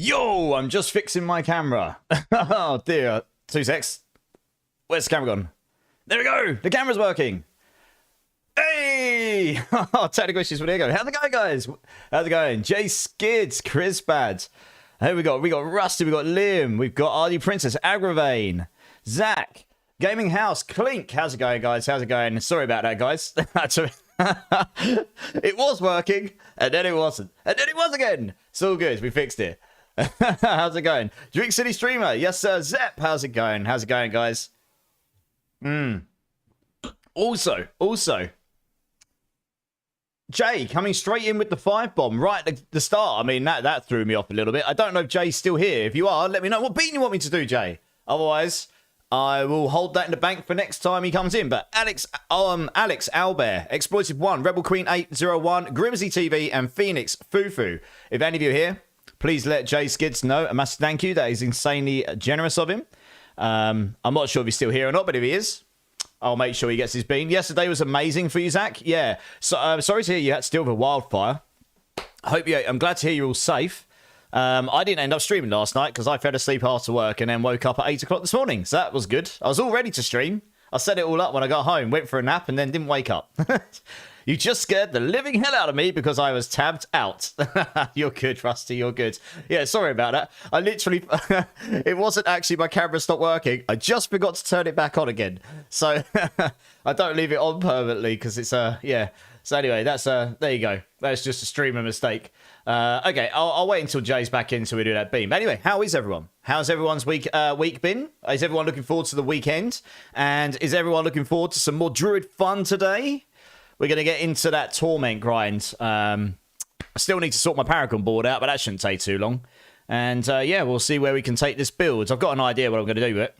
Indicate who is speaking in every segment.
Speaker 1: Yo, I'm just fixing my camera. Oh dear. 2 secs. Where's the camera gone? There we go. The camera's working. Hey! Oh, technical issues. There you go. How's it going, guys? How's it going? Jay Skids, Chris Bad. Hey, we got Rusty, we got Liam, we've got RD Princess, Agravane, Zach, Gaming House, Clink. How's it going, guys? How's it going? Sorry about that, guys. It was working, and then it wasn't. And then it was again. It's all good. We fixed it. How's it going? Drink City Streamer. Yes, sir. Zep. How's it going? How's it going, guys? Also, Jay coming straight in with the 5-bomb right at the start. I mean, that threw me off a little bit. I don't know if Jay's still here. If you are, let me know what beat you want me to do, Jay. Otherwise, I will hold that in the bank for next time he comes in. But Alex Albert, Exploited 1, Rebel Queen 801, Grimsy TV, and Phoenix Fufu. If any of you are here, please let Jay Skids know. A massive thank you. That is insanely generous of him. I'm not sure if he's still here or not, but if he is, I'll make sure he gets his bean. Yesterday was amazing for you, Zach. Yeah. So sorry to hear you had to deal with a wildfire. I'm glad to hear you're all safe. I didn't end up streaming last night because I fell asleep after work and then woke up at 8 o'clock this morning. So that was good. I was all ready to stream. I set it all up when I got home, went for a nap, and then didn't wake up. You just scared the living hell out of me because I was tabbed out. You're good, Rusty. You're good. Yeah, sorry about that. I literally... it wasn't actually my camera stopped working. I just forgot to turn it back on again. So I don't leave it on permanently because it's... yeah. So anyway, that's... there you go. That's just a streamer mistake. Okay, I'll wait until Jay's back in so we do that beam. Anyway, how is everyone? How's everyone's week been? Is everyone looking forward to the weekend? And is everyone looking forward to some more Druid fun today? We're going to get into that Torment grind. I still need to sort my Paragon board out, but that shouldn't take too long. And yeah, we'll see where we can take this build. I've got an idea what I'm going to do with it.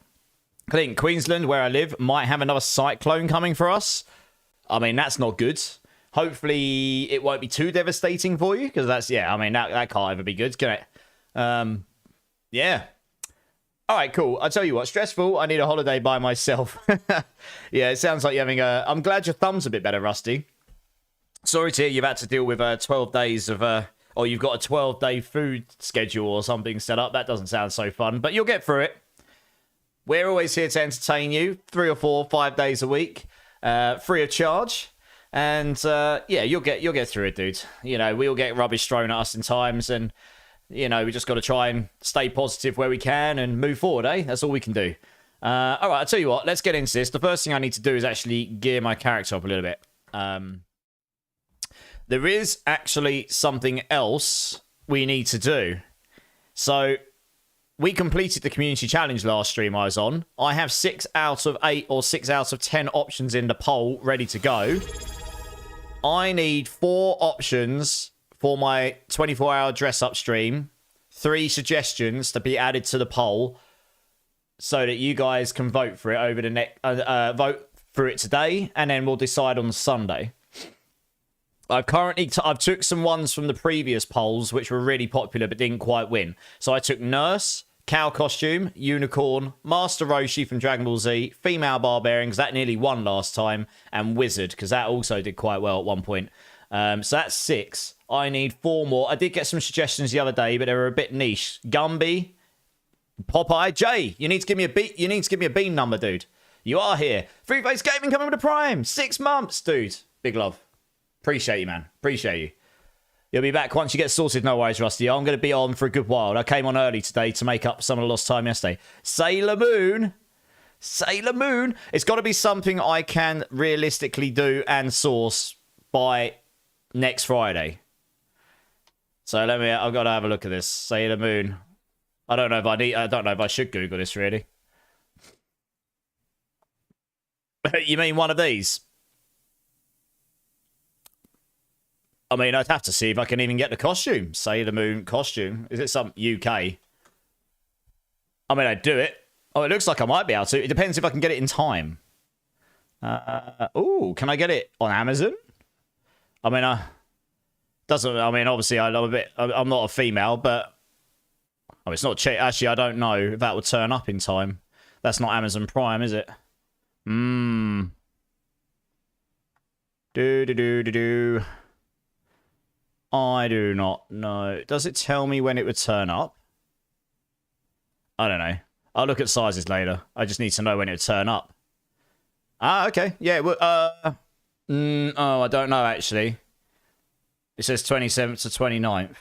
Speaker 1: I think Queensland, where I live, might have another cyclone coming for us. I mean, that's not good. Hopefully, it won't be too devastating for you, because that's, yeah, I mean, that can't ever be good, can it? Yeah. All right, cool. I'll tell you what, stressful. I need a holiday by myself. Yeah, it sounds like you're having a... I'm glad your thumb's a bit better, Rusty. Sorry to hear you've had to deal with 12 days of... or you've got a 12-day food schedule or something set up. That doesn't sound so fun, but you'll get through it. We're always here to entertain you 3 or 4, 5 days a week, free of charge. And yeah, you'll get through it, dude. You know, we'll get rubbish thrown at us in times, and you know, we just got to try and stay positive where we can and move forward, eh? That's all we can do. All right, I'll tell you what. Let's get into this. The first thing I need to do is actually gear my character up a little bit. There is actually something else we need to do. So we completed the community challenge last stream I was on. I have 6 out of 8 or 6 out of 10 options in the poll ready to go. I need 4 options for my 24-hour dress-up stream. 3 suggestions to be added to the poll so that you guys can vote for it over the next... vote for it today, and then we'll decide on Sunday. I've took some ones from the previous polls, which were really popular but didn't quite win. So I took Nurse, Cow Costume, Unicorn, Master Roshi from Dragon Ball Z, Female Barbarian, because that nearly won last time, and Wizard, because that also did quite well at one point. So that's 6. I need 4 more. I did get some suggestions the other day, but they were a bit niche. Gumby, Popeye, Jay. You need to give me a beat. You need to give me a beam number, dude. You are here. Free Face Gaming coming with a Prime. 6 months, dude. Big love. Appreciate you, man. Appreciate you. You'll be back once you get sorted. No worries, Rusty. I'm going to be on for a good while. I came on early today to make up some of the lost time yesterday. Sailor Moon. Sailor Moon. It's got to be something I can realistically do and source by next Friday. So I've got to have a look at this. Sailor Moon. I don't know if I should Google this, really. You mean one of these? I mean, I'd have to see if I can even get the costume. Sailor Moon costume. Is it some UK? I mean, I'd do it. Oh, it looks like I might be able to. It depends if I can get it in time. Oh, can I get it on Amazon? I mean, obviously, I'm not a female, but it's not cheap. Actually, I don't know if that would turn up in time. That's not Amazon Prime, is it? I do not know. Does it tell me when it would turn up? I don't know. I'll look at sizes later. I just need to know when it would turn up. Ah, okay. Yeah, well, oh, I don't know, actually. It says 27th to 29th.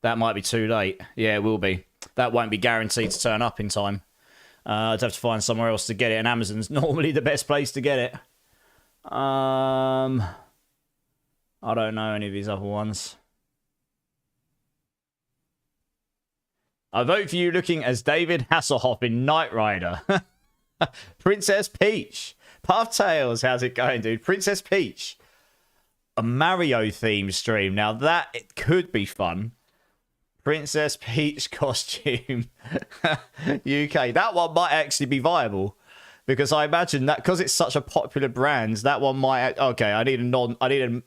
Speaker 1: That might be too late. Yeah, it will be. That won't be guaranteed to turn up in time. I'd have to find somewhere else to get it, and Amazon's normally the best place to get it. I don't know any of these other ones. I vote for you looking as David Hasselhoff in Knight Rider. Princess Peach. Puff Tails, how's it going, dude? Princess Peach. A Mario themed stream. Now that it could be fun. Princess Peach costume. UK. That one might actually be viable. Because I imagine that because it's such a popular brand, that one might... Okay, I need an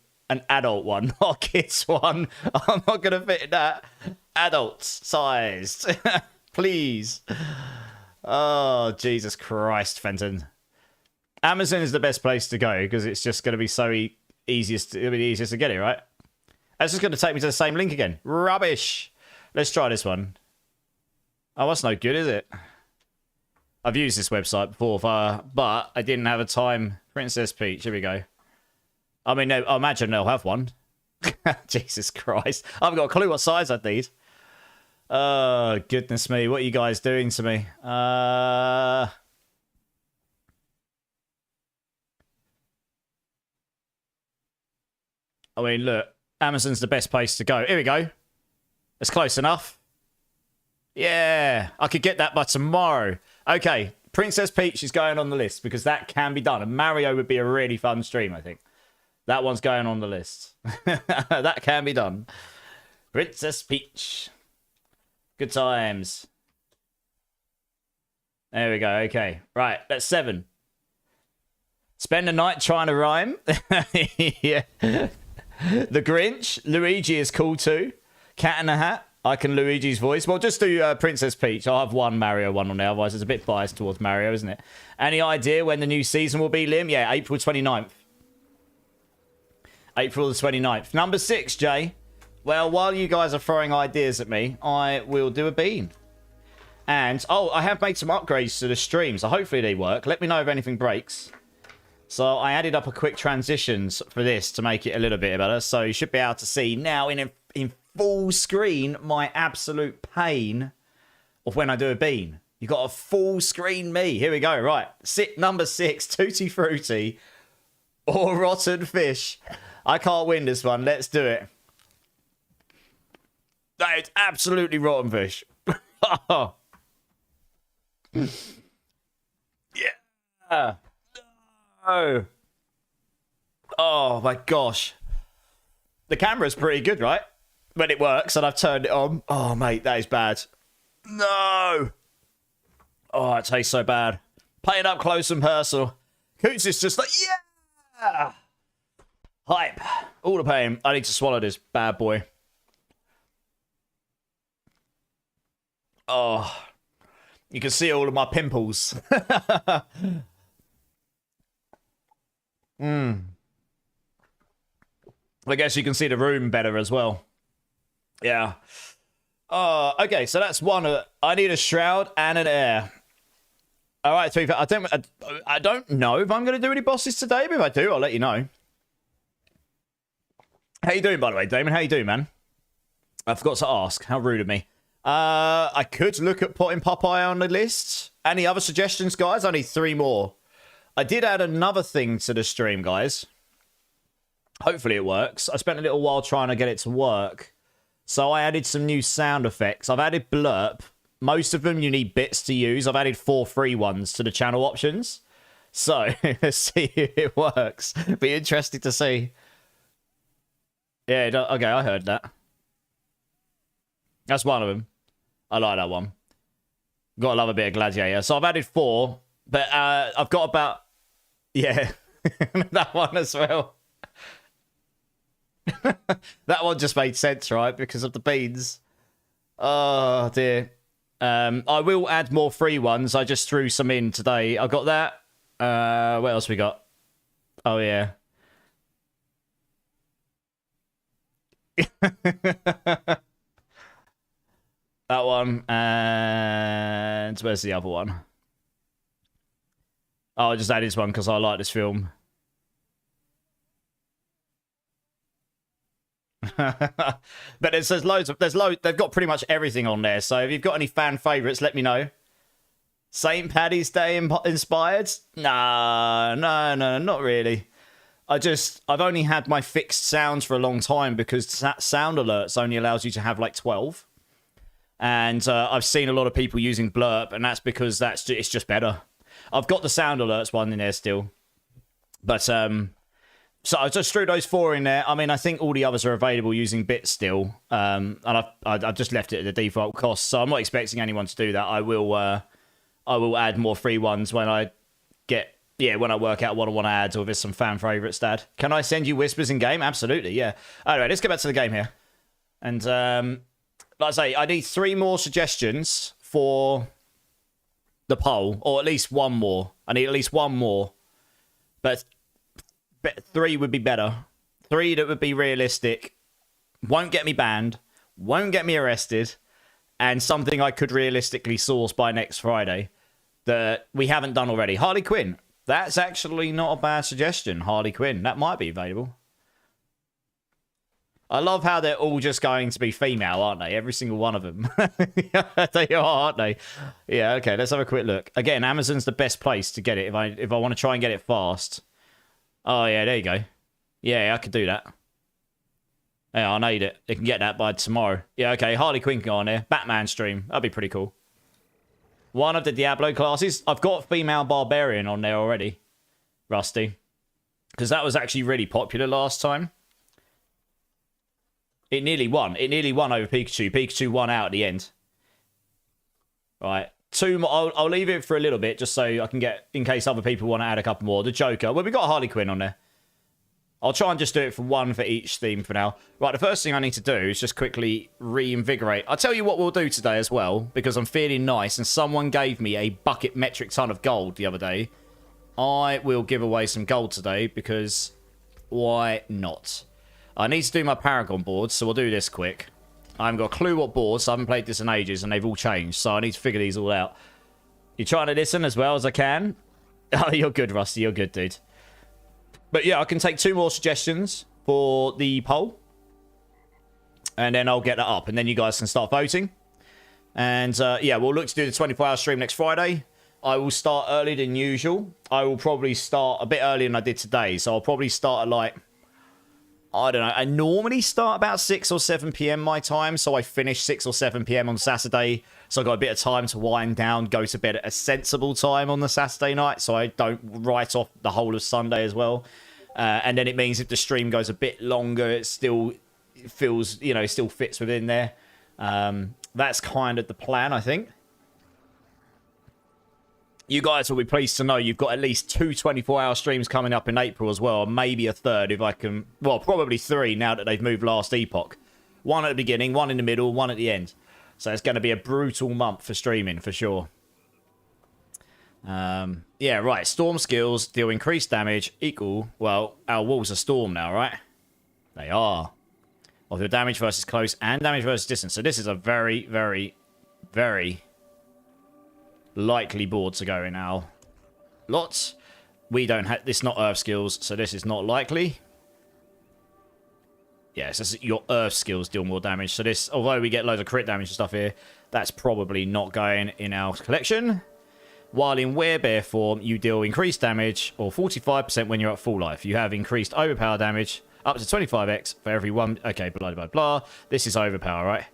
Speaker 1: adult one, not a kids one. I'm not going to fit in that. Adult sized. Please. Oh, Jesus Christ, Fenton. Amazon is the best place to go because it's just going to be so easiest to get it, right? That's just going to take me to the same link again. Rubbish. Let's try this one. Oh, that's no good, is it? I've used this website before, but I didn't have a time. Princess Peach, here we go. I mean, no, I imagine they'll have one. Jesus Christ. I haven't got a clue what size I'd need. Oh, goodness me. What are you guys doing to me? I mean, look. Amazon's the best place to go. Here we go. It's close enough. Yeah. I could get that by tomorrow. Okay. Princess Peach is going on the list because that can be done. And Mario would be a really fun stream, I think. That one's going on the list. That can be done. Princess Peach. Good times. There we go. Okay. Right. That's 7. Spend a night trying to rhyme. Yeah. The Grinch. Luigi is cool too. Cat in a Hat. I can Luigi's voice. Well, just do Princess Peach. I'll have one Mario one on there. Otherwise, it's a bit biased towards Mario, isn't it? Any idea when the new season will be, Liam? Yeah, April 29th. April the 29th. Number 6, Jay. Well, while you guys are throwing ideas at me, I will do a bean. And, oh, I have made some upgrades to the stream, so hopefully they work. Let me know if anything breaks. So I added up a quick transitions for this to make it a little bit better. So you should be able to see now in full screen my absolute pain of when I do a bean. You got a full screen me. Here we go. Right. Number 6, Tutti Frutti or Rotten Fish. I can't win this one. Let's do it. That is absolutely rotten fish. Oh. Yeah. No. Oh my gosh. The camera's pretty good, right? When it works and I've turned it on. Oh, mate, that is bad. No. Oh, it tastes so bad. Playing up close and personal. Coots is just like, yeah. Hype. All the pain. I need to swallow this bad boy. Oh. You can see all of my pimples. I guess you can see the room better as well. Yeah. Okay, so that's one. I need a shroud and an air. All right, to be fair, I don't know if I'm going to do any bosses today, but if I do, I'll let you know. How you doing, by the way, Damon? How you doing, man? I forgot to ask. How rude of me. I could look at putting Popeye on the list. Any other suggestions, guys? I need 3 more. I did add another thing to the stream, guys. Hopefully it works. I spent a little while trying to get it to work. So I added some new sound effects. I've added blurp. Most of them you need bits to use. I've added 4 free ones to the channel options. So let's see if it works. Be interesting to see. Yeah, okay, I heard that. That's one of them. I like that one. Gotta love a bit of Gladiator. So I've added 4, but I've got about... Yeah, that one as well. That one just made sense, right? Because of the beans. Oh, dear. I will add more free ones. I just threw some in today. I got that. What else we got? Oh, yeah. That one. And where's the other one? Oh, I just added this one because I like this film. But there's loads. They've got pretty much everything on there. So if you've got any fan favorites, let me know. St. Paddy's Day inspired? No, not really. I've only had my fixed sounds for a long time because sound alerts only allows you to have like 12. And I've seen a lot of people using Blurp, and that's because it's just better. I've got the sound alerts one in there still. But, so I just threw those 4 in there. I mean, I think all the others are available using bits still. And I've just left it at the default cost, so I'm not expecting anyone to do that. I will add more free ones when I work out what I want to add, or if there's some fan favourites to add. Can I send you whispers in game? Absolutely, yeah. Anyway, let's get back to the game here. And like I say, I need 3 more suggestions for the poll, or at least 1 more. I need at least 1 more. But 3 would be better. 3 that would be realistic, won't get me banned, won't get me arrested, and something I could realistically source by next Friday that we haven't done already. Harley Quinn. That's actually not a bad suggestion. Harley Quinn. That might be available. I love how they're all just going to be female, aren't they? Every single one of them. They are, aren't they? Yeah, okay, let's have a quick look. Again, Amazon's the best place to get it if I want to try and get it fast. Oh, yeah, there you go. Yeah, I could do that. Yeah, I need it. They can get that by tomorrow. Yeah, okay, Harley Quinn can go on there. Batman stream. That'd be pretty cool. One of the Diablo classes. I've got female barbarian on there already. Rusty. Because that was actually really popular last time. It nearly won. It nearly won over Pikachu. Pikachu won out at the end. Right. 2 more. I'll leave it for a little bit just so I can get, in case other people want to add a couple more. The Joker. Well, we got Harley Quinn on there. I'll try and just do it for 1 for each theme for now. Right, the first thing I need to do is just quickly reinvigorate. I'll tell you what we'll do today as well, because I'm feeling nice, and someone gave me a bucket metric ton of gold the other day. I will give away some gold today, because why not? I need to do my Paragon boards, so we'll do this quick. I haven't got a clue what boards, so I haven't played this in ages, and they've all changed, so I need to figure these all out. You're trying to listen as well as I can? Oh, you're good, Rusty. You're good, dude. But yeah, I can take 2 more suggestions for the poll. And then I'll get that up. And then you guys can start voting. And yeah, we'll look to do the 24-hour stream next Friday. I will start earlier than usual. I will probably start a bit earlier than I did today. So I'll probably start at like, I don't know. I normally start about 6 or 7 p.m. my time. So I finish 6 or 7 p.m. on Saturday. So I've got a bit of time to wind down, go to bed at a sensible time on the Saturday night. So I don't write off the whole of Sunday as well. And then it means if the stream goes a bit longer, it still feels, you know, it still fits within there. That's kind of the plan, I think. You guys will be pleased to know you've got at least 2 24-hour streams coming up in April as well. Maybe a third if I can... Well, probably 3 now that they've moved last epoch. 1 at the beginning, 1 in the middle, 1 at the end. So it's going to be a brutal month for streaming, for sure. Yeah, right. Storm skills deal increased damage equal... Well, our walls are storm now, right? They are. Of your damage versus close and damage versus distance. So this is a very, very, very likely board to go in our lots. We don't have... This is not earth skills, so this is not likely. Yes, yeah, so your earth skills deal more damage. So this, although we get loads of crit damage and stuff here, that's probably not going in our collection. While in werebear form, you deal increased damage, or 45% when you're at full life. You have increased overpower damage, up to 25x for every 1... Okay, blah, blah, blah. This is overpower, right?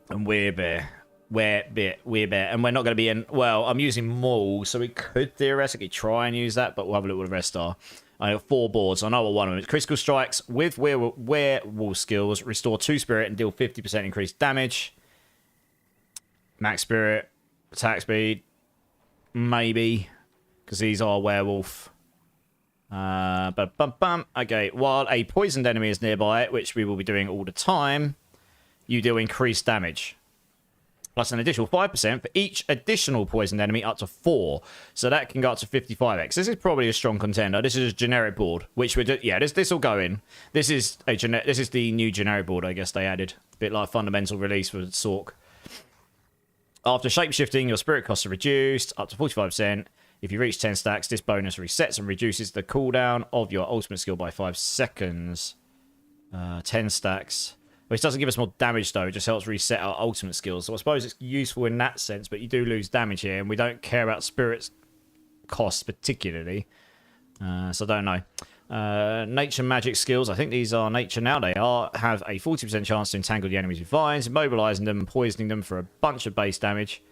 Speaker 1: And werebear. Werebear. And we're not going to be in... Well, I'm using maul, so we could theoretically try and use that, but we'll have a look what the rest are. I have 4 boards. I know what one of them is. Critical strikes with werewolf skills. Restore 2 spirit and deal 50% increased damage. Max spirit. Attack speed. Maybe. Because these are werewolf. Okay. While a poisoned enemy is nearby, which we will be doing all the time, you deal increased damage. Plus an additional 5% for each additional poisoned enemy up to 4. So that can go up to 55x. This is probably a strong contender. This is a generic board, which we do. Yeah, this will go in. This is the new generic board, I guess they added. A bit like fundamental release for Sork. After shapeshifting, your spirit costs are reduced up to 45%. If you reach 10 stacks, this bonus resets and reduces the cooldown of your ultimate skill by 5 seconds. 10 stacks. Which doesn't give us more damage, though. It just helps reset our ultimate skills. So I suppose it's useful in that sense, but you do lose damage here, and we don't care about spirit's costs particularly. So I don't know. Nature magic skills. I think these are nature now. They have a 40% chance to entangle the enemies with vines, immobilizing them and poisoning them for a bunch of base damage.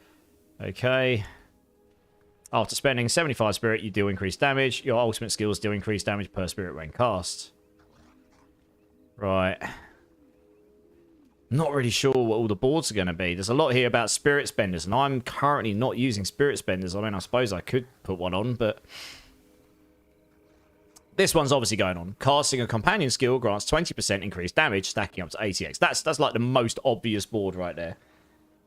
Speaker 1: Okay. After spending 75 spirit, you deal increased damage. Your ultimate skills deal increased damage per spirit when cast. Right. Not really sure what all the boards are going to be. There's a lot here about spirit spenders, and I'm currently not using spirit spenders. I mean, I suppose I could put one on, but this one's obviously going on. Casting a companion skill grants 20% increased damage, stacking up to 80x. That's like the most obvious board right there.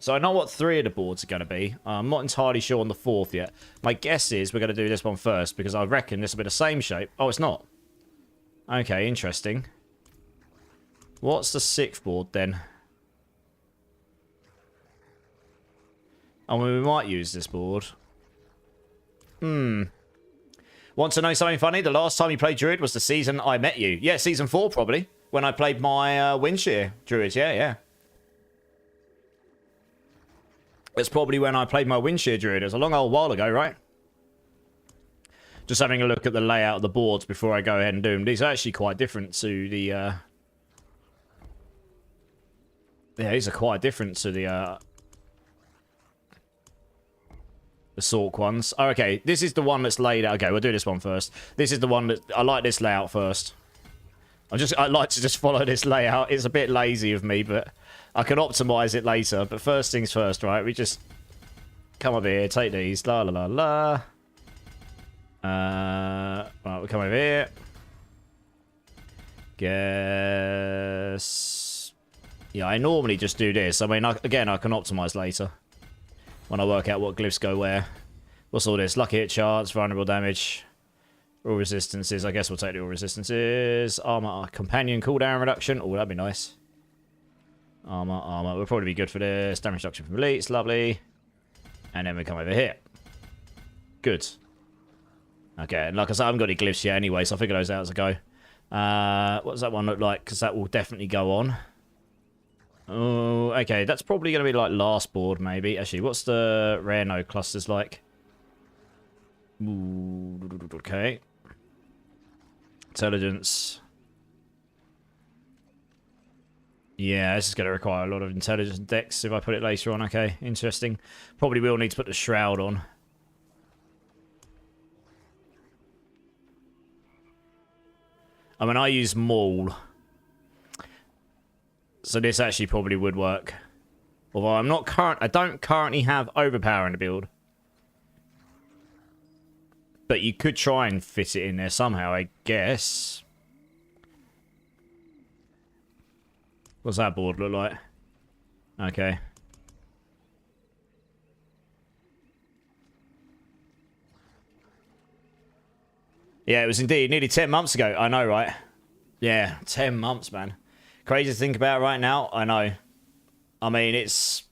Speaker 1: So I know what 3 of the boards are going to be. I'm not entirely sure on the 4th yet. My guess is we're going to do this one first, because I reckon this will be the same shape. Oh, it's not. Okay, interesting. What's the 6th board then? I mean, we might use this board. Want to know something funny? The last time you played Druid was the season I met you. Yeah, season 4 probably. When I played my Windshear Druid. Yeah. It's probably when I played my Windshear Druid. It was a long old while ago, right? Just having a look at the layout of the boards before I go ahead and do them. These are actually quite different to the... Yeah, these are quite different to the Sork ones. Oh, okay, this is the one that's laid out. Okay, we'll do this one first. This is the one that... I like this layout first. I like to just follow this layout. It's a bit lazy of me, but I can optimize it later. But first things first, right? We just come over here, take these. La la la la. Right, we come over here. Guess... Yeah, I normally just do this. I mean, again, I can optimize later. When I work out what glyphs go where. What's all this? Lucky hit chance, vulnerable damage, all resistances. I guess we'll take the all resistances. Armor, companion cooldown reduction. Oh, that'd be nice. Armor. Will probably be good for this. Damage reduction from elites. Lovely. And then we come over here. Good. Okay, and like I said, I haven't got any glyphs yet anyway, so I'll figure those out as I go. What does that one look like? Because that will definitely go on. Oh, okay, that's probably going to be like last board, maybe. Actually, what's the rare node clusters like? Ooh, okay. Intelligence. Yeah, this is going to require a lot of intelligence decks if I put it later on. Okay, interesting. Probably will need to put the shroud on. I mean, I use Maul. So this actually probably would work. Although I don't currently have Overpower in the build. But you could try and fit it in there somehow, I guess. What's that board look like? Okay. Yeah, it was indeed nearly 10 months ago. I know, right? Yeah, 10 months, man. Crazy to think about right now. I know. I mean, it's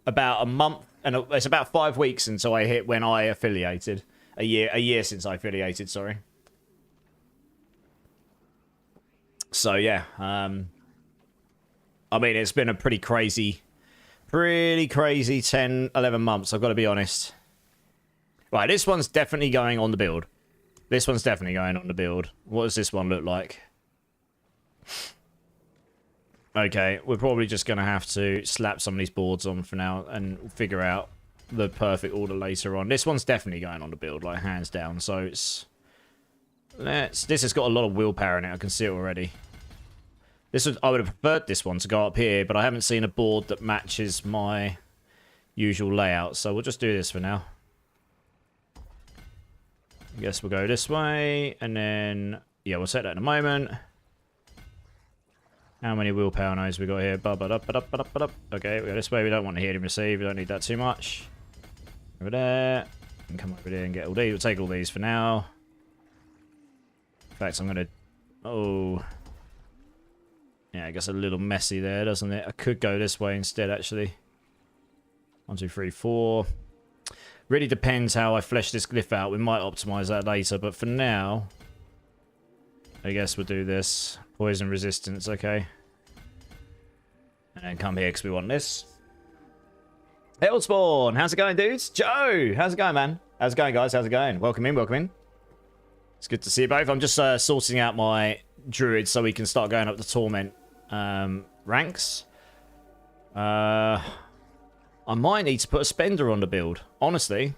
Speaker 1: about a month, and it's about 5 weeks until I hit when I affiliated. A year since I affiliated, sorry. So, yeah. I mean, it's been a pretty crazy 10, 11 months, I've got to be honest. Right, this one's definitely going on the build. This one's definitely going on the build. What does this one look like? Okay, we're probably just going to have to slap some of these boards on for now and figure out the perfect order later on. This one's definitely going on the build, like, hands down. So it's... This has got a lot of willpower in it. I can see it already. I would have preferred this one to go up here, but I haven't seen a board that matches my usual layout. So we'll just do this for now. I guess we'll go this way, and then... Yeah, we'll set that in a moment. How many willpower nodes we got here? Okay, we go this way. We don't want to hear and receive. We don't need that too much. Over there. And come over there and get all these. We'll take all these for now. In fact, I'm going to... Oh. Yeah, it gets a little messy there, doesn't it? I could go this way instead, actually. 1, 2, 3, 4. Really depends how I flesh this glyph out. We might optimize that later, but for now, I guess we'll do this. Poison resistance, okay. And then come here because we want this. Hellspawn, how's it going, dudes? Joe, how's it going, man? How's it going, guys? How's it going? Welcome in, welcome in. It's good to see you both. I'm just sorting out my Druid so we can start going up the Torment ranks. I might need to put a Spender on the build, honestly.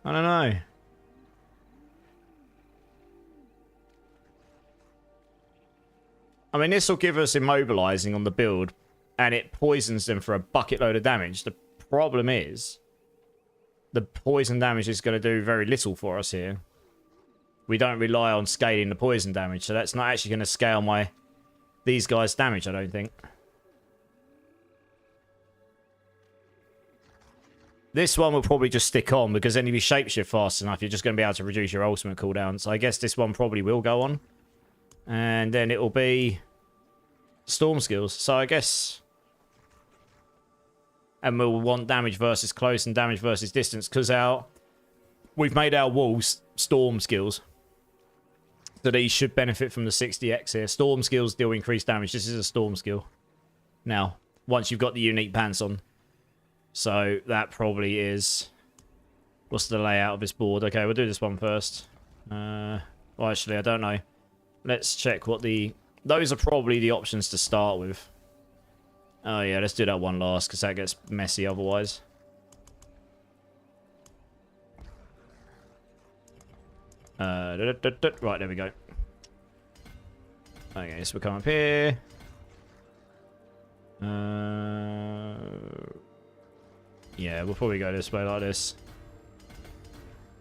Speaker 1: I don't know. I mean, this will give us immobilizing on the build, and it poisons them for a bucket load of damage. The problem is, the poison damage is going to do very little for us here. We don't rely on scaling the poison damage, so that's not actually going to scale these guys' damage, I don't think. This one will probably just stick on, because then if you shapeshift fast enough, you're just going to be able to reduce your ultimate cooldown. So I guess this one probably will go on. And then it will be storm skills. So I guess... And we'll want damage versus close and damage versus distance, because we've made our walls storm skills. So these should benefit from the 60x here. Storm skills deal increased damage. This is a storm skill. Now, once you've got the unique pants on. So that probably is... What's the layout of this board? Okay, we'll do this one first. Well, actually, I don't know. Let's check what the... Those are probably the options to start with. Oh yeah, let's do that one last, because that gets messy otherwise. Right, there we go. Okay, so we'll come up here. Yeah, we'll probably go this way like this.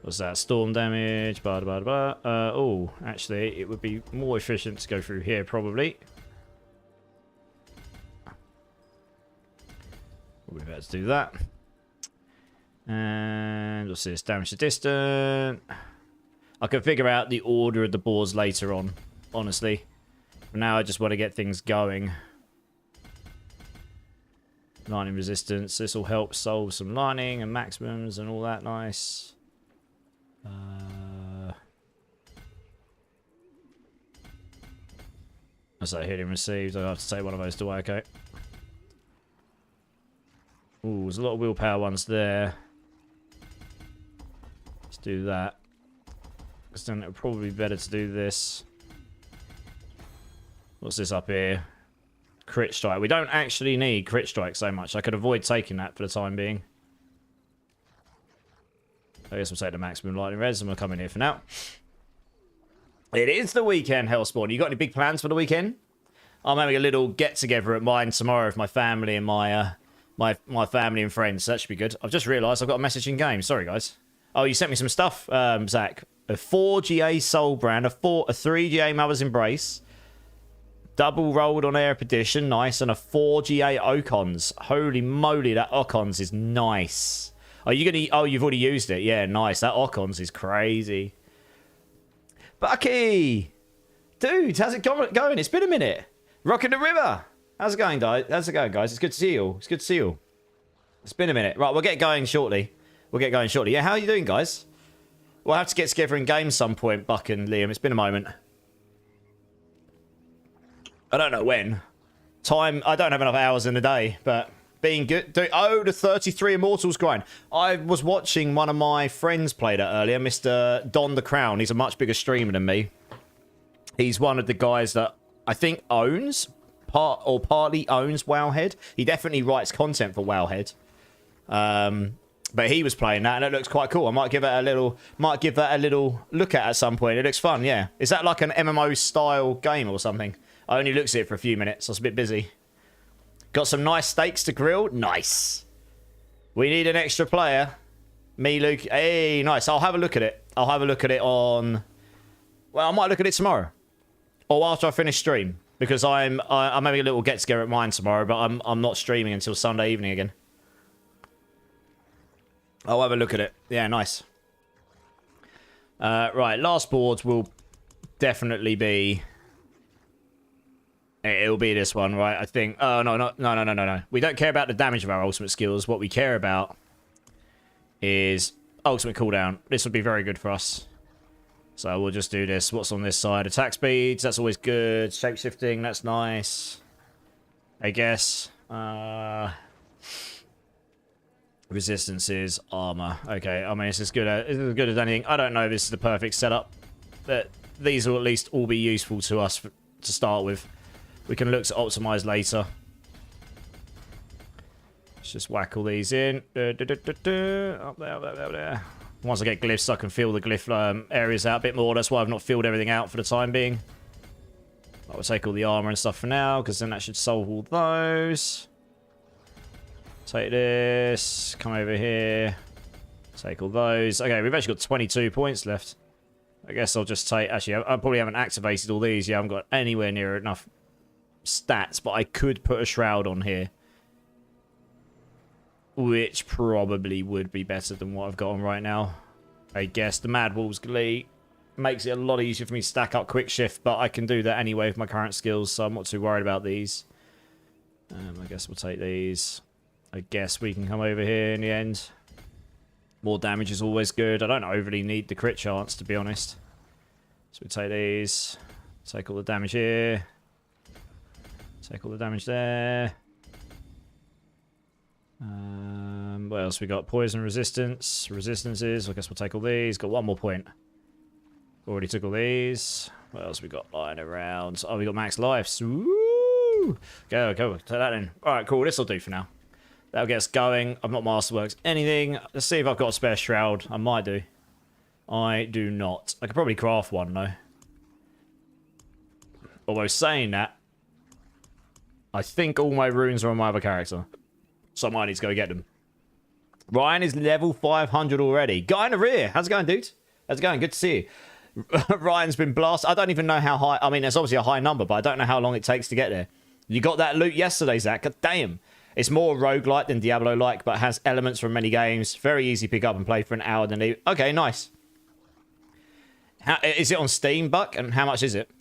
Speaker 1: What's that? Storm damage, blah, blah, blah. Oh, actually, it would be more efficient to go through here, probably. We're about to do that. And what's this? Damage to distant. I can figure out the order of the boards later on, honestly. For now, I just want to get things going. Lightning resistance. This will help solve some lightning and maximums and all that nice. What's that? Healing received. I'll have to take one of those to work out. Ooh, there's a lot of willpower ones there. Let's do that. Because then it would probably be better to do this. What's this up here? Crit strike. We don't actually need crit strike so much. I could avoid taking that for the time being. I guess we'll take the maximum lightning res and we'll come in here for now. It is the weekend, Hellspawn. You got any big plans for the weekend? I'm having a little get-together at mine tomorrow with my family and my family and friends. So that should be good. I've just realised I've got a message in game. Sorry, guys. Oh, you sent me some stuff, Zach. A 4GA Soul Brand, a 3GA Mother's Embrace, double rolled on Air Edition, nice, and a 4GA Ocons. Holy moly, that Ocons is nice. Are you gonna? Oh, you've already used it. Yeah, nice. That Ocons is crazy. Bucky, dude, how's it going? It's been a minute. Rocking the river. How's it going, guys? How's it going, guys? It's good to see you all. It's good to see you all. It's been a minute. Right, we'll get going shortly. Yeah, how are you doing, guys? We'll have to get together in game some point, Buck and Liam. It's been a moment. I don't know when. Time, I don't have enough hours in the day, but being good. Oh, the 33 Immortals grind. I was watching one of my friends play that earlier, Mr. Don the Crown. He's a much bigger streamer than me. He's one of the guys that I think owns, partly owns Wowhead. He definitely writes content for Wowhead. But he was playing that, and it looks quite cool. I might give that a little look at some point. It looks fun, yeah. Is that like an MMO style game or something? I only looked at it for a few minutes. I was a bit busy. Got some nice steaks to grill. Nice. We need an extra player. Me, Luke. Hey, nice. I'll have a look at it. I'll have a look at it on... Well, I might look at it tomorrow. Or after I finish stream. Because I'm having a little get-together at mine tomorrow, but I'm not streaming until Sunday evening again. I'll have a look at it. Yeah, nice. Right, last boards will definitely be... It'll be this one, right? I think. Oh, no. We don't care about the damage of our ultimate skills. What we care about is ultimate cooldown. This would be very good for us. So we'll just do this. What's on this side? Attack speeds, that's always good. Shapeshifting, that's nice. I guess. Resistances, armor. Okay, I mean, it's as good as anything. I don't know if this is the perfect setup, but these will at least all be useful to us to start with. We can look to optimize later. Let's just whack all these in. Up there, up there. Once I get glyphs, I can fill the glyph areas out a bit more. That's why I've not filled everything out for the time being. I will take all the armor and stuff for now, because then that should solve all those. Take this. Come over here. Take all those. Okay, we've actually got 22 points left. I guess I'll just take... Actually, I probably haven't activated all these. Yeah, I haven't got anywhere near enough stats, but I could put a shroud on here, which probably would be better than what I've got on right now. I guess the Mad Wolves Glee makes it a lot easier for me to stack up quick shift, but I can do that anyway with my current skills, so I'm not too worried about these. I guess we'll take these. I guess we can come over here in the end. More damage is always good. I don't overly need the crit chance, to be honest. So we take these. Take all the damage here. Take all the damage there. What else we got? Poison resistance. Resistances. I guess we'll take all these. Got one more point. Already took all these. What else we got lying around? Oh, we got max lives. Woo! Go. Take that in. Alright, cool. This'll do for now. That'll get us going. I've not masterworks anything. Let's see if I've got a spare shroud. I might do. I do not. I could probably craft one, though. Although saying that, I think all my runes are on my other character. So I might need to go get them. Ryan is level 500 already. Guy in the rear. How's it going, dude? How's it going? Good to see you. Ryan's been blasted. I don't even know how high. I mean, it's obviously a high number, but I don't know how long it takes to get there. You got that loot yesterday, Zach. God damn. It's more roguelike than Diablo-like, but has elements from many games. Very easy to pick up and play for an hour. Then leave. Okay, nice. How, is it on Steam, Buck? And how much is it?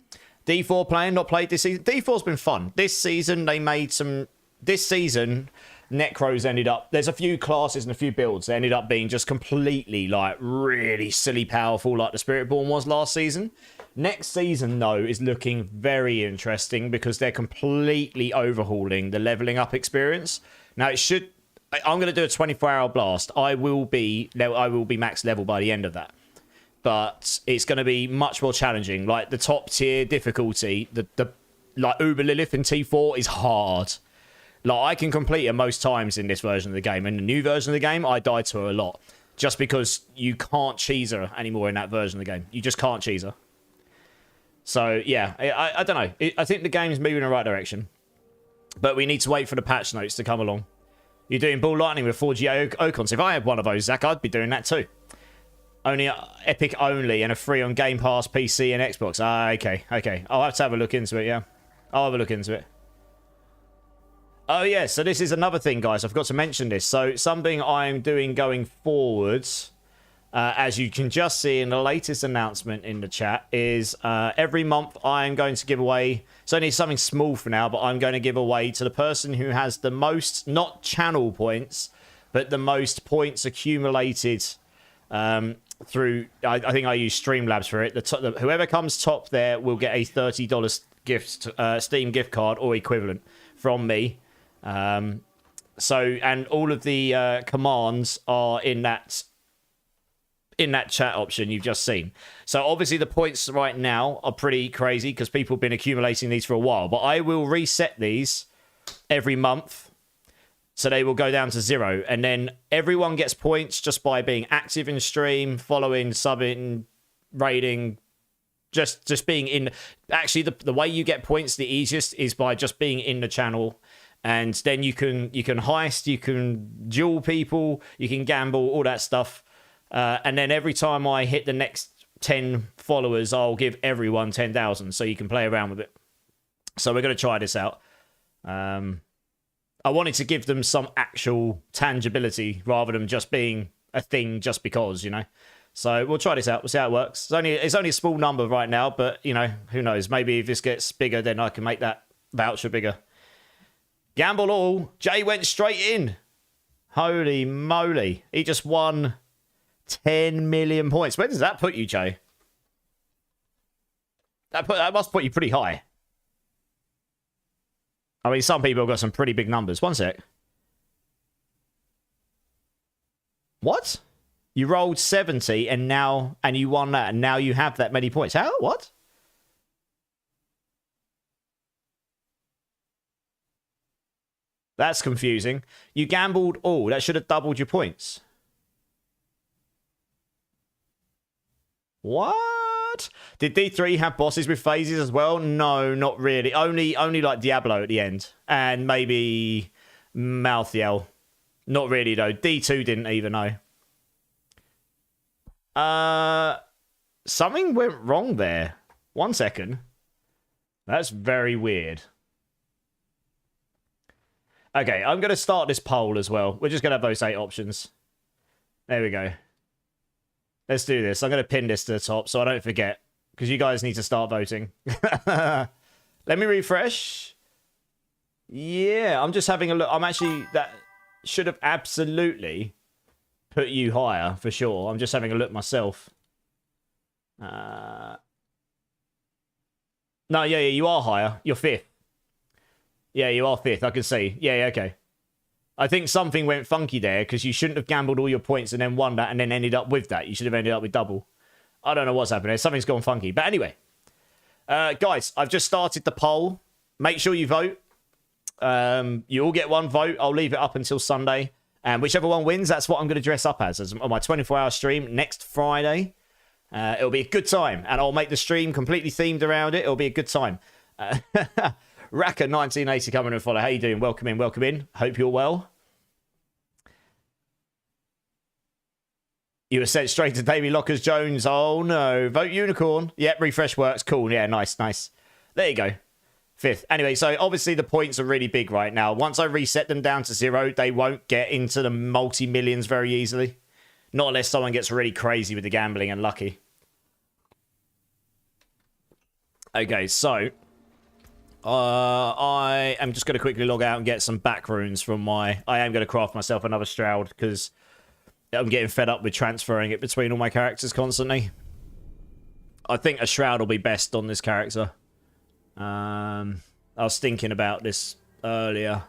Speaker 1: D4 playing, not played this season. D4's been fun. This season, they made some... This season, Necros ended up... There's a few classes and a few builds. They ended up being just completely, like, really silly powerful, like the Spiritborn was last season. Next season, though, is looking very interesting because they're completely overhauling the leveling up experience. Now, it should... I'm going to do a 24-hour blast. I will be max level by the end of that. But it's going to be much more challenging. Like, the top tier difficulty, like, Uber Lilith in T4 is hard. Like, I can complete it most times in this version of the game. In the new version of the game, I die to her a lot. Just because you can't cheese her anymore in that version of the game. You just can't cheese her. So, yeah, I don't know. I think the game's moving in the right direction. But we need to wait for the patch notes to come along. You're doing Ball Lightning with 4G Ocons. If I had one of those, Zach, I'd be doing that too. Only Epic only and a free on Game Pass, PC and Xbox. Ah, okay. I'll have to have a look into it, yeah. I'll have a look into it. Oh, yeah, so this is another thing, guys. I forgot to mention this. So, something I'm doing going forwards, as you can just see in the latest announcement in the chat, is every month I'm going to give away... It's only something small for now, but I'm going to give away to the person who has the most, not channel points, but the most points accumulated... through, I think I use Streamlabs for it. Whoever comes top there will get a $30 gift, Steam gift card or equivalent from me. So, and all of the commands are in that chat option you've just seen. So obviously the points right now are pretty crazy because people have been accumulating these for a while. But I will reset these every month. So they will go down to 0. And then everyone gets points just by being active in stream, following, subbing, raiding, just being in. Actually, the way you get points the easiest is by just being in the channel. And then you can heist, you can duel people, you can gamble, all that stuff. And then every time I hit the next 10 followers, I'll give everyone 10,000. So you can play around with it. So we're going to try this out. I wanted to give them some actual tangibility rather than just being a thing just because, you know. So we'll try this out. We'll see how it works. It's only a small number right now, but, you know, who knows? Maybe if this gets bigger, then I can make that voucher bigger. Gamble all. Jay went straight in. Holy moly. He just won 10 million points. Where does that put you, Jay? That must put you pretty high. I mean, some people have got some pretty big numbers. One sec. What? You rolled 70 and you won that and now you have that many points. How? What? That's confusing. You gambled all. That should have doubled your points. What? Did D3 have bosses with phases as well? No, not really. Only like Diablo at the end. And maybe Malthiel. Not really, though. D2 didn't even know. Something went wrong there. 1 second. That's very weird. Okay, I'm going to start this poll as well. We're just going to have those 8 options. There we go. Let's do this. I'm going to pin this to the top so I don't forget. Because you guys need to start voting. Let me refresh. Yeah, I'm just having a look. I'm actually... That should have absolutely put you higher, for sure. I'm just having a look myself. No, yeah, you are higher. You're 5th. Yeah, you are 5th. I can see. Yeah, okay. I think something went funky there because you shouldn't have gambled all your points and then won that and then ended up with that. You should have ended up with double. I don't know what's happening. Something's gone funky. But anyway, guys, I've just started the poll. Make sure you vote. You all get 1 vote. I'll leave it up until Sunday. And whichever one wins, that's what I'm going to dress up as on my 24-hour stream next Friday. It'll be a good time. And I'll make the stream completely themed around it. It'll be a good time. Raka 1980 coming and follow. How you doing? Welcome in, welcome in. Hope you're well. You were sent straight to Davy Lockers Jones. Oh no. Vote Unicorn. Yep, refresh works. Cool. Yeah, nice, nice. There you go. 5th. Anyway, so obviously the points are really big right now. Once I reset them down to 0, they won't get into the multi-millions very easily. Not unless someone gets really crazy with the gambling and lucky. Okay, so... I am just going to quickly log out and get some back runes from my... I am going to craft myself another Shroud because I'm getting fed up with transferring it between all my characters constantly. I think a Shroud will be best on this character. I was thinking about this earlier.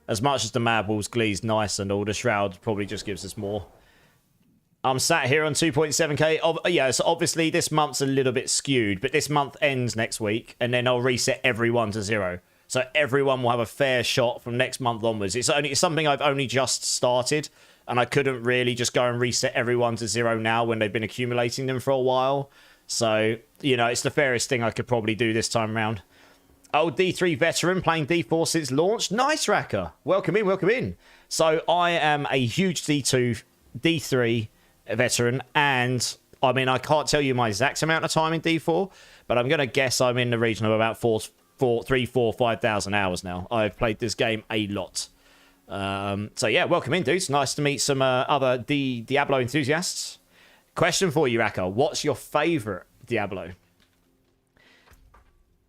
Speaker 1: As much as the Mad Wolves Glee's nice and all, the Shroud probably just gives us more. I'm sat here on 2.7k. Yeah, so obviously this month's a little bit skewed, but this month ends next week, and then I'll reset everyone to 0. So everyone will have a fair shot from next month onwards. It's something I've only just started, and I couldn't really just go and reset everyone to 0 now when they've been accumulating them for a while. So, you know, it's the fairest thing I could probably do this time around. Oh, D3 veteran playing D4 since launch. Nice, Raka. Welcome in, welcome in. So I am a huge D3 veteran, and I mean, I can't tell you my exact amount of time in D4, but I'm going to guess I'm in the region of about 5,000 hours now. I've played this game a lot. So yeah, welcome in, dudes. Nice to meet some other Diablo enthusiasts. Question for you, Raka. What's your favorite Diablo?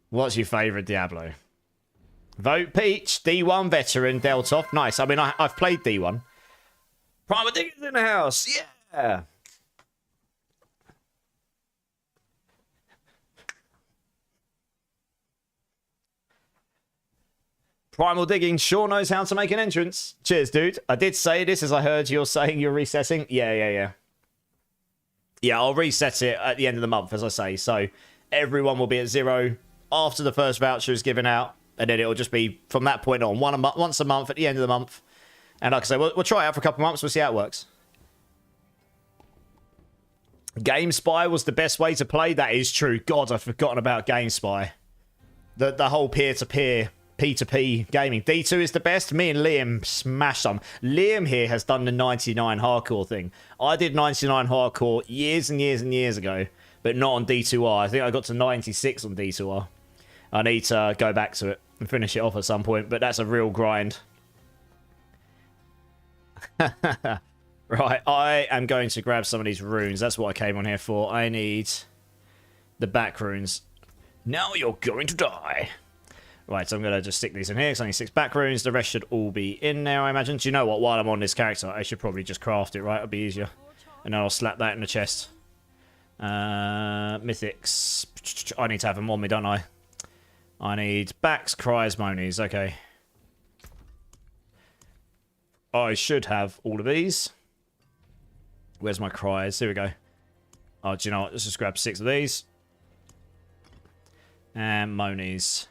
Speaker 1: What's your favorite Diablo? Vote Peach, D1 veteran, Deltoff. Nice. I mean, I've played D1. Primal Diggers in the house. Yeah. Primal Digging sure knows how to make an entrance. Cheers, dude. I did say this as I heard you're saying you're resetting. Yeah. Yeah, I'll reset it at the end of the month, as I say. So everyone will be at 0 after the first voucher is given out. And then it'll just be from that point on, once a month at the end of the month. And like I say, we'll try it out for a couple of months. We'll see how it works. GameSpy was the best way to play. That is true. God, I've forgotten about GameSpy. The whole peer-to-peer, P2P gaming. D2 is the best. Me and Liam smashed some. Liam here has done the 99 hardcore thing. I did 99 hardcore years and years and years ago, but not on D2R. I think I got to 96 on D2R. I need to go back to it and finish it off at some point, but that's a real grind. Right, I am going to grab some of these runes. That's what I came on here for. I need the back runes. Now you're going to die. Right, so I'm going to just stick these in here because I need 6 back runes. The rest should all be in there, I imagine. Do you know what? While I'm on this character, I should probably just craft it, right? It'll be easier. And then I'll slap that in the chest. Mythics. I need to have them on me, don't I? I need backs, cries, monies. Okay. I should have all of these. Where's my cries? Here we go. Oh, do you know what? Let's just grab 6 of these. And monies.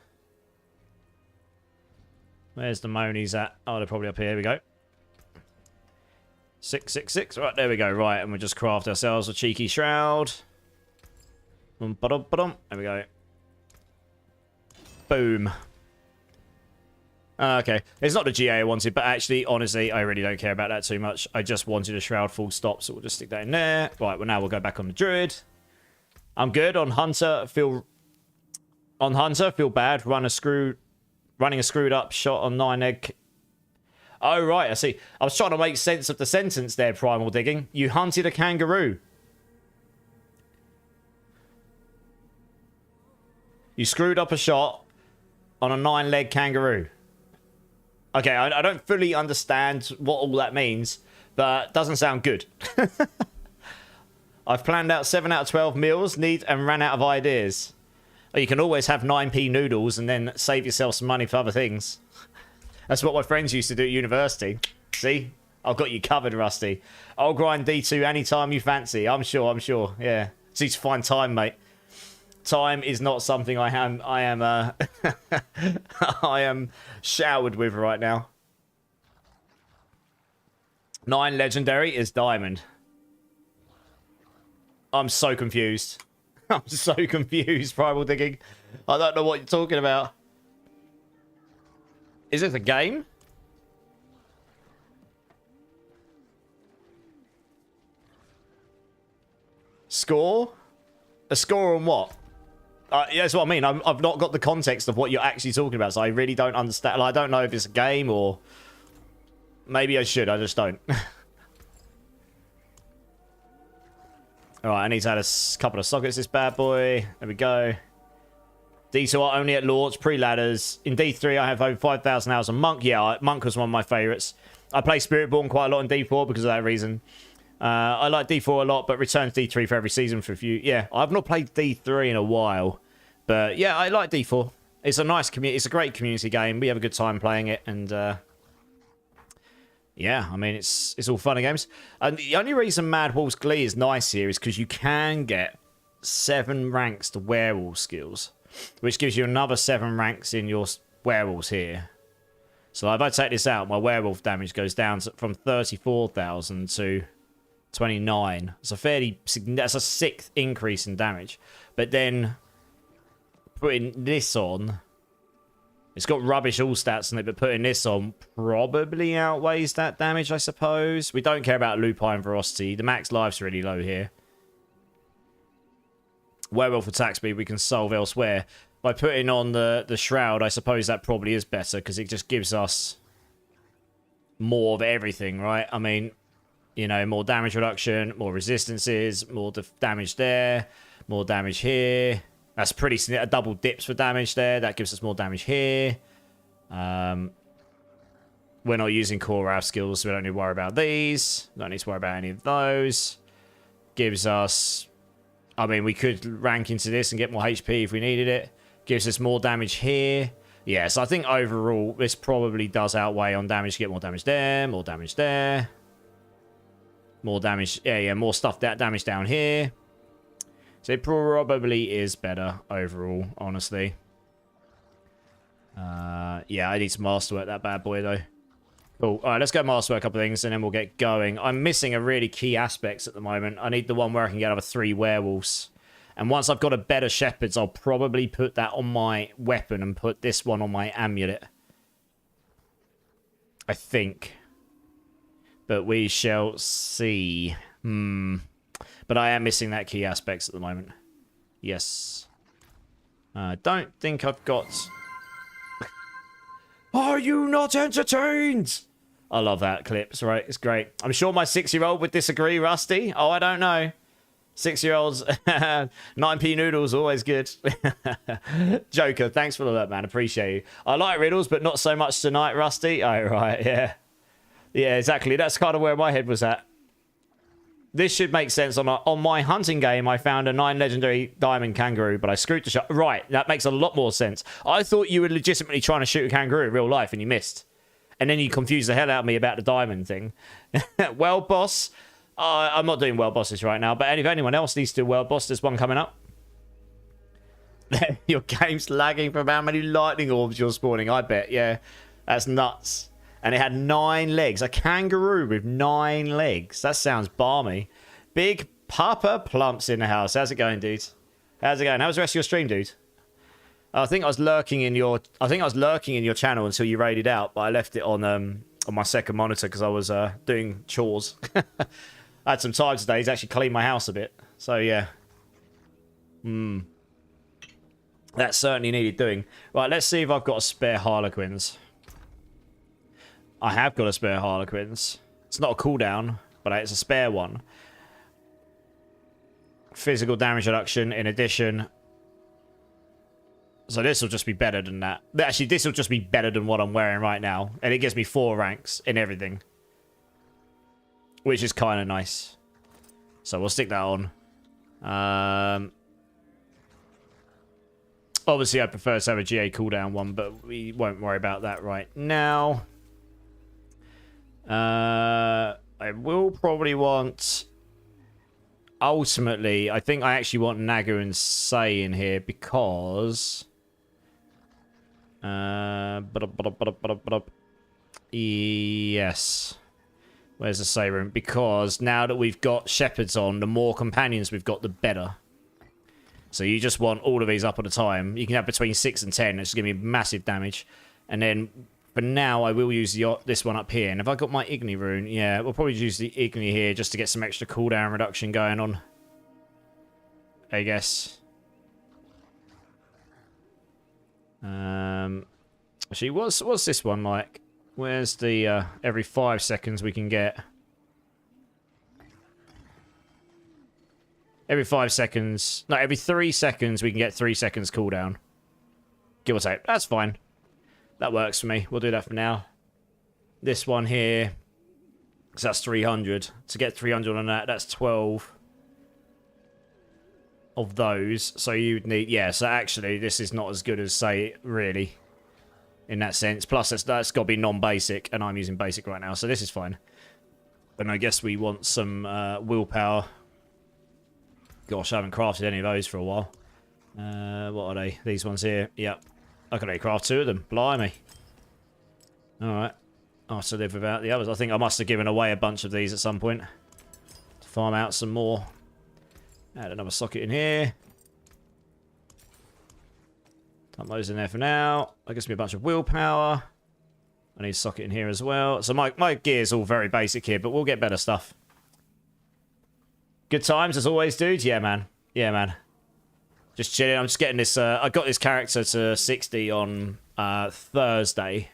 Speaker 1: Where's the monies at? Oh, they're probably up here. Here we go. 6, 6, 6. Right, there we go. Right, and we'll just craft ourselves a cheeky shroud. There we go. Boom. Okay. It's not the GA I wanted, but actually, honestly, I really don't care about that too much. I just wanted a shroud full stop, so we'll just stick that in there. Right, well, now we'll go back on the Druid. I'm good. On Hunter, feel bad. Running a screwed up shot on 9 egg. Oh, right, I see. I was trying to make sense of the sentence there, Primal Digging. You hunted a kangaroo. You screwed up a shot on a 9-leg kangaroo. Okay, I don't fully understand what all that means, but it doesn't sound good. I've planned out 7 out of 12 meals, and ran out of ideas. Well, you can always have 9p noodles and then save yourself some money for other things. That's what my friends used to do at university. See? I've got you covered, Rusty. I'll grind D2 anytime you fancy. I'm sure. Yeah. Just need to find time, mate. Time is not something I am I am showered with right now. 9 legendary is diamond. I'm so confused. I'm so confused, Primal Digging. I don't know what you're talking about. Is this a game? Score? A score on what? Yeah, that's what I mean. I've not got the context of what you're actually talking about, so I really don't understand. I don't know if it's a game or... Maybe I should, I just don't. Alright, I need to add a couple of sockets this bad boy. There we go. D2 are only at launch, pre-ladders. In D3, I have over 5,000 hours on Monk. Yeah, Monk was one of my favourites. I play Spiritborn quite a lot in D4 because of that reason. I like D4 a lot, but return to D3 for every season for a few... Yeah, I've not played D3 in a while. But yeah, I like D4. It's a nice community. It's a great community game. We have a good time playing it. And yeah, I mean, it's all fun and games. And the only reason Mad Wolf's Glee is nice here is because you can get 7 ranks to werewolf skills, which gives you another 7 ranks in your werewolves here. So if I take this out, my werewolf damage goes down from 34,000 to 29. It's a that's a 6th increase in damage. But then putting this on, it's got rubbish all stats on it, but putting this on probably outweighs that damage, I suppose. We don't care about lupine ferocity. The max life's really low here. Werewolf attack speed we can solve elsewhere. By putting on the shroud, I suppose that probably is better because it just gives us more of everything, right? I mean, you know, more damage reduction, more resistances, more damage there, more damage here. That's pretty... A double dips for damage there. That gives us more damage here. We're not using core RAF skills, so we don't need to worry about these. Don't need to worry about any of those. Gives us... I mean, we could rank into this and get more HP if we needed it. Gives us more damage here. Yeah, so I think overall, this probably does outweigh on damage. Get more damage there, more damage there. More damage... Yeah, more stuff, that damage down here. So it probably is better overall, honestly. Yeah, I need to masterwork that bad boy, though. Cool. All right, let's go masterwork a couple of things, and then we'll get going. I'm missing a really key aspects at the moment. I need the one where I can get over 3 werewolves. And once I've got a better shepherds, I'll probably put that on my weapon and put this one on my amulet. I think. But we shall see. But I am missing that key aspects at the moment. Yes. I don't think I've got... Are you not entertained? I love that clip. It's right. It's great. I'm sure my 6-year-old would disagree, Rusty. Oh, I don't know. 6-year-olds, 9p noodles, always good. Joker, thanks for the alert, man. Appreciate you. I like riddles, but not so much tonight, Rusty. Oh, right, yeah. Yeah, exactly. That's kind of where my head was at. This should make sense. On my hunting game, I found a 9 legendary diamond kangaroo, but I screwed the shot. Right, that makes a lot more sense. I thought you were legitimately trying to shoot a kangaroo in real life, and you missed. And then you confused the hell out of me about the diamond thing. Well, boss... I'm not doing world bosses right now, but if anyone else needs to do world boss, there's one coming up. Your game's lagging from how many lightning orbs you're spawning, I bet. Yeah, that's nuts. And it had 9 legs. A kangaroo with 9 legs. That sounds balmy. Big Papa Plumps in the house. How's it going, dude? How's it going? How was the rest of your stream, dude? I think I was lurking in your channel until you raided out, but I left it on my second monitor because I was doing chores. I had some time today to actually clean my house a bit. So, yeah. That certainly needed doing. Right, let's see if I've got a spare Harlequins. I have got a spare Harlequins. It's not a cooldown, but it's a spare one. Physical damage reduction in addition. So this will just be better than that. Actually, this will just be better than what I'm wearing right now. And it gives me 4 ranks in everything. Which is kind of nice. So we'll stick that on. Obviously, I prefer to have a GA cooldown one, but we won't worry about that right now. I will probably want... Ultimately, I think I actually want Nagu and Say in here because... Yes. Where's the Say room? Because now that we've got Shepherds on, the more companions we've got, the better. So you just want all of these up at a time. You can have between 6 and 10. It's going to be massive damage. And then, for now, I will use this one up here. And have I got my Igni rune? Yeah, we'll probably use the Igni here just to get some extra cooldown reduction going on. I guess. Actually, what's this one like? Where's the every 5 seconds we can get? Every 5 seconds. No, every 3 seconds we can get 3 seconds cooldown. Give or take. That's fine. That works for me. We'll do that for now. This one here. So that's 300. To get 300 on that, that's 12 of those. So you'd need... Yeah, so actually this is not as good as, say, really. In that sense. Plus, that's got to be non-basic, and I'm using basic right now, so this is fine. And I guess we want some willpower. Gosh, I haven't crafted any of those for a while. What are they? These ones here. Yep. I can only craft 2 of them. Blimey. Alright. I'll have to live without the others. I think I must have given away a bunch of these at some point. To farm out some more. Add another socket in here. Dump those in there for now. That gives me a bunch of willpower. I need a socket in here as well. So my gear's all very basic here, but we'll get better stuff. Good times as always, dude. Yeah, man. Yeah, man. Just chilling. I'm just getting this... I got this character to 60 on Thursday.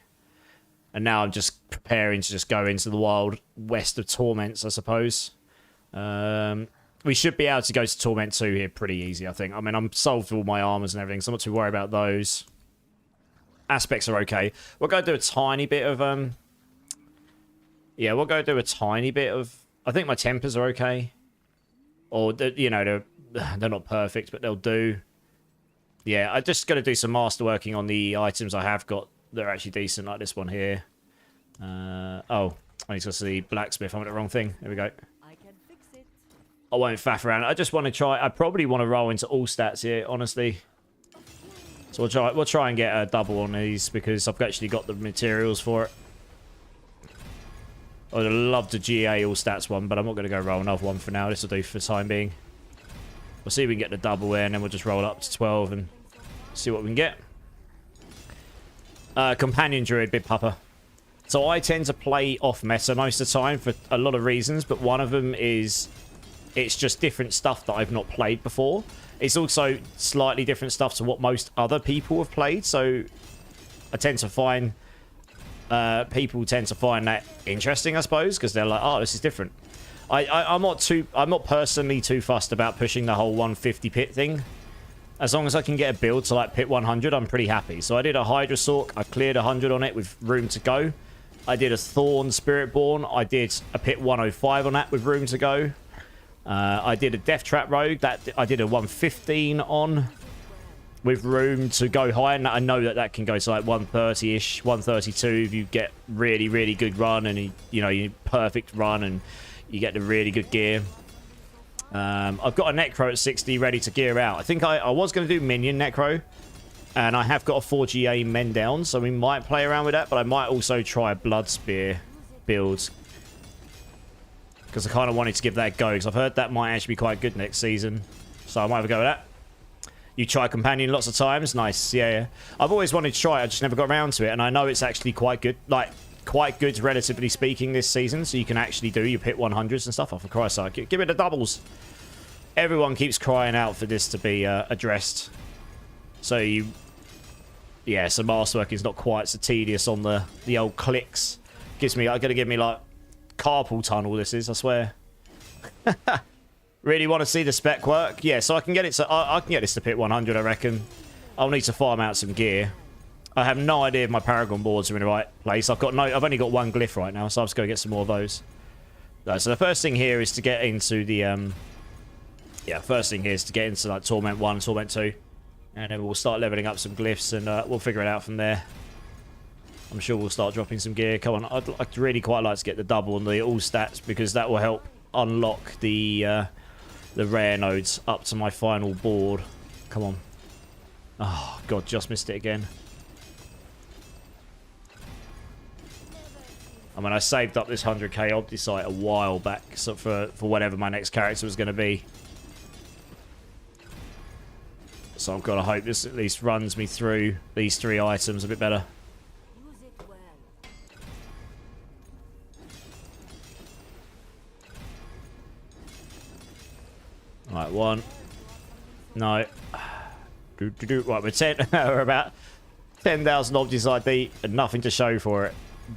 Speaker 1: And now I'm just preparing to just go into the wild west of Torments, I suppose. We should be able to go to Torment 2 here pretty easy, I think. I mean, I'm solved all my armors and everything, so I'm not too worried about those. Aspects are okay. We'll go do a tiny bit of... Yeah, we'll go do a tiny bit of... I think my tempers are okay. Or, you know, they're not perfect, but they'll do. Yeah, I'm just going to do some masterworking on the items I have got that are actually decent, like this one here. Oh, I need to see blacksmith. I'm at the wrong thing. There we go. I won't faff around. I just want to try... I probably want to roll into all stats here, honestly. So we'll try and get a double on these because I've actually got the materials for it. I'd love to GA all stats one, but I'm not going to go roll another one for now. This will do for the time being. We'll see if we can get the double there, and then we'll just roll up to 12 and see what we can get. Companion Druid, Big Papa. So I tend to play off meta most of the time for a lot of reasons, but one of them is it's just different stuff that I've not played before. It's also slightly different stuff to what most other people have played, so I tend to find... people tend to find that interesting, I suppose, because they're like, oh, this is different. I'm not personally too fussed about pushing the whole 150 pit thing. As long as I can get a build to like pit 100, I'm pretty happy. So I did a Hydra Sork. I cleared 100 on it with room to go. I did a Thorn Spiritborn. I did a pit 105 on that with room to go. I did a Death Trap Rogue. That I did a 115 on with room to go high. And I know that that can go to like 130-ish, 132 if you get really, really good run and, you know, you perfect run and you get the really good gear. I've got a Necro at 60 ready to gear out. I think I was going to do Minion Necro. And I have got a 4GA men down, so we might play around with that. But I might also try a Blood Spear build. Because I kind of wanted to give that a go. Because I've heard that might actually be quite good next season. So I might have a go with that. You try Companion lots of times. Nice. Yeah. I've always wanted to try it. I just never got around to it. And I know it's actually quite good. Like, quite good, relatively speaking, this season. So you can actually do your pit 100s and stuff. Oh, for Christ's sake. Give it the doubles. Everyone keeps crying out for this to be addressed. So you... Yeah, so Masterwork is not quite so tedious on the old clicks. Gives me... Gonna give me, like, carpal tunnel, this is, I swear. Really want to see the spec work? Yeah, so I can get it to... I can get this to pit 100, I reckon. I'll need to farm out some gear. I have no idea if my Paragon boards are in the right place. I've only got one glyph right now, so I'll just go get some more of those. So the first thing here is to get into the... Yeah, first thing here is to get into, like, Torment 1, Torment 2. And then we'll start leveling up some glyphs and we'll figure it out from there. I'm sure we'll start dropping some gear. Come on, I'd really quite like to get the double on the all stats because that will help unlock the rare nodes up to my final board. Come on. Oh, God, just missed it again. I mean, I saved up this 100k Obdicite a while back so for whatever my next character was going to be. So I've got to hope this at least runs me through these 3 items a bit better. Right, 1. No. Right, we're 10. We're about 10,000 Obdicite deep and nothing to show for it.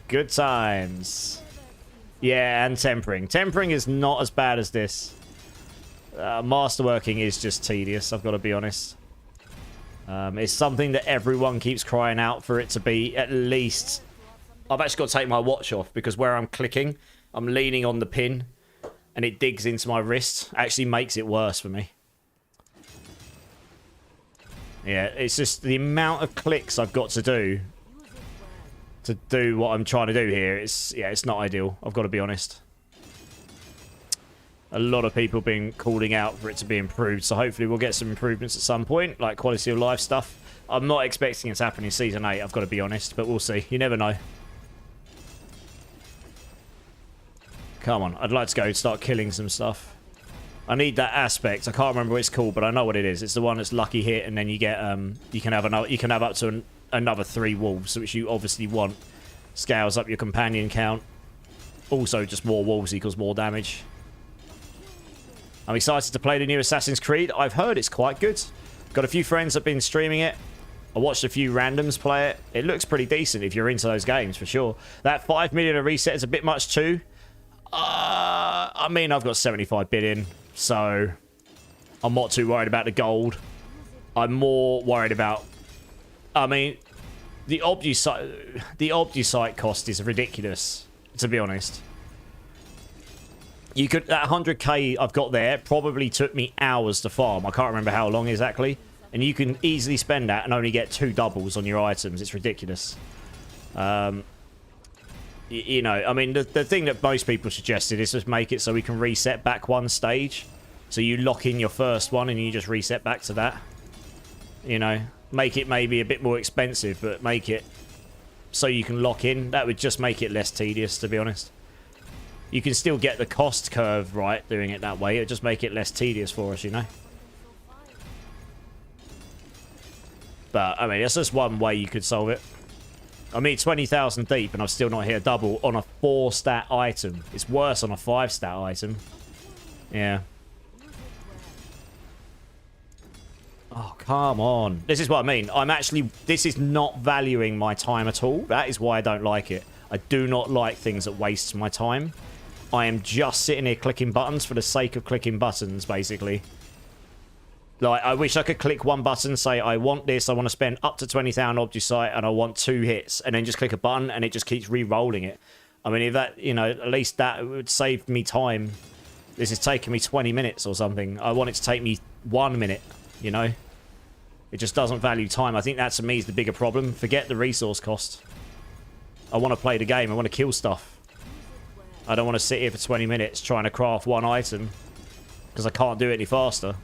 Speaker 1: Good times. Yeah, and Tempering. Tempering is not as bad as this. Masterworking is just tedious, I've got to be honest. It's something that everyone keeps crying out for it to be at least... I've actually got to take my watch off because where I'm clicking, I'm leaning on the pin and it digs into my wrist. Actually makes it worse for me. Yeah, it's just the amount of clicks I've got to do what I'm trying to do here. It's not ideal, I've got to be honest. A lot of people have been calling out for it to be improved, so hopefully we'll get some improvements at some point, like quality of life stuff. I'm not expecting it to happen in Season 8, I've got to be honest, but we'll see. You never know. Come on, I'd like to go start killing some stuff. I need that aspect. I can't remember what it's called, but I know what it is. It's the one that's lucky hit, and then you get you can have up to another 3 wolves, which you obviously want. Scales up your companion count. Also, just more wolves equals more damage. I'm excited to play the new Assassin's Creed. I've heard it's quite good. Got a few friends that have been streaming it. I watched a few randoms play it. It looks pretty decent if you're into those games, for sure. That 5 million a reset is a bit much too. I mean, I've got 75 billion, so I'm not too worried about the gold. I'm more worried about... I mean, the Obdicite cost is ridiculous, to be honest. You could... That 100k I've got there probably took me hours to farm. I can't remember how long exactly. And you can easily spend that and only get 2 doubles on your items. It's ridiculous. You know, I mean, the thing that most people suggested is just make it so we can reset back 1 stage. So you lock in your first one and you just reset back to that. You know, make it maybe a bit more expensive, but make it so you can lock in. That would just make it less tedious, to be honest. You can still get the cost curve right doing it that way. It'll just make it less tedious for us, you know. But, I mean, that's just one way you could solve it. I mean, 20,000 deep and I've still not hit a double on a 4-stat item. It's worse on a 5-stat item. Yeah. Oh, come on. This is what I mean. This is not valuing my time at all. That is why I don't like it. I do not like things that waste my time. I am just sitting here clicking buttons for the sake of clicking buttons, basically. Like, I wish I could click one button, say, I want this, I want to spend up to 20,000 Obducite, and I want 2 hits, and then just click a button, and it just keeps re-rolling it. I mean, if that, you know, at least that would save me time. This is taking me 20 minutes or something. I want it to take me 1 minute, you know? It just doesn't value time. I think that, to me, is the bigger problem. Forget the resource cost. I want to play the game. I want to kill stuff. I don't want to sit here for 20 minutes trying to craft one item, because I can't do it any faster.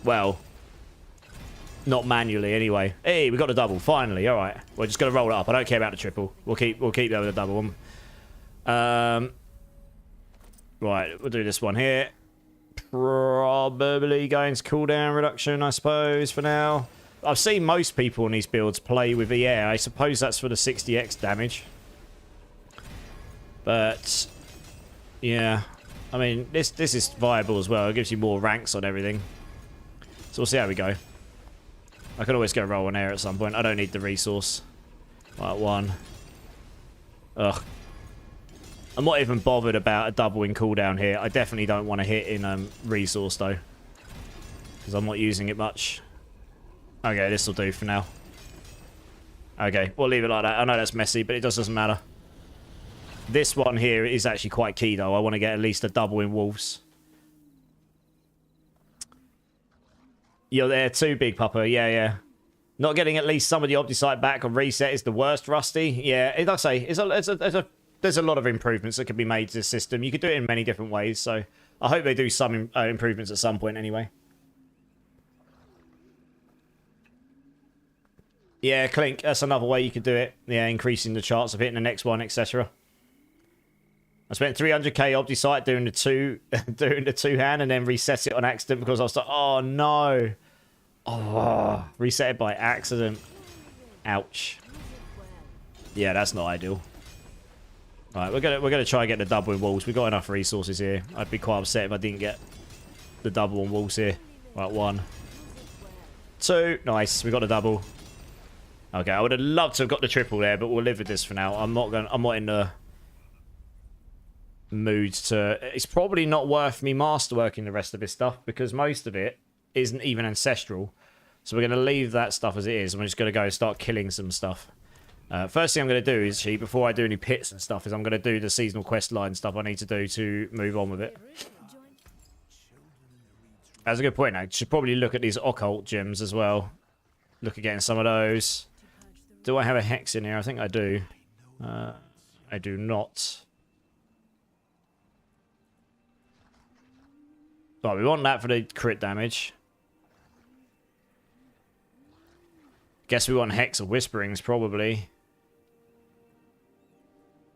Speaker 1: Well, not manually anyway. Hey, we got the double finally. All right, we're just gonna roll it up. I don't care about the triple. We'll keep that with the double one. Right, we'll do this one here. Probably going to cooldown reduction, I suppose, for now. I've seen most people in these builds play with the air. I suppose that's for the 60x damage. But yeah, I mean, this is viable as well. It gives you more ranks on everything. So we'll see how we go. I could always go roll an air at some point. I don't need the resource. Right, 1. Ugh. I'm not even bothered about a double in cooldown here. I definitely don't want to hit in resource, though. Because I'm not using it much. Okay, this will do for now. Okay, we'll leave it like that. I know that's messy, but it just doesn't matter. This one here is actually quite key, though. I want to get at least a double in wolves. You're there too, Big Papa. Yeah, yeah. Not getting at least some of the Obducite back on reset is the worst, Rusty. Yeah, like I say, there's a lot of improvements that can be made to the system. You could do it in many different ways, so I hope they do some improvements at some point anyway. Yeah, Clink, that's another way you could do it. Yeah, increasing the chance of hitting the next one, etc. I spent 300k Obducite doing the two-hand and then reset it on accident because I was like, oh no. Oh, reset it by accident. Ouch. Yeah, that's not ideal. Alright, we're gonna try and get the double in walls. We've got enough resources here. I'd be quite upset if I didn't get the double on walls here. Right, 1. 2. Nice, we got the double. Okay, I would have loved to have got the triple there, but we'll live with this for now. I'm not in the mood to... It's probably not worth me masterworking the rest of this stuff because most of it isn't even ancestral. So we're going to leave that stuff as it is. I'm just going to go and start killing some stuff. First thing I'm going to do is, actually, before I do any pits and stuff, is I'm going to do the seasonal quest line stuff I need to do to move on with it. That's a good point now. Should probably look at these occult gems as well. Look at getting some of those. Do I have a hex in here? I think I do. I do not. Right, we want that for the crit damage. Guess we want Hex of Whisperings, probably.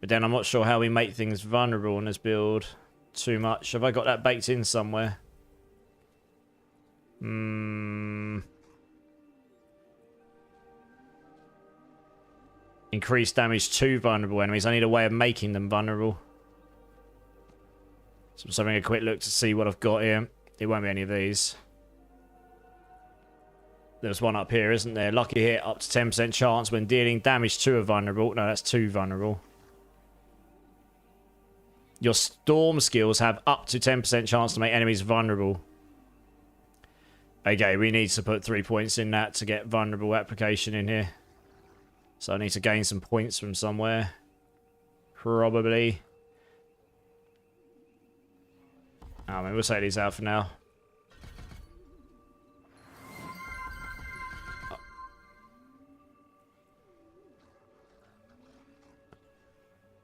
Speaker 1: But then I'm not sure how we make things vulnerable in this build too much. Have I got that baked in somewhere? Increased damage to vulnerable enemies. I need a way of making them vulnerable. So I'm just having a quick look to see what I've got here. It won't be any of these. There's one up here, isn't there? Lucky hit, up to 10% chance when dealing damage to a vulnerable. No, that's 2 vulnerable. Your storm skills have up to 10% chance to make enemies vulnerable. Okay, we need to put 3 points in that to get vulnerable application in here. So I need to gain some points from somewhere. Probably. I mean, we'll take these out for now.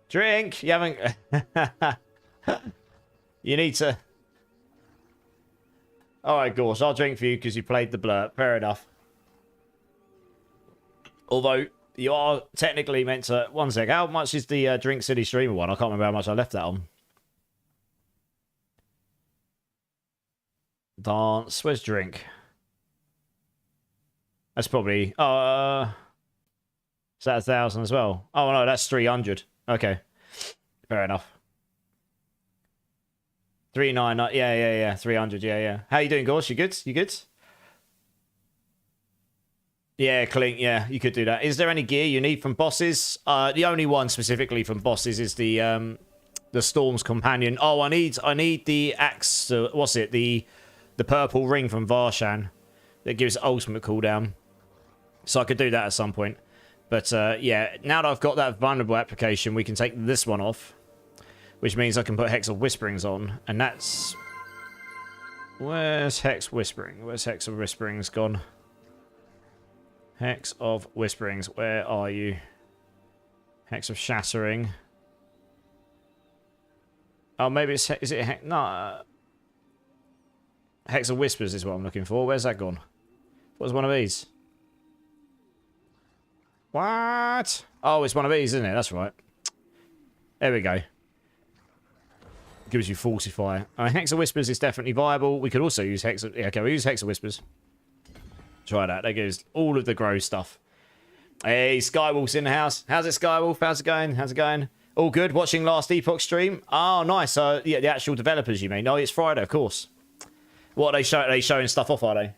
Speaker 1: Drink! You haven't... You need to... Alright, Gorse, I'll drink for you because you played the blurb. Fair enough. Although, you are technically meant to... One sec, how much is the Drink City Streamer one? I can't remember how much I left that on. Dance. Where's Drink? That's probably... Is that 1,000 as well? Oh, no, that's 300. Okay. Fair enough. 399. Yeah. 300. Yeah. How you doing, Gorse? You good? You good? Yeah, Clink. Yeah, you could do that. Is there any gear you need from bosses? The only one specifically from bosses is the the Storm's Companion. Oh, I need the axe. What's it? The purple ring from Varshan that gives ultimate cooldown. So I could do that at some point. But yeah, now that I've got that vulnerable application, we can take this one off, which means I can put Hex of Whisperings on, and that's... Where's Hex Whispering? Where's Hex of Whisperings gone? Hex of Whisperings, where are you? Hex of Shattering. Oh, maybe it's... Is it... No. Hex of Whispers is what I'm looking for. Where's that gone? What's one of these? What? Oh, it's one of these, isn't it? That's right. There we go. Gives you Falsify. Hex of Whispers is definitely viable. We could also use Hex of... Yeah, okay, we'll use Hex of Whispers. Try that. That gives all of the grow stuff. Hey, Skywolf's in the house. How's it, Skywolf? How's it going? How's it going? All good? Watching last Epoch stream? Oh, nice. Yeah, the actual developers, you mean? No, it's Friday, of course. What are they showing stuff off, are they?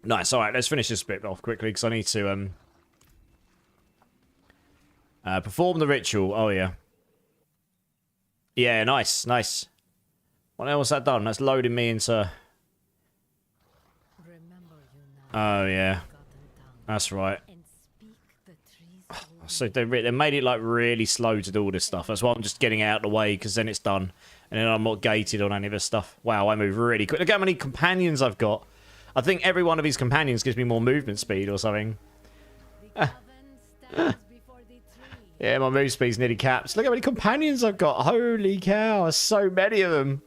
Speaker 1: Nice. All right, let's finish this bit off quickly because I need to perform the ritual. Oh, yeah. Yeah, nice, nice. What else that done? That's loading me into... Oh, yeah. That's right. So they made it like really slow to do all this stuff. That's why I'm just getting it out of the way because then it's done. And then I'm not gated on any of this stuff. Wow, I move really quick. Look how many companions I've got. I think every one of these companions gives me more movement speed or something. Yeah, my move speed's nearly capped. Look how many companions I've got. Holy cow, there's so many of them.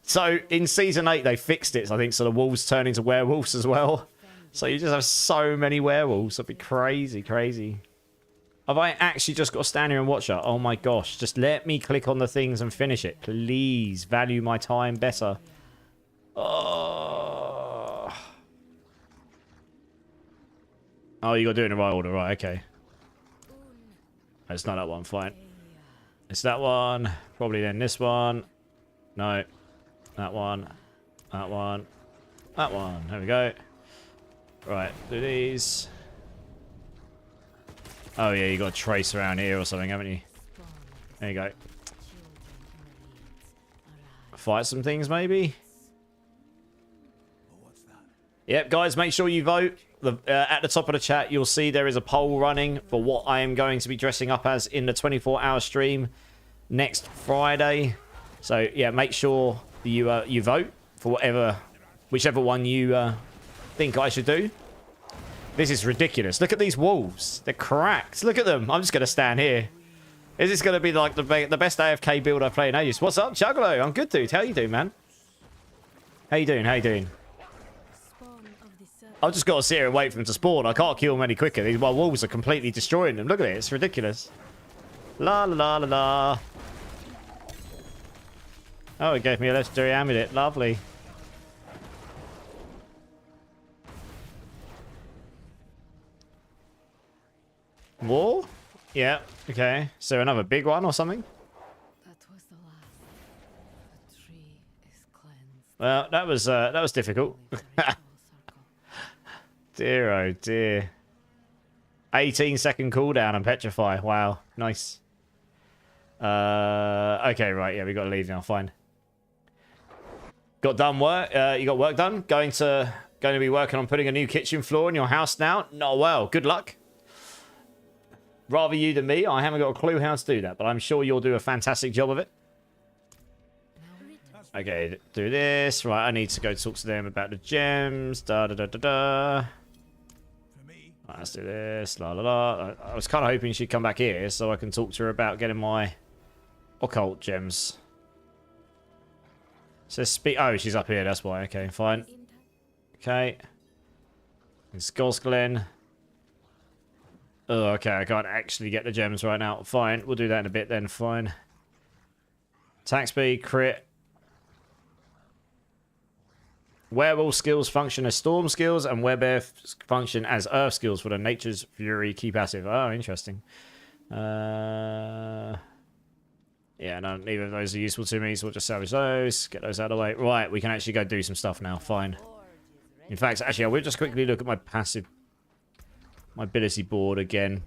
Speaker 1: So, in Season 8, they fixed it, I think, so the wolves turn into werewolves as well. So you just have so many werewolves. That'd be crazy, crazy. Have I actually just got to stand here and watch her? Oh my gosh, just let me click on the things and finish it. Please, value my time better. Oh, you got to do it in the right order, right, okay. It's not that one, fine. It's that one. Probably then this one. No. That one. That one. That one. There we go. Right, do these. Oh yeah, you got to trace around here or something, haven't you? There you go. Fight some things, maybe? Yep, guys, make sure you vote. At the top of the chat, you'll see there is a poll running for what I am going to be dressing up as in the 24-hour stream next Friday. So, yeah, make sure you vote for whichever one you think I should do. This is ridiculous. Look at these wolves. They're cracked. Look at them. I'm just going to stand here. Is this going to be like the best AFK build I've played in ages? What's up, Juggalo? I'm good, dude. How you doing, man? How you doing? How you doing? I've just got to sit here and wait for them to spawn. I can't kill them any quicker. These wolves are completely destroying them. Look at it. It's ridiculous. La la la la la. Oh, it gave me a legendary amulet. Lovely. More? Yeah. Okay. Is there another big one or something?
Speaker 2: That was the last. The tree is cleansed.
Speaker 1: Well, that was difficult. Dear, oh dear. 18-second cooldown and petrify. Wow, nice. Okay, right, yeah, we got to leave now. Fine. Got done work. You got work done. Going to be working on putting a new kitchen floor in your house now. No, well, good luck. Rather you than me. I haven't got a clue how to do that, but I'm sure you'll do a fantastic job of it. Okay, do this. Right, I need to go talk to them about the gems. Da da da da da. Right, let's do this. La la la. I was kind of hoping she'd come back here so I can talk to her about getting my occult gems. Says speak. Oh, she's up here. That's why. Okay, fine. Okay. Skullsglen. Oh, okay. I can't actually get the gems right now. Fine. We'll do that in a bit then. Fine. Attack speed, crit. Werewolf skills function as storm skills, and werebear function as earth skills for the nature's fury key passive. Oh, interesting. Yeah, no, neither of those are useful to me, so we'll just salvage those. Get those out of the way. Right, we can actually go do some stuff now. Fine. In fact, actually, I will just quickly look at my passive, my ability board again.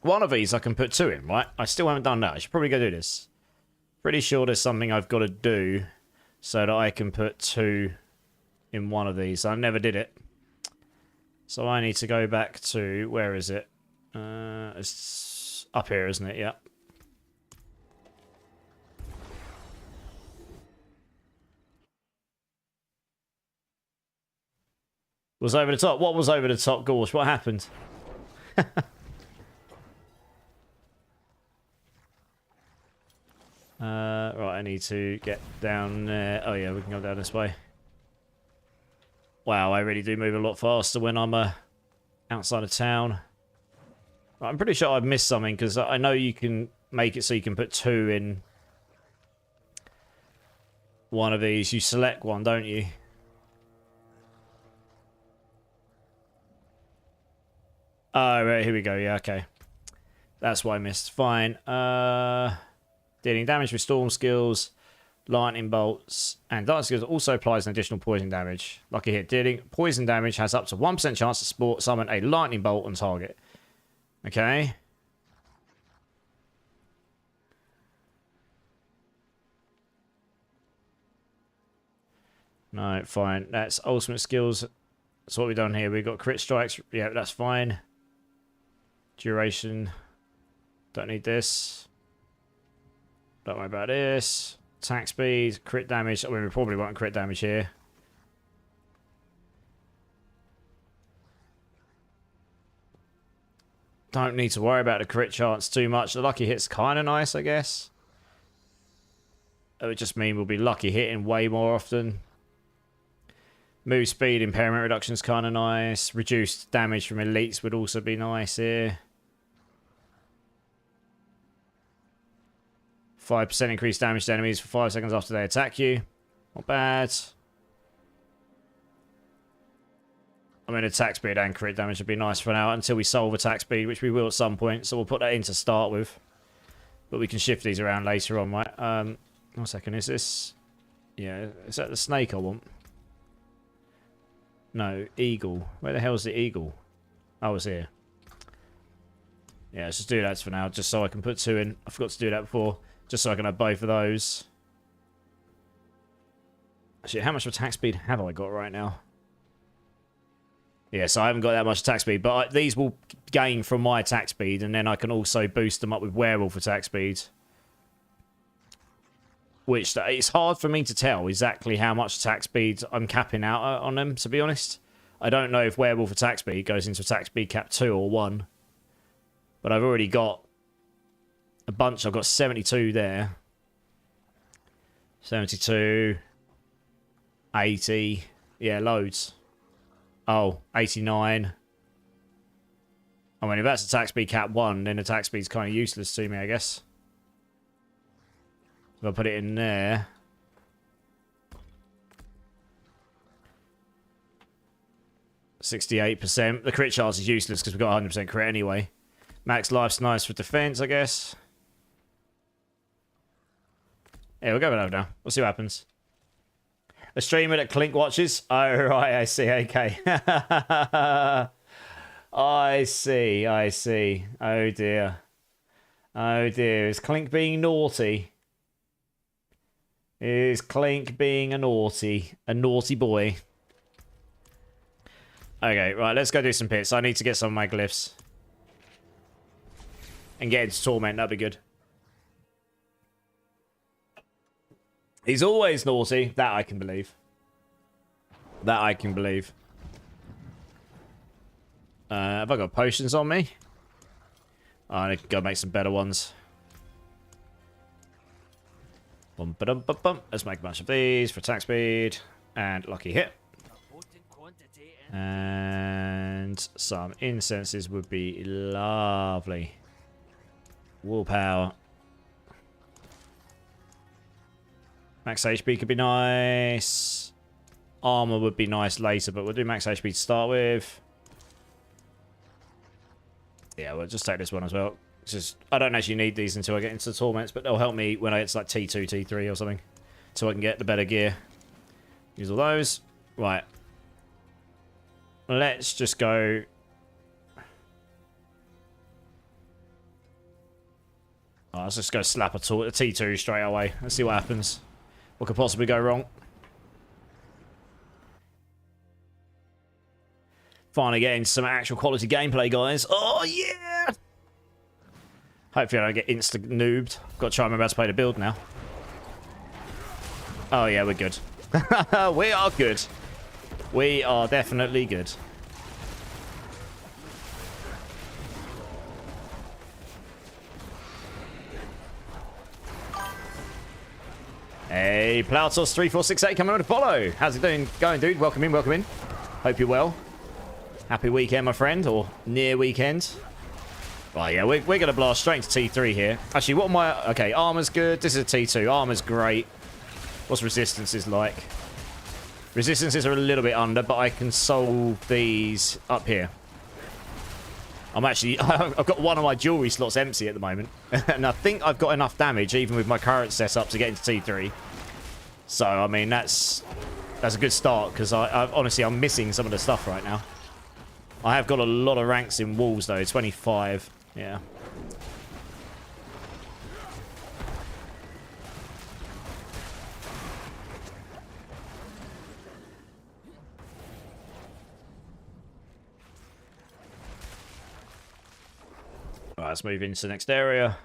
Speaker 1: One of these I can put 2 in, right? I still haven't done that. I should probably go do this. Pretty sure there's something I've got to do so that I can put 2 in one of these. I never did it. So I need to go back to... Where is it? It's up here, isn't it? Yeah. Was over the top. What was over the top, Gorsh? What happened? Right, I need to get down there. Oh yeah, we can go down this way. Wow, I really do move a lot faster when I'm outside of town. Right, I'm pretty sure I've missed something, because I know you can make it so you can put 2 in one of these. You select one, don't you? Oh, right, here we go. Yeah, okay. That's what I missed. Fine. Dealing damage with storm skills, lightning bolts, and dark skills also applies an additional poison damage. Lucky hit. Dealing poison damage has up to 1% chance to summon a lightning bolt on target. Okay. No, fine. That's ultimate skills. That's what we've done here. We've got crit strikes. Yeah, that's fine. Duration. Don't need this. Don't worry about this. Attack speed, crit damage. I mean, we probably want crit damage here. Don't need to worry about the crit chance too much. The lucky hit's kind of nice, I guess. It would just mean we'll be lucky hitting way more often. Move speed, impairment reduction is kind of nice. Reduced damage from elites would also be nice here. 5% increased damage to enemies for 5 seconds after they attack you. Not bad. I mean, attack speed and crit damage would be nice for now until we solve attack speed, which we will at some point. So we'll put that in to start with. But we can shift these around later on, right? 1 second, is this... Yeah, is that the snake I want? No, eagle. Where the hell's the eagle? Oh, it's here. Yeah, let's just do that for now, just so I can put 2 in. I forgot to do that before. Just so I can have both of those. Actually, how much attack speed have I got right now? Yeah, so I haven't got that much attack speed, but these will gain from my attack speed, and then I can also boost them up with werewolf attack speed. Which, it's hard for me to tell exactly how much attack speed I'm capping out on them, to be honest. I don't know if werewolf attack speed goes into attack speed cap 2 or 1. But I've already got a bunch. I've got 72 there. 72. 80. Yeah, loads. Oh, 89. I mean, if that's attack speed cap 1, then attack speed's kind of useless to me, I guess. So I'll put it in there. %. The crit chance is useless because we've got 100% crit anyway. Max life's nice for defense, I guess. Yeah, we'll go with that now. We'll see what happens. A streamer that Clink watches? Oh, right, I see. Okay. I see. I see. Oh, dear. Oh, dear. Is Clink being naughty? Is Clink being a naughty boy? Okay, right, let's go do some pits. I need to get some of my glyphs. And get into Torment, that'd be good. He's always naughty. That I can believe. That I can believe. Have I got potions on me? Oh, I need to go make some better ones. Bum, ba, dum, bum, bum. Let's make a bunch of these for attack speed. And lucky hit. And some incenses would be lovely. Willpower. Max HP could be nice. Armor would be nice later, but we'll do max HP to start with. Yeah, we'll just take this one as well. It's just, I don't actually need these until I get into the Torments, but they'll help me when I get to like T2, T3 or something. So I can get the better gear. Use all those. Right. Let's just go... Oh, let's just go slap a T2 straight away. Let's see what happens. What could possibly go wrong? Finally getting some actual quality gameplay, guys. Oh, yeah! Hopefully I don't get insta-noobed. Got to try and remember how to play the build now. Oh, yeah, we're good. We are good. We are definitely good. Hey, Plautos3468 coming on to follow. How's it going, dude? Welcome in, welcome in. Hope you're well. Happy weekend, my friend, or near weekend. Right, yeah, we're going to blast straight into T3 here. Actually, what am I... Okay, armor's good. This is a T2. Armor's great. What's resistances like? Resistances are a little bit under, but I can solve these up here. I'm actually... I've got one of my jewelry slots empty at the moment. And I think I've got enough damage, even with my current setup, to get into T3. So, I mean, that's a good start, because honestly, I'm missing some of the stuff right now. I have got a lot of ranks in walls, though. 25. Yeah. Alright, let's move into the next area.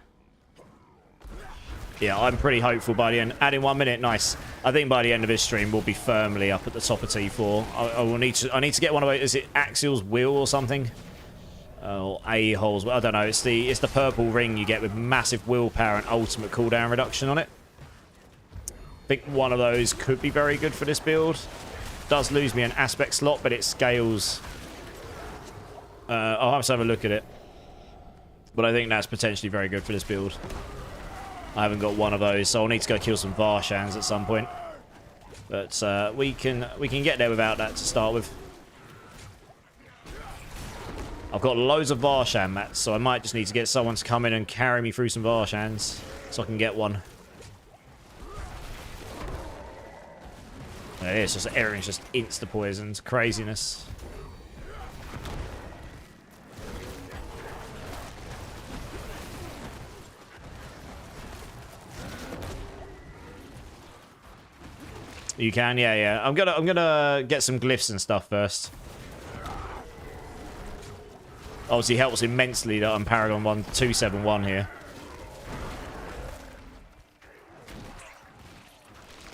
Speaker 1: Yeah, I'm pretty hopeful by the end. Adding 1 minute, nice. I think by the end of this stream, we'll be firmly up at the top of T4. I need to get one of those. Is it Axial's Will or something? Or A-Hole's Will? I don't know. It's the purple ring you get with massive willpower and ultimate cooldown reduction on it. I think one of those could be very good for this build. Does lose me an aspect slot, but it scales. I'll have to have a look at it. But I think that's potentially very good for this build. I haven't got one of those, so I'll need to go kill some Varshans at some point. But we can get there without that to start with. I've got loads of Varshan mats, so I might just need to get someone to come in and carry me through some Varshans so I can get one. There it is, just everything's just insta-poisoned. Craziness. You can, yeah. I'm gonna get some glyphs and stuff first. Obviously helps immensely that I'm Paragon 1271 here.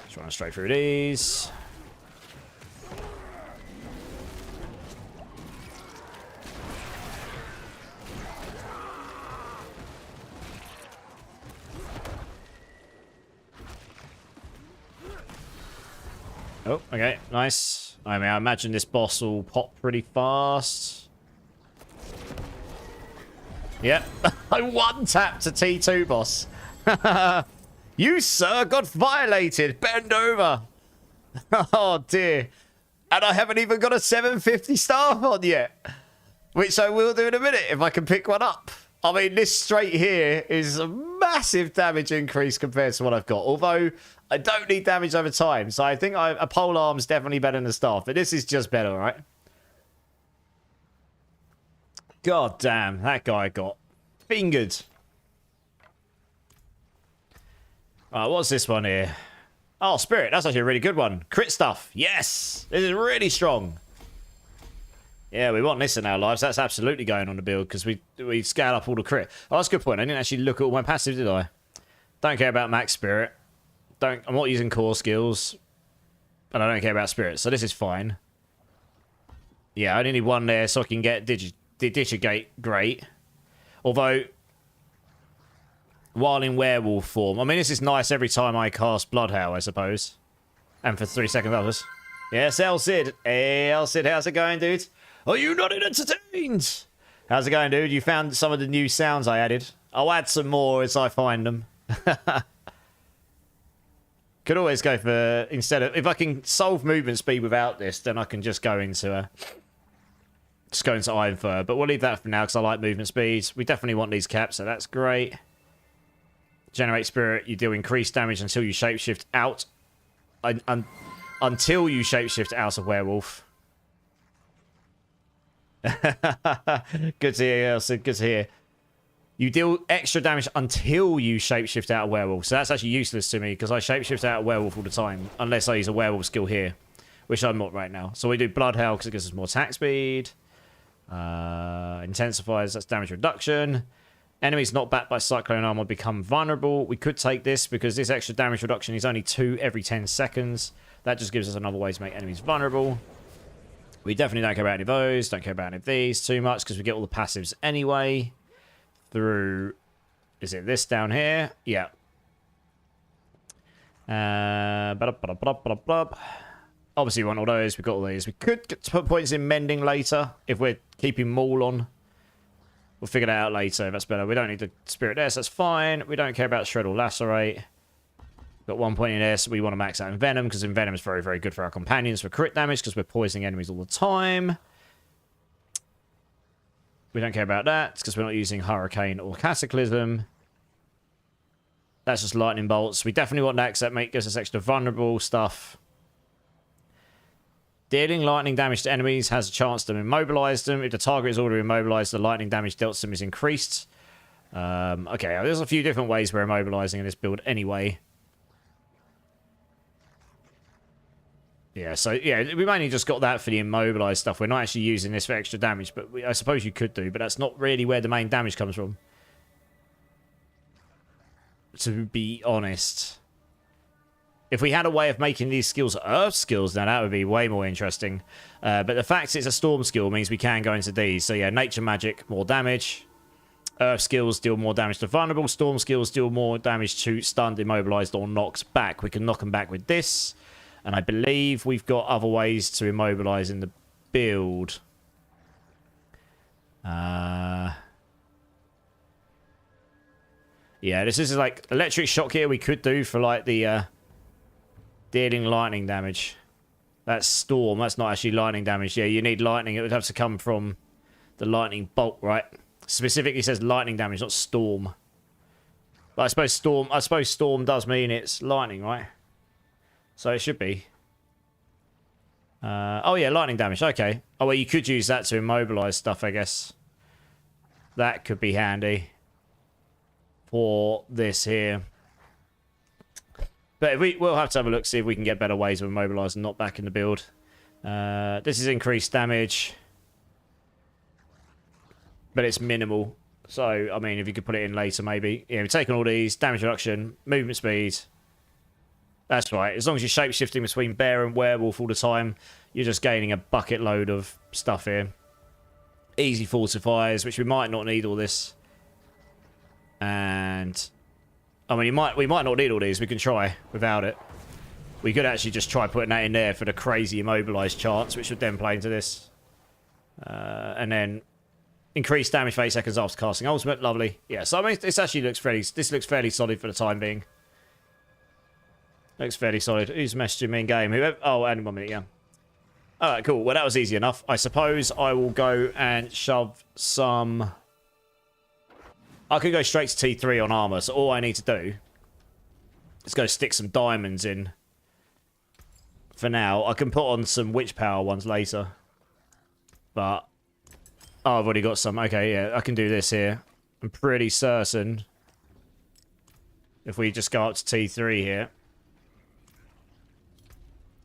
Speaker 1: Just run straight through these. Oh, okay, nice. I mean, I imagine this boss will pop pretty fast. Yep. I one-tapped a T2 boss. You, sir, got violated. Bend over. Oh, dear. And I haven't even got a 750 staff on yet. Which I will do in a minute if I can pick one up. I mean, this straight here is a massive damage increase compared to what I've got. Although, I don't need damage over time. So I think a pole arm's definitely better than the staff. But this is just better, right? God damn, that guy got fingered. Alright, what's this one here? Oh, Spirit, that's actually a really good one. Crit stuff, yes! This is really strong. Yeah, we want this in our lives. That's absolutely going on the build, because we scale up all the crit. Oh, that's a good point. I didn't actually look at all my passive, did I? Don't care about max Spirit. I'm not using core skills. And I don't care about Spirit, so this is fine. Yeah, I only need one there so I can get Digigate, great. Although, while in werewolf form, I mean, this is nice every time I cast Bloodhowl, I suppose. And for 3 seconds others. Yes, El Cid. Hey, El Cid, how's it going, dude? Are you not entertained? How's it going, dude? You found some of the new sounds I added. I'll add some more as I find them. Could always go for, instead of, if I can solve movement speed without this, then I can just go into Iron Fur. But we'll leave that for now because I like movement speeds. We definitely want these caps, so that's great. Generate Spirit, you deal increased damage until you shapeshift out. Until you shapeshift out of werewolf. Good to hear, Elsa. Good to hear. You deal extra damage until you shapeshift out a werewolf. So that's actually useless to me because I shapeshift out a werewolf all the time. Unless I use a werewolf skill here, which I'm not right now. So we do Blood Hail because it gives us more attack speed. Intensifies, that's damage reduction. Enemies not backed by Cyclone Armor become vulnerable. We could take this because this extra damage reduction is only 2 every 10 seconds. That just gives us another way to make enemies vulnerable. We definitely don't care about any of those. Don't care about any of these too much because we get all the passives anyway. Through, is it this down here? Yeah. Obviously we want all those. We've got all these. We could get to put points in mending later if we're keeping Maul on. We'll figure that out later if that's better. We don't need the Spirit there, so that's fine. We don't care about Shred or Lacerate. Got 1 point in there, so we want to max out Envenom because Envenom is very, very good for our companions for crit damage because we're poisoning enemies all the time. We don't care about that because we're not using Hurricane or Cataclysm. That's just Lightning Bolts. We definitely want that because that gives us extra vulnerable stuff. Dealing lightning damage to enemies has a chance to immobilize them. If the target is already immobilized, the lightning damage dealt to them is increased. Okay, there's a few different ways we're immobilizing in this build anyway. Yeah, so yeah, we mainly just got that for the immobilized stuff. We're not actually using this for extra damage, but I suppose you could do, but that's not really where the main damage comes from. To be honest. If we had a way of making these skills earth skills, then that would be way more interesting. But the fact it's a storm skill means we can go into these. So yeah, nature magic, more damage. Earth skills deal more damage to vulnerable. Storm skills deal more damage to stunned, immobilized, or knocked back. We can knock them back with this. And I believe we've got other ways to immobilize in the build. Yeah, this is like electric shock here we could do for like the dealing lightning damage. That's storm. That's not actually lightning damage. Yeah, you need lightning. It would have to come from the lightning bolt, right? Specifically says lightning damage, not storm. But I suppose storm does mean it's lightning, right? So it should be. Oh yeah, lightning damage. Okay. Oh well, you could use that to immobilize stuff, I guess. That could be handy for this here. But we'll have to have a look, see if we can get better ways of immobilizing, not back in the build. This is increased damage. But it's minimal. So, I mean, if you could put it in later, maybe. Yeah, we've taken all these. Damage reduction, movement speed. That's right. As long as you're shape-shifting between bear and werewolf all the time, you're just gaining a bucket load of stuff here. Easy fortifiers, which we might not need all this. And I mean, we might not need all these. We can try without it. We could actually just try putting that in there for the crazy immobilized chance, which would then play into this. And then increase damage for 8 seconds after casting ultimate. Lovely. Yeah, so I mean, this actually looks fairly solid for the time being. Looks fairly solid. Who's messaging me in game? Whoever. Oh, and 1 minute, yeah. Alright, cool. Well, that was easy enough. I suppose I will go and shove some... I could go straight to T3 on armor, so all I need to do is go stick some diamonds in. For now, I can put on some witch power ones later. But... oh, I've already got some. Okay, yeah, I can do this here. I'm pretty certain. If we just go up to T3 here.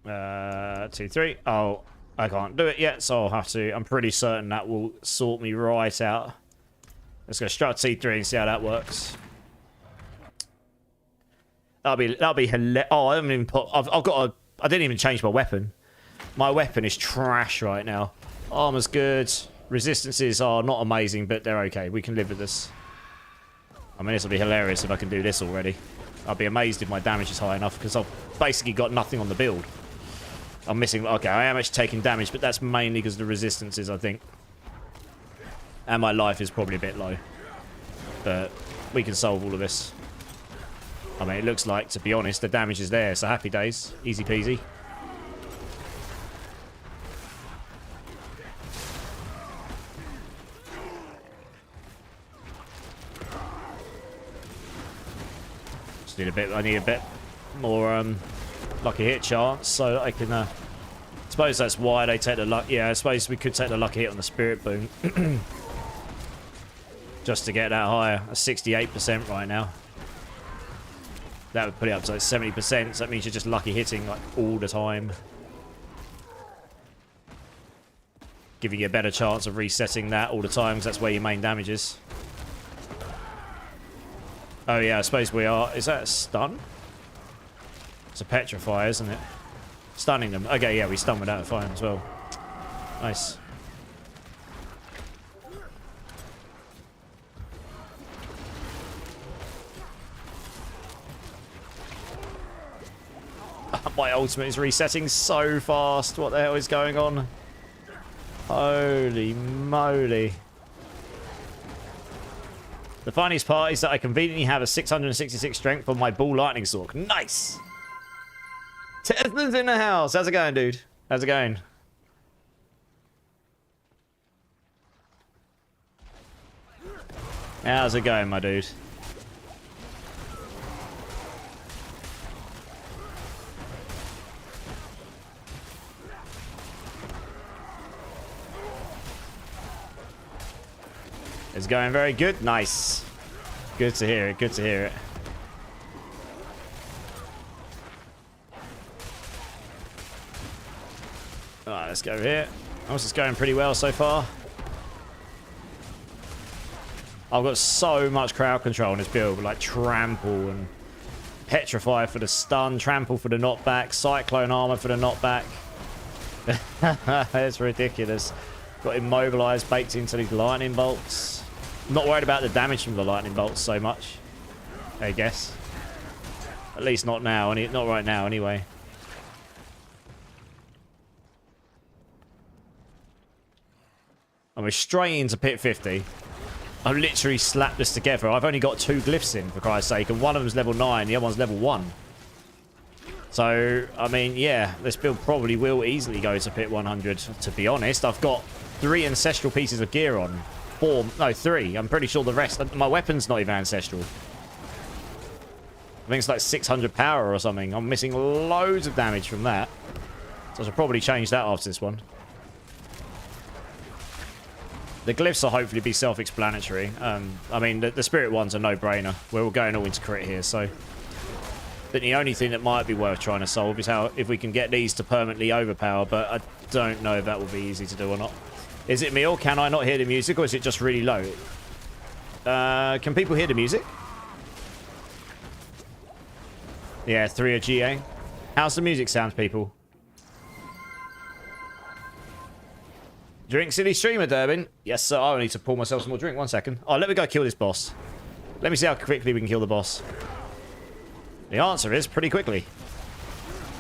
Speaker 1: T3. Oh, I can't do it yet, so I'll have to. I'm pretty certain that will sort me right out. Let's go straight to T3 and see how that works. That'll be hilarious. Oh, I haven't even put. I've got a. I didn't even change my weapon. My weapon is trash right now. Armor's good. Resistances are not amazing, but they're okay. We can live with this. I mean, this will be hilarious if I can do this already. I'll be amazed if my damage is high enough, because I've basically got nothing on the build. I'm missing... okay, I am actually taking damage, but that's mainly because of the resistances, I think. And my life is probably a bit low. But we can solve all of this. I mean, it looks like, to be honest, the damage is there, so happy days. Easy peasy. I need a bit more lucky hit chance so that I can I suppose that's why they take the luck. Yeah, I suppose we could take the lucky hit on the spirit boom. just to get that higher. 68% right now. That would put it up to like 70%, so that means you're just lucky hitting like all the time. Giving you a better chance of resetting that all the time, because that's where your main damage is. Oh yeah, I suppose we are... Is that a stun? It's a petrify, isn't it? Stunning them. Okay, yeah, we stun without a fire as well. Nice. My ultimate is resetting so fast. What the hell is going on? Holy moly. The funniest part is that I conveniently have a 666 strength on my Ball Lightning Sword. Nice! Tesla's in the house. How's it going, dude? How's it going? How's it going, my dude? It's going very good. Nice. Good to hear it. Good to hear it. Alright, let's go here. Oh, this is going pretty well so far. I've got so much crowd control in this build, like trample and petrify for the stun, trample for the knockback, cyclone armor for the knockback. It's ridiculous. Got immobilized baked into these lightning bolts. I'm not worried about the damage from the lightning bolts so much, I guess. At least not now, not right now anyway. I'm straight into pit 50. I've literally slapped this together. I've only got 2 glyphs in, for Christ's sake, and one of them's level 9, the other one's level 1. So, I mean, yeah, this build probably will easily go to pit 100, to be honest. I've got 3 ancestral pieces of gear on. 4, no, 3. I'm pretty sure the rest... My weapon's not even ancestral. I think it's like 600 power or something. I'm missing loads of damage from that. So I should probably change that after this one. The glyphs will hopefully be self-explanatory. I mean, the spirit one's a no-brainer. We're all going all into crit here, so... But the only thing that might be worth trying to solve is how if we can get these to permanently overpower, but I don't know if that will be easy to do or not. Is it me or can I not hear the music, or is it just really low? Can people hear the music? Yeah, 3 are GA. How's the music sound, people? Drink City Streamer, Durbin. Yes, sir. I need to pour myself some more drink. 1 second. Oh, let me go kill this boss. Let me see how quickly we can kill the boss. The answer is pretty quickly.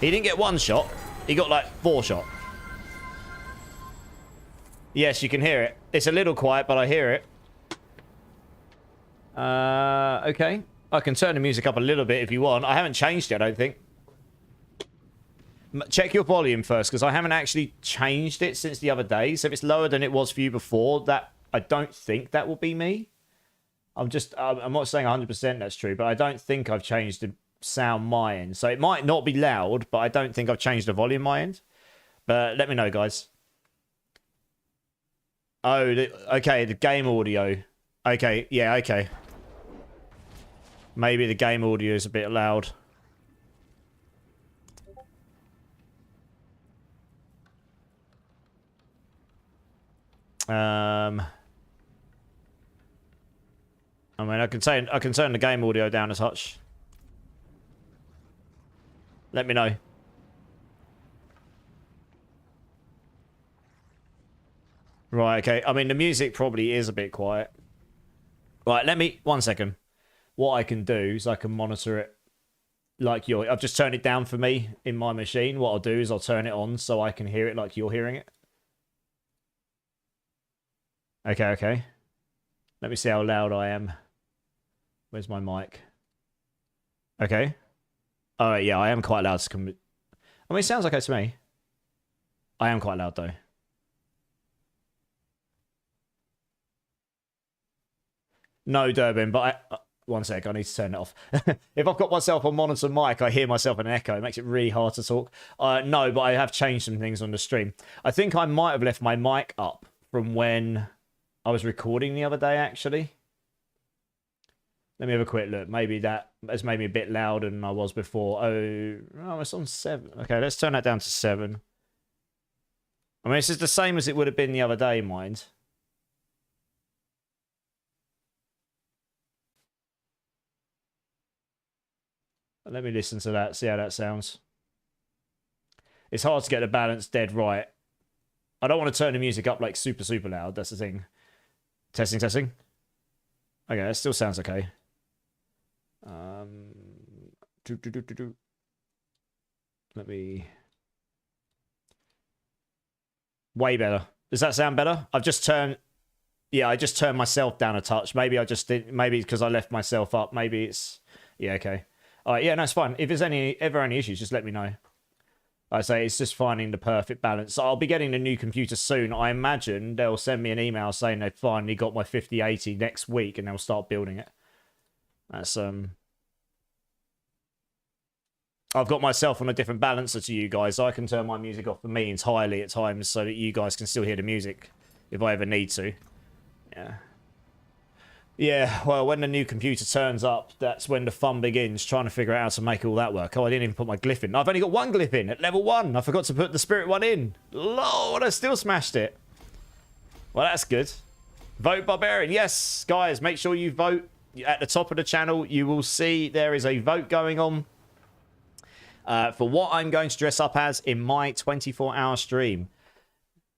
Speaker 1: He didn't get 1 shot. He got like 4 shot. Yes, you can hear it. It's a little quiet, but I hear it. Okay. I can turn the music up a little bit if you want. I haven't changed it, I don't think. Check your volume first, because I haven't actually changed it since the other day. So if it's lower than it was for you before, that I don't think that will be me. I'm not saying 100% that's true, but I don't think I've changed the sound my end. So it might not be loud, but I don't think I've changed the volume my end. But let me know, guys. Oh, okay, the game audio. Okay, yeah, okay. Maybe the game audio is a bit loud. I mean, I can turn the game audio down a touch. Let me know. Right, okay. I mean, the music probably is a bit quiet. Right, let me... 1 second. What I can do is I can monitor it like you're... I've just turned it down for me in my machine. What I'll do is I'll turn it on so I can hear it like you're hearing it. Okay, okay. Let me see how loud I am. Where's my mic? Okay. Alright, yeah, I am quite loud. I mean, it sounds okay to me. I am quite loud, though. No, Durbin, but I... 1 sec, I need to turn it off. If I've got myself on monitor mic, I hear myself in an echo. It makes it really hard to talk. No, but I have changed some things on the stream. I think I might have left my mic up from when I was recording the other day, actually. Let me have a quick look. Maybe that has made me a bit louder than I was before. Oh, it's on 7. Okay, let's turn that down to 7. I mean, this is the same as it would have been the other day, mind. Let me listen to that, see how that sounds. It's hard to get the balance dead right. I don't want to turn the music up like super, super loud. That's the thing. Testing, testing. Okay, that still sounds okay. Let me... Way better. Does that sound better? I've just turned... Yeah, I just turned myself down a touch. Maybe I just did... Maybe because I left myself up. Maybe it's... Yeah, okay. All right, yeah, no, it's fine. If there's ever any issues, just let me know. I say it's just finding the perfect balance. So I'll be getting a new computer soon. I imagine they'll send me an email saying they've finally got my 5080 next week and they'll start building it. That's I've got myself on a different balancer to you guys. So I can turn my music off for me entirely at times so that you guys can still hear the music if I ever need to. Yeah. Yeah, well, when the new computer turns up, that's when the fun begins, trying to figure out how to make all that work. Oh, I didn't even put my glyph in. I've only got one glyph in at level 1. I forgot to put the spirit one in. Lord, I still smashed it. Well, that's good. Vote Barbarian. Yes, guys, make sure you vote. At the top of the channel, you will see there is a vote going on for what I'm going to dress up as in my 24-hour stream.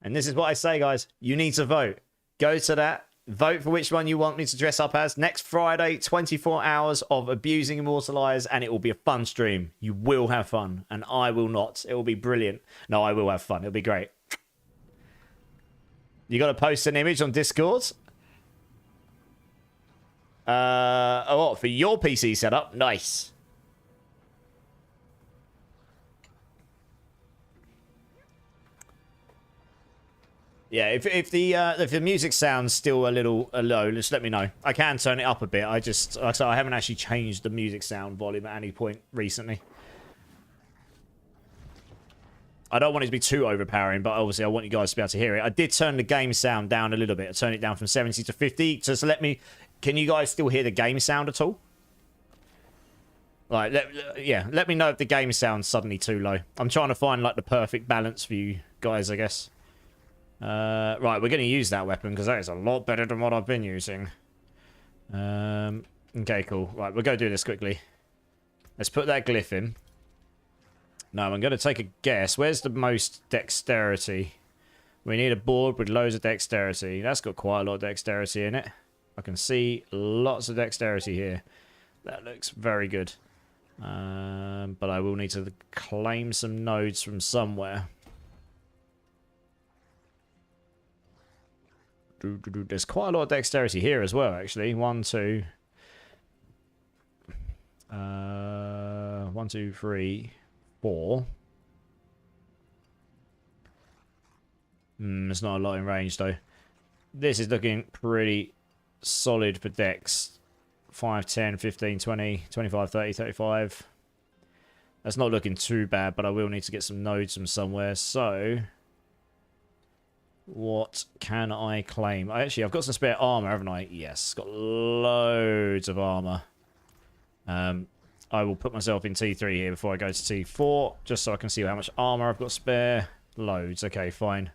Speaker 1: And this is what I say, guys. You need to vote. Go to that. Vote for which one you want me to dress up as. Next Friday, 24 hours of Abusing Immortalized, and it will be a fun stream. You will have fun, and I will not. It will be brilliant. No, I will have fun. It'll be great. You got to post an image on Discord? Oh, for your PC setup? Nice. Yeah, if the music sounds still a little low, just let me know. I can turn it up a bit. I just, like I said, I haven't actually changed the music sound volume at any point recently. I don't want it to be too overpowering, but obviously I want you guys to be able to hear it. I did turn the game sound down a little bit. I turned it down from 70 to 50. Just let me... Can you guys still hear the game sound at all? Like, let me know if the game sounds suddenly too low. I'm trying to find, like, the perfect balance for you guys, I guess. Right, we're going to use that weapon because that is a lot better than what I've been using. Okay, cool. Right, we'll go do this quickly. Let's put that glyph in. No, I'm going to take a guess. Where's the most dexterity? We need a board with loads of dexterity. That's got quite a lot of dexterity in it. I can see lots of dexterity here. That looks very good. But I will need to claim some nodes from somewhere. There's quite a lot of dexterity here as well, actually. 1, 2. 1, 2, 3, 4. There's not a lot in range, though. This is looking pretty solid for dex. 5, 10, 15, 20, 25, 30, 35. That's not looking too bad, but I will need to get some nodes from somewhere. So... what can I claim? I've got some spare armor, haven't I? Yes, got loads of armor. I will put myself in T3 here before I go to T4, just so I can see how much armor I've got spare. Loads. Okay, fine.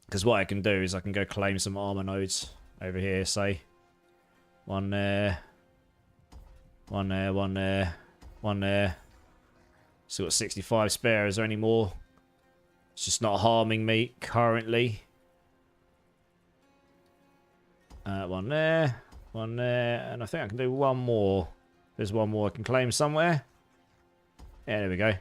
Speaker 1: Because what I can do is I can go claim some armor nodes over here, say. 1 there. 1 there, 1 there, 1 there. Still got 65 spare. Is there any more? It's just not harming me currently. 1 there, 1 there, and I think I can do 1 more. There's 1 more I can claim somewhere. Yeah, there we go.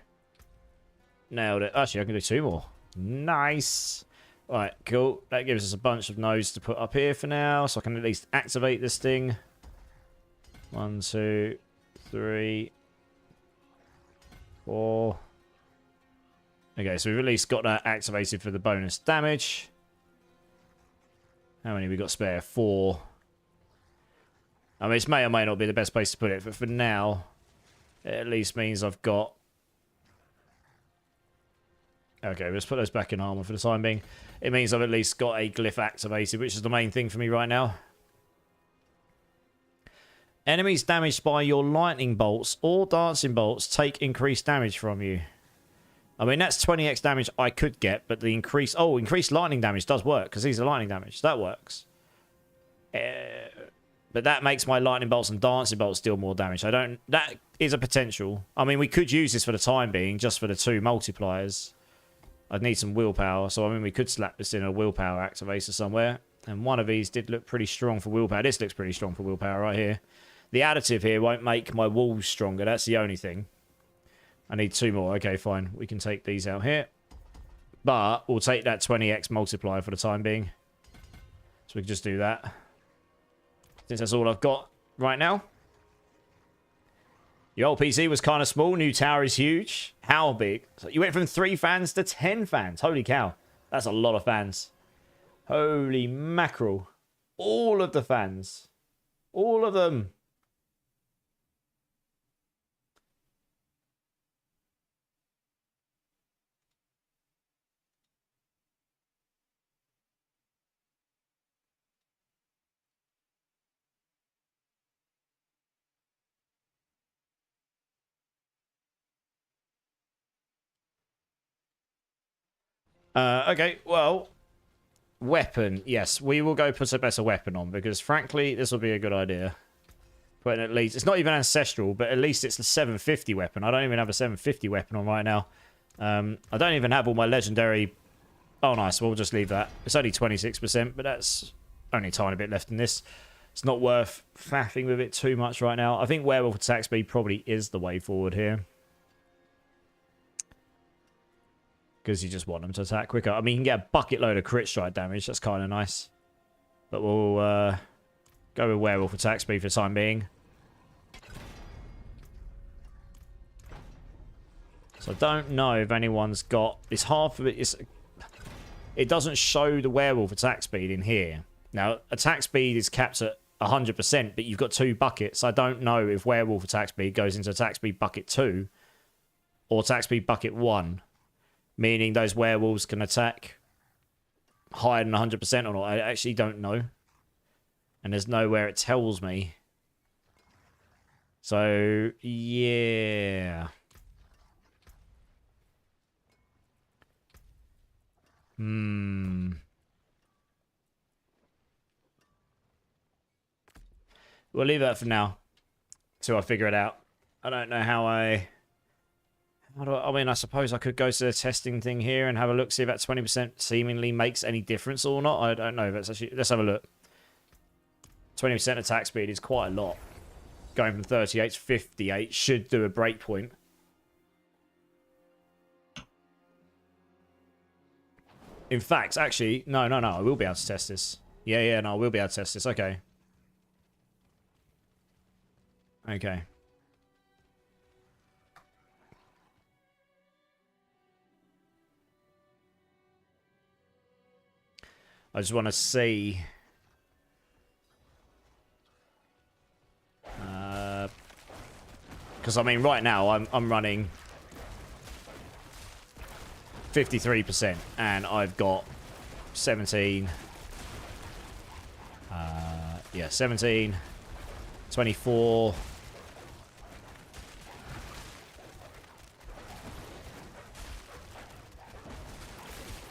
Speaker 1: Nailed it. Actually, I can do 2 more. Nice. Right, cool. That gives us a bunch of nodes to put up here for now, so I can at least activate this thing. 1, 2, 3, 4. Okay, so we've at least got that activated for the bonus damage. How many we got spare? 4. I mean, this may or may not be the best place to put it, but for now, it at least means I've got... Okay, let's put those back in armor for the time being. It means I've at least got a glyph activated, which is the main thing for me right now. Enemies damaged by your lightning bolts or dancing bolts take increased damage from you. I mean, that's 20x damage I could get, but the increased... Oh, increased lightning damage does work, because these are lightning damage. That works. But that makes my lightning bolts and dancing bolts deal more damage. I don't... That is a potential. I mean, we could use this for the time being, just for the 2 multipliers. I'd need some willpower, so I mean, we could slap this in a willpower activator somewhere. And one of these did look pretty strong for willpower. This looks pretty strong for willpower right here. The additive here won't make my walls stronger. That's the only thing. I need 2 more. Okay, fine. We can take these out here. But we'll take that 20x multiplier for the time being. So we can just do that. Since that's all I've got right now. Your old PC was kind of small. New tower is huge. How big? So you went from 3 fans to 10 fans. Holy cow. That's a lot of fans. Holy mackerel. All of the fans. All of them. Okay, well, weapon. Yes, we will go put a better weapon on because, frankly, this will be a good idea. But at least, it's not even ancestral, but at least it's a 750 weapon. I don't even have a 750 weapon on right now. I don't even have all my legendary... Oh, nice. We'll just leave that. It's only 26%, but that's only a tiny bit left in this. It's not worth faffing with it too much right now. I think werewolf attack speed probably is the way forward here. Because you just want them to attack quicker. I mean, you can get a bucket load of crit strike damage. That's kind of nice. But we'll go with werewolf attack speed for the time being. So I don't know if anyone's got... It's half of it. It doesn't show the werewolf attack speed in here. Now, attack speed is capped at 100%, but you've got 2 buckets. I don't know if werewolf attack speed goes into attack speed bucket 2 or attack speed bucket 1. Meaning those werewolves can attack higher than 100% or not. I actually don't know. And there's nowhere it tells me. So, yeah. We'll leave that for now. Till I figure it out. I don't know how I mean, I suppose I could go to the testing thing here and have a look, see if that 20% seemingly makes any difference or not. I don't know. That's actually, let's have a look. 20% attack speed is quite a lot. Going from 38 to 58 should do a breakpoint. In fact, actually, no, I will be able to test this. Yeah, no, I will be able to test this. Okay. Okay. I just want to see. Because I mean, right now I'm running 53%, and I've got 17. Yeah, 17, 24.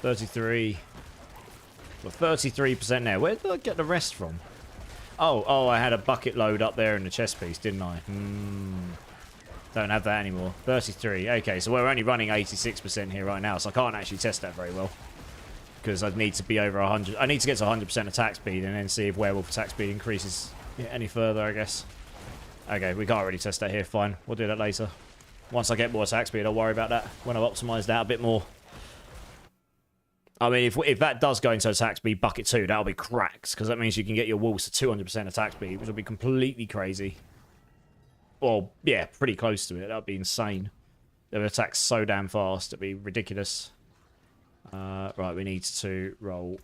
Speaker 1: 33. Well, 33% now. Where did I get the rest from? Oh, I had a bucket load up there in the chest piece, didn't I? Don't have that anymore. 33. Okay, so we're only running 86% here right now, so I can't actually test that very well. Because I'd need to be over 100. I need to get to 100% attack speed and then see if werewolf attack speed increases any further, I guess. Okay, we can't really test that here. Fine. We'll do that later. Once I get more attack speed, I'll worry about that when I've optimized that a bit more. I mean, if that does go into attack speed bucket 2, that'll be cracked, because that means you can get your walls to 200% attack speed, which will be completely crazy. Well, yeah, pretty close to it. That would be insane. They would attack so damn fast, it'd be ridiculous. Right, we need to roll.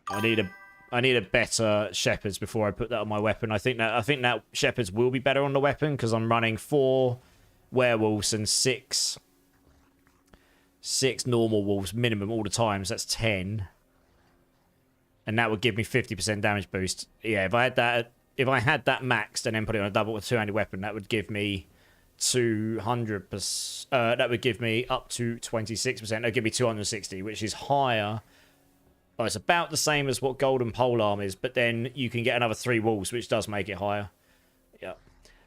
Speaker 1: I need a better Shepherds before I put that on my weapon. I think that Shepherds will be better on the weapon, because I'm running 4 werewolves and 6 normal wolves minimum all the time, so that's 10. and that would give me 50% damage boost. Yeah, if I had that maxed and then put it on a double with two-handed weapon, that would give me 200%. That would give me up to 26%. That would give me 260, which is higher. Oh, it's about the same as what Golden Polearm is, but then you can get another 3 walls, which does make it higher. Yeah.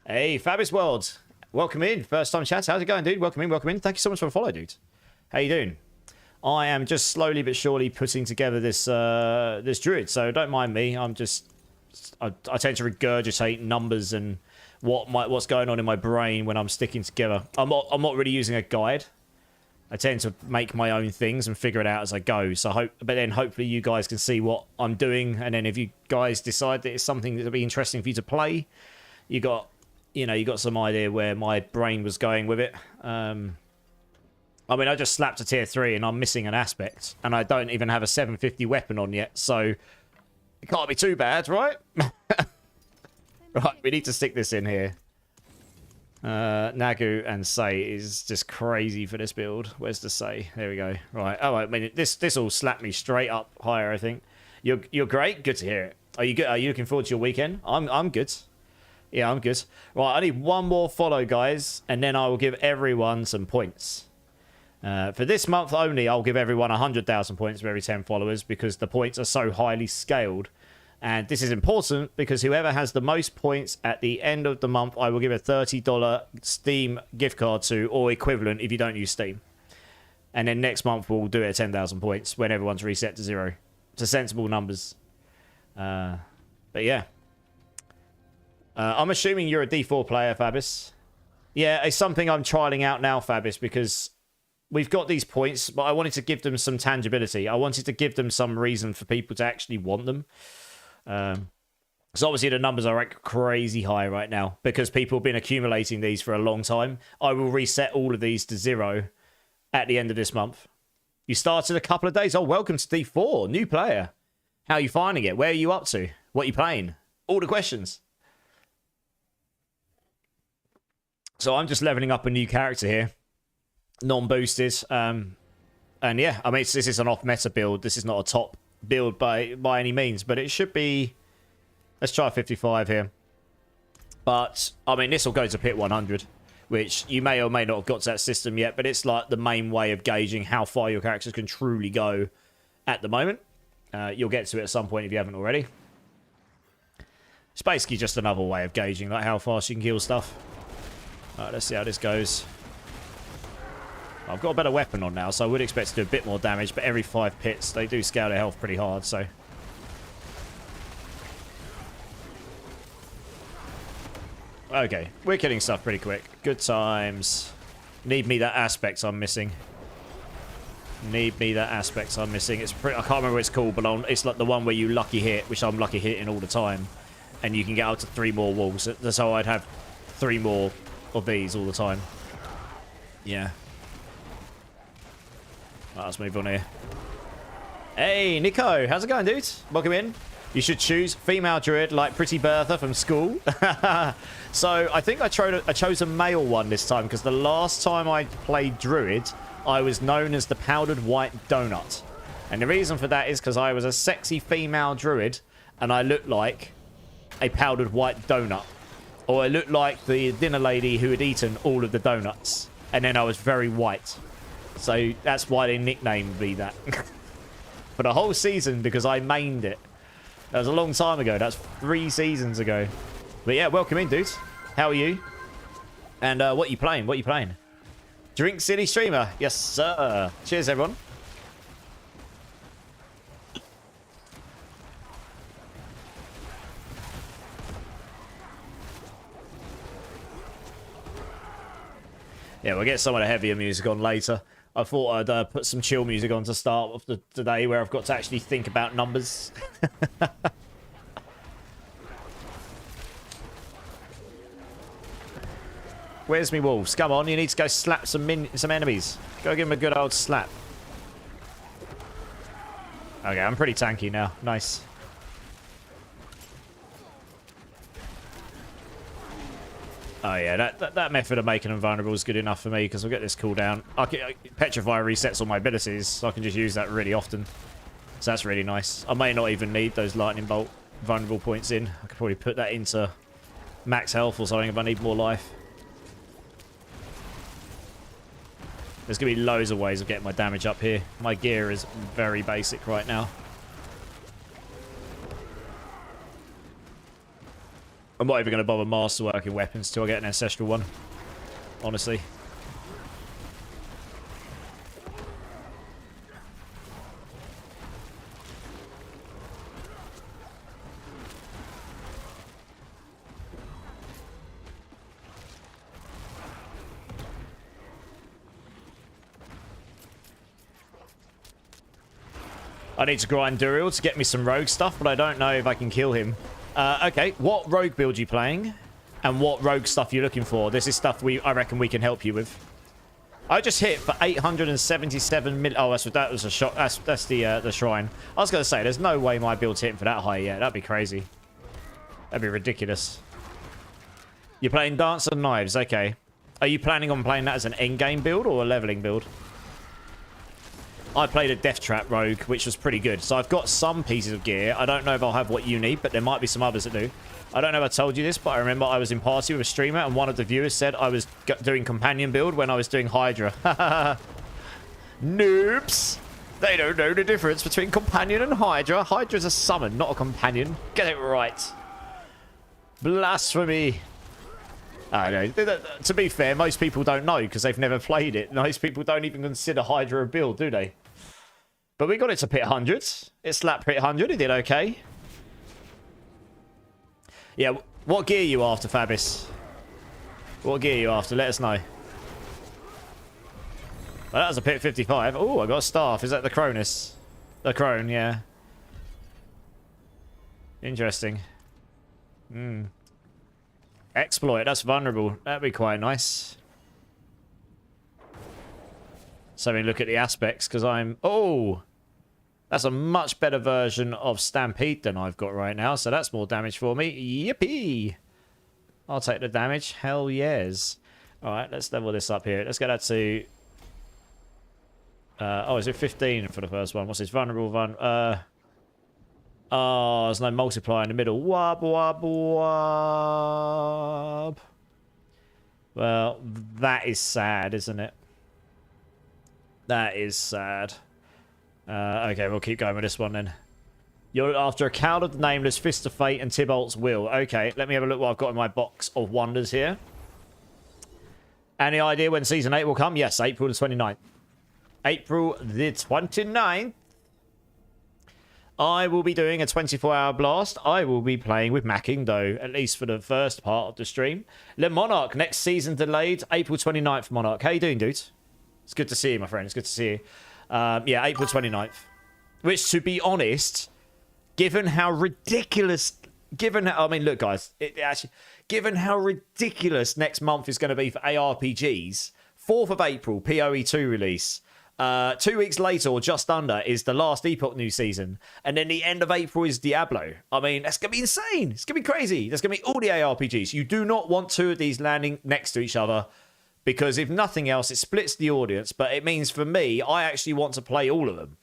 Speaker 1: Hey, Fabulous World. Welcome in. First time chat. How's it going, dude? Welcome in, welcome in. Thank you so much for the follow, dude. How you doing? I am just slowly but surely putting together this this druid, so don't mind me. I tend to regurgitate numbers and what's going on in my brain when I'm sticking together. I'm not really using a guide. I tend to make my own things and figure it out as I go. But then hopefully you guys can see what I'm doing, and then if you guys decide that it's something that'll be interesting for you to play, you got some idea where my brain was going with it. I mean, I just slapped a tier 3 and I'm missing an aspect, and I don't even have a 750 weapon on yet, so it can't be too bad, right? Right, we need to stick this in here. Nagu and Say is just crazy for this build. Where's the Say? There we go. Right. Oh, I mean, this will slap me straight up higher, I think. You're great. Good to hear it. Are you good? Are you looking forward to your weekend? I'm good. Yeah, I'm good. Right, I need one more follow, guys, and then I will give everyone some points. For this month only, I'll give everyone 100,000 points for every 10 followers because the points are so highly scaled. And this is important because whoever has the most points at the end of the month, I will give a $30 Steam gift card to, or equivalent if you don't use Steam. And then next month, we'll do it at 10,000 points when everyone's reset to 0. It's a sensible numbers. But yeah. I'm assuming you're a D4 player, Fabis. Yeah, it's something I'm trialing out now, Fabis, because we've got these points, but I wanted to give them some tangibility. I wanted to give them some reason for people to actually want them. So obviously the numbers are like crazy high right now because people have been accumulating these for a long time. I will reset all of these to 0 at the end of this month. You started a couple of days. Oh, welcome to D4. New player. How are you finding it? Where are you up to? What are you playing? All the questions. So I'm just leveling up a new character here. Non-boosted. And yeah, I mean, this is an off-meta build. This is not a top build by any means, but it should be. Let's try 55 here. But I mean, this will go to pit 100, which you may or may not have got to that system yet, but it's like the main way of gauging how far your characters can truly go at the moment. You'll get to it at some point if you haven't already. It's basically just another way of gauging like how fast you can kill stuff. Alright, let's see how this goes. I've got a better weapon on now, so I would expect to do a bit more damage, but every 5 pits, they do scale their health pretty hard, so. Okay, we're killing stuff pretty quick. Good times. Need me that aspect I'm missing. Need me that aspect I'm missing. It's pretty, I can't remember what it's called, but it's like the one where you lucky hit, which I'm lucky hitting all the time. And you can get up to 3 more walls. That's how I'd have 3 more of these all the time. Yeah. Right, let's move on here. Hey, Nico. How's it going, dude? Welcome in. You should choose female druid like Pretty Bertha from school. So I think I chose a male one this time because the last time I played druid, I was known as the powdered white donut. And the reason for that is because I was a sexy female druid and I looked like a powdered white donut. Or I looked like the dinner lady who had eaten all of the donuts. And then I was very white. So that's why they nicknamed me that. For the whole season, because I mained it. That was a long time ago. That's 3 seasons ago. But yeah, welcome in, dudes. How are you? And what are you playing? What are you playing? Drink City Streamer. Yes, sir. Cheers, everyone. Yeah, we'll get some of the heavier music on later. I thought I'd put some chill music on to start off the day where I've got to actually think about numbers. Where's me wolves? Come on, you need to go slap some enemies. Go give them a good old slap. Okay, I'm pretty tanky now. Nice. Oh yeah, that method of making them vulnerable is good enough for me because I'll get this cooldown. Petrify resets all my abilities, so I can just use that really often. So that's really nice. I may not even need those lightning bolt vulnerable points in. I could probably put that into max health or something if I need more life. There's going to be loads of ways of getting my damage up here. My gear is very basic right now. I'm not even going to bother masterworking weapons till I get an ancestral one. Honestly. I need to grind Druid to get me some rogue stuff, but I don't know if I can kill him. Okay, what rogue build you playing? And what rogue stuff you're looking for? This is stuff I reckon we can help you with. I just hit for 877 million. Oh, that was a shot. That's the shrine. I was going to say, there's no way my build's hitting for that high yet. That'd be crazy. That'd be ridiculous. You're playing Dance and Knives. Okay. Are you planning on playing that as an endgame build or a leveling build? I played a Death Trap Rogue, which was pretty good. So I've got some pieces of gear. I don't know if I'll have what you need, but there might be some others that do. I don't know if I told you this, but I remember I was in party with a streamer, and one of the viewers said I was doing companion build when I was doing Hydra. Noobs! They don't know the difference between companion and Hydra. Hydra's a summon, not a companion. Get it right. Blasphemy. I know. To be fair, most people don't know because they've never played it. Most people don't even consider Hydra a build, do they? But we got it to pit 100s. It slapped pit 100. It did okay. Yeah, what gear are you after, Fabis? What gear are you after? Let us know. Well, that was a pit 55. Oh, I got a staff. Is that the Cronus? The Crone, yeah. Interesting. Exploit, that's vulnerable. That'd be quite nice. So we look at the aspects, because I'm... Oh! That's a much better version of Stampede than I've got right now, so that's more damage for me. Yippee! I'll take the damage. Hell yes. Alright, let's level this up here. Let's get that to... oh, is it 15 for the first one? What's this? Vulnerable oh, there's no multiplier in the middle. Wub, wub, wub. Well, that is sad, isn't it? That is sad. Okay, we'll keep going with this one then. You're after a Coward of the Nameless, Fist of Fate, and Tybalt's Will. Okay, let me have a look what I've got in my box of wonders here. Any idea when Season 8 will come? Yes, April the 29th. April the 29th. I will be doing a 24-hour blast. I will be playing with Mackindo, at least for the first part of the stream. Le Monarch, next season delayed. April 29th, Monarch. How you doing, dude? It's good to see you, my friend. It's good to see you. Yeah, April 29th. Which, to be honest, given how ridiculous... I mean, look, guys. Given how ridiculous next month is going to be for ARPGs, 4th of April, PoE2 release. 2 weeks later, or just under, is the last Epoch new season. And then the end of April is Diablo. I mean, that's going to be insane. It's going to be crazy. There's going to be all the ARPGs. You do not want two of these landing next to each other. Because if nothing else, it splits the audience. But it means for me, I actually want to play all of them.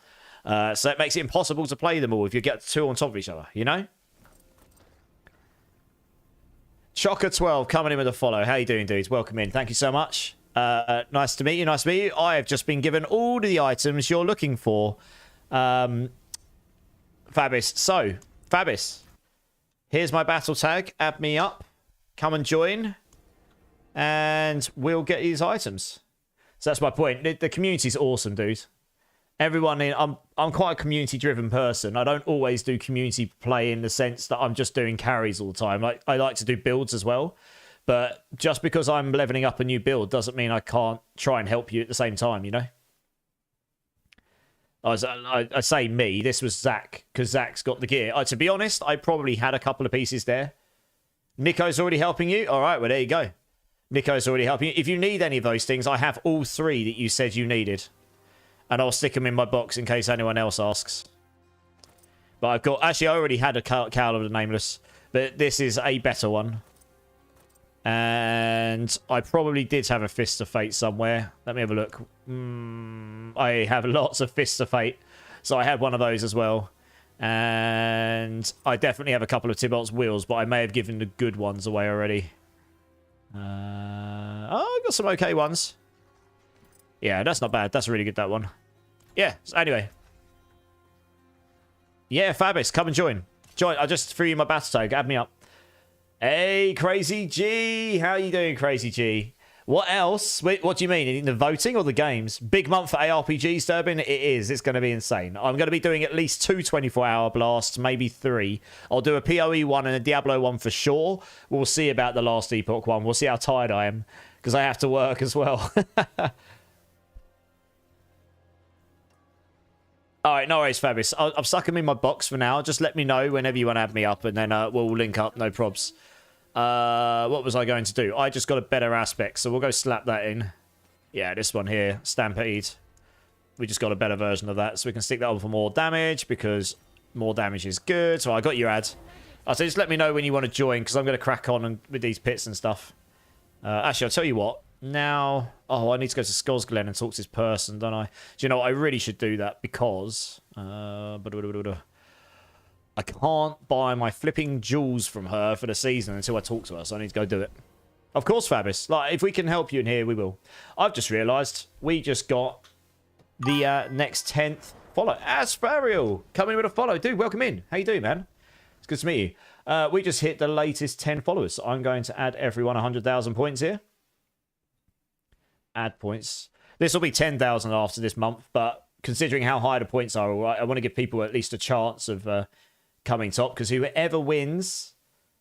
Speaker 1: So it makes it impossible to play them all if you get two on top of each other, you know? Chocker12 coming in with a follow. How you doing, dudes? Welcome in. Thank you so much. Nice to meet you. Nice to meet you. I have just been given all the items you're looking for. Fabis. So, Fabis. Here's my battle tag. Add me up. Come and join. And we'll get these items. So that's my point. The community's awesome, dude. Everyone in... I'm quite a community-driven person. I don't always do community play in the sense that I'm just doing carries all the time. Like, I like to do builds as well. But just because I'm leveling up a new build doesn't mean I can't try and help you at the same time, you know? I say me. This was Zach, because Zach's got the gear. To be honest, I probably had a couple of pieces there. Nico's already helping you? All right, well, there you go. Nico's already helping you. If you need any of those things, I have all 3 that you said you needed. And I'll stick them in my box in case anyone else asks. But I've got... Actually, I already had a Cowl of the Nameless. But this is a better one. And I probably did have a Fist of Fate somewhere. Let me have a look. I have lots of Fists of Fate. So I had one of those as well. And I definitely have a couple of Tybalt's wheels, but I may have given the good ones away already. Oh, I got some okay ones. Yeah, that's not bad. That's really good, that one. Yeah, so anyway. Yeah, Fabis, come and join. Join. I just threw you my battle tag. Add me up. Hey, Crazy G. How you doing, Crazy G? What else? Wait, what do you mean? In the voting or the games? Big month for ARPGs, Durbin? It is. It's going to be insane. I'm going to be doing at least 2 24-hour blasts, maybe 3. I'll do a PoE one and a Diablo one for sure. We'll see about the last Epoch one. We'll see how tired I am, because I have to work as well. All right, no worries, Fabis. I'm stuck him in my box for now. Just let me know whenever you want to add me up, and then we'll link up. No probs. What was I going to do? I just got a better aspect, so we'll go slap that in. Yeah, this one here, Stampede. We just got a better version of that, so we can stick that on for more damage, because more damage is good. So I got your ad. So just let me know when you want to join, because I'm going to crack on with these pits and stuff. Actually, I'll tell you what. Now, oh, I need to go to Skosglen and talk to this person, don't I? Do you know what? I really should do that, because... I can't buy my flipping jewels from her for the season until I talk to her, so I need to go do it. Of course, Fabis. Like, if we can help you in here, we will. I've just realised we just got the next 10th follow. Asparial, coming with a follow. Dude, welcome in. How you doing, man? It's good to meet you. We just hit the latest 10 followers, so I'm going to add everyone 100,000 points here. Add points. This will be 10,000 after this month, but considering how high the points are, I want to give people at least a chance of... coming top, because whoever wins,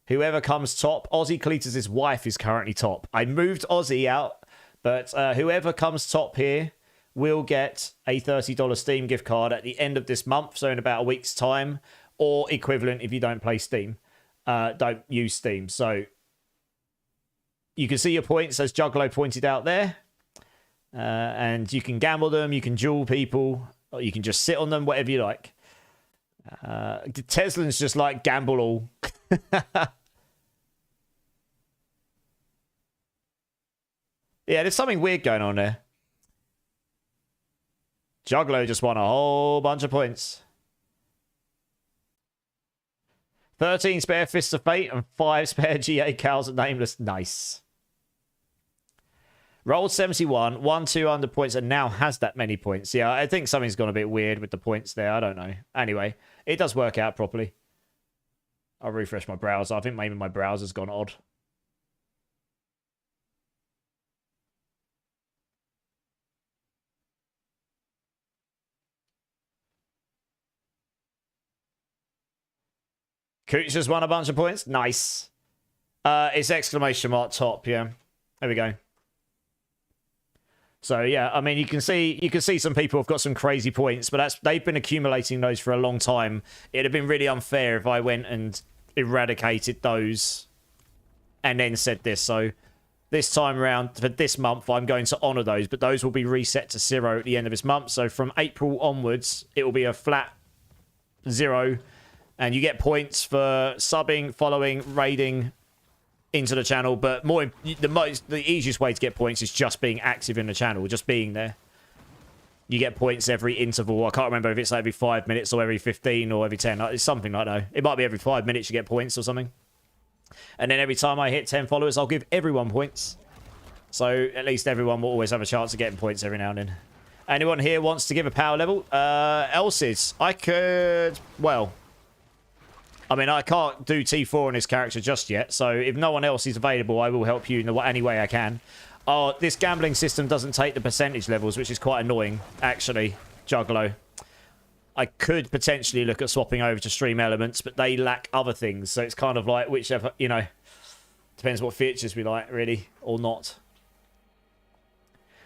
Speaker 1: whoever comes top, Ozzy Cletus' wife is currently top. I moved Ozzy out, but whoever comes top here will get a $30 Steam gift card at the end of this month, so in about a week's time, or equivalent if you don't play Steam. Don't use Steam. So you can see your points, as Juggalo pointed out there, and you can gamble them, you can duel people, or you can just sit on them, whatever you like. Teslan's just like gamble all. Yeah, there's something weird going on there. Juggalo just won a whole bunch of points. 13 spare Fists of Fate and 5 spare GA Cows and Nameless. Nice. Rolled 71, won 200 points, and now has that many points. Yeah, I think something's gone a bit weird with the points there. I don't know. Anyway, it does work out properly. I'll refresh my browser. I think maybe my browser's gone odd. Cooch just won a bunch of points. Nice. It's exclamation mark top, yeah. There we go. So yeah, I mean, you can see some people have got some crazy points, but they've been accumulating those for a long time. It'd have been really unfair if I went and eradicated those and then said this. So this time around, for this month, I'm going to honour those, but those will be reset to 0 at the end of this month. So from April onwards, it will be a flat 0, and you get points for subbing, following, raiding into the channel, but the easiest way to get points is just being active in the channel, just being there. You get points every interval. I can't remember if it's every 5 minutes or every 15 or every 10. It's something like that. It might be every 5 minutes you get points or something. And then every time I hit 10 followers, I'll give everyone points. So at least everyone will always have a chance of getting points every now and then. Anyone here wants to give a power level? Else's. I could... Well... I mean, I can't do T4 on this character just yet, so if no one else is available, I will help you in any way I can. Oh, this gambling system doesn't take the percentage levels, which is quite annoying, actually, Juggalo. I could potentially look at swapping over to Stream Elements, but they lack other things, so it's kind of like whichever, you know, depends what features we like, really, or not.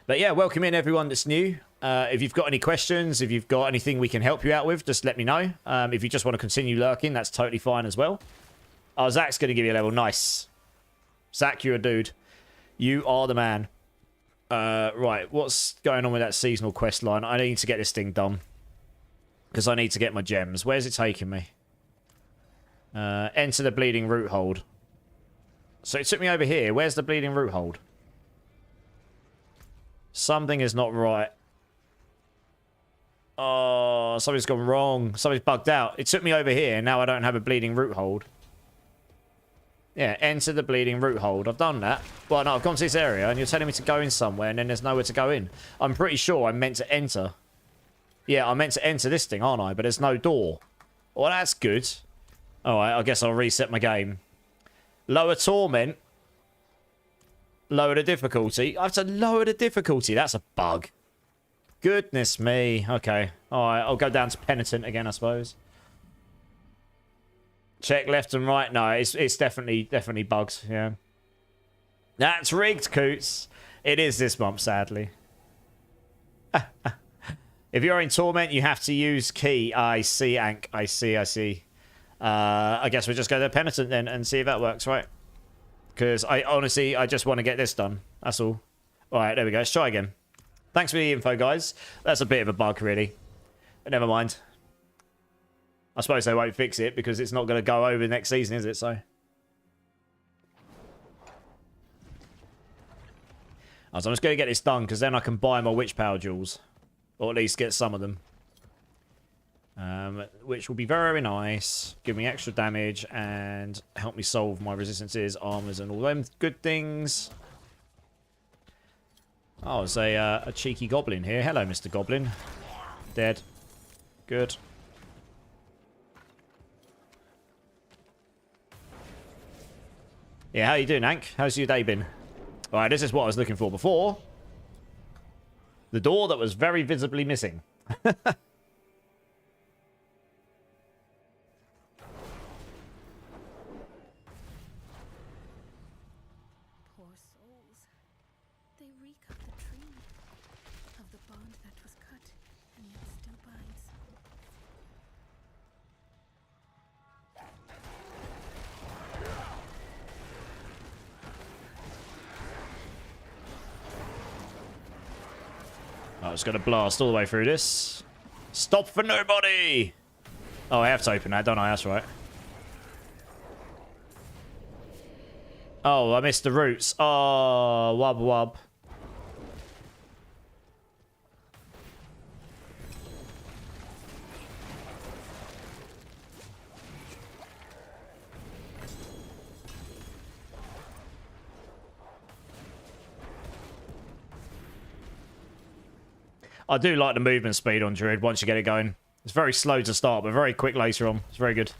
Speaker 1: But yeah, welcome in everyone that's new. If you've got any questions, if you've got anything we can help you out with, just let me know. If you just want to continue lurking, that's totally fine as well. Oh, Zach's going to give you a level. Nice. Zach, you're a dude. You are the man. Right, what's going on with that seasonal quest line? I need to get this thing done. Because I need to get my gems. Where's it taking me? Enter the Bleeding Root Hold. So it took me over here. Where's the Bleeding Root Hold? Something is not right. Oh, something's gone wrong. Something's bugged out. It took me over here. Now I don't have a bleeding root hold. Yeah, enter the bleeding root hold. I've done that. Well, no, I've gone to this area, and you're telling me to go in somewhere, and then there's nowhere to go in. I'm pretty sure I'm meant to enter. Yeah, I'm meant to enter this thing, aren't I? But there's no door. Well, that's good. Alright, I guess I'll reset my game. Lower torment. Lower the difficulty. I have to lower the difficulty. That's a bug. Goodness me. Okay. Alright, I'll go down to penitent again, I suppose. Check left and right. No, it's definitely bugs. Yeah. That's rigged, Coots. It is this month, sadly. If you're in torment, you have to use key. I see, Ank. I see. I guess we'll just go to penitent then and see if that works, right? Because I just want to get this done. That's all. Alright, there we go. Let's try again. Thanks for the info, guys. That's a bit of a bug, really. But never mind. I suppose they won't fix it because it's not going to go over next season, is it? So I'm just going to get this done because then I can buy my witch power jewels. Or at least get some of them. Which will be very nice. Give me extra damage and help me solve my resistances, armors, and all them good things. Oh, there's a cheeky goblin here. Hello, Mr. Goblin. Dead. Good. Yeah, how you doing, Ank? How's your day been? Alright, this is what I was looking for before. The door that was very visibly missing.
Speaker 2: Poor souls. They reek of the tree, of the bond that was cut and yet still binds.
Speaker 1: I was going to blast all the way through this. Stop for nobody! Oh, I have to open that, don't I? That's right. Oh, I missed the roots. Oh, wub wub. I do like the movement speed on Druid once you get it going. It's very slow to start, but very quick later on. It's very good.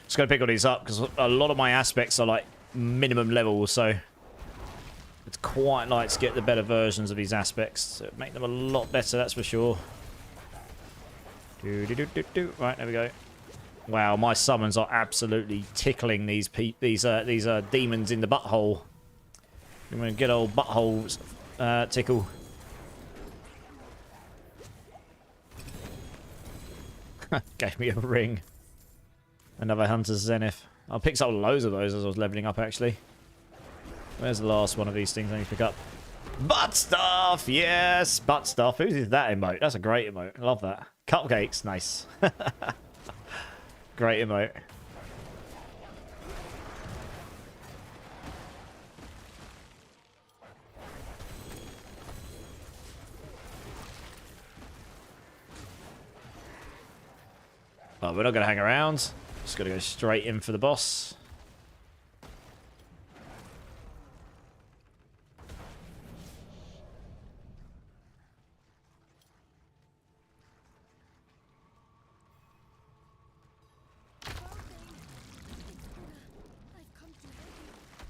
Speaker 1: Just going to pick all these up because a lot of my aspects are like minimum level, so it's quite nice to get the better versions of these aspects to make them a lot better, that's for sure. Right, there we go. Wow, my summons are absolutely tickling these demons in the butthole. I'm gonna get old butthole tickle. Gave me a ring. Another Hunter's Zenith. I picked up loads of those as I was leveling up, actually. Where's the last one of these things I need to pick up? Butt stuff! Yes! Butt stuff. Whose is that emote? That's a great emote. I love that. Cupcakes. Nice. Great emote. Oh, we're not going to hang around. Just got to go straight in for the boss.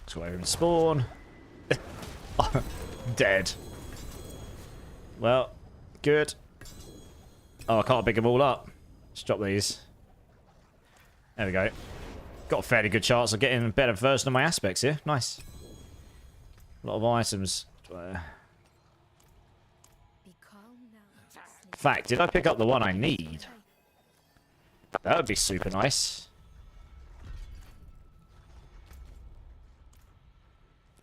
Speaker 1: Let's go over and spawn. Dead. Well, good. Oh, I can't pick them all up. Let's drop these. There we go. Got a fairly good chance of getting a better version of my aspects here. Nice. A lot of items. Fact, did I pick up the one I need? That would be super nice.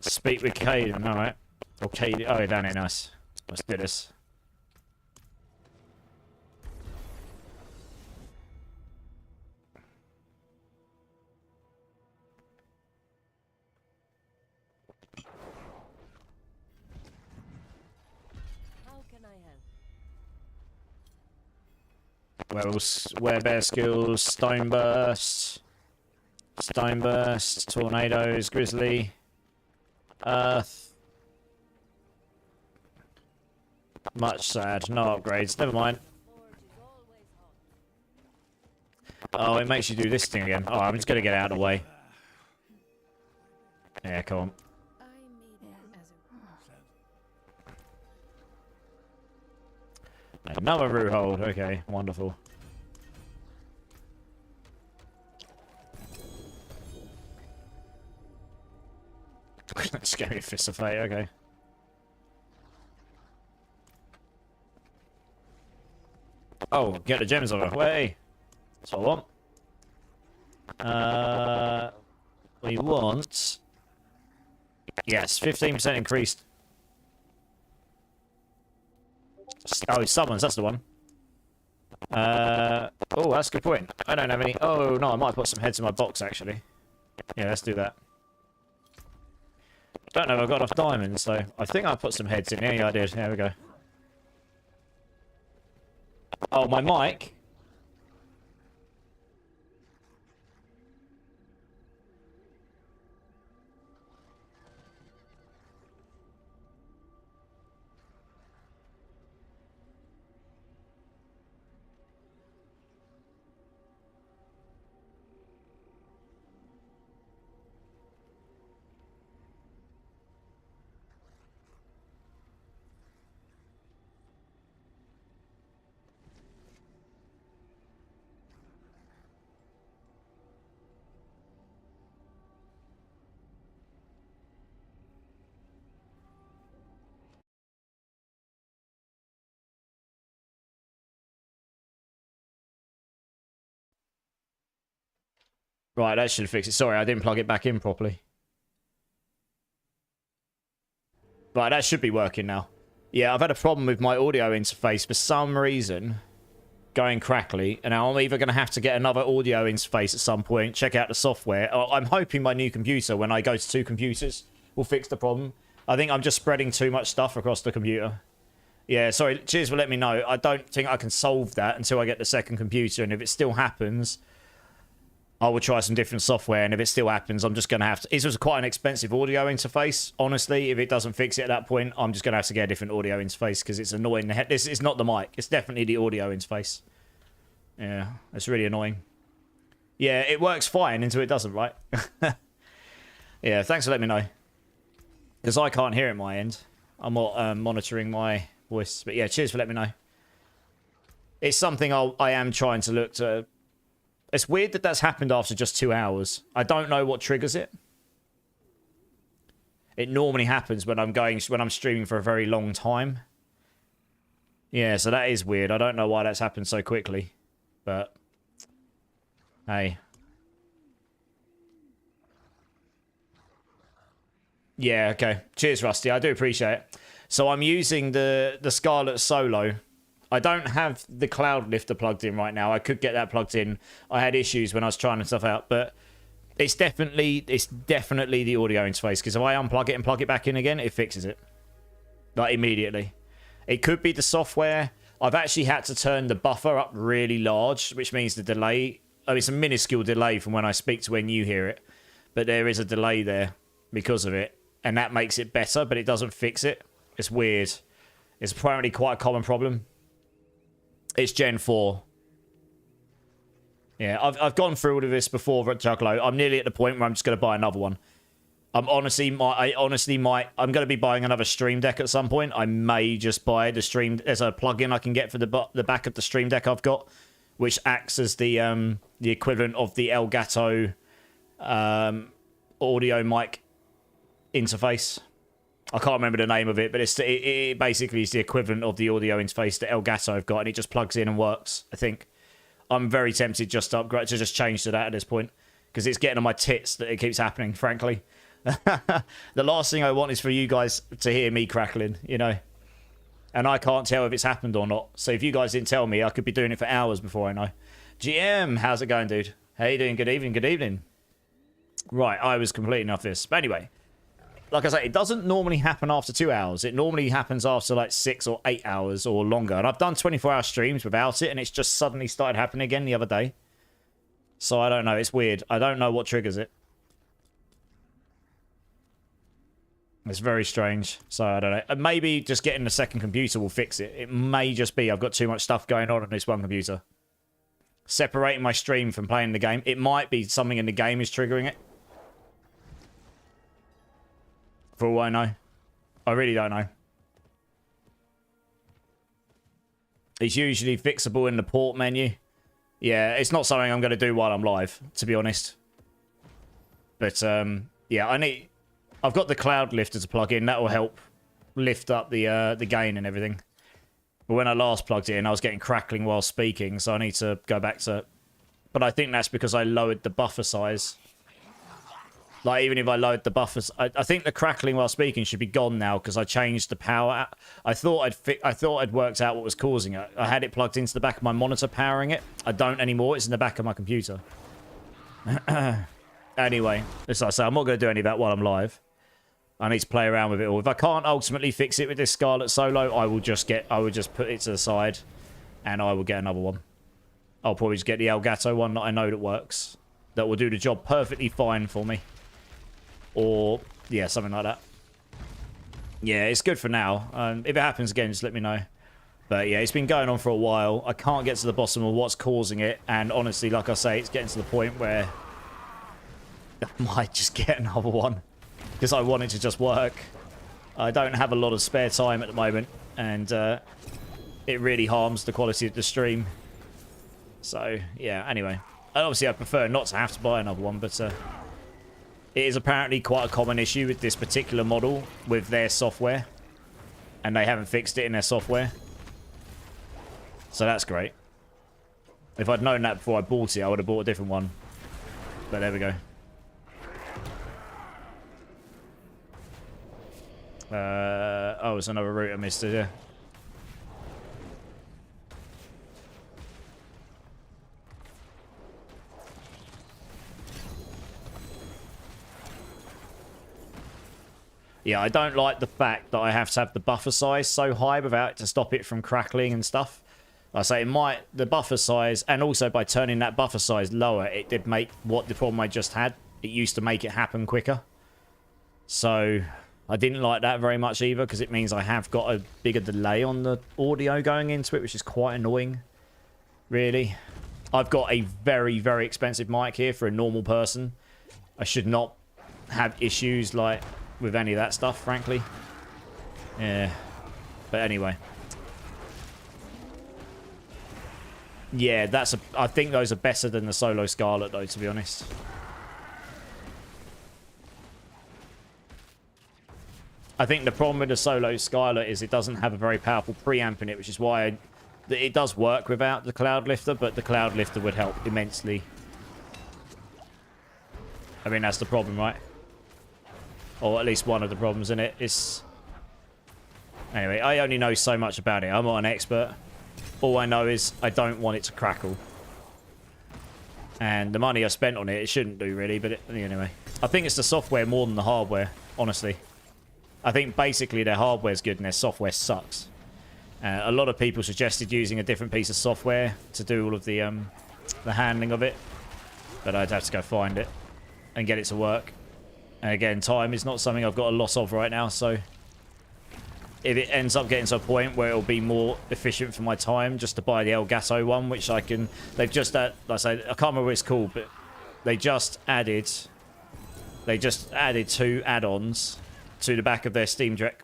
Speaker 1: Speak with Caden, alright. Or Caden. Oh, down here, nice. Let's do this. Werebear skills, stone burst, tornadoes, grizzly, earth. Much sad, no upgrades. Never mind. Oh, it makes you do this thing again. Oh, I'm just gonna get out of the way. Yeah, come on.
Speaker 2: I made it as a
Speaker 1: Another root hold. Okay, wonderful. Scary fist of fate, okay. Oh, get the gems over. Way. That's what I want. We want... Yes, 15% increased. Oh, summons, that's the one. Oh, that's a good point. I don't have any... Oh, no, I might put some heads in my box, actually. Yeah, let's do that. Don't know if I've got enough diamonds, so I think I'll put some heads in. Yeah, I did. There we go. Oh, my mic. Right, that should fix it. Sorry, I didn't plug it back in properly. Right, that should be working now. Yeah, I've had a problem with my audio interface for some reason. Going crackly. And now I'm either going to have to get another audio interface at some point. Check out the software. I'm hoping my new computer, when I go to 2 computers, will fix the problem. I think I'm just spreading too much stuff across the computer. Yeah, sorry. Cheers for letting me know. I don't think I can solve that until I get the second computer. And if it still happens... I will try some different software, and if it still happens, I'm just going to have to... This was quite an expensive audio interface, honestly. If it doesn't fix it at that point, I'm just going to have to get a different audio interface, because it's annoying. This is not the mic. It's definitely the audio interface. Yeah, it's really annoying. Yeah, it works fine until it doesn't, right? Yeah, thanks for letting me know. Because I can't hear it at my end. I'm not monitoring my voice. But yeah, cheers for letting me know. It's something I am trying to look to... It's weird that that's happened after just 2 hours. I don't know what triggers it. It normally happens when I'm streaming for a very long time. Yeah, so that is weird. I don't know why that's happened so quickly. But hey. Yeah, okay. Cheers, Rusty. I do appreciate it. So I'm using the Scarlet Solo. I don't have the Cloud Lifter plugged in right now. I could get that plugged in. I had issues when I was trying stuff out, but it's definitely the audio interface, because if I unplug it and plug it back in again, it fixes it. Like, immediately. It could be the software. I've actually had to turn the buffer up really large, which means the delay... I mean, it's a minuscule delay from when I speak to when you hear it, but there is a delay there because of it, and that makes it better, but it doesn't fix it. It's weird. It's apparently quite a common problem. It's Gen 4. Yeah, I've gone through all of this before at Juggalo. I'm nearly at the point where I'm just going to buy another one. I honestly might. I'm going to be buying another Stream Deck at some point. I may just buy the Stream... There's a plugin I can get for the back of the Stream Deck I've got, which acts as the equivalent of the Elgato audio mic interface. I can't remember the name of it, but it basically is the equivalent of the audio interface that Elgato have got, and it just plugs in and works, I think. I'm very tempted just to upgrade, to just change to that at this point, because it's getting on my tits that it keeps happening, frankly. The last thing I want is for you guys to hear me crackling, you know. And I can't tell if it's happened or not. So if you guys didn't tell me, I could be doing it for hours before I know. GM, how's it going, dude? How you doing? Good evening, good evening. Right, I was completing off this. But anyway, like I say, it doesn't normally happen after 2 hours. It normally happens after like 6 or 8 hours or longer. And I've done 24-hour streams without it, and it's just suddenly started happening again the other day. So I don't know. It's weird. I don't know what triggers it. It's very strange. So I don't know. Maybe just getting the second computer will fix it. It may just be I've got too much stuff going on this one computer. Separating my stream from playing the game. It might be something in the game is triggering it. For all I know. I really don't know. It's usually fixable in the port menu. Yeah, it's not something I'm going to do while I'm live, to be honest. But, yeah, I've got the cloud lifter to plug in. That will help lift up the gain and everything. But when I last plugged it in, I was getting crackling while speaking, so I need to go back to... But I think that's because I lowered the buffer size. Like, even if I lowered the buffers... I think the crackling while speaking should be gone now, because I changed the power. I thought I'd worked out what was causing it. I had it plugged into the back of my monitor powering it. I don't anymore. It's in the back of my computer. Anyway, as I say, I'm not going to do any of that while I'm live. I need to play around with it all. If I can't ultimately fix it with this Scarlet Solo, I will just put it to the side, and I will get another one. I'll probably just get the Elgato one that I know that works. That will do the job perfectly fine for me. Or, yeah, something like that. Yeah, it's good for now. If it happens again, just let me know. But yeah, it's been going on for a while. I can't get to the bottom of what's causing it. And honestly, like I say, it's getting to the point where I might just get another one. Because I want it to just work. I don't have a lot of spare time at the moment. And it really harms the quality of the stream. So, yeah, anyway. Obviously, I prefer not to have to buy another one, but... it is apparently quite a common issue with this particular model with their software. And they haven't fixed it in their software. So that's great. If I'd known that before I bought it, I would have bought a different one. But there we go. Oh, it's another route I missed, is it? Yeah, I don't like the fact that I have to have the buffer size so high without it to stop it from crackling and stuff. I say the buffer size, and also by turning that buffer size lower, it did make what the problem I just had. It used to make it happen quicker. So I didn't like that very much either, because it means I have got a bigger delay on the audio going into it, which is quite annoying, really. I've got a very, very expensive mic here for a normal person. I should not have issues like... with any of that stuff, frankly. Yeah. But anyway. Yeah, I think those are better than the Solo Scarlet, though, to be honest. I think the problem with the Solo Scarlet is it doesn't have a very powerful preamp in it, which is why it does work without the Cloud Lifter, but the Cloud Lifter would help immensely. I mean, that's the problem, right? Or at least one of the problems in it. Anyway, I only know so much about it. I'm not an expert. All I know is I don't want it to crackle. And the money I spent on it, it shouldn't do really, but anyway. I think it's the software more than the hardware, honestly. I think basically their hardware's good and their software sucks. A lot of people suggested using a different piece of software to do all of the handling of it. But I'd have to go find it and get it to work. And again, time is not something I've got a lot of right now, so if it ends up getting to a point where it'll be more efficient for my time just to buy the Elgato one, which I can... They've just... like I say, I can't remember what it's called, but they just added 2 add-ons to the back of their Steam Deck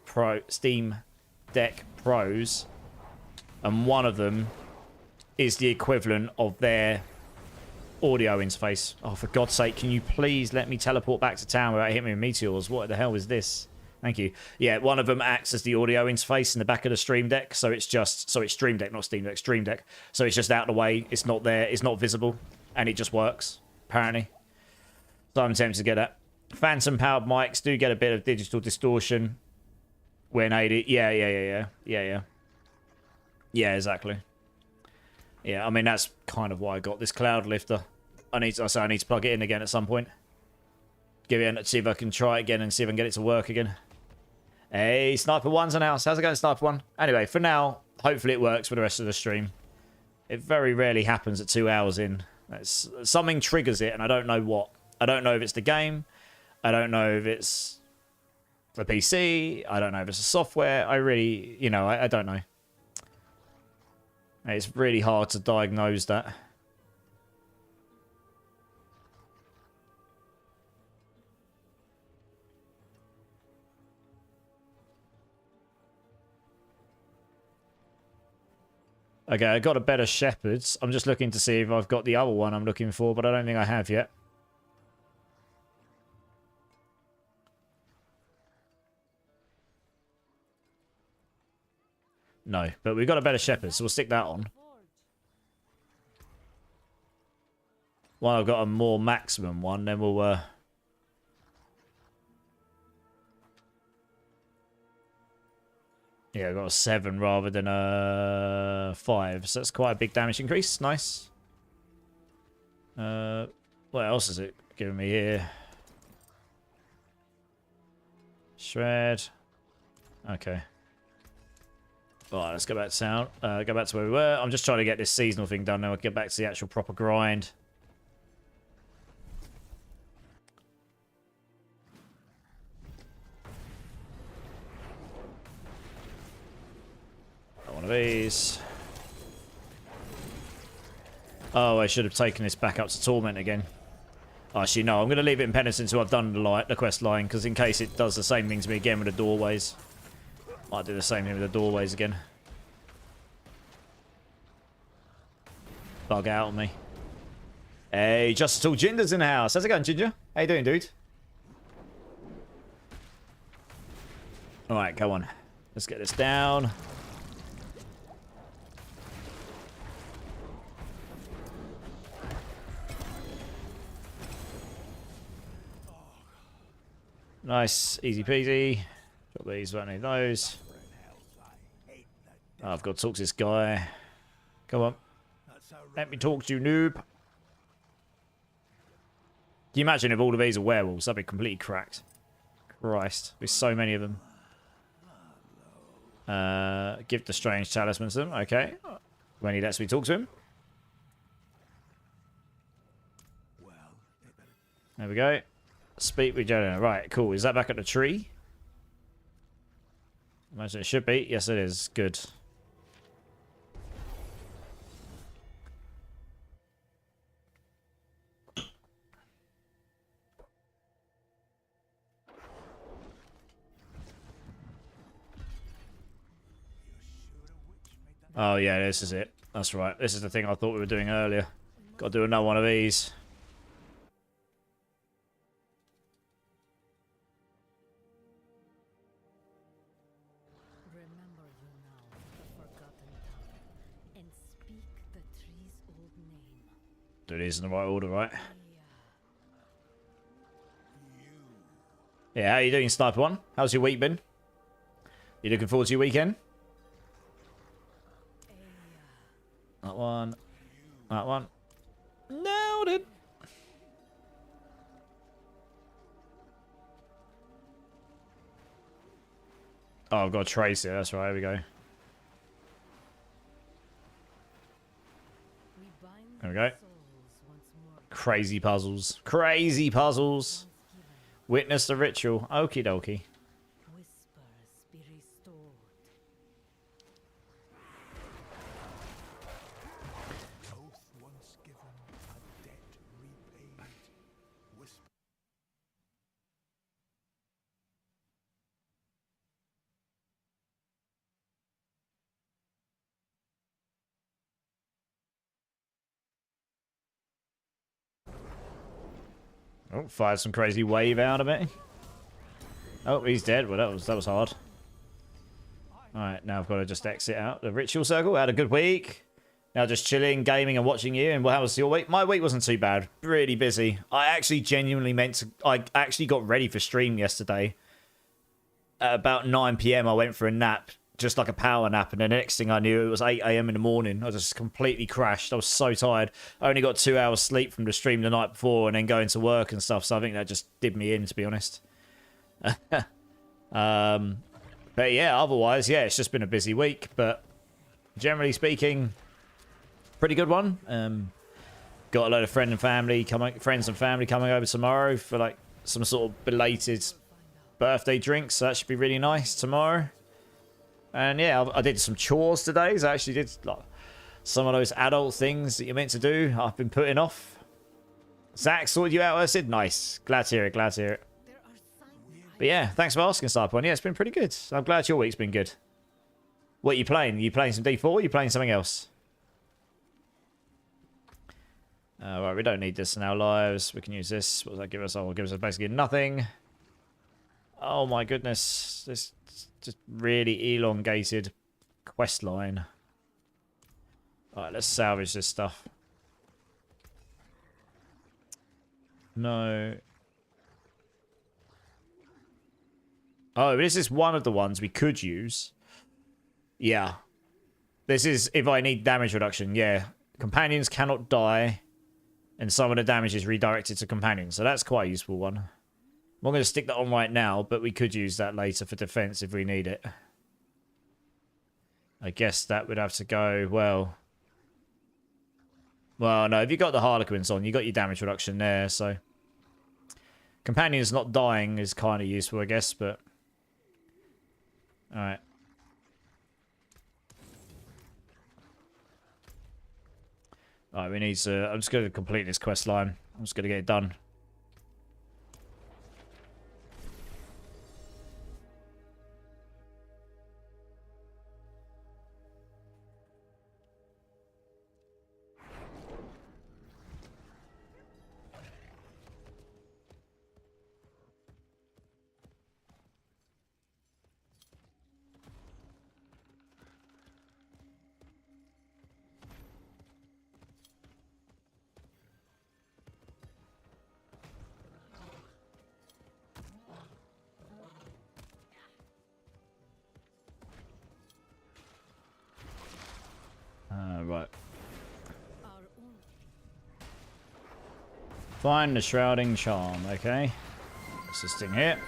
Speaker 1: Pros, and one of them is the equivalent of their audio interface. Oh, for God's sake, can you please let me teleport back to town without hitting me with meteors? What the hell is this? Thank you. Yeah, one of them acts as the audio interface in the back of the Stream Deck, so it's Stream Deck, not Steam Deck, Stream Deck. So it's just out of the way, it's not there, it's not visible, and it just works, apparently. So I'm tempted to get that. Phantom powered mics do get a bit of digital distortion when aided. Yeah, exactly. Yeah, I mean, that's kind of why I got this cloud lifter. I need to plug it in again at some point. Give it in, see if I can try it again and see if I can get it to work again. Hey, Sniper One's an house. How's it going, Sniper One? Anyway, for now, hopefully it works for the rest of the stream. It very rarely happens at 2 hours in. Something triggers it, and I don't know what. I don't know if it's the game. I don't know if it's the PC. I don't know if it's the software. I really, I don't know. It's really hard to diagnose that. Okay, I got a better Shepherd's. I'm just looking to see if I've got the other one I'm looking for, but I don't think I have yet. No, but we've got a better Shepherd, so we'll stick that on. Well, I've got a more maximum one, then we'll... Yeah, I've got a 7 rather than a 5, so that's quite a big damage increase. Nice. What else is it giving me here? Shred. Okay. Alright, let's go back to sound. Go back to where we were. I'm just trying to get this seasonal thing done now. I'll get back to the actual proper grind. One of these. Oh, I should have taken this back up to Torment again. Actually, no, I'm going to leave it in Penance until I've done the quest line, because in case it does the same thing to me again with the doorways. Might do the same thing with the doorways again. Bug out on me. Hey, Justice All Ginger's in the house. How's it going, Ginger? How you doing, dude? Alright, go on. Let's get this down. Nice, easy peasy. Drop these, won't need those. Oh, I've got to talk to this guy. Come on. Let me talk to you, noob. Can you imagine if all of these are werewolves? That'd be completely cracked. Christ. There's so many of them. Give the strange talisman to them. Okay. When he lets me talk to him. There we go. Speak with Jonah. Right, cool. Is that back at the tree? Imagine it should be. Yes, it is. Good. Oh, yeah, this is it. That's right. This is the thing I thought we were doing earlier. Got to do another one of these.
Speaker 2: Remember you now, the forgotten tongue, and speak the tree's old name.
Speaker 1: Do these in the right order, right? Yeah, how you doing, Sniper One? How's your week been? You looking forward to your weekend? That one. That one. Nailed it. Oh, I've got a trace here. That's right. Here we go. There we go. Crazy puzzles. Crazy puzzles. Witness the ritual. Okie dokie.
Speaker 2: Whispers be restored.
Speaker 3: Oath once given, a debt repaid. Whisper.
Speaker 1: Oh, fired some crazy wave out of it. Oh, he's dead. Well, that was hard. Alright, now I've got to just exit out the ritual circle. Had a good week. Now just chilling, gaming, and watching you. And how was your week? My week wasn't too bad. Really busy. I actually genuinely meant to... I actually got ready for stream yesterday. At about 9 p.m. I went for a nap. Just like a power nap. And the next thing I knew, it was 8 a.m. in the morning. I just completely crashed. I was so tired. I only got 2 hours sleep from the stream the night before and then going to work and stuff. So I think that just did me in, to be honest. But yeah, otherwise, yeah, it's just been a busy week. But generally speaking... pretty good one. Got a load of friends and family coming over tomorrow for like some sort of belated birthday drinks. So that should be really nice tomorrow. And yeah, I did some chores today. So I actually did like some of those adult things that you're meant to do. I've been putting off. Zach sorted you out. I said nice. Glad to hear it. Glad to hear it. But yeah, thanks for asking, Starpoint. Yeah, it's been pretty good. I'm glad your week's been good. What are you playing? Are you playing some D4? Or are you playing something else? Right, we don't need this in our lives. We can use this. What does that give us? Oh, it'll give us basically nothing. Oh my goodness. This just really elongated quest line. Alright, let's salvage this stuff. No. Oh, this is one of the ones we could use. Yeah. This is if I need damage reduction. Yeah. Companions cannot die. And some of the damage is redirected to companions. So that's quite a useful one. I'm not going to stick that on right now, but we could use that later for defense if we need it. I guess that would have to go, well... Well, no, if you got the Harlequins on, you got your damage reduction there, so... Companions not dying is kind of useful, I guess, but... Alright. Alright, we need to... I'm just going to complete this quest line. I'm just going to get it done. Right. Find the Shrouding Charm, okay. What's this thing here?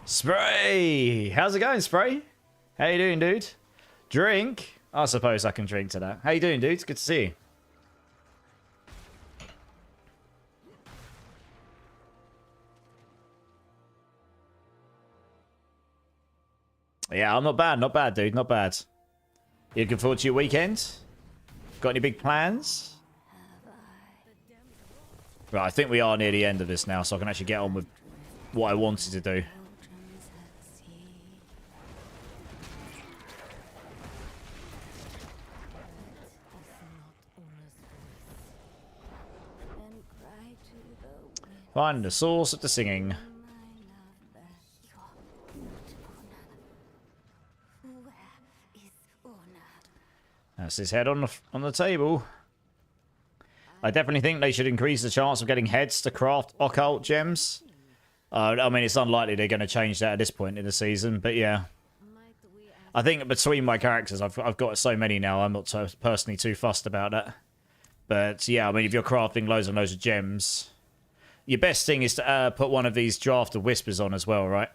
Speaker 1: Spray! How's it going, Spray? How you doing, dude? Drink? I suppose I can drink to that. How you doing, dude? Good to see you. Yeah, I'm not bad, dude. Not bad. You looking forward to your weekend? Got any big plans? Right, I think we are near the end of this now, so I can actually get on with what I wanted to do. Find the source of the singing. That's his head on the table. I definitely think they should increase the chance of getting heads to craft occult gems. I mean, it's unlikely they're going to change that at this point in the season, but yeah. I think between my characters, I've got so many now, I'm not personally too fussed about that. But yeah, I mean, if you're crafting loads and loads of gems, your best thing is to put one of these Draft of Whispers on as well, right?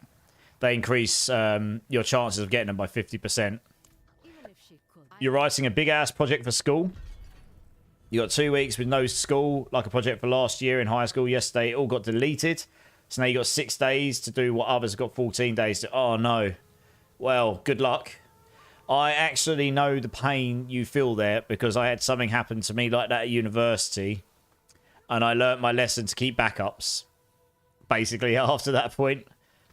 Speaker 1: They increase your chances of getting them by 50%. You're writing a big-ass project for school. You got 2 weeks with no school, like a project for last year in high school. Yesterday, it all got deleted. So now you got 6 days to do what others got 14 days to... Oh, no. Well, good luck. I actually know the pain you feel there because I had something happen to me like that at university. And I learnt my lesson to keep backups. Basically, after that point,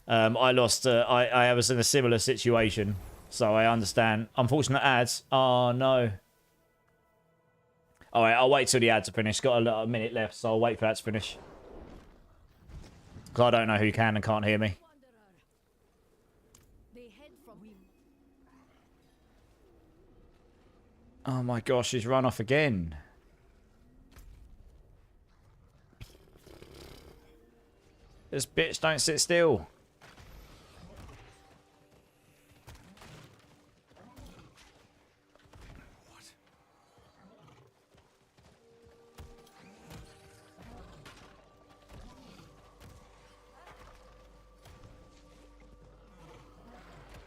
Speaker 1: I lost... I was in a similar situation. So I understand. Unfortunate ads. Oh, no. Alright, I'll wait till the ads are finished. Got a minute left, so I'll wait for that to finish. Because I don't know who can and can't hear me. Oh my gosh, he's run off again. This bitch don't sit still.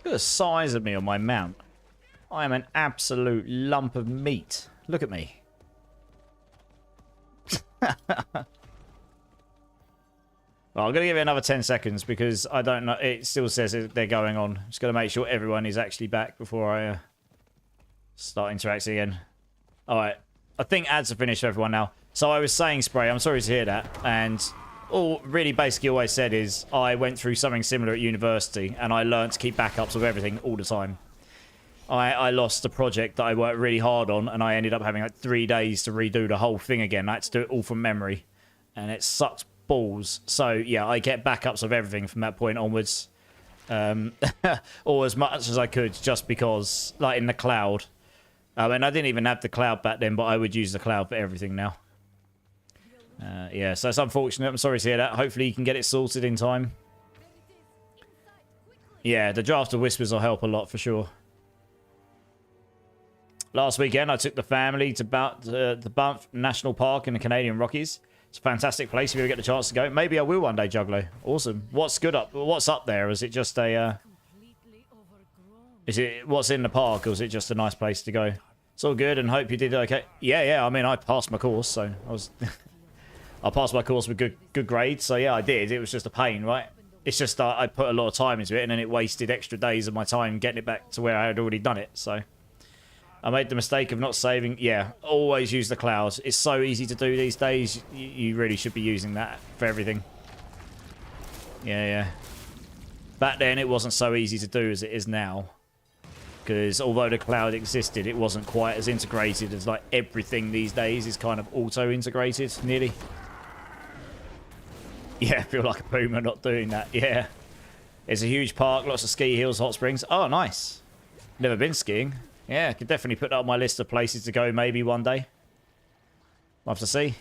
Speaker 1: Look at the size of me on my mount. I am an absolute lump of meat. Look at me. Well, I'm going to give it another 10 seconds because I don't know. It still says they're going on. Just going to make sure everyone is actually back before I start interacting again. All right. I think ads are finished for everyone now. So I was saying, Spray, I'm sorry to hear that. And all really basically all I said is I went through something similar at university and I learned to keep backups of everything all the time. I lost a project that I worked really hard on and I ended up having like 3 days to redo the whole thing again. I had to do it all from memory. And it sucked balls. So yeah, I get backups of everything from that point onwards, or as much as I could, just because, like in the cloud. And I didn't even have the cloud back then, but I would use the cloud for everything now. Yeah, so it's unfortunate. I'm sorry to hear that. Hopefully you can get it sorted in time. Yeah, the draft of Whispers will help a lot for sure. Last weekend, I took the family to the Banff National Park in the Canadian Rockies. It's a fantastic place if you ever get the chance to go. Maybe I will one day, Juggalo. Awesome. What's up there? Is it just a... Is it what's in the park, or is it just a nice place to go? It's all good, and hope you did okay. Yeah. I mean, I passed my course, so I was... I passed my course with good grades, so yeah, I did. It was just a pain, right? It's just I put a lot of time into it, and then it wasted extra days of my time getting it back to where I had already done it, so... I made the mistake of not saving. Yeah, always use the clouds. It's so easy to do these days. You really should be using that for everything. Yeah. Back then, it wasn't so easy to do as it is now. Because although the cloud existed, it wasn't quite as integrated as like everything these days is kind of auto-integrated, nearly. Yeah, I feel like a boomer not doing that. Yeah. It's a huge park, lots of ski hills, hot springs. Oh, nice. Never been skiing. Yeah, I could definitely put that on my list of places to go maybe one day. We'll have to see.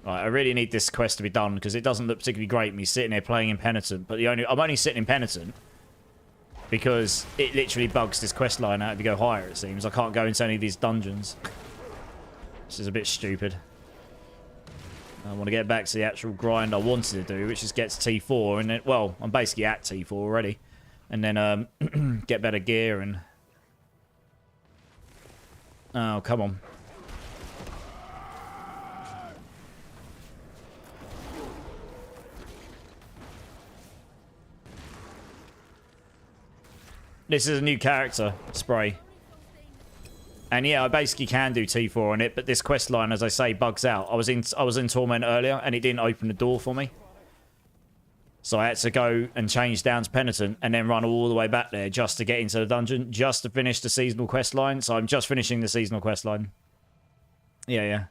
Speaker 1: Right, I really need this quest to be done because it doesn't look particularly great me sitting here playing Impenitent. But I'm only sitting Impenitent because it literally bugs this quest line out if you go higher, it seems. I can't go into any of these dungeons. This is a bit stupid. I want to get back to the actual grind I wanted to do, which is get to T4, and then, well, I'm basically at T4 already, and then get better gear and... Oh, come on. This is a new character, Spray. And yeah, I basically can do T4 on it, but this quest line, as I say, bugs out. I was in Torment earlier, and it didn't open the door for me. So I had to go and change down to Penitent, and then run all the way back there just to get into the dungeon, just to finish the seasonal quest line. So I'm just finishing the seasonal quest line. Yeah.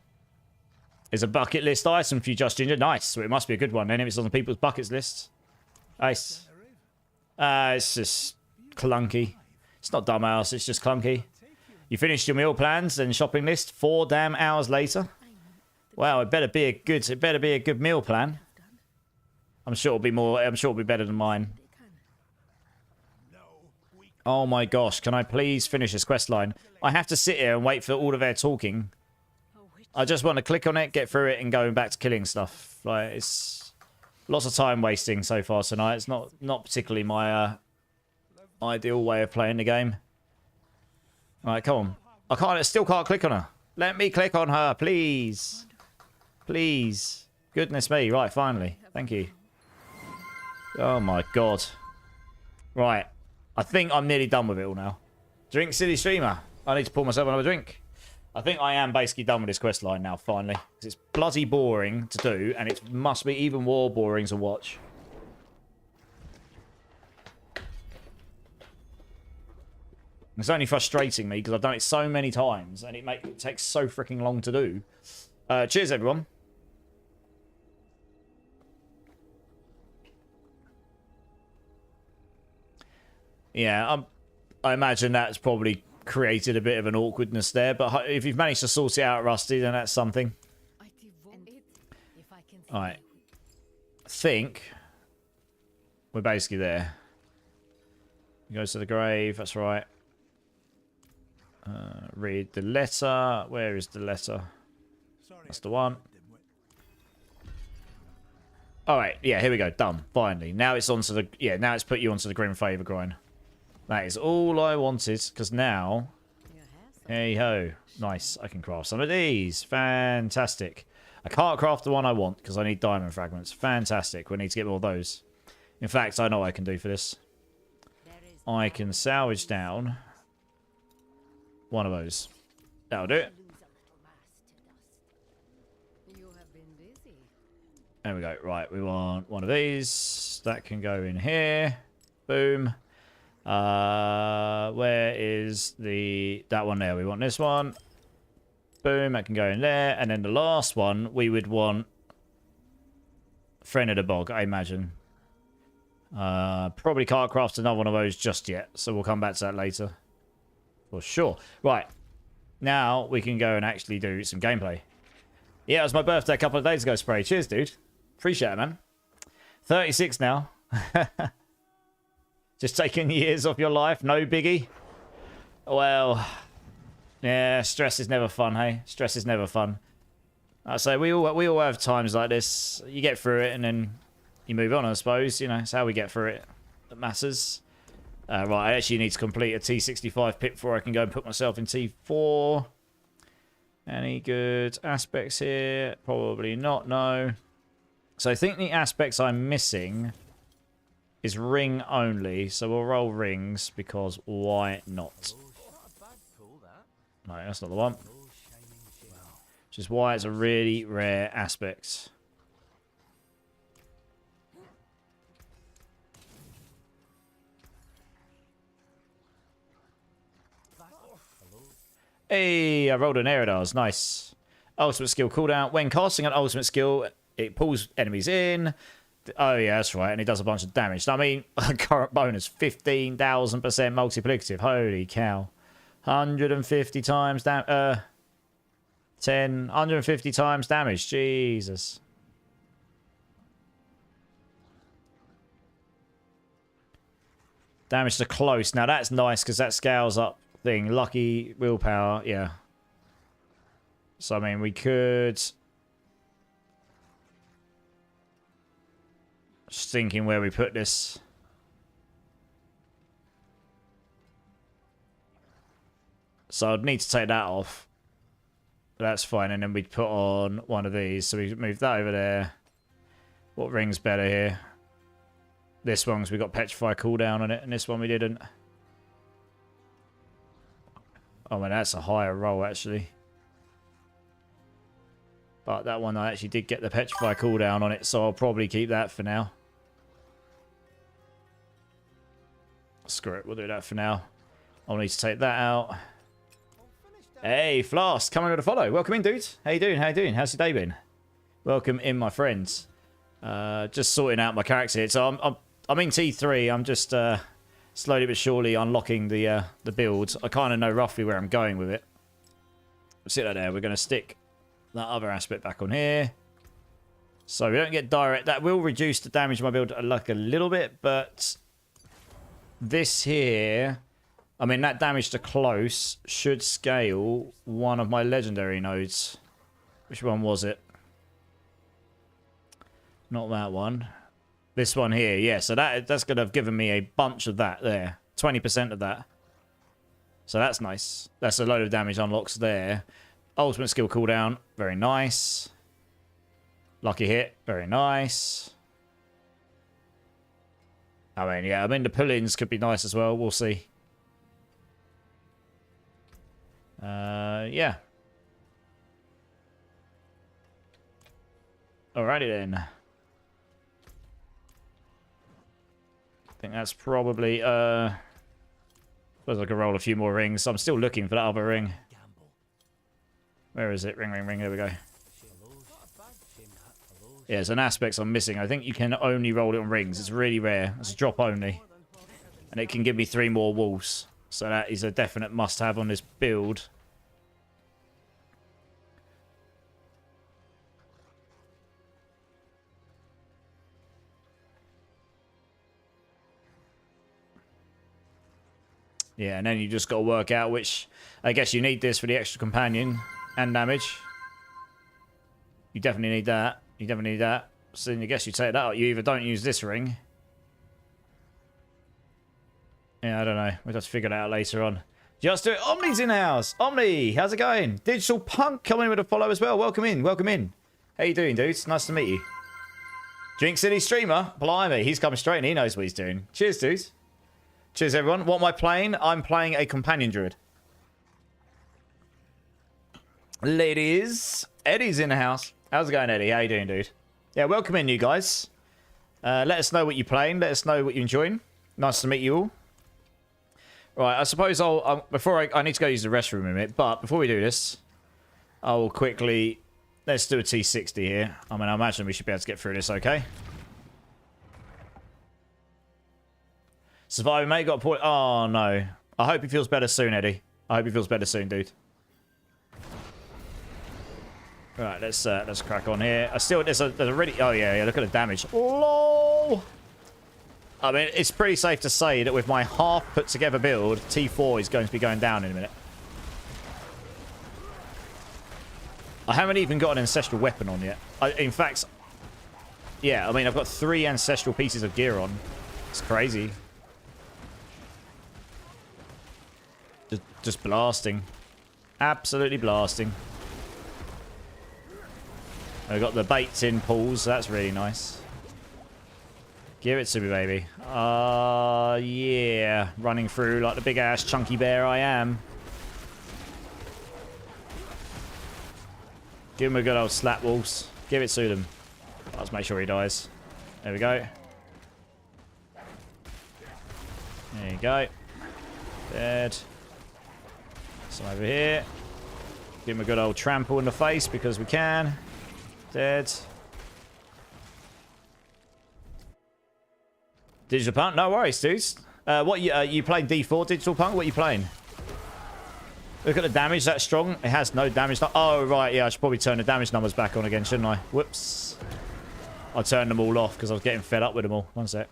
Speaker 1: There's a bucket list item for you, Just Ginger. Nice. So it must be a good one then if it's on the people's buckets list. Nice. It's just clunky. It's not dumbass, it's just clunky. You finished your meal plans and shopping list 4 damn hours later. Wow, it better be a good meal plan. I'm sure it'll be better than mine. Oh my gosh, can I please finish this quest line? I have to sit here and wait for all of their talking. I just want to click on it, get through it, and go back to killing stuff. Like, it's lots of time wasting so far tonight. It's not particularly my ideal way of playing the game. Alright, come on. I still can't click on her. Let me click on her, please. Please. Goodness me. Right, finally. Thank you. Oh my god. Right. I think I'm nearly done with it all now. Drink City Streamer. I need to pour myself another drink. I think I am basically done with this quest line now, finally. It's bloody boring to do, and it must be even more boring to watch. It's only frustrating me because I've done it so many times and it takes so freaking long to do. Cheers, everyone. Yeah, I imagine that's probably created a bit of an awkwardness there. But if you've managed to sort it out, Rusty, then that's something. All right. I think we're basically there. He goes to the grave. That's right. Read the letter. Where is the letter? That's the one. All right. Yeah, here we go. Done. Finally. Now it's onto the... Yeah, now it's put you onto the Grim Favor grind. That is all I wanted. Because now... Hey ho. Nice. I can craft some of these. Fantastic. I can't craft the one I want because I need diamond fragments. Fantastic. We need to get more of those. In fact, I know what I can do for this. I can salvage down one of those. That'll do it. There we go. Right, we want one of these. That can go in here. Boom. Where is that one there? We want this one. Boom, that can go in there. And then the last one, we would want Friend of the Bog, I imagine. Probably can't craft another one of those just yet, so we'll come back to that later. For sure. Right. Now we can go and actually do some gameplay. Yeah, it was my birthday a couple of days ago, Spray. Cheers, dude. Appreciate it, man. 36 now. Just taking years off your life. No biggie. Well, yeah, stress is never fun, hey? Stress is never fun. I say we all have times like this. You get through it and then you move on, I suppose. You know, it's how we get through it that matters. Right, I actually need to complete a T65 pit before I can go and put myself in T4. Any good aspects here? Probably not, no. So I think the aspects I'm missing is ring only. So we'll roll rings because why not? No, that's not the one. Which is why it's a really rare aspect. Hey, I rolled an Eridars. Nice. Ultimate skill cooldown. When casting an ultimate skill, it pulls enemies in. Oh, yeah, that's right. And it does a bunch of damage. I mean, current bonus, 15,000% multiplicative. Holy cow. 150 times 150 times damage. Jesus. Damage to close. Now, that's nice because that scales up thing. Lucky willpower. Yeah. So, I mean, we could... Just thinking where we put this. So I'd need to take that off. But that's fine. And then we'd put on one of these. So we move that over there. What ring's better here? This one, because we got Petrify cooldown on it. And this one we didn't. Oh, man, that's a higher roll, actually. But that one I actually did get the Petrify cooldown on it. So I'll probably keep that for now. Screw it, we'll do that for now. I'll need to take that out. Hey, Flask, coming with a follow. Welcome in, dude. How you doing? How you doing? How's your day been? Welcome in, my friends. Just sorting out my character here. So I'm in T3. I'm just slowly but surely unlocking the build. I kind of know roughly where I'm going with it. See that there. We're going to stick that other aspect back on here. So we don't get direct. That will reduce the damage of my build like a little bit, but... This here, I mean, that damage to close should scale one of my legendary nodes. Which one was it? Not that one. This one here, yeah. So that's going to have given me a bunch of that there. 20% of that. So that's nice. That's a load of damage unlocks there. Ultimate skill cooldown, very nice. Lucky hit, very nice. I mean, the pull-ins could be nice as well. We'll see. Yeah. Alrighty then. I think that's probably, suppose I could roll a few more rings. I'm still looking for that other ring. Where is it? Ring, ring, ring. There we go. Yeah, it's an aspect I'm missing. I think you can only roll it on rings. It's really rare. It's a drop only. And it can give me 3 more wolves. So that is a definite must-have on this build. Yeah, and then you just got to work out which... I guess you need this for the extra companion and damage. You definitely need that. You definitely need that. So then I guess you take that out. You either don't use this ring. Yeah, I don't know. We'll have to figure it out later on. Just do it. Omni's in the house. Omni, how's it going? Digital Punk coming in with a follow as well. Welcome in. Welcome in. How you doing, dudes? Nice to meet you. Drink City streamer. Blimey, he's coming straight and he knows what he's doing. Cheers, dudes. Cheers, everyone. What am I playing? I'm playing a companion druid. Ladies, Eddie's in the house. How's it going, Eddie? How you doing, dude? Yeah, welcome in, you guys. Let us know what you're playing. Let us know what you're enjoying. Nice to meet you all. Right, I suppose before I need to go use the restroom in a minute, but before we do this, I will quickly... Let's do a T60 here. I mean, I imagine we should be able to get through this, okay? Survivor, mate, got a point. Oh, no. I hope he feels better soon, Eddie. I hope he feels better soon, dude. Right, let's crack on here. There's a really... Oh, yeah, look at the damage. LOL! I mean, it's pretty safe to say that with my half put together build, T4 is going to be going down in a minute. I haven't even got an ancestral weapon on yet. In fact, yeah, I mean, I've got 3 ancestral pieces of gear on. It's crazy. Just blasting. Absolutely blasting. I've got the baits in pools, so that's really nice. Give it to me, baby. Yeah. Running through like the big-ass chunky bear I am. Give him a good old slap, wolves. Give it to them. Let's make sure he dies. There we go. There you go. Dead. Some over here. Give him a good old trample in the face because we can. Dead. Digital Punk, no worries, dudes. What you playing D4 Digital Punk? What are you playing? Look at the damage, that's strong. It has no damage. Oh, right, yeah, I should probably turn the damage numbers back on again, shouldn't I? Whoops. I turned them all off because I was getting fed up with them all. One sec.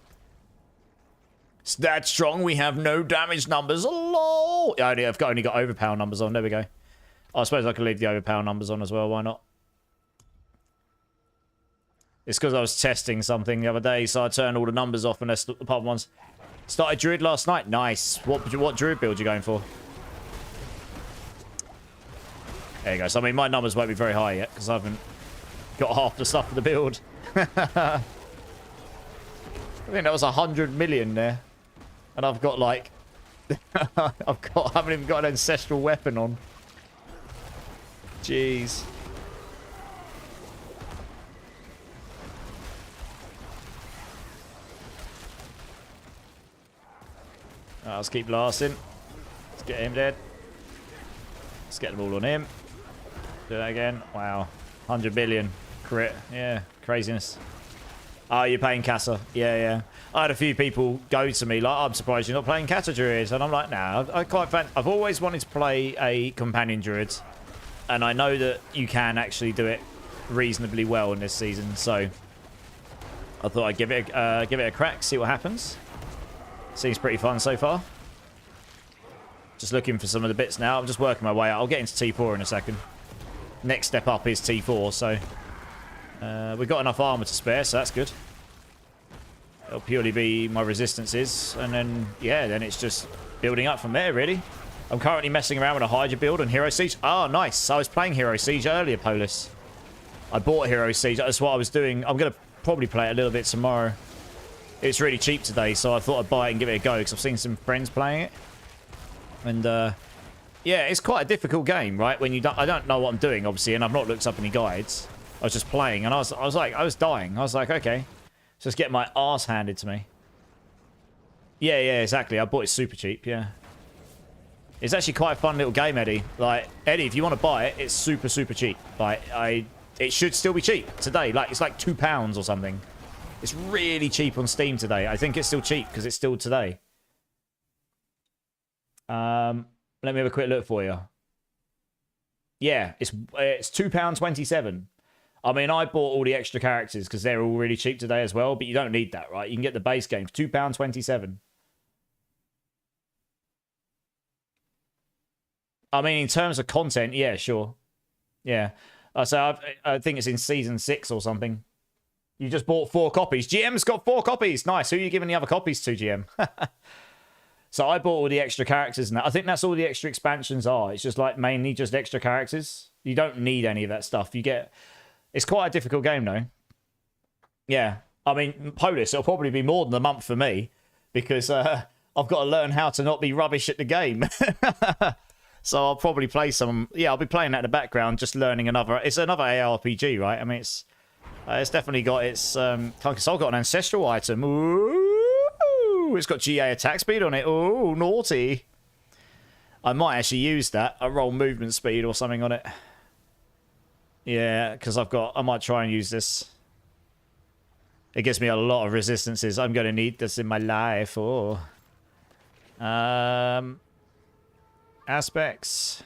Speaker 1: It's that strong, we have no damage numbers. LOL! Yeah, I've only got overpower numbers on. There we go. I suppose I could leave the overpower numbers on as well. Why not? It's because I was testing something the other day, so I turned all the numbers off and the pub ones. Started Druid last night. Nice. What Druid build you going for? There you go. So, I mean, my numbers won't be very high yet, because I haven't got half the stuff for the build. I think that was 100 million there. And I've got, like... I haven't even got an ancestral weapon on. Jeez. Let's keep blasting. Let's get him dead. Let's get them all on him. Do that again. Wow. 100 billion. Crit. Yeah. Craziness. Oh, you're playing Casa. Yeah. I had a few people go to me like, I'm surprised you're not playing Casa Druids. And I'm like, nah. I've always wanted to play a companion Druid. And I know that you can actually do it reasonably well in this season. So I thought I'd give it a crack. See what happens. Seems pretty fun so far. Just looking for some of the bits now. I'm just working my way out. I'll get into T4 in a second. Next step up is T4, so... we've got enough armor to spare, so that's good. It'll purely be my resistances. And then, yeah, then it's just building up from there, really. I'm currently messing around with a Hydra build on Hero Siege. Oh, nice. I was playing Hero Siege earlier, Polis. I bought Hero Siege. That's what I was doing. I'm going to probably play it a little bit tomorrow. It's really cheap today, so I thought I'd buy it and give it a go, because I've seen some friends playing it. And, yeah, it's quite a difficult game, right? When I don't know what I'm doing, obviously, and I've not looked up any guides. I was just playing, and I was dying. I was like, okay, just get my arse handed to me. Yeah, exactly. I bought it super cheap, yeah. It's actually quite a fun little game, Eddie. Like, Eddie, if you want to buy it, it's super, super cheap. Like, it should still be cheap today. Like, it's like £2 or something. It's really cheap on Steam today. I think it's still cheap because it's still today. Let me have a quick look for you. Yeah, it's £2.27. I mean, I bought all the extra characters because they're all really cheap today as well, but you don't need that, right? You can get the base game for £2.27. I mean, in terms of content, yeah, sure. Yeah. So I think it's in season 6 or something. You just bought 4 copies. GM's got 4 copies. Nice. Who are you giving the other copies to, GM? So I bought all the extra characters, and I think that's all the extra expansions are. It's just like mainly just extra characters. You don't need any of that stuff. You get... It's quite a difficult game, though. Yeah. I mean, Polis, it'll probably be more than a month for me because I've got to learn how to not be rubbish at the game. So I'll probably play some... Yeah, I'll be playing that in the background, just learning another... It's another ARPG, right? I mean, it's definitely got its... So I've got an ancestral item. Ooh, it's got GA attack speed on it. Ooh, naughty. I might actually use that. I roll movement speed or something on it. Yeah, because I might try and use this. It gives me a lot of resistances. I'm going to need this in my life. Oh. Aspects.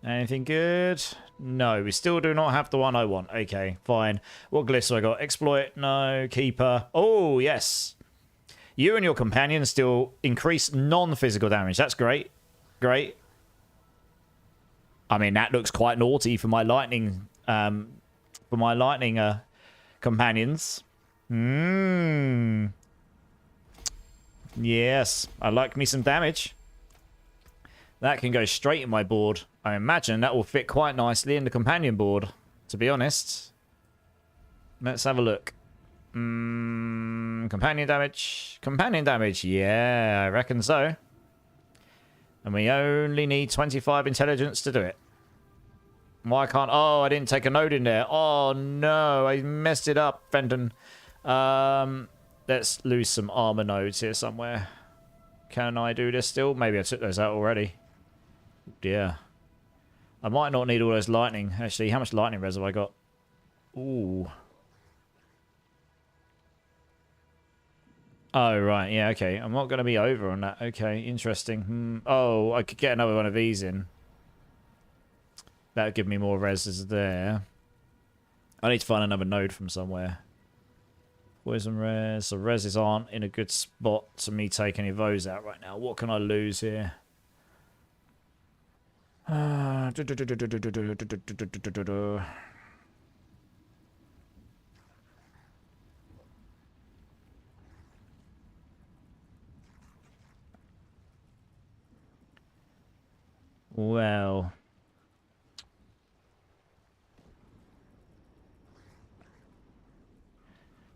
Speaker 1: Anything good? No, we still do not have the one I want. Okay, fine. What glyphs have I got? Exploit? No. Keeper? Oh, yes. You and your companion still increase non-physical damage. That's great. Great. I mean, that looks quite naughty for my lightning companions. Yes, I like me some damage. That can go straight in my board. I imagine that will fit quite nicely in the companion board, to be honest. Let's have a look. Companion damage. Companion damage. Yeah, I reckon so. And we only need 25 intelligence to do it. Why can't... Oh, I didn't take a node in there. Oh, no. I messed it up, Fenton. Let's lose some armor nodes here somewhere. Can I do this still? Maybe I took those out already. Yeah. I might not need all those lightning. Actually, how much lightning res have I got? Ooh. Oh, right. Yeah, okay. I'm not going to be over on that. Okay, interesting. Oh, I could get another one of these in. That would give me more reses there. I need to find another node from somewhere. Poison res. So reses aren't in a good spot to me take any of those out right now. What can I lose here? Well...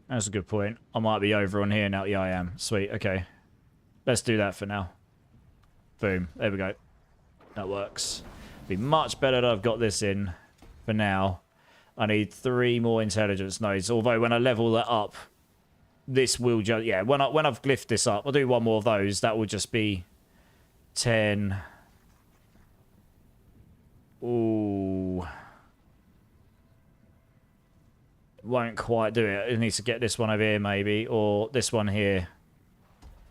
Speaker 1: That's a good point. I might be over on here now. Yeah, I am. Sweet. Okay. Let's do that for now. Boom. There we go. That works. Be much better that I've got this in for now. I need 3 more intelligence nodes. Although when I level that up, this will just... Yeah, when I've glyphed this up, I'll do 1 more of those. That will just be 10. Ooh... Won't quite do it. It needs to get this one over here, maybe. Or this one here.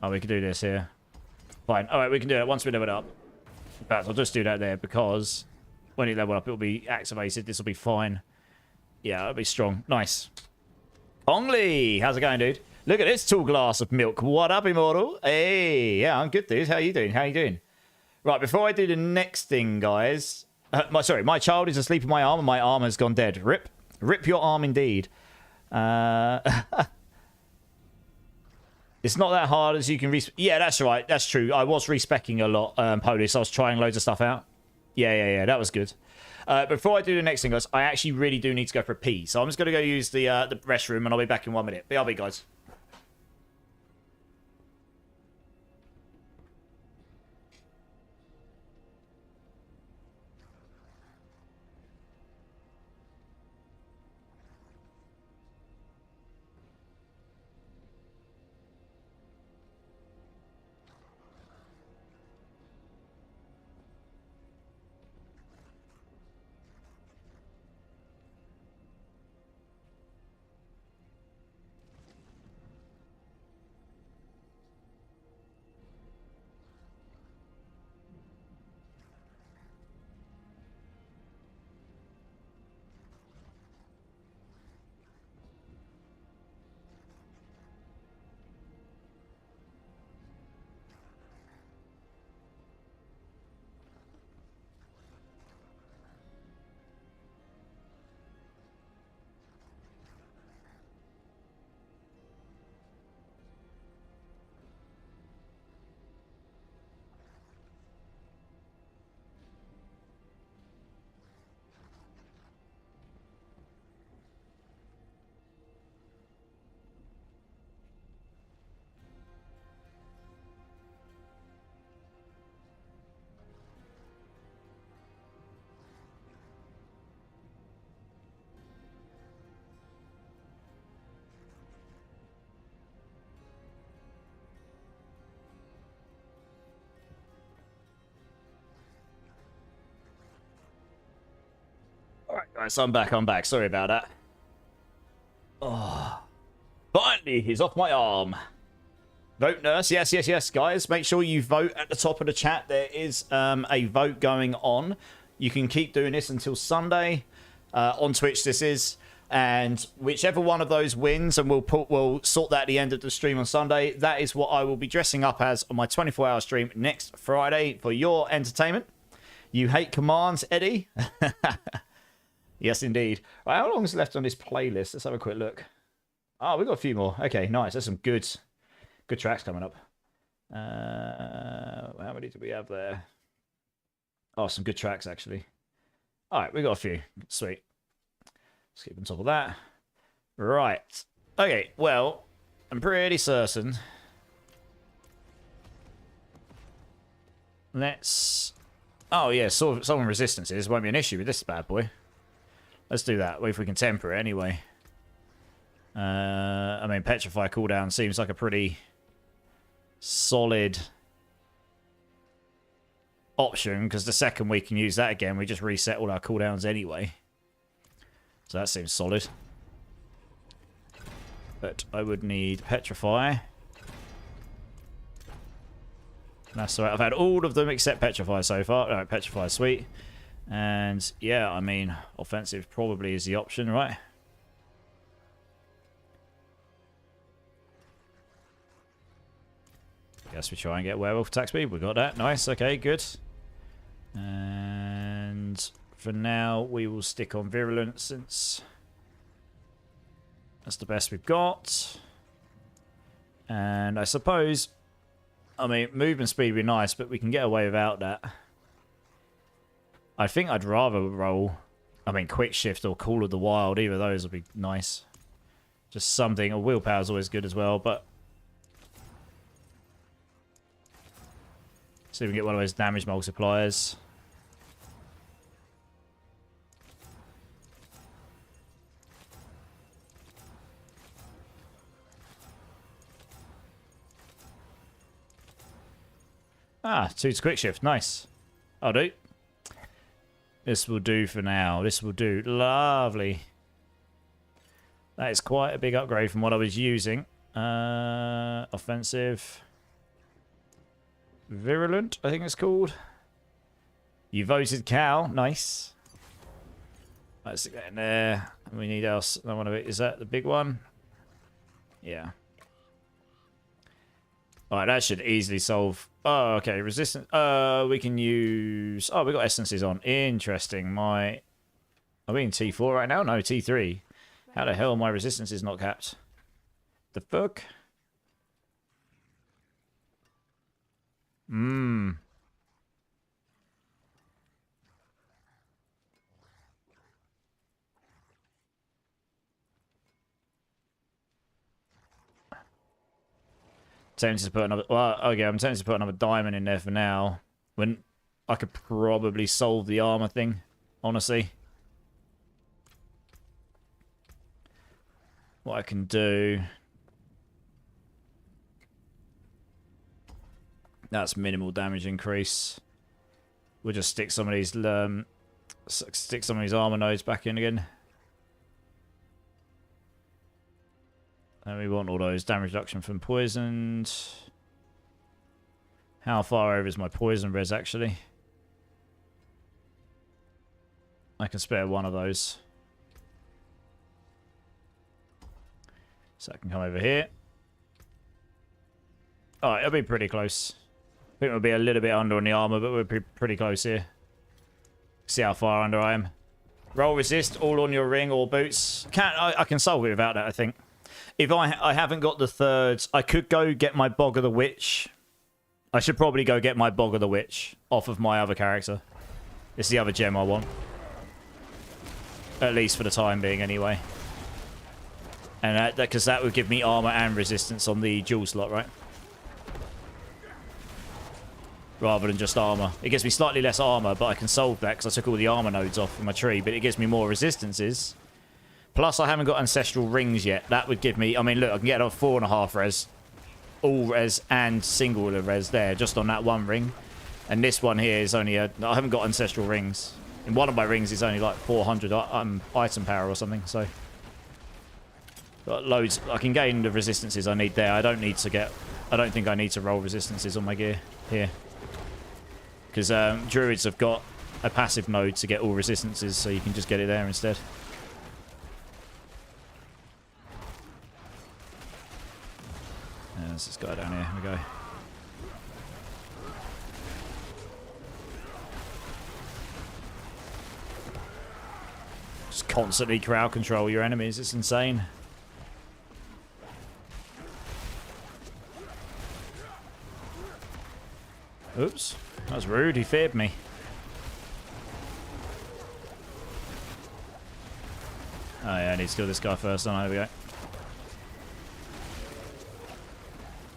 Speaker 1: Oh, we can do this here. Fine. Alright, we can do it once we level it up. In fact, I'll just do that there because when you level up, it'll be activated. This will be fine. Yeah, it'll be strong. Nice. Ongli! How's it going, dude? Look at this tall glass of milk. What up, Immortal? Hey, yeah, I'm good, dude. How you doing? How you doing? Right, before I do the next thing, guys... my child is asleep in my arm and my arm has gone dead. Rip. Rip your arm indeed. It's not that hard as you can yeah, that's right. That's true. I was respeccing a lot, Polis. I was trying loads of stuff out. Yeah. That was good. Before I do the next thing, guys, I actually really do need to go for a pee. So I'm just going to go use the restroom and I'll be back in 1 minute. BRB, guys. Right, so I'm back. I'm back. Sorry about that. Oh, finally, he's off my arm. Vote nurse. Yes, yes, yes, guys. Make sure you vote at the top of the chat. There is a vote going on. You can keep doing this until Sunday. On Twitch, this is. And whichever one of those wins, and we'll sort that at the end of the stream on Sunday, that is what I will be dressing up as on my 24-hour stream next Friday for your entertainment. You hate commands, Eddie? Yes, indeed. Right, how long is left on this playlist? Let's have a quick look. Oh, we've got a few more. Okay, nice. There's some good tracks coming up. How many do we have there? Oh, some good tracks, actually. All right, we got a few. Sweet. Let's keep on top of that. Right. Okay, well, I'm pretty certain. Let's... Oh, yeah, solving resistances won't be an issue with this bad boy. Let's do that. Wait if we can temper it anyway. I mean, Petrify cooldown seems like a pretty solid option, because the second we can use that again, we just reset all our cooldowns anyway. So that seems solid. But I would need Petrify. That's alright. I've had all of them except Petrify so far. Alright, Petrify, sweet. And yeah, I mean, offensive probably is the option, right? Guess we try and get werewolf attack speed. We got that. Nice. Okay, good. And for now, we will stick on virulence since that's the best we've got. And I suppose, I mean, movement speed would be nice, but we can get away without that. I think I'd rather roll, I mean, quick shift or Call of the Wild. Either of those would be nice. Just something. A willpower is always good as well, but see if we can get one of those damage multipliers. Ah, 2 to quick shift. Nice. I'll do. This will do for now. This will do. Lovely. That is quite a big upgrade from what I was using. Offensive. Virulent, I think it's called. You voted cow. Nice. Let's get in there. We need else. I want to. Is that the big one? Yeah. Alright, that should easily solve. Oh, okay. Resistance. We can use. Oh, we got essences on. Interesting. Are we in T4 right now? No, T3. How the hell are my resistances not capped? The fuck? Tempted to put another. Well, okay, I'm tempted to put another diamond in there for now. When I could probably solve the armor thing, honestly. What I can do. That's minimal damage increase. We'll just stick some of these armor nodes back in again. And we want all those damage reduction from poisoned. How far over is my poison res actually? I can spare one of those. So I can come over here. Alright, it'll be pretty close. I think we'll be a little bit under on the armor, but we're pretty close here. See how far under I am. Roll resist, all on your ring or boots. I can solve it without that, I think. If I haven't got the third, I could go get my Bog of the Witch. I should probably go get my Bog of the Witch off of my other character. It's the other gem I want. At least for the time being, anyway. And because that would give me armor and resistance on the dual slot, right? Rather than just armor. It gives me slightly less armor, but I can solve that because I took all the armor nodes off from my tree. But it gives me more resistances. Plus, I haven't got ancestral rings yet. That would give me... I mean, look, I can get a 4.5 res. All res and single res there, just on that one ring. And this one here is only a... I haven't got ancestral rings. In one of my rings, it's only like 400 item power or something, so... Got loads. I can gain the resistances I need there. I don't need to get... I don't think I need to roll resistances on my gear here. Because Druids have got a passive node to get all resistances, so you can just get it there instead. There's this guy down here. Here we go. Just constantly crowd control your enemies. It's insane. Oops. That was rude. He feared me. Oh yeah, I need to kill this guy first. Oh, there we go.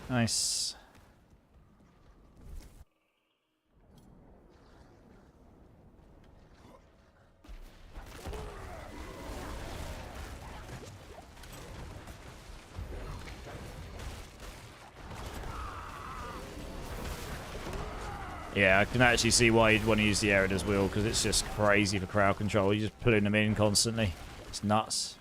Speaker 1: Nice. Yeah, I can actually see why you'd want to use the Erida's wheel, because it's just crazy for crowd control. You're just pulling them in constantly. It's nuts.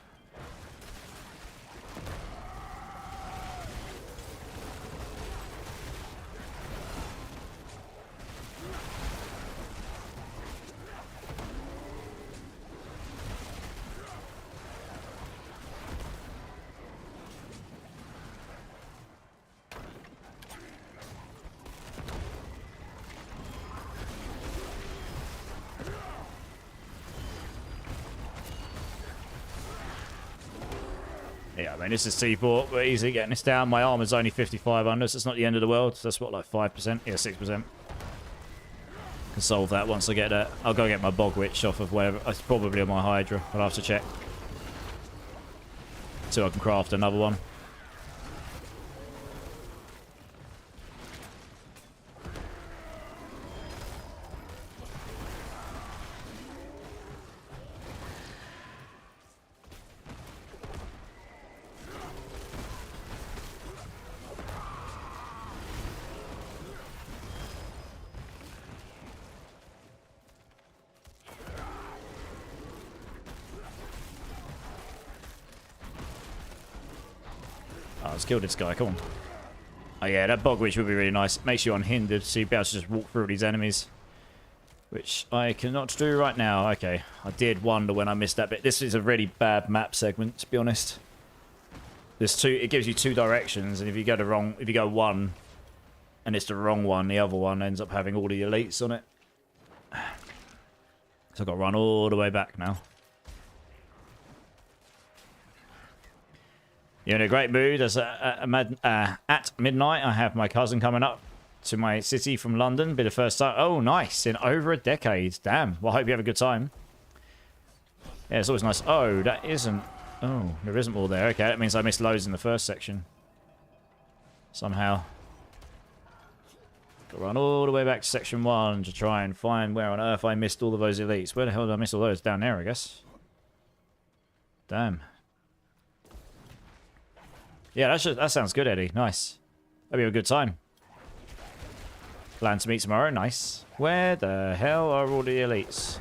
Speaker 1: Yeah, I mean, this is Seaport. We're easily getting this down. My armor's only 5,500, so it's not the end of the world. That's what, like 5%? Yeah, 6%. Can solve that once I get that. I'll go get my Bog Witch off of wherever. It's probably on my Hydra. I'll have to check. So I can craft another one. Let's kill this guy, come on. Oh yeah, that Bog Witch would be really nice. It makes you unhindered, so you'll be able to just walk through these enemies. Which I cannot do right now. Okay, I did wonder when I missed that bit. This is a really bad map segment, to be honest. There's two, it gives you two directions, and if you go one, and it's the wrong one, the other one ends up having all the elites on it. So I've got to run all the way back now. You're in a great mood. As at midnight, I have my cousin coming up to my city from London. Be the first time. Oh, nice. In over a decade. Damn. Well, I hope you have a good time. Yeah, it's always nice. Oh, that isn't... Oh, there isn't more there. Okay, that means I missed loads in the first section. Somehow. Got to run all the way back to section 1 to try and find where on earth I missed all of those elites. Where the hell did I miss all those? Down there, I guess. Damn. Yeah, that sounds good, Eddie. Nice. That'll be a good time. Plan to meet tomorrow. Nice. Where the hell are all the elites?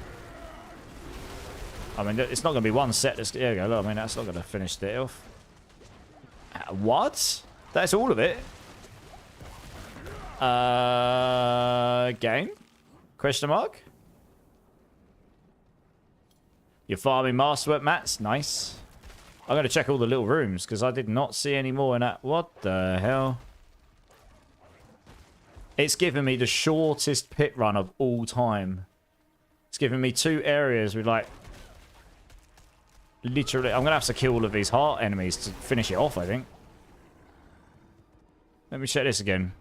Speaker 1: I mean, it's not going to be one set. There we go. Look, I mean, that's not going to finish it off. What? That's all of it? Game? Question mark? You're farming masterwork mats? Nice. I'm going to check all the little rooms, because I did not see any more in that. What the hell? It's given me the shortest pit run of all time. It's given me 2 areas with, like... Literally... I'm going to have to kill all of these heart enemies to finish it off, I think. Let me check this again.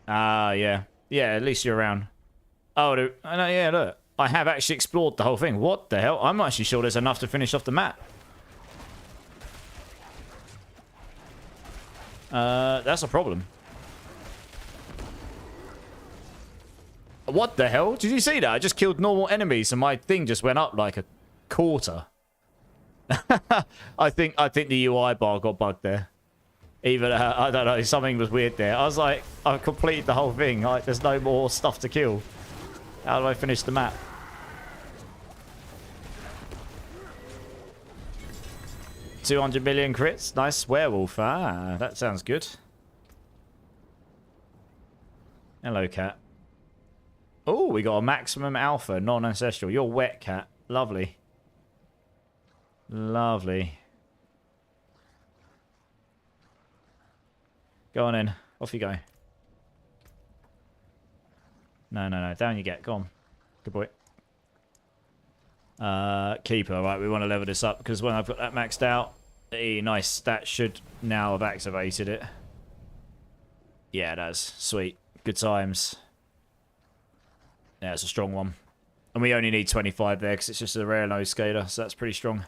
Speaker 1: Ah, yeah. Yeah, at least you're around. Oh, no, yeah, look. I have actually explored the whole thing. What the hell? I'm actually sure there's enough to finish off the map. That's a problem. What the hell? Did you see that? I just killed normal enemies and my thing just went up like a quarter. I think the UI bar got bugged there. Even, I don't know, something was weird there. I was like, I've completed the whole thing. Like, there's no more stuff to kill. How do I finish the map? $200 million crits. Nice werewolf. Ah, that sounds good. Hello, cat. Oh, we got a maximum alpha, non-ancestral. You're wet, cat. Lovely. Lovely. Go on in. Off you go. No, no, no. Down you get. Go on. Good boy. Keeper. Right, we want to level this up because when I've got that maxed out, nice. That should now have activated it. Yeah, it has. Sweet. Good times. Yeah, it's a strong one. And we only need 25 there because it's just a rare nose scaler, so that's pretty strong.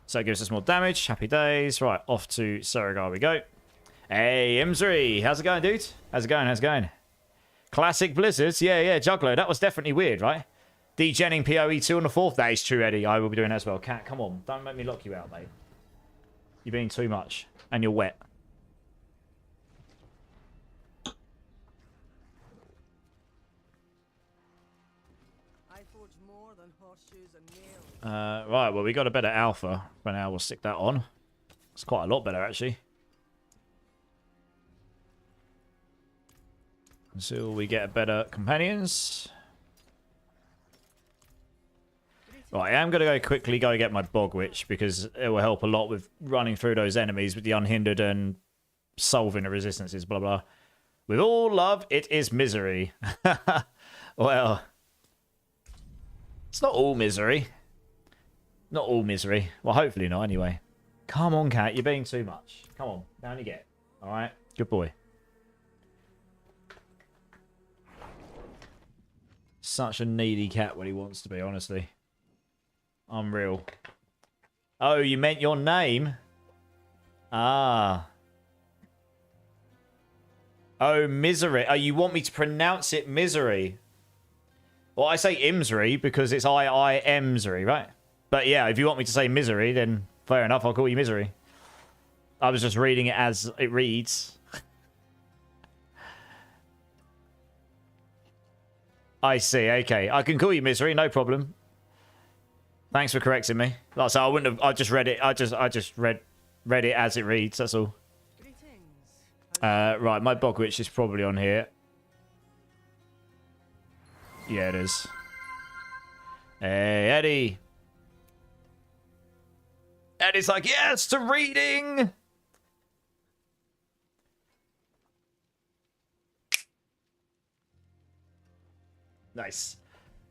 Speaker 1: So it gives us more damage. Happy days. Right, off to Saragar we go. Hey, Imsri. How's it going, dude? How's it going? How's it going? Classic Blizzards. Yeah, yeah, Juggler. That was definitely weird, right? Degenning PoE2 on the 4th. That is true, Eddie. I will be doing that as well. Cat, come on. Don't make me lock you out, mate. You're being too much. And you're wet. Right, well, we got a better alpha. For now, we'll stick that on. It's quite a lot better, actually. Until we get better companions. Right, I am going to go quickly get my Bog Witch because it will help a lot with running through those enemies with the unhindered and solving the resistances, blah, blah. With all love, it is misery. Well, it's not all misery. Not all misery. Well, hopefully not, anyway. Come on, cat. You're being too much. Come on. Down you get. All right? Good boy. Such a needy cat when he wants to be, honestly. Unreal. Oh, you meant your name? Ah. Oh, misery. Oh, you want me to pronounce it misery? Well, I say Imsri because it's I-Emsri, right? But yeah, if you want me to say misery, then fair enough, I'll call you misery. I was just reading it as it reads. I see, okay. I can call you misery, no problem. Thanks for correcting me. Like I said, I wouldn't have, I just read it, I just read it as it reads, that's all. Right, my Bog Witch is probably on here. Yeah, it is. Hey, Eddie. Eddie's like, yes, to reading. Nice.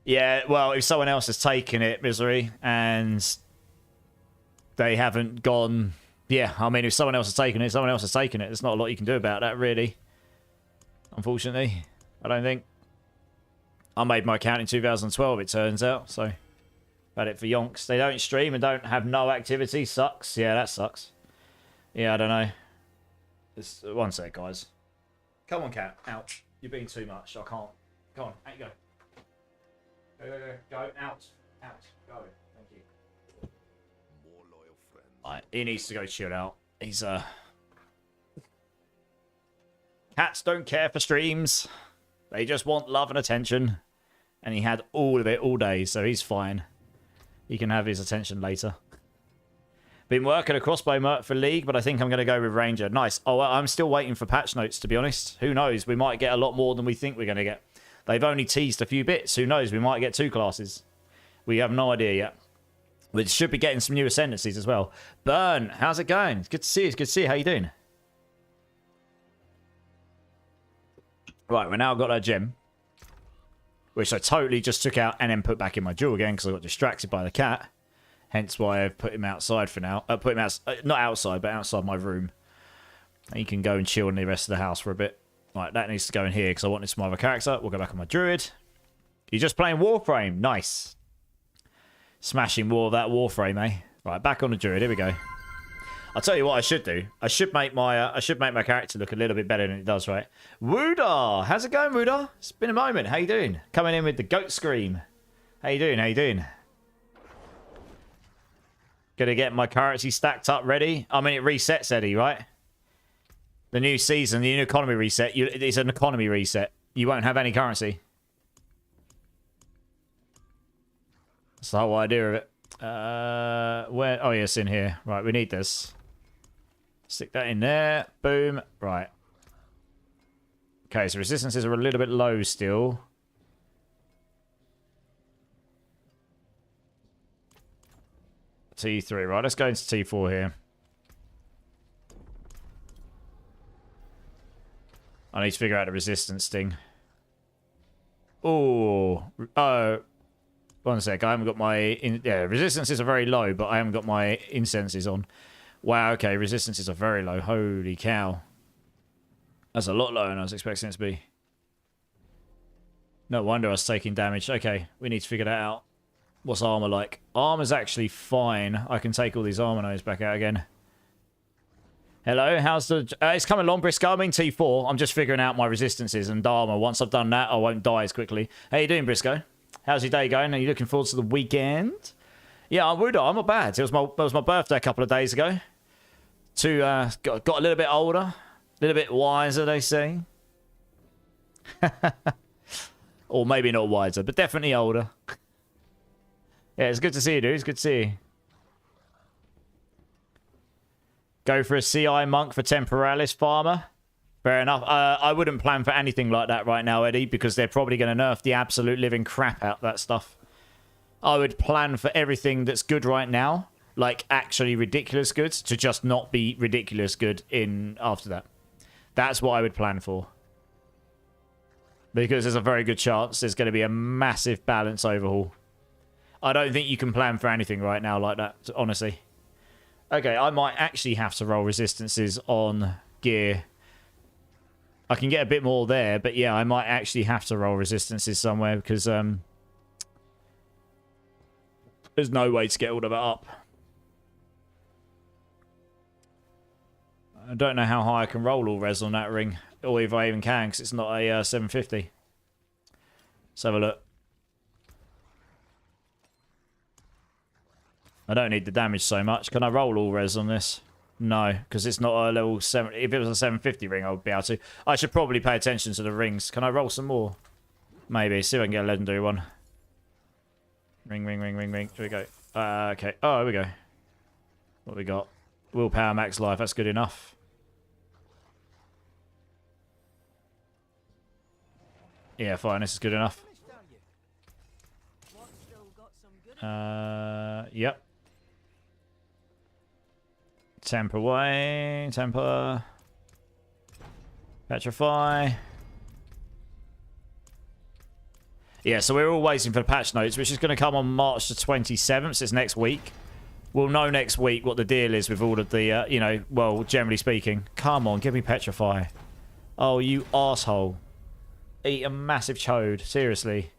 Speaker 1: Yeah, well, if someone else has taken it, misery, and they haven't gone... Yeah, I mean, if someone else has taken it, someone else has taken it. There's not a lot you can do about that, really. Unfortunately, I don't think. I made my account in 2012, it turns out, so... Had it for yonks. They don't stream and don't have no activity. Sucks. Yeah, that sucks. Yeah, I don't know. Just one sec, guys. Come on, cat. Ouch. You're being too much. I can't. Come on. Out you go. Go, go, go. Go. Out. Out. Go. Thank you.
Speaker 3: More loyal friends.
Speaker 1: Right, he needs to go chill out. He's, Cats don't care for streams. They just want love and attention. And he had all of it all day, so he's fine. He can have his attention later. Been working a crossbow for League, but I think I'm going to go with Ranger. Nice. Oh, I'm still waiting for patch notes, to be honest. Who knows? We might get a lot more than we think we're going to get. They've only teased a few bits. Who knows? We might get 2 classes. We have no idea yet. We should be getting some new ascendancies as well. Burn, how's it going? It's good to see you. It's good to see you. How you doing? Right, we're now got our gem. Which I totally just took out and then put back in my jewel again because I got distracted by the cat. Hence why I've put him outside for now. Put him out, not outside, but outside my room. And he can go and chill in the rest of the house for a bit. Right, that needs to go in here because I want this for my other character. We'll go back on my druid. You're just playing Warframe. Nice. Smashing more of that Warframe, eh? Right, back on the druid. Here we go. I'll tell you what I should do. I should make my character look a little bit better than it does, right? Woodar! How's it going, Woodar? It's been a moment. How you doing? Coming in with the goat scream. How you doing? How you doing? Gonna get my currency stacked up ready. I mean, it resets, Eddie, right? The new season, the new economy reset, it's an economy reset. You won't have any currency. That's the whole idea of it. Where? Oh, yes, in here. Right, we need this. Stick that in there. Boom. Right. Okay, so resistances are a little bit low still. T3. Right, let's go into T4 here. I need to figure out the resistance thing. Oh. Oh. One sec. I haven't got my... yeah, resistances are very low, but I haven't got my incenses on. Wow, okay. Resistances are very low. Holy cow. That's a lot lower than I was expecting it to be. No wonder I was taking damage. Okay, we need to figure that out. What's armor like? Armor's actually fine. I can take all these armor nodes back out again. Hello, how's the... it's coming along, Briscoe. I'm in T4. I'm just figuring out my resistances and armor. Once I've done that, I won't die as quickly. How you doing, Briscoe? How's your day going? Are you looking forward to the weekend? Yeah, I would. I'm not bad. It was my birthday a couple of days ago. Got a little bit older. A little bit wiser, they say. Or maybe not wiser, but definitely older. Yeah, it's good to see you, dude. It's good to see you. Go for a CI monk for Temporalis farmer. Fair enough. I wouldn't plan for anything like that right now, Eddie, because they're probably going to nerf the absolute living crap out of that stuff. I would plan for everything that's good right now, like actually ridiculous good, to just not be ridiculous good in after that. That's what I would plan for. Because there's a very good chance there's going to be a massive balance overhaul. I don't think you can plan for anything right now like that, honestly. Okay, I might actually have to roll resistances on gear. I can get a bit more there, but yeah, I might actually have to roll resistances somewhere because there's no way to get all of it up. I don't know how high I can roll all res on that ring, or if I even can, because it's not a 750. Let's have a look. I don't need the damage so much. Can I roll all res on this? No, because it's not a level 7. If it was a 750 ring, I would be able to. I should probably pay attention to the rings. Can I roll some more? Maybe. See if I can get a legendary one. Ring, ring, ring, ring, ring. Here we go. Okay. Oh, here we go. What we got? Willpower, max life. That's good enough. Yeah, fine. This is good enough. Yep. Temper away. Temper. Petrify. Yeah, so we're all waiting for the patch notes, which is going to come on March the 27th. So it's next week. We'll know next week what the deal is with all of the, you know, well, generally speaking. Come on, give me Petrify. Oh, you arsehole. Eat a massive chode. Seriously.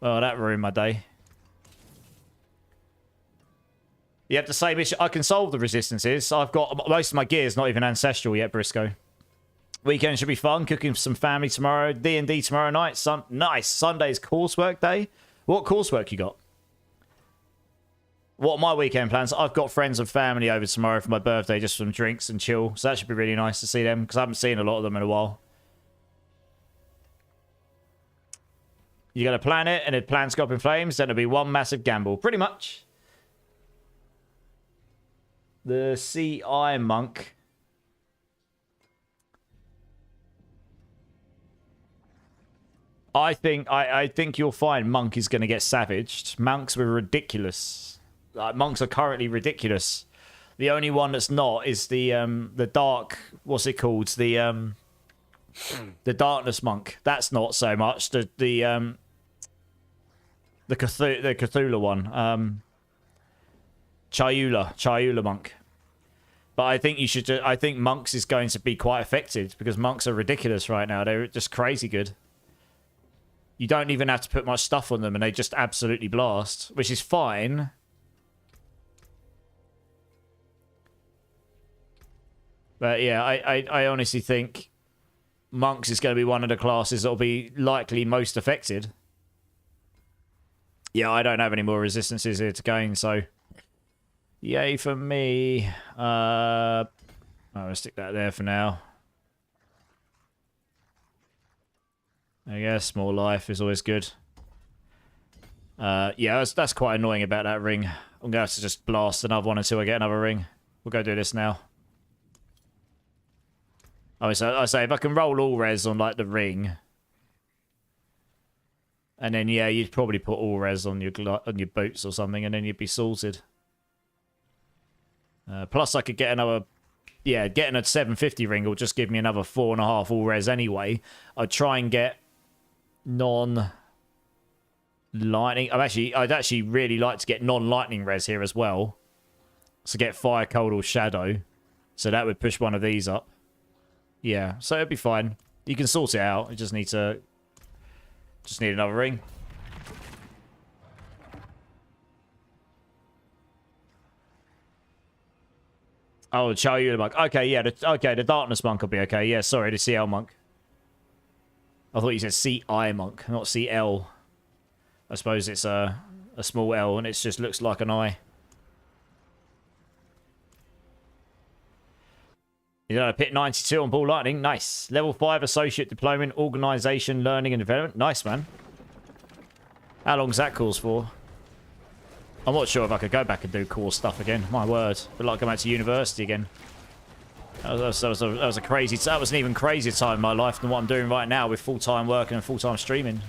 Speaker 1: Oh, that ruined my day. You have the same issue. I can solve the resistances. I've got most of my gear's not even ancestral yet, Briscoe. Weekend should be fun. Cooking for some family tomorrow. D&D tomorrow night. Nice. Sunday's coursework day. What coursework you got? What are my weekend plans? I've got friends and family over tomorrow for my birthday, just some drinks and chill. So that should be really nice to see them, because I haven't seen a lot of them in a while. You got to plan it, and if plans go up in flames, then it'll be one massive gamble. Pretty much. The CI monk. I think you'll find monk is going to get savaged. Monks were ridiculous. Like, monks are currently ridiculous. The only one that's not is the dark. What's it called? The darkness monk. That's not so much. The Cthulhu one. Chayula monk. But I think you should. I think monks is going to be quite effective because monks are ridiculous right now. They're just crazy good. You don't even have to put much stuff on them, and they just absolutely blast, which is fine. But yeah, I honestly think monks is going to be one of the classes that'll be likely most affected. Yeah, I don't have any more resistances here to gain, so yay for me. I'll stick that there for now. I guess more life is always good. Yeah, that's quite annoying about that ring. I'm going to have to just blast another one until I get another ring. We'll go do this now. Oh, so I say if I can roll all res on like the ring, and then yeah, you'd probably put all res on your boots or something, and then you'd be sorted. Plus, I could get another. Yeah, getting a 750 ring will just give me another 4.5 all res anyway. I'd try and get non-lightning. I'd actually really like to get non-lightning res here as well. So get fire, cold, or shadow. So that would push one of these up. Yeah, so it'd be fine. You can sort it out. You just need another ring. Oh, Chow Yu monk. Okay, yeah. The darkness monk will be okay. Yeah, sorry, the CL monk. I thought you said CI monk, not CL. I suppose it's a small L and it just looks like an I. You know, pit 92 on Ball Lightning. Nice. Level 5 Associate Diploma in Organisation, Learning and Development. Nice, man. How long's that course for? I'm not sure if I could go back and do course stuff again. My word. But like going back to university again. That was a crazy... That was an even crazier time in my life than what I'm doing right now with full-time working and full-time streaming.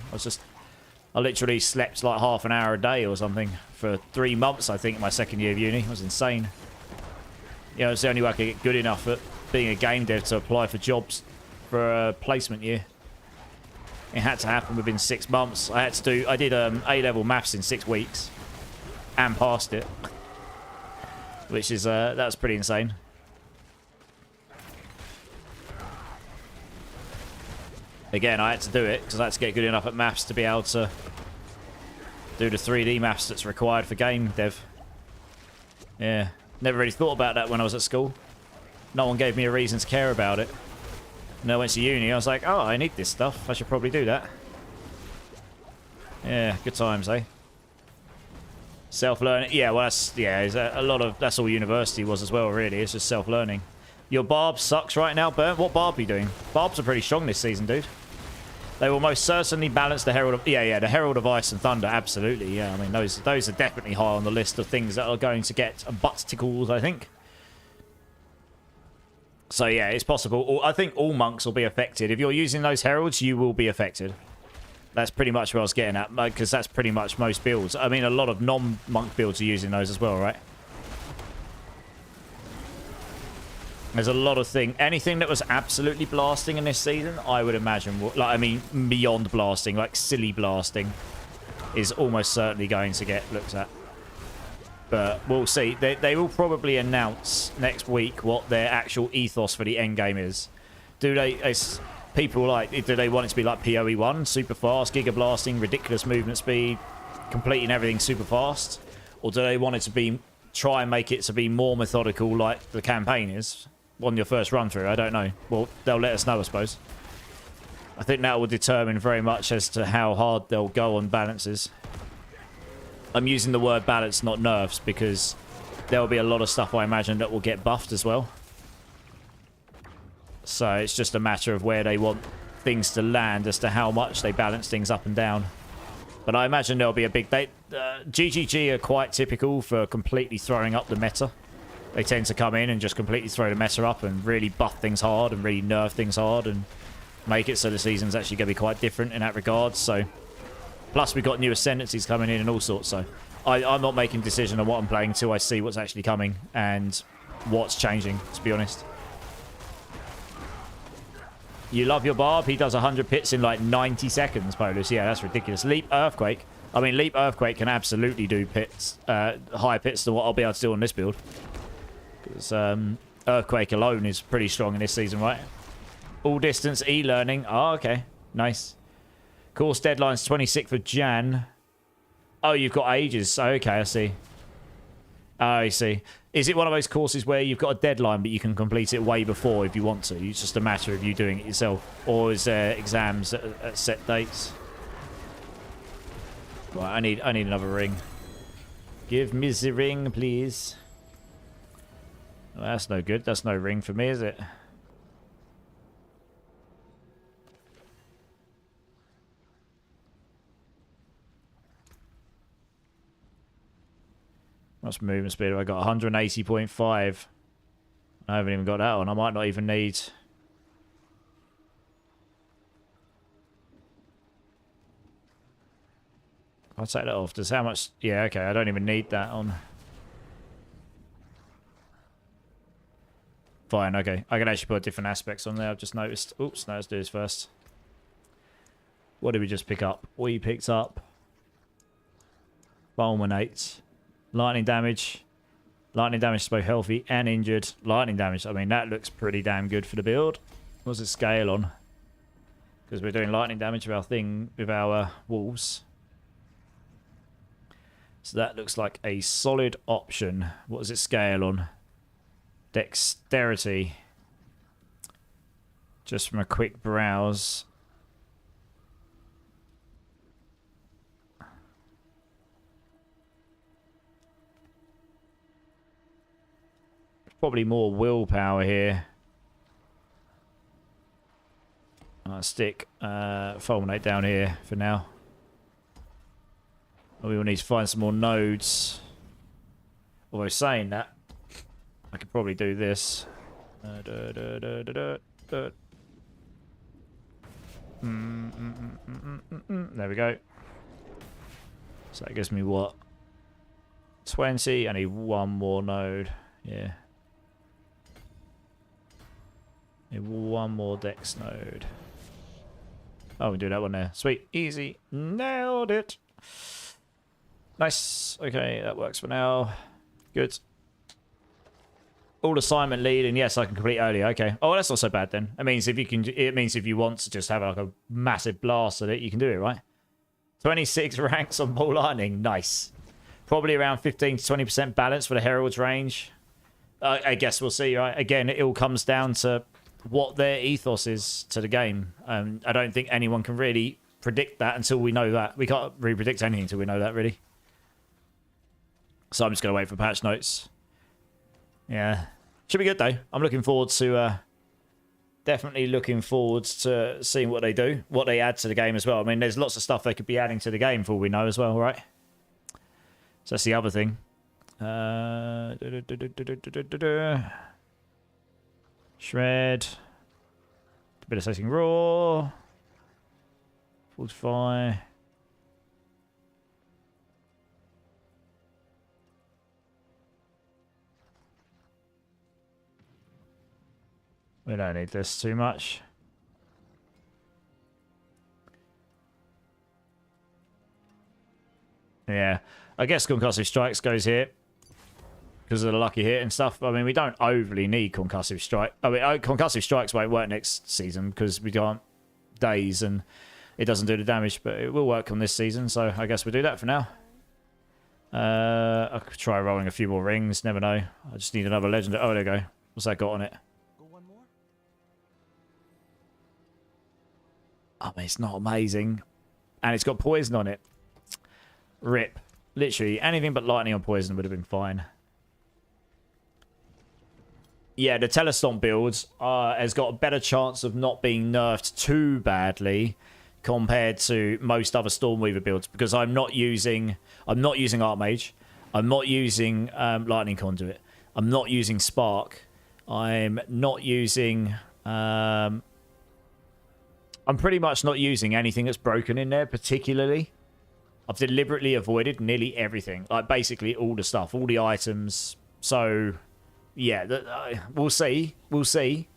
Speaker 1: I literally slept like half an hour a day or something for 3 months, I think, in my second year of uni. It was insane. You know, it's the only way I could get good enough at being a game dev to apply for jobs for a placement year. It had to happen within 6 months. I did A-level maths in 6 weeks and passed it, which is that was pretty insane. Again, I had to do it because I had to get good enough at maths to be able to do the 3D maths that's required for game dev. Yeah, never really thought about that when I was at school. No one gave me a reason to care about it. And I went to uni, I was like, oh, I need this stuff. I should probably do that. Yeah, good times, eh? Self-learning. Yeah, well, that's all university was as well, really. It's just self-learning. Your barb sucks right now, Burnt. What barb are you doing? Barbs are pretty strong this season, dude. They will most certainly balance the Herald of... Yeah, the Herald of Ice and Thunder, absolutely. Yeah, I mean, those are definitely high on the list of things that are going to get butt tickles, I think. So yeah, it's possible. I think all monks will be affected. If you're using those heralds, you will be affected. That's pretty much what I was getting at, because that's pretty much most builds. I mean, a lot of non-monk builds are using those as well, right? There's a lot of things. Anything that was absolutely blasting in this season, I would imagine, beyond blasting, like silly blasting, is almost certainly going to get looked at. But we'll see. They will probably announce next week what their actual ethos for the end game is. Do they want it to be like PoE 1, super fast, giga blasting, ridiculous movement speed, completing everything super fast? Or do they want it to try and make it to be more methodical like the campaign is on your first run through? I don't know. Well, they'll let us know, I suppose. I think that will determine very much as to how hard they'll go on balances. I'm using the word balance, not nerfs, because there will be a lot of stuff, I imagine, that will get buffed as well. So it's just a matter of where they want things to land as to how much they balance things up and down. But I imagine there'll be a big... GGG are quite typical for completely throwing up the meta. They tend to come in and just completely throw the meta up and really buff things hard and really nerf things hard and make it so the season's actually going to be quite different in that regard. So... Plus, we've got new ascendancies coming in and all sorts, so I'm not making a decision on what I'm playing until I see what's actually coming and what's changing, to be honest. You love your barb? He does 100 pits in like 90 seconds, Polus. Yeah, that's ridiculous. Leap Earthquake. I mean, Leap Earthquake can absolutely do pits, higher pits than what I'll be able to do on this build. Because Earthquake alone is pretty strong in this season, right? All distance e-learning. Oh, okay. Nice. Course deadline's 26th of Jan. Oh, you've got ages. Okay, I see. Oh, I see. Is it one of those courses where you've got a deadline, but you can complete it way before if you want to? It's just a matter of you doing it yourself. Or is there exams at set dates? Right, I need another ring. Give me the ring, please. Well, that's no good. That's no ring for me, is it? What's movement speed have I got? 180.5. I haven't even got that on. I might not even need... I'll take that off. Does how much... Yeah, okay. I don't even need that on. Fine, okay. I can actually put different aspects on there. I've just noticed. Oops, no, let's do this first. What did we just pick up? We picked up... Fulminate. Lightning damage. Lightning damage is both healthy and injured. Lightning damage, I mean, that looks pretty damn good for the build. What's the scale on? Because we're doing lightning damage with our thing, with our wolves. So that looks like a solid option. What does it scale on? Dexterity. Just from a quick browse. Probably more willpower here. I'll stick Fulminate down here for now. We will need to find some more nodes. Although saying that, I could probably do this. There we go. So that gives me what? 20. I need one more node. Yeah. Need one more dex node. Oh, we do that one there. Sweet. Easy. Nailed it. Nice. Okay, that works for now. Good. All assignment lead, and yes, I can complete early. Okay. Oh, that's not so bad then. It means if you can, it means if you want to just have like a massive blast at it, you can do it, right? 26 ranks on ball lightning. Nice. Probably around 15 to 20% balance for the Herald's range. I guess we'll see, right? Again, it all comes down to what their ethos is to the game. I don't think anyone can really predict that until we know that. We can't really predict anything until we know that, really. So I'm just going to wait for patch notes. Yeah. Should be good, though. I'm looking forward to... definitely looking forward to seeing what they do. What they add to the game as well. I mean, there's lots of stuff they could be adding to the game for all we know as well, right? So that's the other thing. Shred. Debilitating Roar. Fortify. We don't need this too much. Yeah. I guess Concussive Strikes goes here. Because of the lucky hit and stuff. I mean, we don't overly need Concussive Strike. I mean, Concussive Strikes won't work next season because we can't daze and it doesn't do the damage, but it will work on this season, so I guess we'll do that for now. I could try rolling a few more rings, never know. I just need another legend. Oh, there you go. What's that got on it? I mean, it's not amazing. And it's got poison on it. Rip. Literally, anything but lightning on poison would have been fine. Yeah, the Telestomp build has got a better chance of not being nerfed too badly compared to most other Stormweaver builds because I'm not using Archmage, I'm not using Lightning Conduit, I'm not using Spark, I'm not using I'm pretty much not using anything that's broken in there particularly. I've deliberately avoided nearly everything, like basically all the stuff, all the items. So yeah, we'll see. We'll see.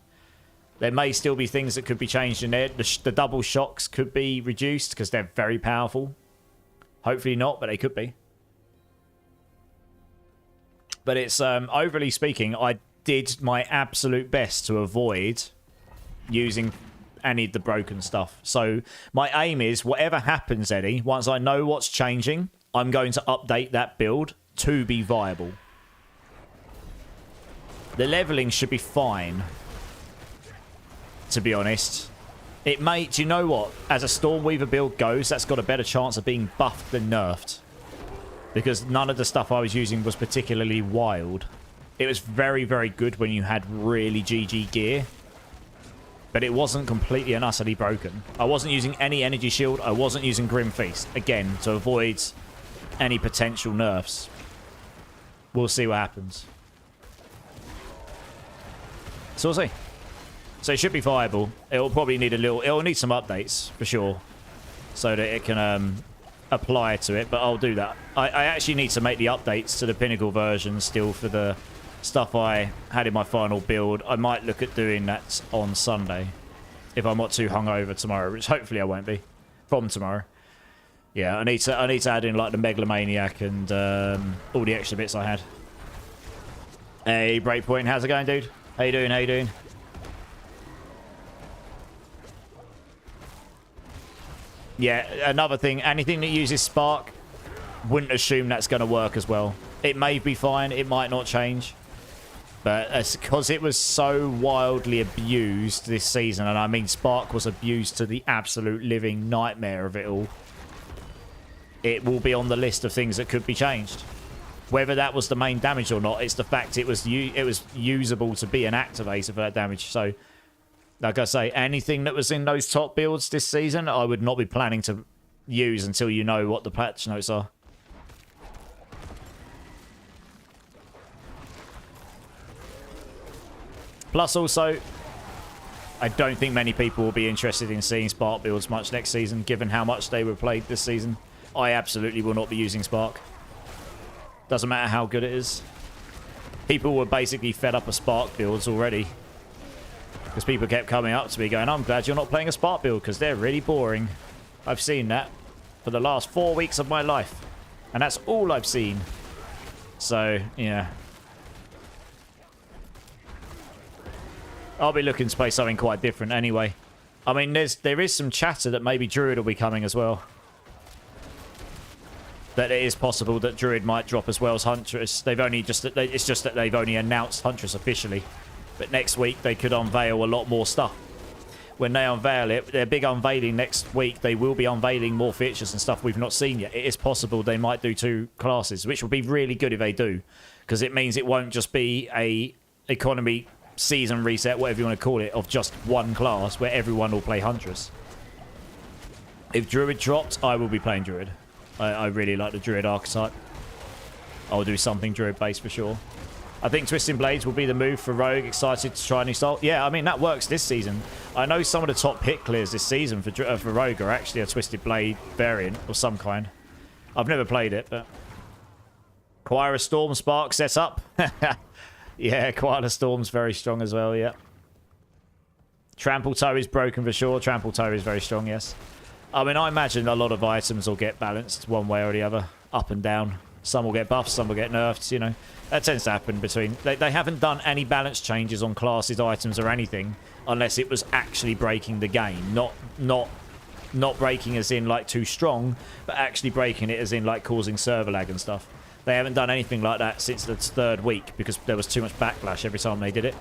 Speaker 1: There may still be things that could be changed in there. The double shocks could be reduced because they're very powerful. Hopefully not, but they could be. But it's, overly speaking, I did my absolute best to avoid using any of the broken stuff. So my aim is, whatever happens, Eddie, once I know what's changing, I'm going to update that build to be viable. The leveling should be fine, to be honest. It may... Do you know what? As a Stormweaver build goes, that's got a better chance of being buffed than nerfed. Because none of the stuff I was using was particularly wild. It was very, very good when you had really GG gear. But it wasn't completely and utterly broken. I wasn't using any energy shield. I wasn't using Grim Feast. Again, to avoid any potential nerfs. We'll see what happens. So we'll see. So it should be viable. It'll probably need it'll need some updates for sure, so that it can apply to it. But I'll do that. I actually need to make the updates to the Pinnacle version still for the stuff I had in my final build. I might look at doing that on Sunday if I'm not too hungover tomorrow, which hopefully I won't be from tomorrow. Yeah, I need to add in like the Megalomaniac and all the extra bits I had. Hey, Breakpoint, how's it going, dude? How you doing? How you doing? Yeah, another thing, anything that uses Spark, wouldn't assume that's going to work as well. It may be fine, it might not change. But it's because it was so wildly abused this season, and I mean Spark was abused to the absolute living nightmare of it all. It will be on the list of things that could be changed. Whether that was the main damage or not, it's the fact it was usable to be an activator for that damage. So, like I say, anything that was in those top builds this season, I would not be planning to use until you know what the patch notes are. Plus, also, I don't think many people will be interested in seeing Spark builds much next season, given how much they were played this season. I absolutely will not be using Spark. Doesn't matter how good it is. People were basically fed up of Spark builds already. Because people kept coming up to me going, I'm glad you're not playing a Spark build because they're really boring. I've seen that for the last 4 weeks of my life. And that's all I've seen. So, yeah. I'll be looking to play something quite different anyway. I mean, there is some chatter that maybe Druid will be coming as well. That it is possible that Druid might drop as well as Huntress. It's just that they've only announced Huntress officially. But next week they could unveil a lot more stuff. When they unveil it, their big unveiling next week, they will be unveiling more features and stuff we've not seen yet. It is possible they might do 2 classes, which would be really good if they do. Because it means it won't just be a economy season reset, whatever you want to call it, of just one class where everyone will play Huntress. If Druid dropped, I will be playing Druid. I really like the Druid archetype. I'll do something Druid based for sure. I think Twisting Blades will be the move for Rogue. Excited to try a new style. Yeah, I mean, that works this season. I know some of the top pick clears this season for Rogue are actually a Twisted Blade variant of some kind. I've never played it, but... Choir of Storm Spark set up. Yeah, Choir of Storm's very strong as well, yeah. Trample Toe is broken for sure. Trample Toe is very strong, yes. I mean, I imagine a lot of items will get balanced one way or the other, up and down. Some will get buffed, some will get nerfed, you know. That tends to happen between... They haven't done any balance changes on classes, items, or anything, unless it was actually breaking the game. Not breaking as in, like, too strong, but actually breaking it as in, like, causing server lag and stuff. They haven't done anything like that since the 3rd week, because there was too much backlash every time they did it.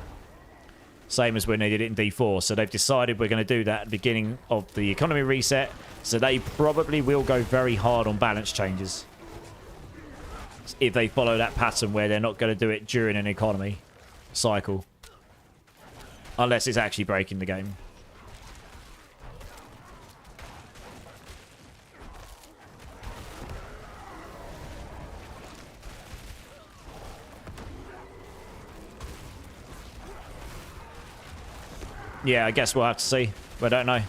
Speaker 1: Same as when they did it in D4. So they've decided we're going to do that at the beginning of the economy reset. So they probably will go very hard on balance changes. If they follow that pattern where they're not going to do it during an economy cycle. Unless it's actually breaking the game. Yeah, I guess we'll have to see. We don't know.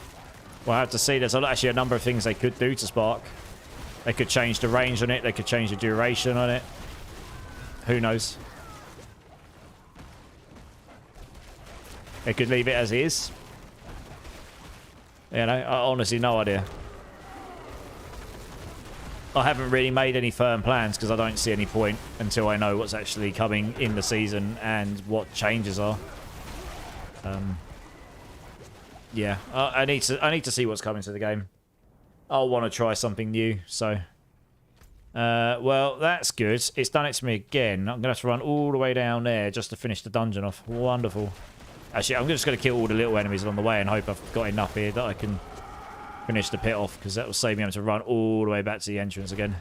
Speaker 1: We'll have to see. There's actually a number of things they could do to Spark. They could change the range on it. They could change the duration on it. Who knows? They could leave it as is. You know, I honestly no idea. I haven't really made any firm plans because I don't see any point until I know what's actually coming in the season and what changes are. Yeah, I need to see what's coming to the game. I'll want to try something new, so... well, that's good. It's done it to me again. I'm going to have to run all the way down there just to finish the dungeon off. Wonderful. Actually, I'm just going to kill all the little enemies along the way and hope I've got enough here that I can finish the pit off, because that will save me having to run all the way back to the entrance again.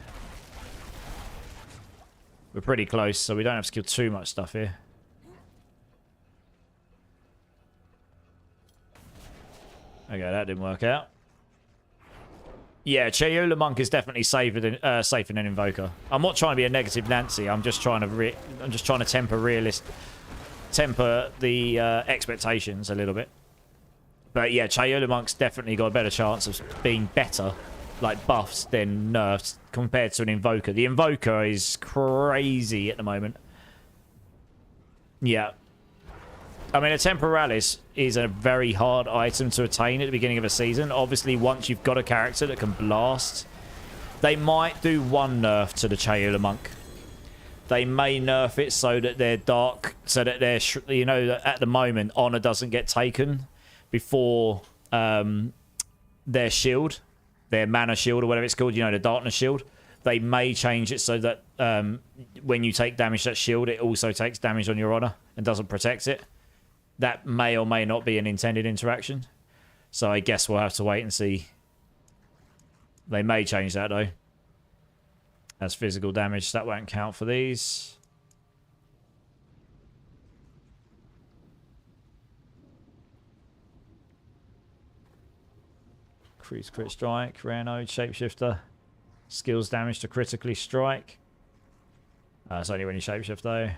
Speaker 1: We're pretty close, so we don't have to kill too much stuff here. Okay, that didn't work out. Yeah, Chayula Monk is definitely safer than Invoker. I'm not trying to be a negative Nancy. I'm just trying to temper the expectations a little bit. But yeah, Chayula Monk's definitely got a better chance of being better, like buffs, than nerfs compared to an Invoker. The Invoker is crazy at the moment. Yeah. I mean, a Temporalis is a very hard item to attain at the beginning of a season. Obviously, once you've got a character that can blast, they might do one nerf to the Chayula Monk. They may nerf it so that they're dark, so that they're, you know, at the moment, Honor doesn't get taken before their shield, their mana shield or whatever it's called, you know, the darkness shield. They may change it so that when you take damage to that shield, it also takes damage on your Honor and doesn't protect it. That may or may not be an intended interaction. So I guess we'll have to wait and see. They may change that, though. As physical damage. That won't count for these. Increase crit strike. Rare node. Shapeshifter. Skills damage to critically strike. It's only when you shapeshift, though.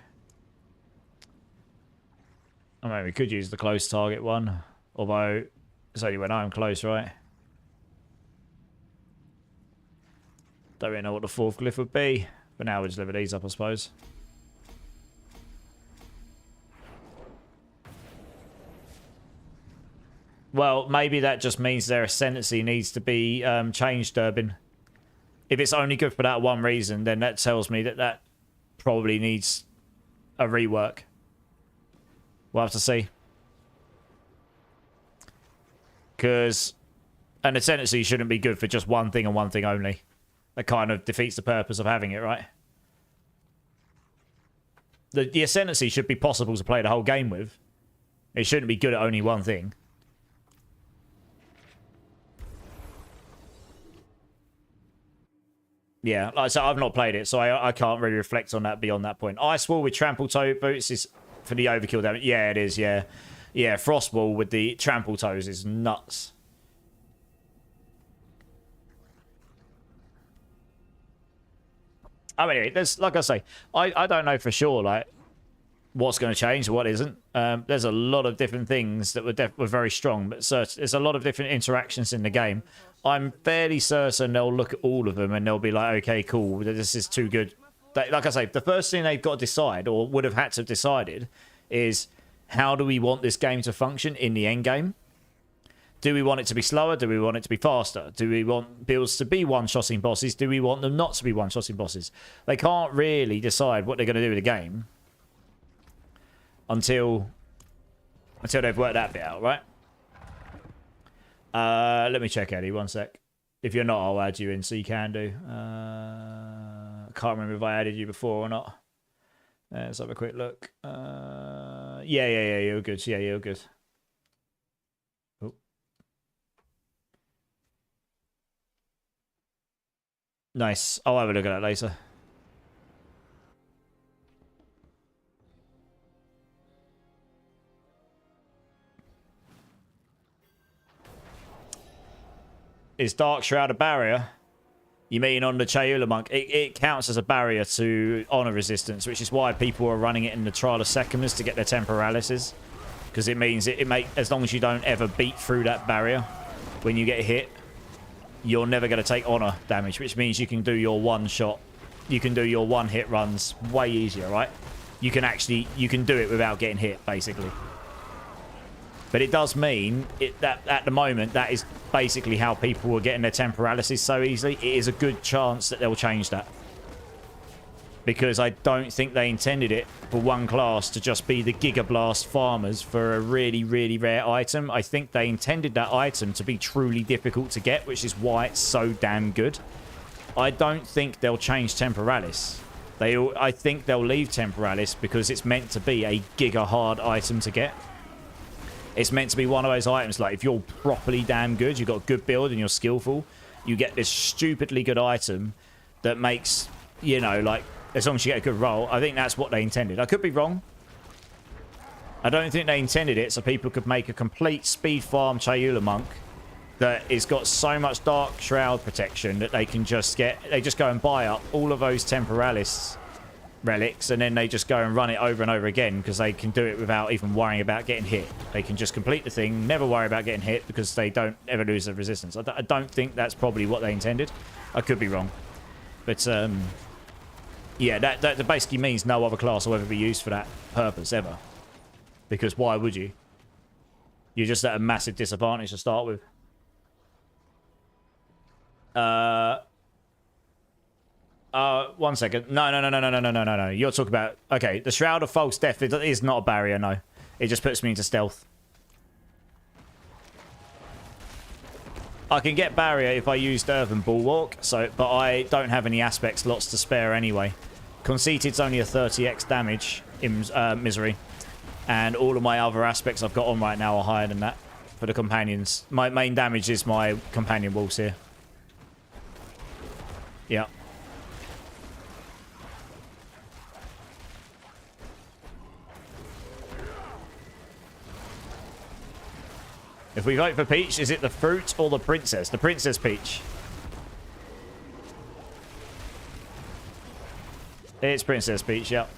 Speaker 1: I mean, we could use the close target one, although it's only when I'm close, right? Don't really know what the fourth glyph would be, but now we'll just level these up, I suppose. Well, maybe that just means their ascendancy needs to be changed, Durbin. If it's only good for that one reason, then that tells me that that probably needs a rework. We'll have to see. Because an ascendancy shouldn't be good for just one thing and one thing only. That kind of defeats the purpose of having it, right? The ascendancy should be possible to play the whole game with. It shouldn't be good at only one thing. Yeah, like I said, I've not played it, so I can't really reflect on that beyond that point. Ice Wall with Trample Toe Boots is for the overkill damage. Yeah, it is, yeah. Yeah, Frostball with the Trample Toes is nuts. I mean, anyway, there's, like I say, I don't know for sure, like, what's going to change, what isn't. There's a lot of different things that were very strong, but there's a lot of different interactions in the game. I'm fairly certain they'll look at all of them and they'll be like, okay, cool, this is too good. Like I say, the first thing they've got to decide, or would have had to have decided, is how do we want this game to function in the end game? Do we want it to be slower? Do we want it to be faster? Do we want builds to be one-shotting bosses? Do we want them not to be one-shotting bosses? They can't really decide what they're going to do with the game until they've worked that bit out, right? Let me check, Eddie. One sec. If you're not, I'll add you in, so you can do. I can't remember if I added you before or not. Let's have a quick look. Yeah, you're good. Yeah, you're good. Oh. Nice. I'll have a look at that later. Is Dark Shroud a barrier? You mean on the Chayula Monk? It counts as a barrier to honor resistance, which is why people are running it in the Trial of Secumus to get their Temporalises. Because it means as long as you don't ever beat through that barrier, when you get hit, you're never going to take honor damage, which means you can do your one shot, you can do your one hit runs way easier, right? You can do it without getting hit, basically. But it does mean that at the moment, that is basically how people are getting their Temporalises so easily. It is a good chance that they'll change that. Because I don't think they intended it for one class to just be the Giga Blast farmers for a really, really rare item. I think they intended that item to be truly difficult to get, which is why it's so damn good. I don't think they'll change Temporalis. I think they'll leave Temporalis because it's meant to be a Giga hard item to get. It's meant to be one of those items, like, if you're properly damn good, you've got a good build and you're skillful, you get this stupidly good item that makes, you know, like, as long as you get a good roll. I think that's what they intended. I could be wrong. I don't think they intended it so people could make a complete speed farm Chayula Monk that it's got so much Dark Shroud protection that they just go and buy up all of those Temporalis relics, and then they just go and run it over and over again because they can do it without even worrying about getting hit. They can just complete the thing, never worry about getting hit because they don't ever lose their resistance. I don't think that's probably what they intended. I could be wrong. But, yeah, that basically means no other class will ever be used for that purpose, ever. Because why would you? You're just at a massive disadvantage to start with. One second. No. You're talking about... Okay, the Shroud of False Death is not a barrier, no. It just puts me into stealth. I can get barrier if I use Earthen Bulwark, but I don't have any aspect slots to spare anyway. Conceited's only a 30x damage in Misery. And all of my other aspects I've got on right now are higher than that for the companions. My main damage is my companion walls here. Yeah. If we vote for Peach, is it the fruit or the princess? The Princess Peach. It's Princess Peach, yep.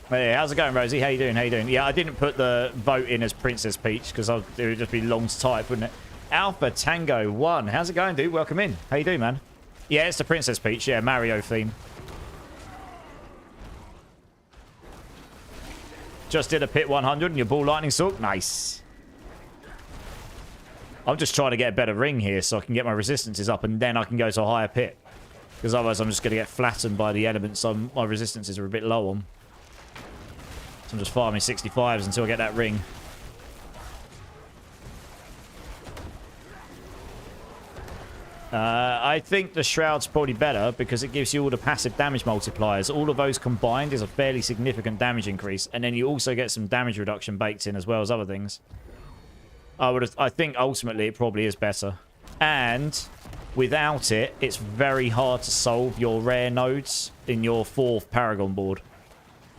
Speaker 1: Hey, how's it going, Rosie? How you doing? How you doing? Yeah, I didn't put the vote in as Princess Peach because it would just be long to type, wouldn't it? Alpha Tango 1. How's it going, dude? Welcome in. How you doing, man? Yeah, it's the Princess Peach. Yeah, Mario theme. Just did a pit 100 and your ball lightning soak. Nice. I'm just trying to get a better ring here so I can get my resistances up and then I can go to a higher pit. Because otherwise I'm just going to get flattened by the elements my resistances are a bit low on. So I'm just farming 65s until I get that ring. I think the Shroud's probably better because it gives you all the passive damage multipliers. All of those combined is a fairly significant damage increase. And then you also get some damage reduction baked in as well as other things. I think ultimately it probably is better. And without it, it's very hard to solve your rare nodes in your 4th Paragon board.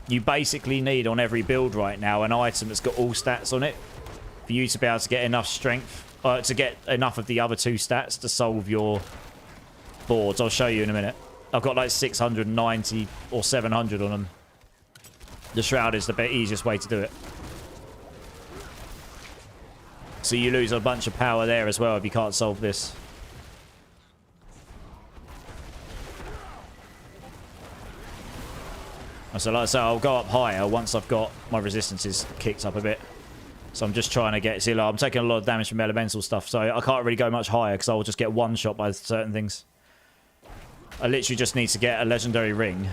Speaker 1: You basically need on every build right now an item that's got all stats on it for you to be able to get enough strength, to get enough of the other 2 stats to solve your boards. I'll show you in a minute. I've got like 690 or 700 on them. The Shroud is the easiest way to do it. So you lose a bunch of power there as well if you can't solve this. So like I say, I'll go up higher once I've got my resistances kicked up a bit. So I'm just trying to get... See, like, I'm taking a lot of damage from elemental stuff, so I can't really go much higher because I'll just get one shot by certain things. I literally just need to get a legendary ring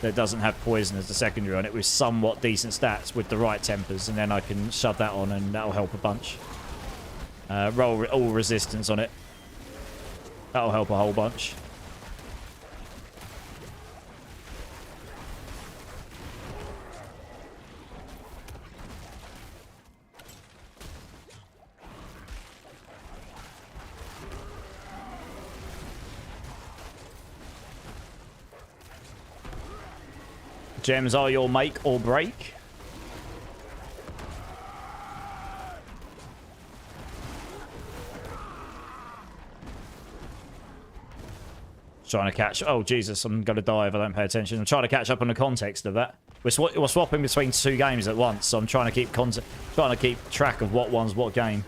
Speaker 1: that doesn't have poison as the secondary on it with somewhat decent stats with the right tempers, and then I can shove that on and that'll help a bunch. Roll all resistance on it. That'll help a whole bunch. Gems are your make or break. Trying to catch... Oh, Jesus, I'm going to die if I don't pay attention. I'm trying to catch up on the context of that. We're swapping between 2 games at once, so I'm trying to keep track of what one's what game.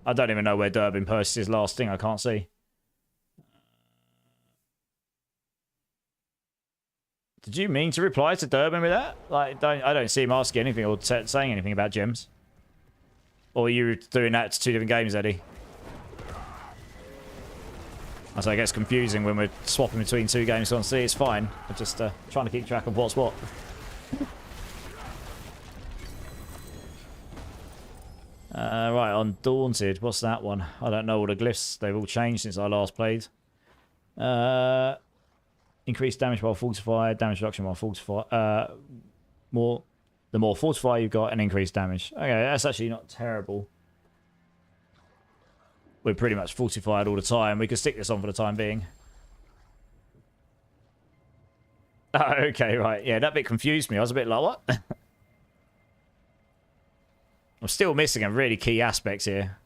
Speaker 1: I don't even know where Durbin purchased his last thing. I can't see. Did you mean to reply to Durbin with that? Like, I don't see him asking anything or saying anything about gems. Or are you doing that to 2 different games, Eddie? So it gets confusing when we're swapping between 2 games on C. It's fine. I'm just trying to keep track of what's what. Right, Undaunted. What's that one? I don't know all the glyphs. They've all changed since I last played. Increased damage while fortified, damage reduction while fortified. The more fortify you've got, and increased damage. Okay, that's actually not terrible. We're pretty much fortified all the time. We could stick this on for the time being. Oh, okay, right. Yeah, that bit confused me. I was a bit like, what? I'm still missing a really key aspect here.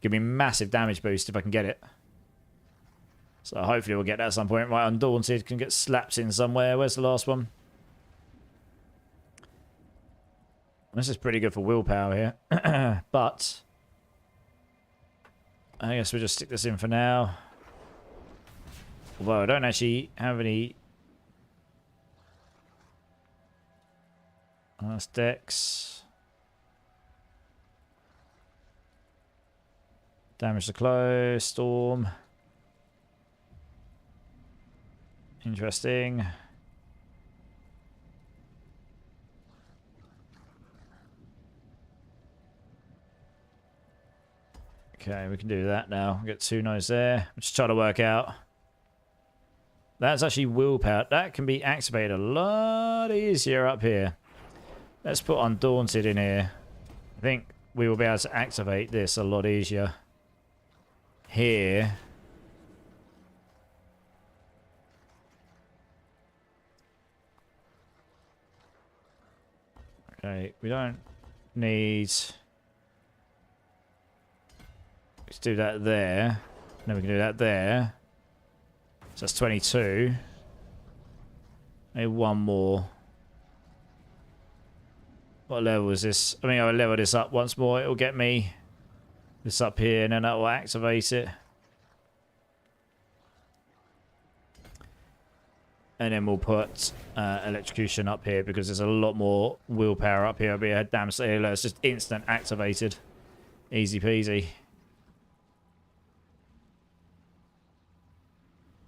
Speaker 1: Give me massive damage boost if I can get it. So hopefully we'll get that at some point. Right, Undaunted can get slaps in somewhere. Where's the last one? This is pretty good for willpower here. But I guess we'll just stick this in for now. Although I don't actually have any... That's Dex. Damage to close. Storm. Interesting. Okay, we can do that now. Get 2 nodes there. I'm just trying to work out. That's actually willpower. That can be activated a lot easier up here. Let's put Undaunted in here. I think we will be able to activate this a lot easier. Here. Okay, we don't need... Let's do that there. Then we can do that there. So that's 22. Maybe one more. What level is this? I mean, I'll level this up once more. It'll get me this up here, and then that will activate it. And then we'll put electrocution up here because there's a lot more willpower up here. I'll be a damn sailor. It's just instant activated. Easy peasy.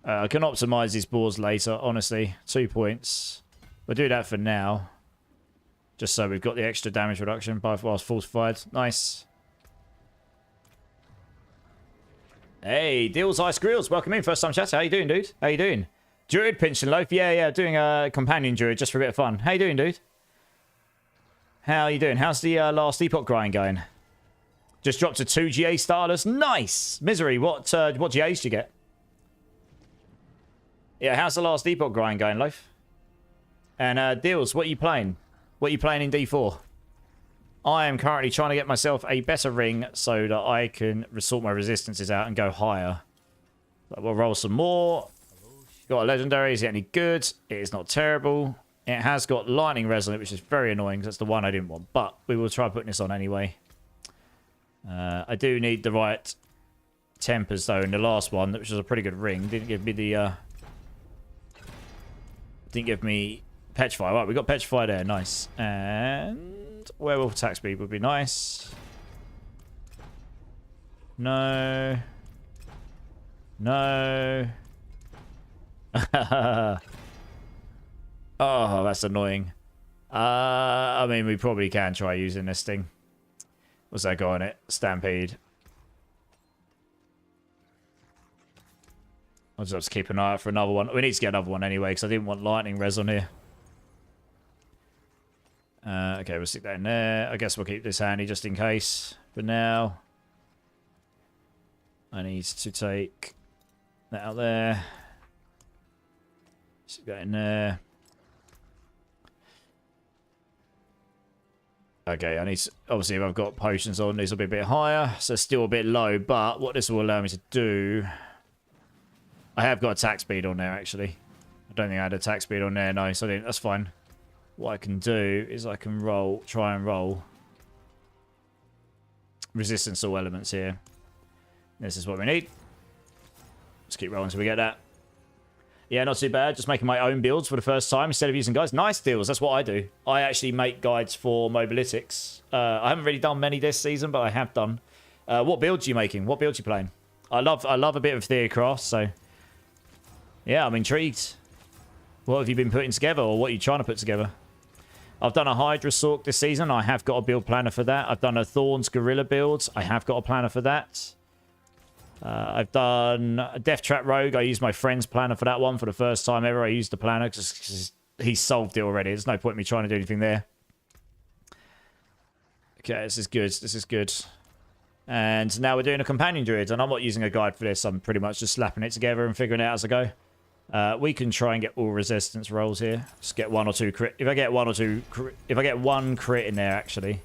Speaker 1: I can optimize these boards later, honestly. 2 points. We'll do that for now. Just so we've got the extra damage reduction whilst fortified. Nice. Hey, Deals Ice Grills. Welcome in. First time chatter. How you doing, dude? How you doing? Druid pinching loaf. Yeah. Doing a companion druid just for a bit of fun. How you doing, dude? How you doing? How's the last epoch grind going? Just dropped to 2 GA starters. Nice. Misery. What GAs did you get? Yeah, how's the last epoch grind going, loaf? And Deals, what are you playing? What are you playing in D4? I am currently trying to get myself a better ring so that I can sort my resistances out and go higher. So we'll roll some more. Got a legendary. Is it any good? It is not terrible. It has got lightning resonant, which is very annoying because that's the one I didn't want. But we will try putting this on anyway. I do need the right tempers though in the last one, which was a pretty good ring. Didn't give me the... Didn't give me Petrify. Right, we got Petrify there. Nice. And Werewolf attack speed would be nice. No. No. Oh, that's annoying. I mean, we probably can try using this thing. What's that got on it? Stampede. I'll just have to keep an eye out for another one. We need to get another one anyway, because I didn't want lightning res on here. Okay, we'll stick that in there. I guess we'll keep this handy just in case. For now, I need to take that out there. Stick that in there. Okay, I need to, obviously if I've got potions on, these will be a bit higher. So still a bit low, but what this will allow me to do... I have got attack speed on there, actually. I don't think I had attack speed on there. No, so I didn't. That's fine. What I can do is I can try and roll resistance all elements here. This is what we need. Let's keep rolling until we get that. Yeah, not too bad. Just making my own builds for the first time instead of using guides. Nice deals. That's what I do. I actually make guides for Mobalytics. I haven't really done many this season, but I have done. What builds are you making? What builds are you playing? I love a bit of Theocraft, so... Yeah, I'm intrigued. What have you been putting together, or what are you trying to put together? I've done a Hydra Sork this season. I have got a build planner for that. I've done a Thorns Gorilla build. I have got a planner for that. I've done a Death Trap Rogue. I used my friend's planner for that one for the first time ever. I used the planner because he solved it already. There's no point in me trying to do anything there. Okay, this is good. This is good. And now we're doing a Companion Druid, and I'm not using a guide for this. I'm pretty much just slapping it together and figuring it out as I go. We can try and get all resistance rolls here. Just get 1 or 2 crit. If I get 1 or 2 crit, if I get 1 crit in there, actually,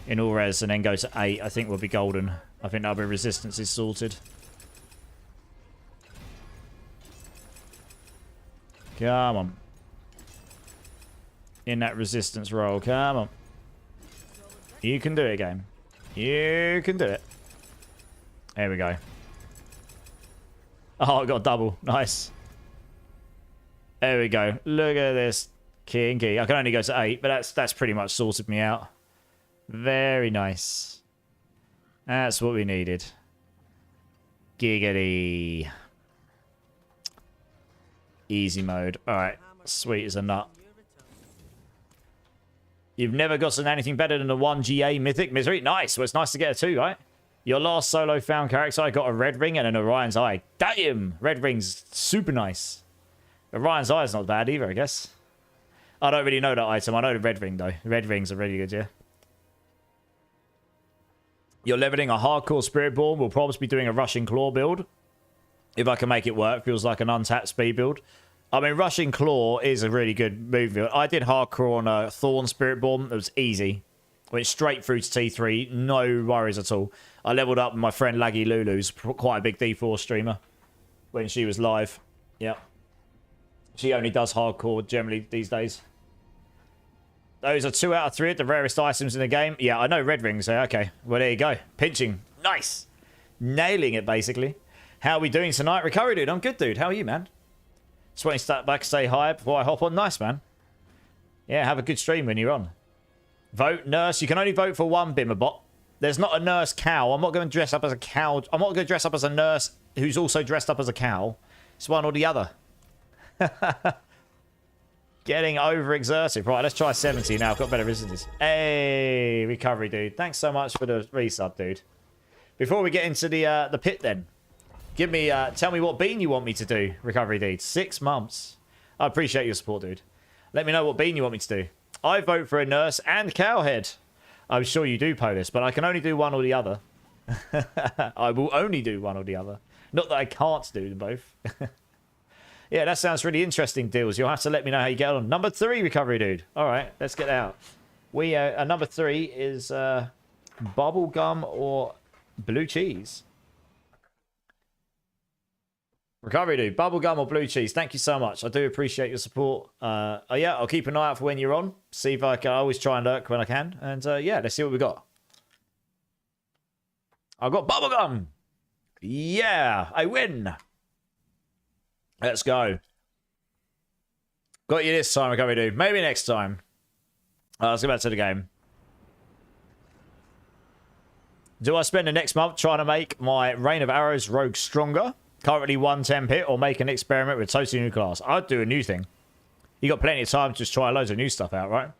Speaker 1: in all res and then go to 8, I think we'll be golden. I think that'll be resistance is sorted. Come on. In that resistance roll. Come on. You can do it, game. You can do it. There we go. Oh, I got a double. Nice. There we go. Look at this. Kinky. I can only go to 8, but that's pretty much sorted me out. Very nice. That's what we needed. Giggity. Easy mode. Alright. Sweet as a nut. You've never gotten anything better than a 1 GA Mythic Misery? Nice. Well, it's nice to get a 2, right? Your last solo found character, I got a Red Ring and an Orion's Eye. Damn! Red Ring's super nice. Orion's Eye is not bad either, I guess. I don't really know that item. I know the Red Ring, though. Red Rings are really good, yeah. You're leveling a hardcore Spiritborn. We'll probably be doing a Rushing Claw build. If I can make it work. Feels like an untapped speed build. I mean, Rushing Claw is a really good move. I did hardcore on a Thorn Spiritborn. It was easy. Went straight through to T3. No worries at all. I leveled up with my friend Laggy Lulu's quite a big D4 streamer when she was live. Yeah. She only does hardcore generally these days. Those are 2 out of 3 of the rarest items in the game. Yeah, I know Red Rings. Okay, well, there you go. Pinching. Nice. Nailing it, basically. How are we doing tonight? Recovery, dude. I'm good, dude. How are you, man? Just want to step back, say hi before I hop on. Nice, man. Yeah, have a good stream when you're on. Vote nurse. You can only vote for one Bimmerbot. There's not a nurse cow. I'm not going to dress up as a cow. I'm not going to dress up as a nurse who's also dressed up as a cow. It's one or the other. Getting overexerted. Right, let's try 70 now. I've got better resistance. Hey, recovery, dude. Thanks so much for the resub, dude. Before we get into the pit, then, give me, tell me what bean you want me to do, recovery, dude. 6 months. I appreciate your support, dude. Let me know what bean you want me to do. I vote for a nurse and cowhead. I'm sure you do, Polis, but I can only do one or the other. I will only do one or the other. Not that I can't do them both. Yeah, that sounds really interesting, Deals. You'll have to let me know how you get on. Number 3, recovery, dude. All right, let's get out. We number 3 is bubblegum or blue cheese. Recovery, dude. Bubblegum or blue cheese. Thank you so much. I do appreciate your support. Yeah, I'll keep an eye out for when you're on. See if I can. I always try and lurk when I can. And yeah, let's see what we got. I've got bubblegum. Yeah, I win. Let's go. Got you this time, recovery, dude. Maybe next time. Let's go back to the game. Do I spend the next month trying to make my Rain of Arrows rogue stronger? Currently 110 pit, or make an experiment with totally new class? I'd do a new thing. You got plenty of time to just try loads of new stuff out, right?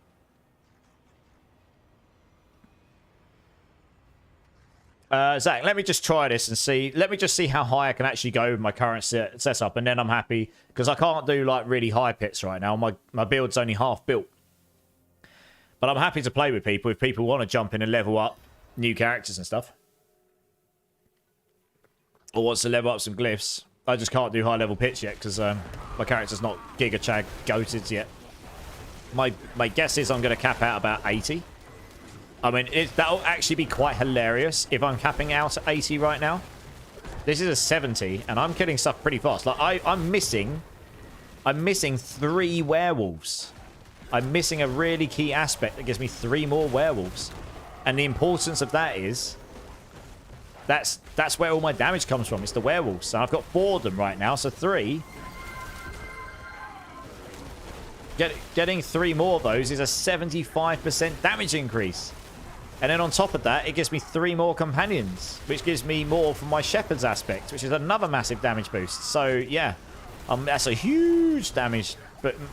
Speaker 1: Zach, let me just try this and see. Let me just see how high I can actually go with my current setup, and then I'm happy, because I can't do like really high pits right now. My build's only half built. But I'm happy to play with people if people want to jump in and level up new characters and stuff. Or wants to level up some glyphs. I just can't do high level pits yet because my character's not Giga Chag goated yet. My guess is I'm going to cap out about 80. I mean, that'll actually be quite hilarious if I'm capping out at 80 right now. This is a 70, and I'm killing stuff pretty fast. Like I'm missing 3 werewolves. I'm missing a really key aspect that gives me 3 more werewolves, and the importance of that is that's where all my damage comes from. It's the werewolves. So I've got 4 of them right now, so 3. Getting 3 more of those is a 75% damage increase. And then on top of that, it gives me 3 more companions, which gives me more from my shepherd's aspect, which is another massive damage boost. So yeah, that's a huge damage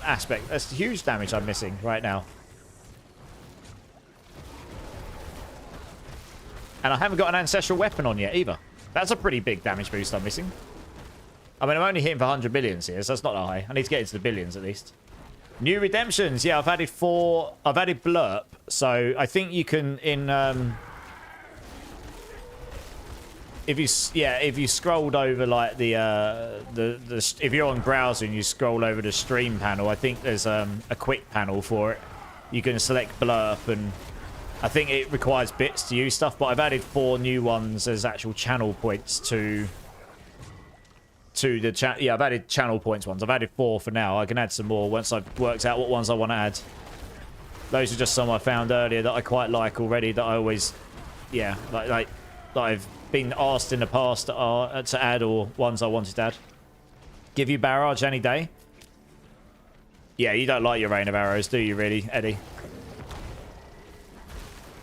Speaker 1: aspect. That's huge damage I'm missing right now. And I haven't got an ancestral weapon on yet either. That's a pretty big damage boost I'm missing. I mean, I'm only hitting for 100 billions here, so that's not that high. I need to get into the billions at least. New redemptions. Yeah, I've added 4. I've added blurb. So I think you can if you scrolled over like if you're on browser and you scroll over the stream panel, I think there's a quick panel for it. You can select blurb and I think it requires bits to use stuff, but I've added 4 new ones as actual channel points to the chat. Yeah, I've added channel points ones. I've added 4 for now. I can add some more once I've worked out what ones I want to add. Those are just some I found earlier that I quite like already, that I always, yeah, like that I've been asked in the past to add, or ones I wanted to add. Give you barrage any day. Yeah, you don't like your Rain of Arrows, do you really, Eddie?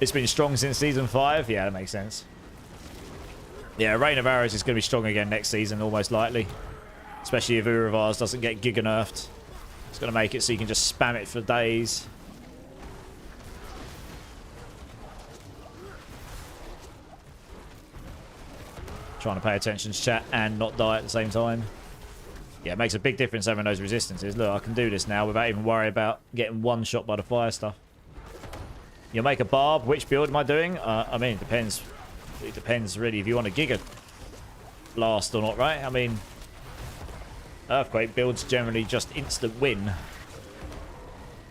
Speaker 1: It's been strong since Season 5? Yeah, that makes sense. Yeah, Rain of Arrows is going to be strong again next season, almost likely. Especially if Uravar's doesn't get giga nerfed. It's going to make it so you can just spam it for days. Trying to pay attention to chat and not die at the same time. Yeah, it makes a big difference having those resistances. Look, I can do this now without even worrying about getting one shot by the fire stuff. You'll make a barb. Which build am I doing? I mean, it depends. It depends, really, if you want a Giga Blast or not, right? I mean, Earthquake builds generally just instant win.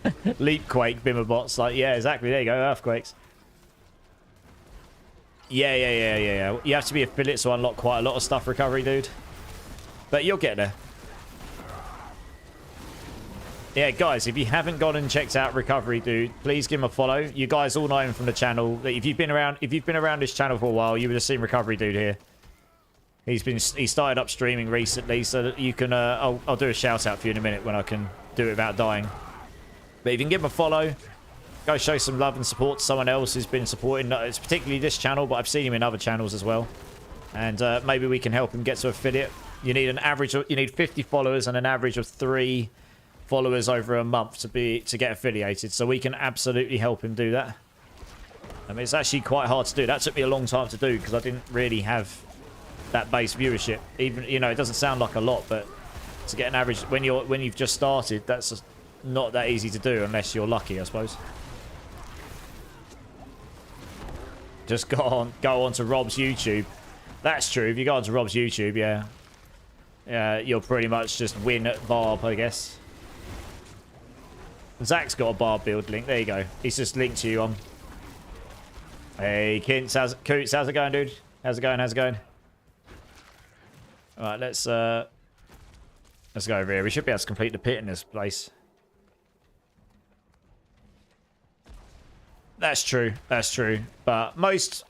Speaker 1: Leapquake, Bimmerbots, like, yeah, exactly. There you go, Earthquakes. Yeah. You have to be affiliate to unlock quite a lot of stuff, Recovery Dude. But you'll get there. Yeah, guys, if you haven't gone and checked out Recovery Dude, please give him a follow. You guys all know him from the channel. If you've been around this channel for a while, you would have seen Recovery Dude here. He started up streaming recently, so that you can. I'll do a shout out for you in a minute when I can do it without dying. But if you can give him a follow, go show some love and support to someone else who's been supporting. It's particularly this channel, but I've seen him in other channels as well. And maybe we can help him get to affiliate. You need an average. You need 50 followers and an average of 3 followers over a month to get affiliated. So we can absolutely help him do that. I mean, it's actually quite hard to do. That took me a long time to do because I didn't really have that base viewership. Even, you know, it doesn't sound like a lot, but to get an average when you've just started, that's just not that easy to do unless you're lucky, I suppose. Just go on to Rob's YouTube. That's true. If you go onto Rob's YouTube, yeah, you'll pretty much just win at Barb, I guess. Zach's got a Barb build link. There you go. He's just linked to you on. Hey, Kintz, Coots, how's it going, dude? How's it going? All right, let's go over here. We should be able to complete the pit in this place. That's true. But most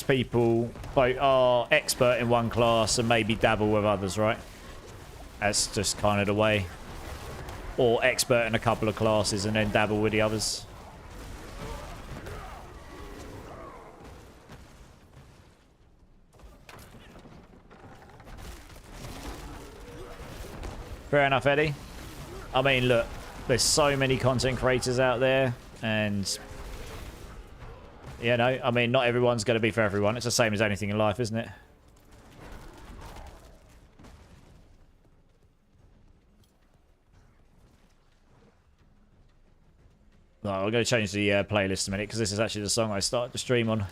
Speaker 1: people are expert in one class and maybe dabble with others, right? That's just kind of the way. Or expert in a couple of classes and then dabble with the others. Fair enough, Eddie. I mean, look, there's so many content creators out there, and you know, I mean, not everyone's going to be for everyone. It's the same as anything in life, isn't it? No, I'm going to change the playlist a minute because this is actually the song I started the stream on.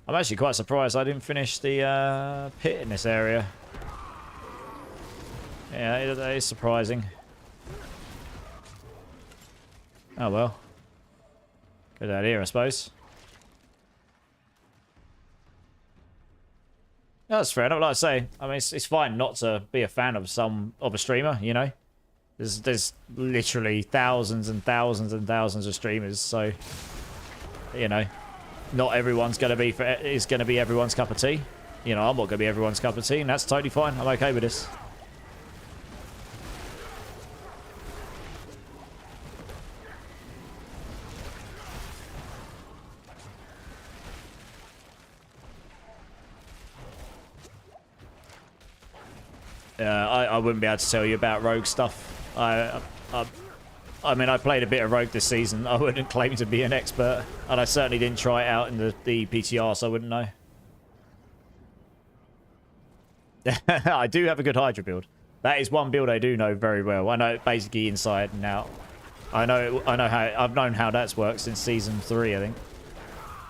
Speaker 1: I'm actually quite surprised I didn't finish the pit in this area. Yeah, that is surprising. Oh well. Go down here, I suppose. No, that's fair enough. Like I say, I mean, it's fine not to be a fan of a streamer, you know. There's literally thousands and thousands and thousands of streamers, so you know, not everyone's gonna be everyone's cup of tea. You know, I'm not gonna be everyone's cup of tea, and that's totally fine. I'm okay with this. I wouldn't be able to tell you about rogue stuff. I mean, I played a bit of rogue this season. I wouldn't claim to be an expert, and I certainly didn't try it out in the PTR, so I wouldn't know. I do have a good Hydra build. That is one build I do know very well. I know it basically inside and out. I've known how that's worked since season 3, I think.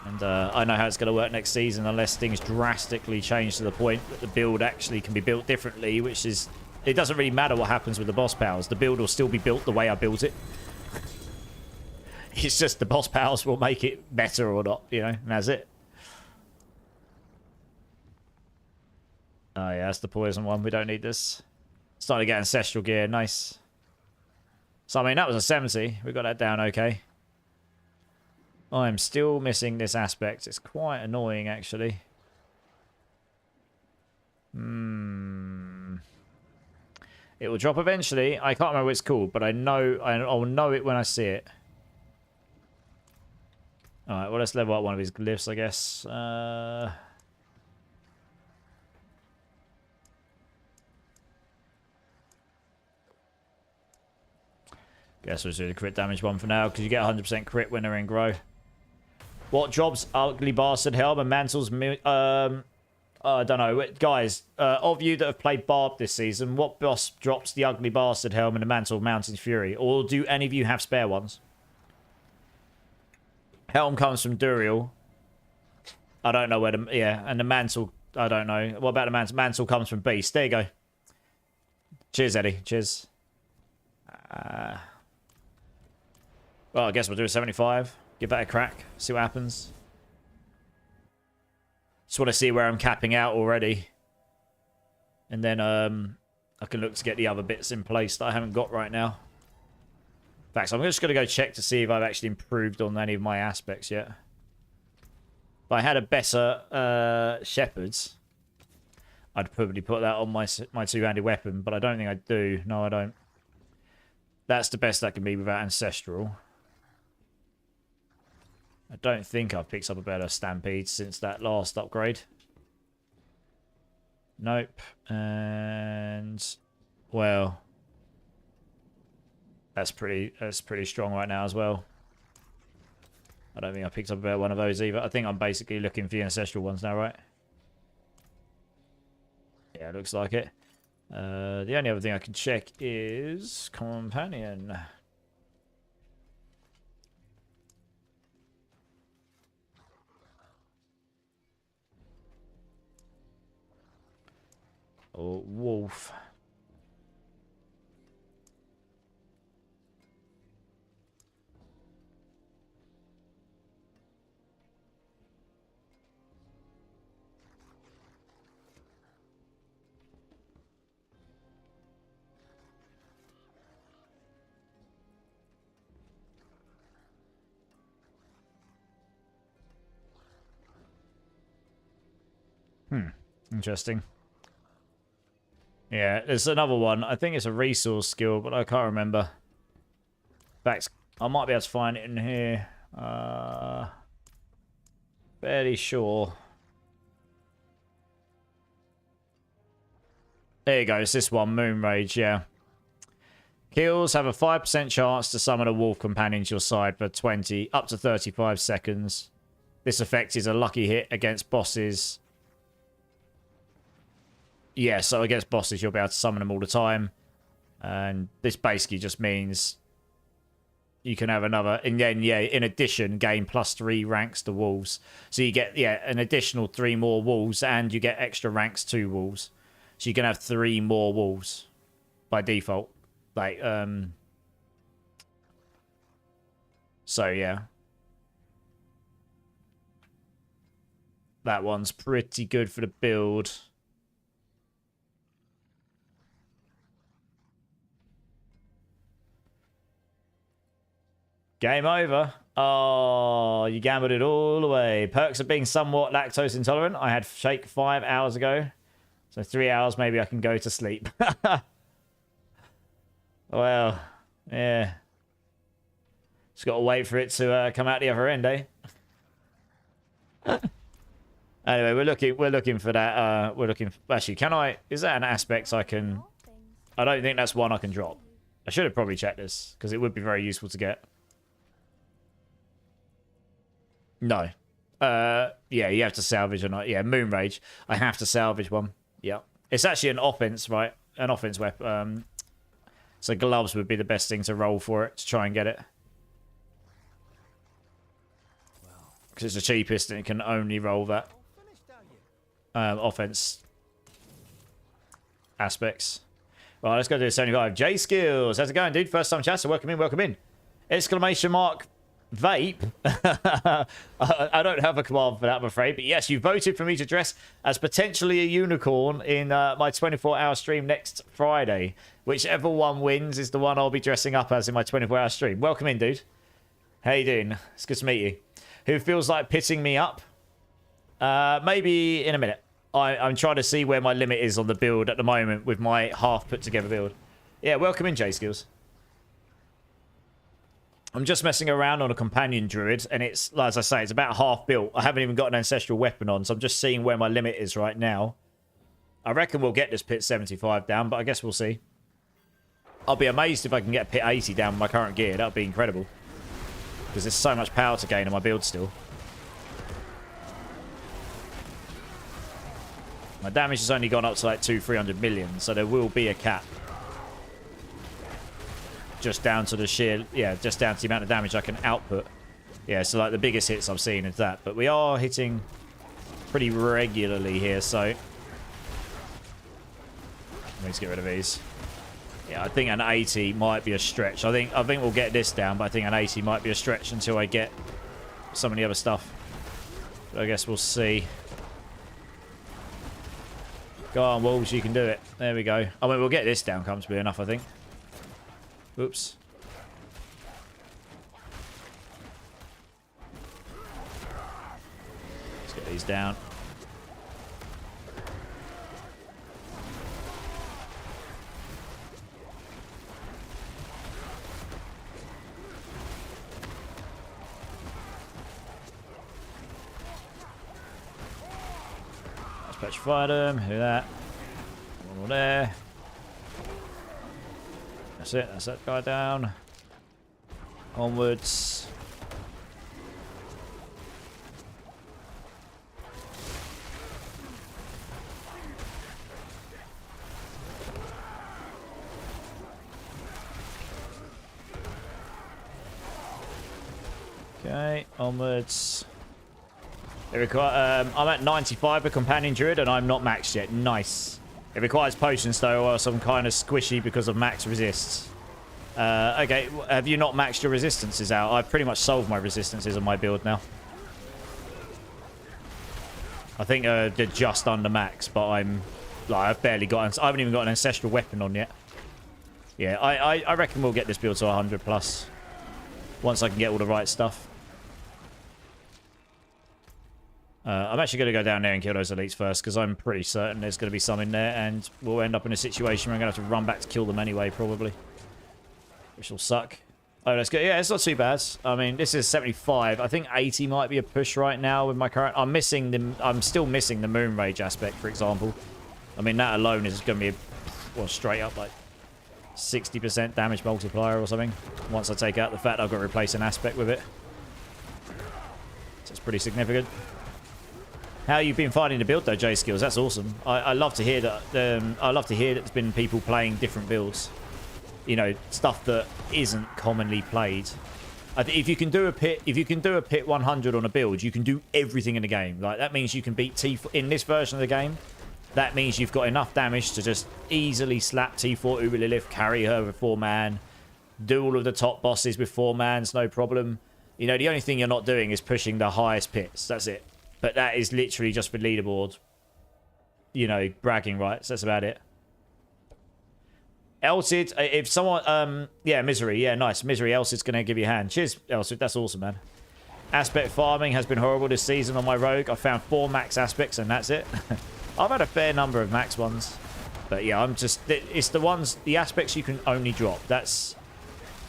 Speaker 1: And I know how it's going to work next season unless things drastically change to the point that the build actually can be built differently, which is... It doesn't really matter what happens with the boss powers. The build will still be built the way I built it. It's just the boss powers will make it better or not, you know, and that's it. Oh yeah, that's the poison one. We don't need this. Starting to get ancestral gear. Nice. So, I mean, that was a 70. We got that down okay. I'm still missing this aspect. It's quite annoying, actually. It will drop eventually. I can't remember what it's called, but I know I'll know it when I see it. Alright, well, let's level up one of his glyphs, I guess. Guess we'll do the crit damage one for now, because you get 100% crit when they're in grow. What drops Ugly Bastard Helm and Mantle's... I don't know. Guys, of you that have played Barb this season, what boss drops the Ugly Bastard Helm and the Mantle of Mountain Fury? Or do any of you have spare ones? Helm comes from Duriel. I don't know where the... Yeah, and the Mantle... I don't know. What about the Mantle? Mantle comes from Beast. There you go. Cheers, Eddie. Cheers. Well, I guess we'll do a 75. Give that a crack. See what happens. Just want to see where I'm capping out already. And then I can look to get the other bits in place that I haven't got right now. In fact, so I'm just going to go check to see if I've actually improved on any of my aspects yet. If I had a better Shepherd's, I'd probably put that on my two-handed weapon, but I don't think I do. No, I don't. That's the best that can be without Ancestral. I don't think I've picked up a better Stampede since that last upgrade. Nope. And... well... That's pretty strong right now as well. I don't think I picked up a better one of those either. I think I'm basically looking for the Ancestral ones now, right? Yeah, looks like it. The only other thing I can check is Companion. Or Wolf. Interesting. Yeah, there's another one. I think it's a resource skill, but I can't remember. In fact, I might be able to find it in here. Fairly sure. There you go. It's this one, Moon Rage, yeah. Kills have a 5% chance to summon a wolf companion to your side for 20, up to 35 seconds. This effect is a lucky hit against bosses. Yeah, so against bosses, you'll be able to summon them all the time. And this basically just means you can have another... and then, yeah, in addition, gain +3 ranks to wolves. So you get, yeah, an additional 3 more wolves, and you get extra ranks to wolves. So you can have 3 more wolves by default. Like, so, yeah. That one's pretty good for the build. Game over. Oh, you gambled it all away. Perks of being somewhat lactose intolerant. I had shake 5 hours ago. So 3 hours, maybe I can go to sleep. Well, yeah. Just got to wait for it to come out the other end, eh? Anyway, we're looking for that. We're looking. Actually, can I? Is that an aspect I can? I don't think that's one I can drop. I should have probably checked this because it would be very useful to get. No. Yeah, you have to salvage or not. Yeah, Moon Rage. I have to salvage one. Yeah. It's actually an offense, right? An offense weapon. So gloves would be the best thing to roll for it to try and get it. Because it's the cheapest and it can only roll that. Offense aspects. Right, let's go to 75. J Skills. How's it going, dude? First time chatter. Welcome in, welcome in. Exclamation mark Vape? I don't have a command for that, I'm afraid. But yes, you voted for me to dress as potentially a unicorn in my 24-hour stream next Friday. Whichever one wins is the one I'll be dressing up as in my 24-hour stream. Welcome in, dude. How you doing? It's good to meet you. Who feels like pitting me up? Maybe in a minute. I'm trying to see where my limit is on the build at the moment with my half put together build. Yeah, welcome in, J-Skills. I'm just messing around on a companion druid, and it's, as I say, it's about half built. I haven't even got an ancestral weapon on, so I'm just seeing where my limit is right now. I reckon we'll get this pit 75 down, but I guess we'll see. I'll be amazed if I can get pit 80 down with my current gear. That would be incredible. Because there's so much power to gain on my build still. My damage has only gone up to like 300 million, so there will be a cap. Just down to the sheer, yeah, just down to the amount of damage I can output. Yeah, so like the biggest hits I've seen is that. But we are hitting pretty regularly here, so... Let's get rid of these. Yeah, I think an 80 might be a stretch. I think we'll get this down, but I think an 80 might be a stretch until I get some of the other stuff. But I guess we'll see. Go on, Wolves, you can do it. There we go. I mean, we'll get this down comfortably enough, I think. Oops. Let's get these down. Let's petrify them. Do that. One more there. That's it. That's that guy down. Onwards. Okay, onwards. It requires. I'm at 95 for companion druid, and I'm not maxed yet. Nice. It requires potions though, or some kind of squishy because of max resists. Okay, have you not maxed your resistances out? I've pretty much solved my resistances on my build now. I think they're just under max, but I'm like I've barely got. I haven't even got an ancestral weapon on yet. Yeah, I reckon we'll get this build to 100 plus once I can get all the right stuff. I'm actually going to go down there and kill those elites first, because I'm pretty certain there's going to be some in there, and we'll end up in a situation where I'm going to have to run back to kill them anyway, probably. Which will suck. Oh, that's good. Yeah, it's not too bad. I mean, this is 75. I think 80 might be a push right now with my current... I'm still missing the Moon Rage aspect, for example. I mean, that alone is going to be, well, straight up, like, 60% damage multiplier or something. Once I take out the fact I've got to replace an aspect with it. So it's pretty significant. How you been finding the build though, J-Skills? That's awesome. I love to hear that. I love to hear that there's been people playing different builds. You know, stuff that isn't commonly played. If you can do a pit 100 on a build, you can do everything in the game. Like that means you can beat T4 in this version of the game. That means you've got enough damage to just easily slap T4 Uber Lilith, carry her with 4-man, do all of the top bosses with 4-mans, no problem. You know, the only thing you're not doing is pushing the highest pits. That's it. But that is literally just for leaderboard, you know, bragging rights. That's about it. Elsid, if someone, yeah, Misery, yeah, nice. Misery, Elsid's going to give you a hand. Cheers, Elsid, that's awesome, man. Aspect farming has been horrible this season on my rogue. I found 4 max aspects and that's it. I've had a fair number of max ones. But yeah, I'm just, it's the ones, the aspects you can only drop. That's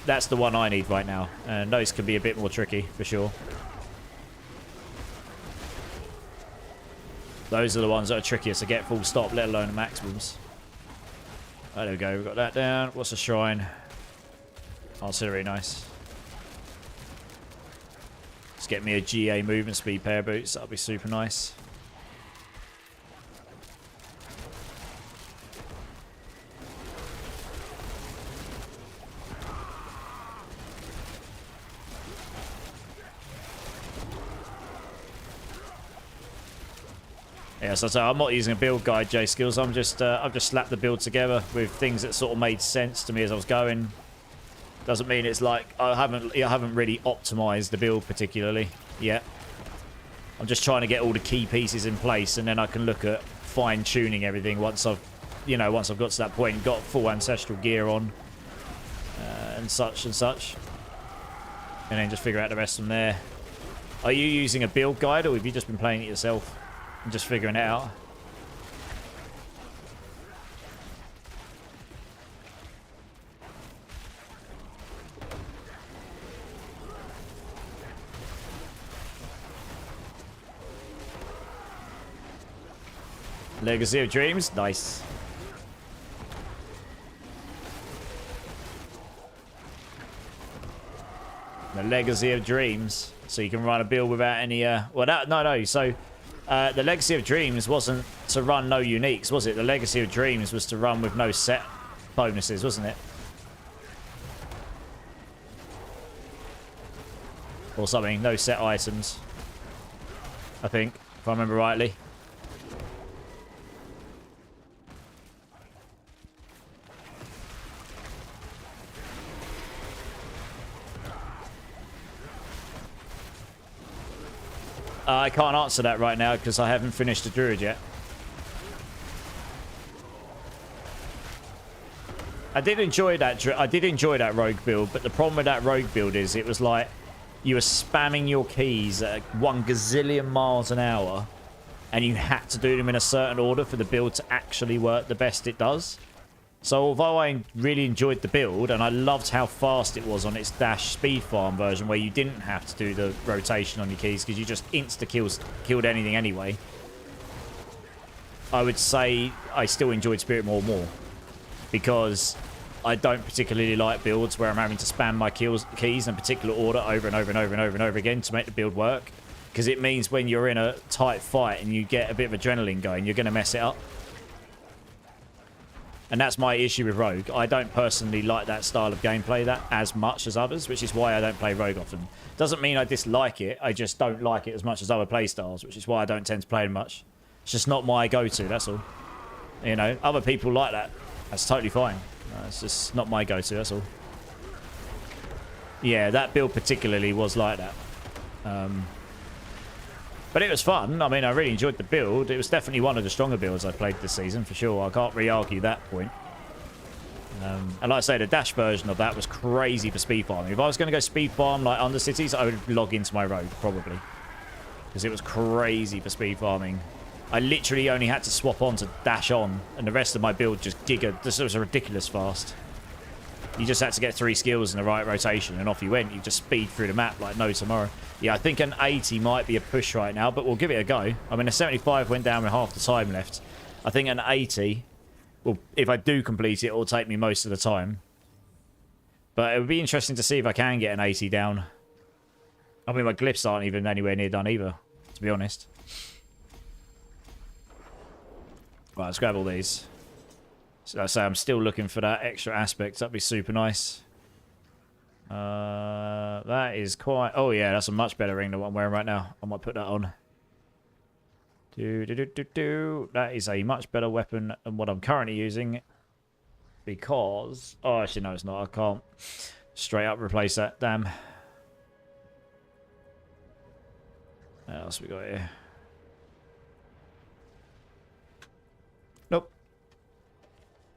Speaker 1: the one I need right now. And those can be a bit more tricky, for sure. Those are the ones that are trickiest to get full stop, let alone the maximums. Oh, there we go. We've got that down. What's the shrine? Artillery, nice. Let's get me a GA movement speed pair of boots. That'll be super nice. Yeah, so I'm not using a build guide, J-Skills. I've just slapped the build together with things that sort of made sense to me as I was going. Doesn't mean it's like I haven't really optimized the build particularly yet. I'm just trying to get all the key pieces in place, and then I can look at fine-tuning everything once I've got to that point, got full ancestral gear on, and such, and then just figure out the rest from there. Are you using a build guide, or have you just been playing it yourself and just figuring it out? Legacy of Dreams, nice. The Legacy of Dreams, so you can run a build without any. So the Legacy of Dreams wasn't to run no uniques, was it? The Legacy of Dreams was to run with no set bonuses, wasn't it? Or something, no set items. I think, if I remember rightly. I can't answer that right now because I haven't finished the Druid yet. I did enjoy that rogue build, but the problem with that rogue build is it was like you were spamming your keys at 1 gazillion miles an hour, and you had to do them in a certain order for the build to actually work the best it does. So although I really enjoyed the build, and I loved how fast it was on its dash speed farm version, where you didn't have to do the rotation on your keys because you just killed anything anyway, I would say I still enjoyed Spirit more because I don't particularly like builds where I'm having to spam my keys in a particular order over and over and over and over and over again to make the build work, because it means when you're in a tight fight and you get a bit of adrenaline going, you're going to mess it up. And that's my issue with Rogue. I don't personally like that style of gameplay that as much as others, which is why I don't play Rogue often. Doesn't mean I dislike it, I just don't like it as much as other playstyles, which is why I don't tend to play it much. It's just not my go-to, that's all. You know, other people like that. That's totally fine. It's just not my go-to, that's all. Yeah, that build particularly was like that. But it was fun. I mean, I really enjoyed the build. It was definitely one of the stronger builds I played this season, for sure. I can't re-argue that point. And like I say, the dash version of that was crazy for speed farming. If I was going to go speed farm like Undercities, I would log into my rogue, probably. Because it was crazy for speed farming. I literally only had to swap on to dash on, and the rest of my build just gigaed. This was ridiculous fast. You just had to get 3 skills in the right rotation, and off you went. You just speed through the map like no tomorrow. Yeah, I think an 80 might be a push right now, but we'll give it a go. I mean, a 75 went down with half the time left. I think an 80, well, if I do complete it, it'll take me most of the time. But it would be interesting to see if I can get an 80 down. I mean, my glyphs aren't even anywhere near done either, to be honest. Right, let's grab all these. So I say I'm still looking for that extra aspect. That'd be super nice. That is quite... Oh, yeah, that's a much better ring than what I'm wearing right now. I might put that on. That is a much better weapon than what I'm currently using. Because... Oh, actually, no, it's not. I can't straight up replace that. Damn. What else we got here? Nope.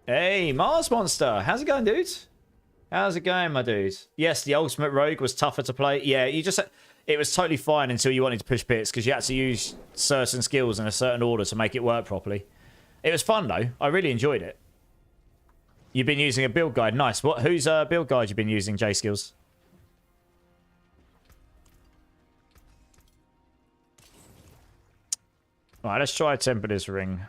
Speaker 1: Hey, Mars Monster. How's it going, dude? How's it going, my dude? Yes, the Ultimate Rogue was tougher to play. Yeah, you just... It was totally fine until you wanted to push pits, because you had to use certain skills in a certain order to make it work properly. It was fun, though. I really enjoyed it. You've been using a build guide. Nice. Whose build guide you been using, J-Skills? Alright, let's try temper this ring.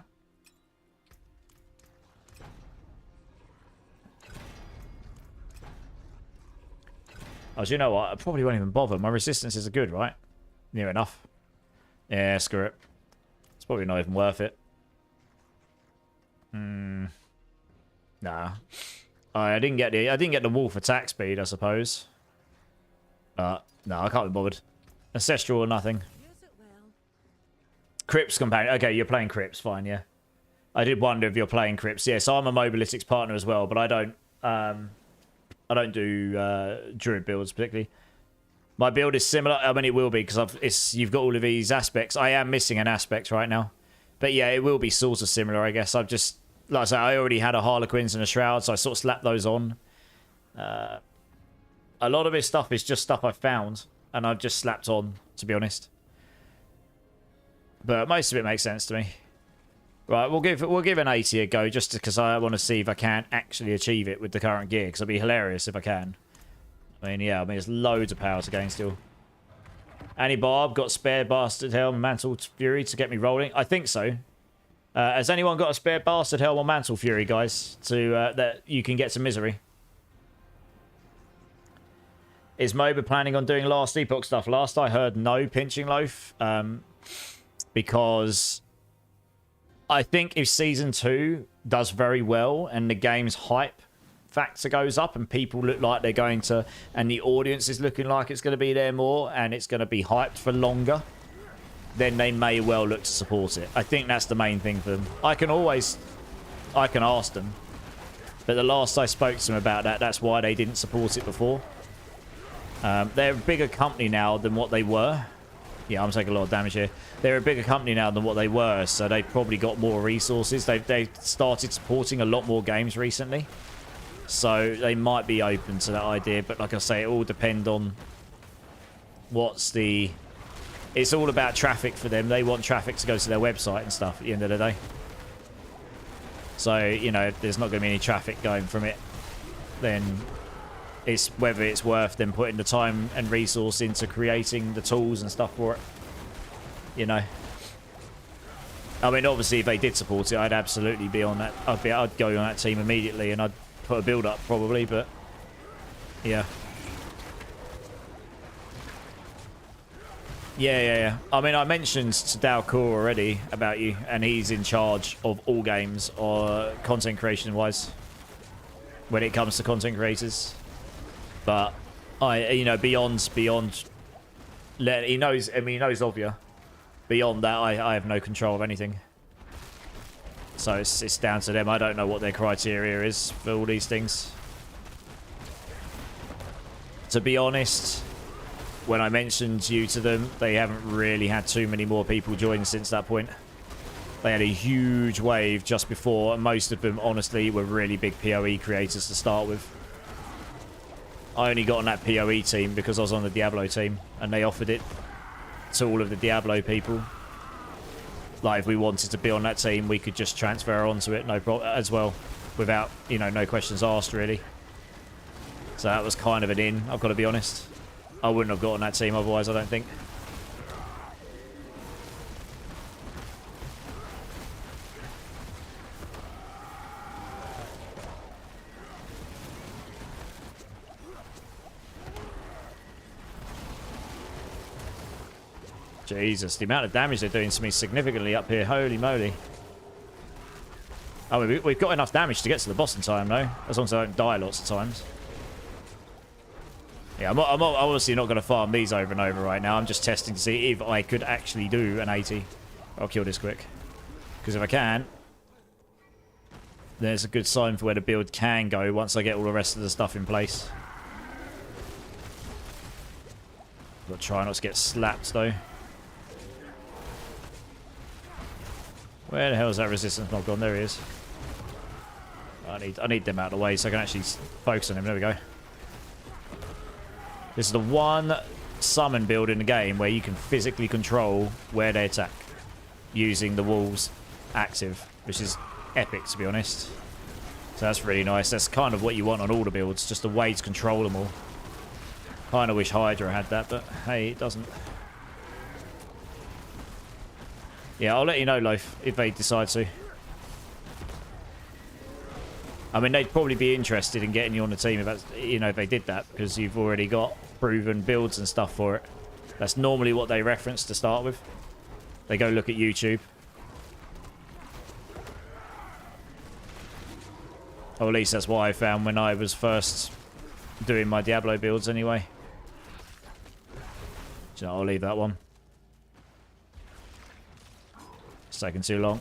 Speaker 1: Oh, do you know what? I probably won't even bother. My resistances are good, right? Near enough. Yeah, screw it. It's probably not even worth it. Nah. I didn't get the wolf attack speed, I suppose. No, I can't be bothered. Ancestral or nothing. Crypts companion. Okay, you're playing Crypts, fine, yeah. I did wonder if you're playing Crypts. Yeah, so I'm a Mobilitics partner as well, but I don't I don't do Druid builds particularly. My build is similar. I mean, it will be because you've got all of these aspects. I am missing an aspect right now. But yeah, it will be sort of similar, I guess. I've just, like I say, I already had a Harlequins and a Shroud, so I sort of slapped those on. A lot of this stuff is just stuff I found, and I've just slapped on, to be honest. But most of it makes sense to me. Right, we'll give an 80 a go, just because I want to see if I can actually achieve it with the current gear, because it'd be hilarious if I can. I mean, yeah, there's loads of power to gain still. Annie Barb got spare Bastard Helm and Mantle Fury to get me rolling. I think so. Has anyone got a spare Bastard Helm or Mantle Fury, guys, to that you can get some misery? Is MOBA planning on doing Last Epoch stuff? Last I heard, no, Pinching Loaf. Because I think if Season 2 does very well and the game's hype factor goes up and people look like they're going to, and the audience is looking like it's going to be there more and it's going to be hyped for longer, then they may well look to support it. I think that's the main thing for them. I can ask them, but the last I spoke to them about that, that's why they didn't support it before. They're a bigger company now than what they were. Yeah, I'm taking a lot of damage here. They're a bigger company now than what they were, so they've probably got more resources. They've started supporting a lot more games recently. So they might be open to that idea, but like I say, it all depends on what's the... It's all about traffic for them. They want traffic to go to their website and stuff at the end of the day. So, you know, if there's not going to be any traffic going from it, then it's whether it's worth them putting the time and resource into creating the tools and stuff for it. You know. I mean, obviously, if they did support it, I'd absolutely be on that. I'd go on that team immediately, and I'd put a build up probably, but yeah. Yeah. I mean, I mentioned to Dalcour already about you, and he's in charge of all games or content creation wise when it comes to content creators. But he knows. He knows of you. Beyond that, I have no control of anything. So it's down to them. I don't know what their criteria is for all these things. To be honest, when I mentioned you to them, they haven't really had too many more people join since that point. They had a huge wave just before, and most of them, honestly, were really big PoE creators to start with. I only got on that PoE team because I was on the Diablo team, and they offered it to all of the Diablo people. Like, if we wanted to be on that team, we could just transfer onto it, no problem, as well, without, no questions asked, really. So that was kind of an in, I've got to be honest. I wouldn't have got on that team otherwise, I don't think. Jesus, the amount of damage they're doing to me significantly up here. Holy moly. Oh, we've got enough damage to get to the boss in time, though. As long as I don't die lots of times. Yeah, I'm obviously not going to farm these over and over right now. I'm just testing to see if I could actually do an 80. I'll kill this quick. Because if I can, there's a good sign for where the build can go once I get all the rest of the stuff in place. Got to try not to get slapped, though. Where the hell is that resistance mob gone? There he is. I need them out of the way so I can actually focus on him. There we go. This is the one summon build in the game where you can physically control where they attack using the walls active, which is epic, to be honest. So that's really nice. That's kind of what you want on all the builds, just a way to control them all. Kind of wish Hydra had that, but hey, it doesn't. Yeah, I'll let you know, Loaf, if they decide to. I mean, they'd probably be interested in getting you on the team if that's, if they did that, because you've already got proven builds and stuff for it. That's normally what they reference to start with. They go look at YouTube. Or at least that's what I found when I was first doing my Diablo builds anyway. So I'll leave that one. It's taking too long.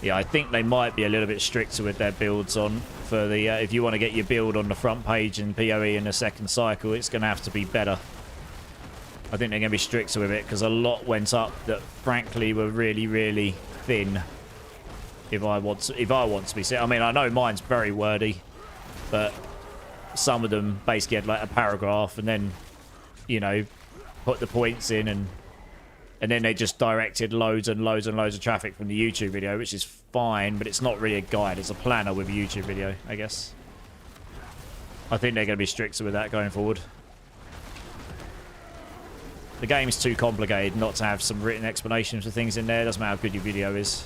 Speaker 1: Yeah, I think they might be a little bit stricter with their builds on for the if you want to get your build on the front page in PoE in the second cycle, it's going to have to be better. I think they're going to be stricter with it because a lot went up that frankly were really, really thin. If I want to be set, I mean, I know mine's very wordy, but some of them basically had like a paragraph and then, you know, put the points in and then they just directed loads and loads and loads of traffic from the YouTube video, which is fine, but it's not really a guide. It's a planner with a YouTube video, I guess. I think they're going to be stricter with that going forward. The game's too complicated not to have some written explanations for things in there. Doesn't matter how good your video is.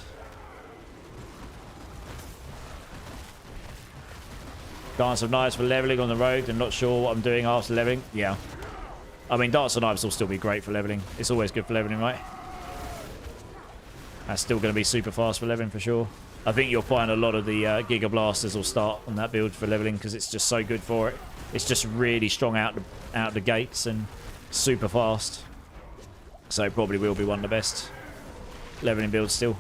Speaker 1: Dance of Knives for leveling on the road and not sure what I'm doing after leveling. Yeah. I mean, Dance of Knives will still be great for leveling. It's always good for leveling, right? That's still going to be super fast for leveling for sure. I think you'll find a lot of the Giga Blasters will start on that build for leveling because it's just so good for it. It's just really strong out the gates and super fast. So it probably will be one of the best leveling builds still.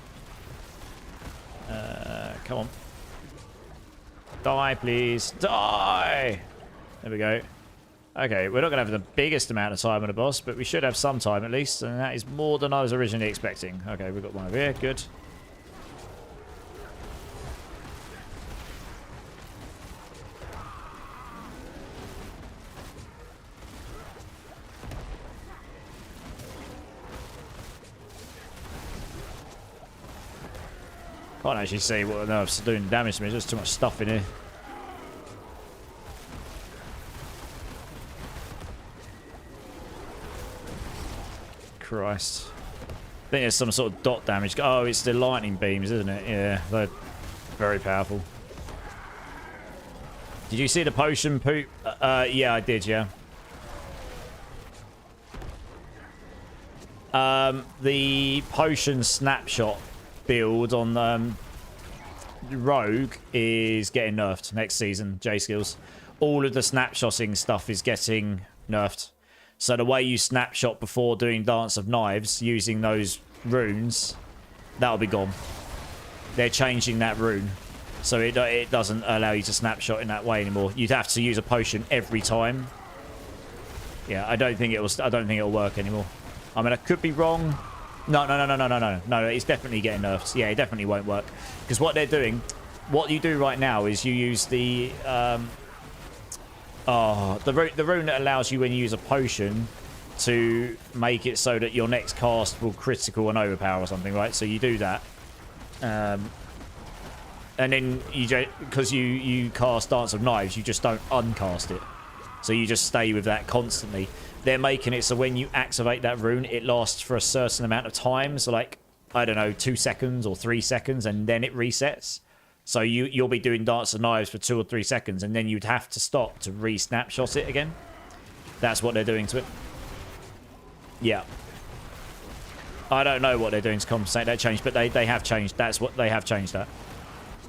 Speaker 1: Come on. Die, please. Die! There we go. Okay, we're not going to have the biggest amount of time on the boss, but we should have some time at least, and that is more than I was originally expecting. Okay, we've got one over here. Good. Can't actually see what nerfs are doing damage to me. There's just too much stuff in here. Christ. I think there's some sort of dot damage. Oh, it's the lightning beams, isn't it? Yeah, they're very powerful. Did you see the potion poop? Yeah, I did, yeah. The potion snapshot build on Rogue is getting nerfed next season, J-Skills. All of the snapshotting stuff is getting nerfed. So the way you snapshot before doing Dance of Knives using those runes, that'll be gone. They're changing that rune. So it doesn't allow you to snapshot in that way anymore. You'd have to use a potion every time. Yeah, I don't think it'll work anymore. I mean, I could be wrong. No, it's definitely getting nerfed. Yeah, it definitely won't work. Because what they're doing, what you do right now is you use the rune that allows you when you use a potion to make it so that your next cast will critical and overpower or something, right? So you do that. And then because you cast Dance of Knives, you just don't uncast it. So you just stay with that constantly. They're making it so when you activate that rune, it lasts for a certain amount of time. So like, I don't know, 2 seconds or 3 seconds, and then it resets. So you'll be doing Dance of Knives for 2 or 3 seconds, and then you'd have to stop to re-snapshot it again. That's what they're doing to it. Yeah. I don't know what they're doing to compensate that change, but they have changed. That's what they have changed that.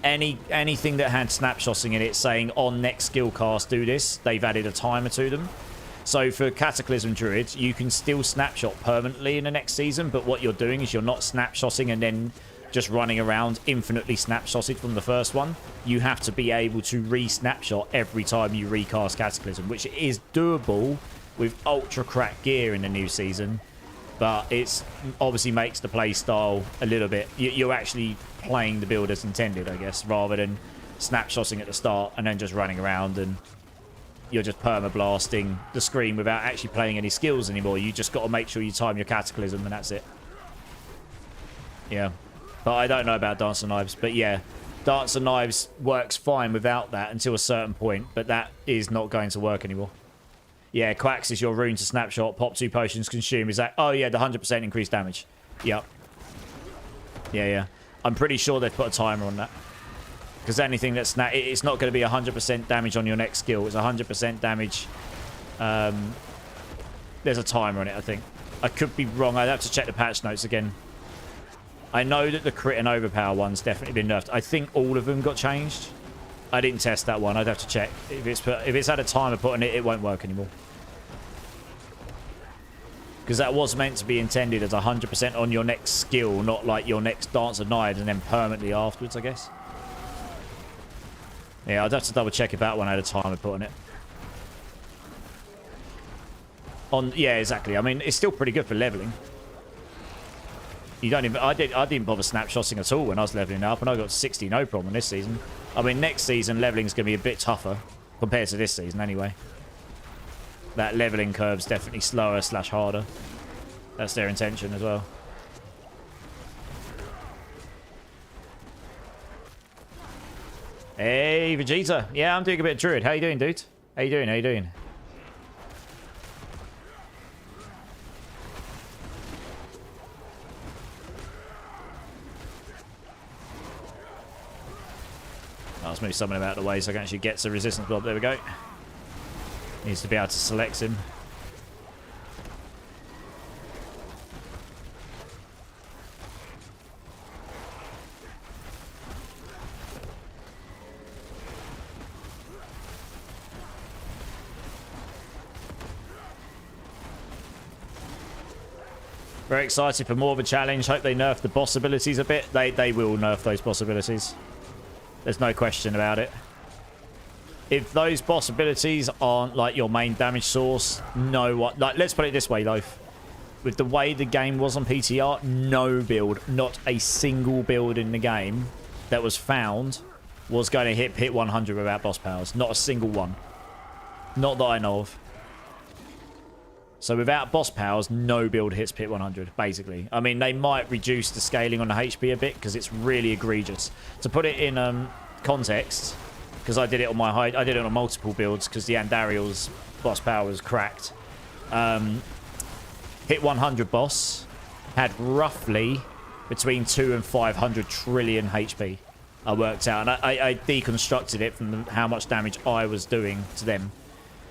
Speaker 1: Anything that had snapshotting in it saying on next skill cast do this, they've added a timer to them. So for Cataclysm Druid, you can still snapshot permanently in the next season, but what you're doing is you're not snapshotting and then just running around infinitely snapshotted from the first one. You have to be able to re-snapshot every time you recast Cataclysm, which is doable with ultra crack gear in the new season, but it's obviously makes the play style a little bit. You're actually playing the build as intended, I guess, rather than snapshotting at the start and then just running around and you're just perma-blasting the screen without actually playing any skills anymore. You just got to make sure you time your Cataclysm and that's it. Yeah. But I don't know about Dance of Knives. But yeah, Dance of Knives works fine without that until a certain point. But that is not going to work anymore. Yeah, Quacks is your rune to snapshot. Pop 2 potions, consume. Is that... Oh, yeah, the 100% increased damage. Yep. Yeah. I'm pretty sure they've put a timer on that. Because anything that's... It's not going to be 100% damage on your next skill. It's 100% damage. There's a timer on it, I think. I could be wrong. I'd have to check the patch notes again. I know that the crit and overpower one's definitely been nerfed. I think all of them got changed. I didn't test that one. I'd have to check. If it's had a timer put on it, it won't work anymore. Because that was meant to be intended as 100% on your next skill, not like your next Dance of Knives and then permanently afterwards, I guess. Yeah, I'd have to double check if that one had a timer put on it. Yeah, exactly. I mean, it's still pretty good for leveling. You don't even... I didn't bother snapshotting at all when I was leveling up, and I got 60 no problem this season. I mean, next season, leveling's going to be a bit tougher compared to this season anyway. That leveling curve's definitely slower / harder. That's their intention as well. Hey, Vegeta. Yeah, I'm doing a bit of Druid. How you doing, dude? How you doing? How you doing? Let's move someone out of the way so I can actually get to resistance blob. There we go. Needs to be able to select him. Very excited for more of a challenge. Hope they nerf the boss abilities a bit. They will nerf those boss abilities. There's no question about it. If those boss abilities aren't like your main damage source, no one... Like, let's put it this way, though. With the way the game was on PTR, no build, not a single build in the game that was found was going to hit pit 100 without boss powers. Not a single one. Not that I know of. So without boss powers, no build hits pit 100, basically. I mean, they might reduce the scaling on the HP a bit because it's really egregious. To put it in context, because I did it on I did it on multiple builds because the Andariel's boss power was cracked. Hit 100 boss had roughly between 2 and 500 trillion HP. I worked out, and I deconstructed it from how much damage I was doing to them.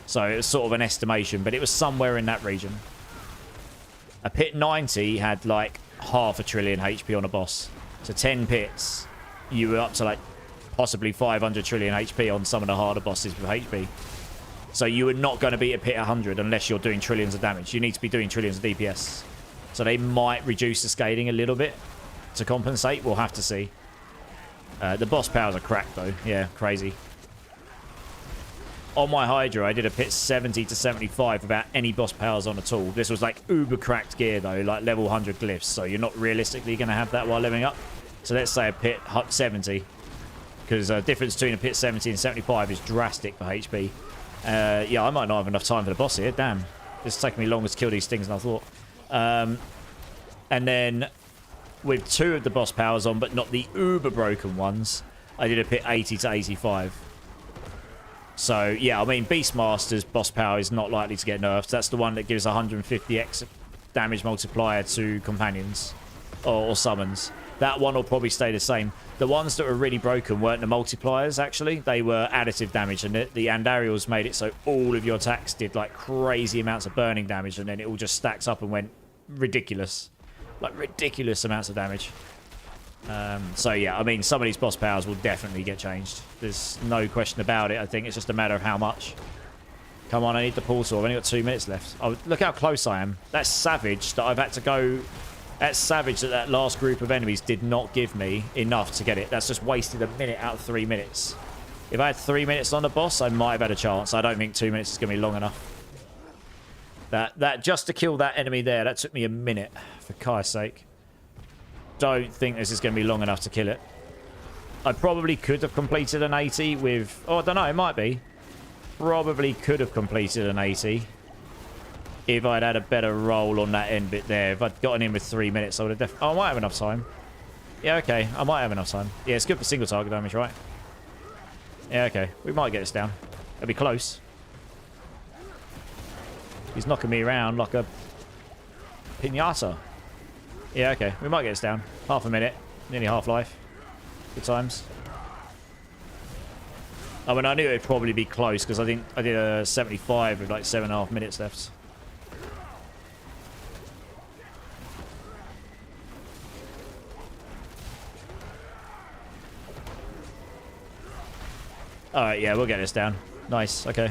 Speaker 1: So it was sort of an estimation, but it was somewhere in that region. A pit 90 had like 500 billion HP on a boss. So 10 pits, you were up to like possibly 500 trillion HP on some of the harder bosses with HP. So you were not going to beat a pit 100 unless you're doing trillions of damage. You need to be doing trillions of DPS. So they might reduce the scaling a little bit to compensate. We'll have to see. The boss powers are cracked though. Yeah, crazy. On my Hydra, I did a pit 70 to 75 without any boss powers on at all. This was like uber cracked gear though, like level 100 glyphs. So you're not realistically going to have that while leveling up. So let's say a pit 70. Because the difference between a pit 70 and 75 is drastic for HP. Yeah, I might not have enough time for the boss here. Damn. It's taking me longer to kill these things than I thought. And then with 2 of the boss powers on, but not the uber broken ones, I did a pit 80 to 85. So, yeah, I mean, Beastmaster's boss power is not likely to get nerfed. That's the one that gives 150x damage multiplier to companions or summons. That one will probably stay the same. The ones that were really broken weren't the multipliers, actually. They were additive damage, and the Andariel's made it so all of your attacks did, like, crazy amounts of burning damage, and then it all just stacks up and went ridiculous. Like, ridiculous amounts of damage. So yeah, I mean, some of these boss powers will definitely get changed. There's no question about it. I think it's just a matter of how much. Come on, I need the portal. I've only got 2 minutes left. Oh, look how close I am. That's savage that I've had to go... That's savage that that last group of enemies did not give me enough to get it. That's just wasted a minute out of 3 minutes. If I had 3 minutes on the boss, I might have had a chance. I don't think 2 minutes is going to be long enough. That just to kill that enemy there, that took me a minute, for Kai's sake. Don't think this is going to be long enough to kill it. I probably could have completed an 80 with... Oh, I don't know. It might be. Probably could have completed an 80 if I'd had a better roll on that end bit there. If I'd gotten in with 3 minutes, I would have definitely... Oh, I might have enough time. Yeah, okay. I might have enough time. Yeah, it's good for single target damage, right? Yeah, okay. We might get this down. It'll be close. He's knocking me around like a piñata. Yeah, okay. We might get this down. Half a minute. Nearly half life. Good times. I mean, I knew it'd probably be close because I did a 75 with like 7.5 minutes left. Alright, yeah, we'll get this down. Nice, okay.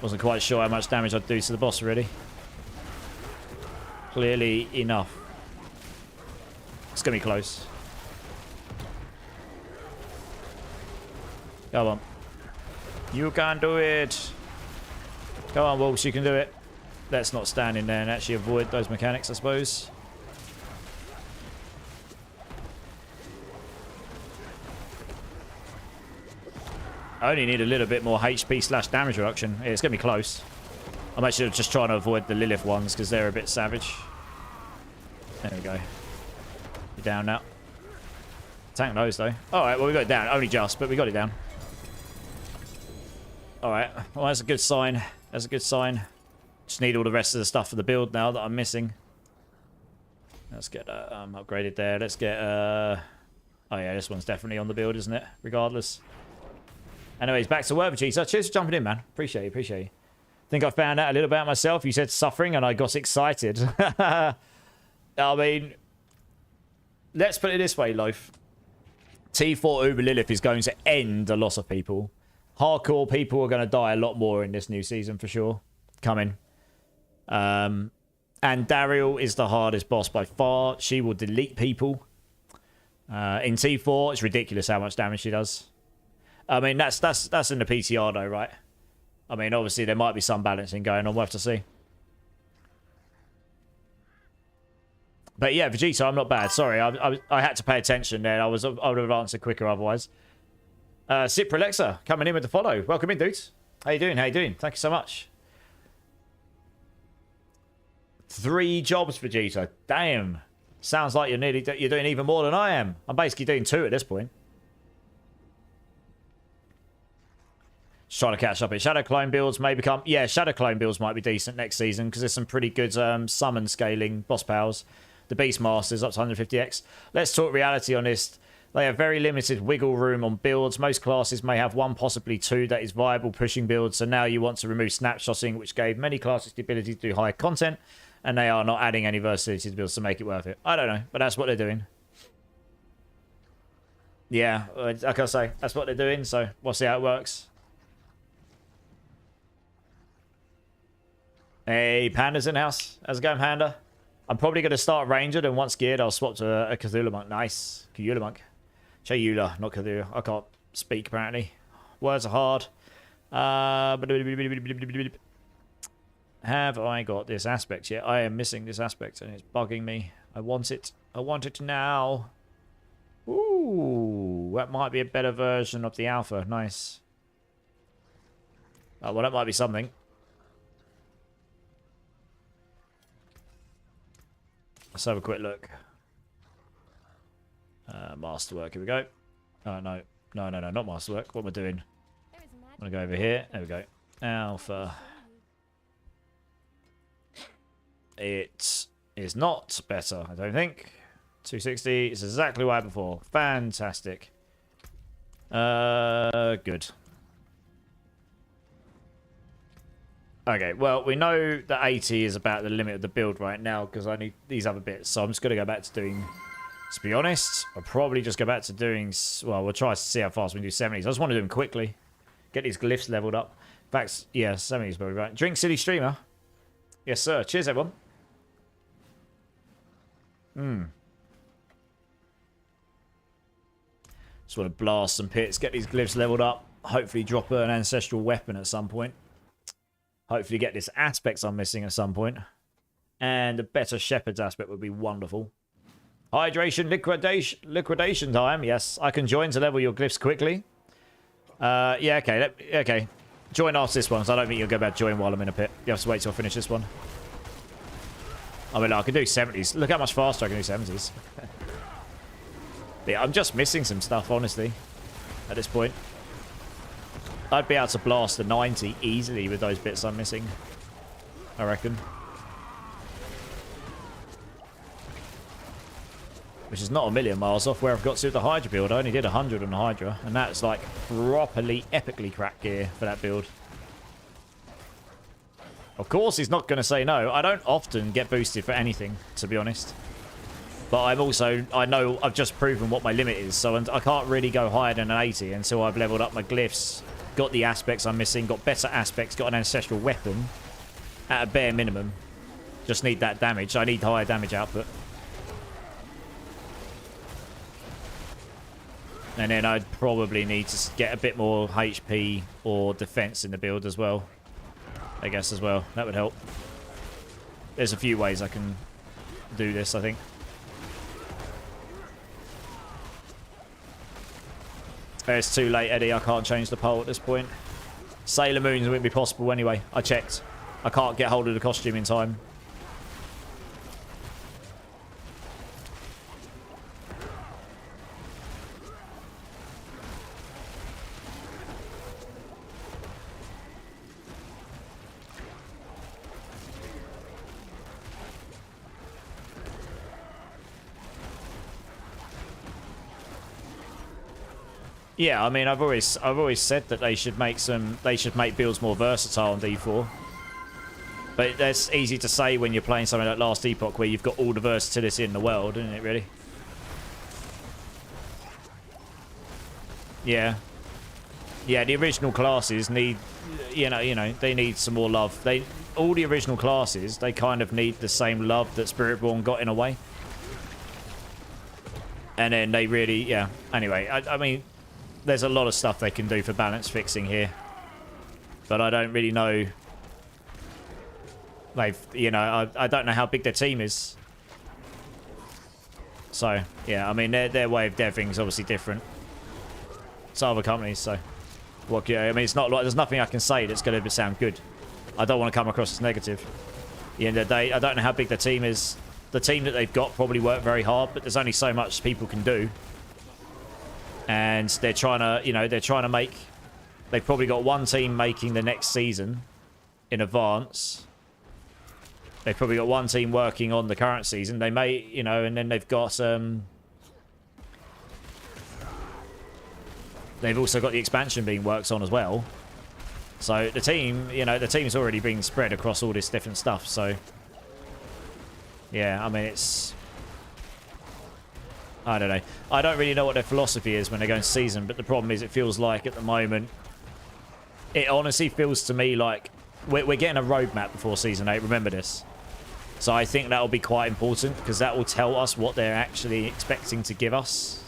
Speaker 1: Wasn't quite sure how much damage I'd do to the boss already. clearly enough. It's going to be close. Come on. You can do it. Come on, Wolves, you can do it. Let's not stand in there and actually avoid those mechanics, I suppose. I only need a little bit more HP / damage reduction. Yeah, it's going to be close. I'm actually just trying to avoid the Lilith ones because they're a bit savage. There we go. You're down now. Tank those, though. Alright, well, we got it down. Only just, but we got it down. Alright, well, that's a good sign. That's a good sign. Just need all the rest of the stuff for the build now that I'm missing. Let's get upgraded there. Let's get... Oh, yeah, this one's definitely on the build, isn't it? Regardless. Anyways, back to work, Vegeta. Cheers for jumping in, man. Appreciate you, appreciate you. Think I found out a little about myself. You said suffering, and I got excited. I mean, let's put it this way, Loaf. T4 Uber Lilith is going to end a lot of people. Hardcore people are going to die a lot more in this new season, for sure. Coming. And Daryl is the hardest boss by far. She will delete people. In T4, it's ridiculous how much damage she does. I mean, that's in the PTR, though, right? I mean, obviously, there might be some balancing going on. We'll have to see. But yeah, Vegeta, I'm not bad. Sorry, I had to pay attention there. I would have answered quicker otherwise. Cipralexa coming in with the follow. Welcome in, dudes. How you doing? How you doing? Thank you so much. 3 jobs, Vegeta. Damn. Sounds like you're doing even more than I am. I'm basically doing 2 at this point. Just trying to catch up. Shadow Clone builds may become... Yeah, Shadow Clone builds might be decent next season because there's some pretty good summon scaling boss powers. The Beastmasters up to 150x. Let's talk reality on this. They have very limited wiggle room on builds. Most classes may have 1, possibly 2 that is viable pushing builds. So now you want to remove snapshotting, which gave many classes the ability to do higher content. And they are not adding any versatility to builds to make it worth it. I don't know, but that's what they're doing. Yeah, like I say, that's what they're doing. So we'll see how it works. Hey, Panda's in house. How's it going, Panda? I'm probably going to start Ranger, and once geared, I'll swap to a Cthulhu Monk. Nice. Cthulhu Monk. Chayula, not Cthulhu. I can't speak, apparently. Words are hard. Have I got this aspect yet? I am missing this aspect, and it's bugging me. I want it. I want it now. Ooh, that might be a better version of the alpha. Nice. Oh, well, that might be something. Let's have a quick look. Masterwork, here we go. Oh, no. No, not Masterwork. What am I doing? I'm going to go over here. There we go. Alpha. It is not better, I don't think. 260 is exactly what I had before. Fantastic. Good. Okay, well, we know that 80 is about the limit of the build right now because I need these other bits. So I'm just going to go back to doing... To be honest, I'll probably just go back to doing... Well, we'll try to see how fast we can do 70s. I just want to do them quickly. Get these glyphs leveled up. In fact, yeah, 70s probably right. Drink City Streamer. Yes, sir. Cheers, everyone. Just want to blast some pits. Get these glyphs leveled up. Hopefully drop an ancestral weapon at some point. Hopefully get this aspects I'm missing at some point. And a better shepherd's aspect would be wonderful. Hydration, liquidation time. Yes, I can join to level your glyphs quickly. Yeah, okay. Okay. Join after this one, so I don't think you'll go back to join while I'm in a pit. You have to wait till I finish this one. I mean, I can do 70s. Look how much faster I can do 70s. Yeah, I'm just missing some stuff, honestly, at this point. I'd be able to blast the 90 easily with those bits I'm missing, I reckon. Which is not a million miles off where I've got to with the Hydra build. I only did 100 on the Hydra, and that's like properly, epically cracked gear for that build. Of course he's not going to say no. I don't often get boosted for anything, to be honest. But I'm also, I know I've just proven what my limit is, so I can't really go higher than an 80 until I've leveled up my glyphs, got the aspects I'm missing, got better aspects, got an ancestral weapon at a bare minimum. Just need that damage. I need higher damage output. And then I'd probably need to get a bit more HP or defense in the build as well. I guess as well. That would help. There's a few ways I can do this, I think. It's too late, Eddie. I can't change the poll at this point. Sailor Moons wouldn't be possible anyway. I checked. I can't get hold of the costume in time. Yeah, I mean, I've always said that they should make builds more versatile on D4. But that's easy to say when you're playing something like Last Epoch, where you've got all the versatility in the world, isn't it? Really? Yeah. Yeah, the original classes need, you know, they need some more love. All the original classes, they kind of need the same love that Spiritborn got in a way. And then they really, yeah. Anyway, I mean, there's a lot of stuff they can do for balance fixing here, but I don't really know. You know, I don't know how big their team is. So yeah, I mean, their way of deving is obviously different to other companies. So what? Yeah, I mean, it's not like there's nothing I can say that's going to sound good. I don't want to come across as negative. At the end of the day, I don't know how big their team is. The team that they've got probably work very hard, but there's only so much people can do. And they're trying to, you know, make... They've probably got one team making the next season in advance. They've probably got one team working on the current season. They may, you know, and then they've got... They've also got the expansion being worked on as well. So the team, you know, the team's already been spread across all this different stuff. So, yeah, I mean, it's... I don't know. I don't really know what their philosophy is when they're going season, but the problem is it feels like at the moment... It honestly feels to me like we're getting a roadmap before Season 8. Remember this. So I think that will be quite important because that will tell us what they're actually expecting to give us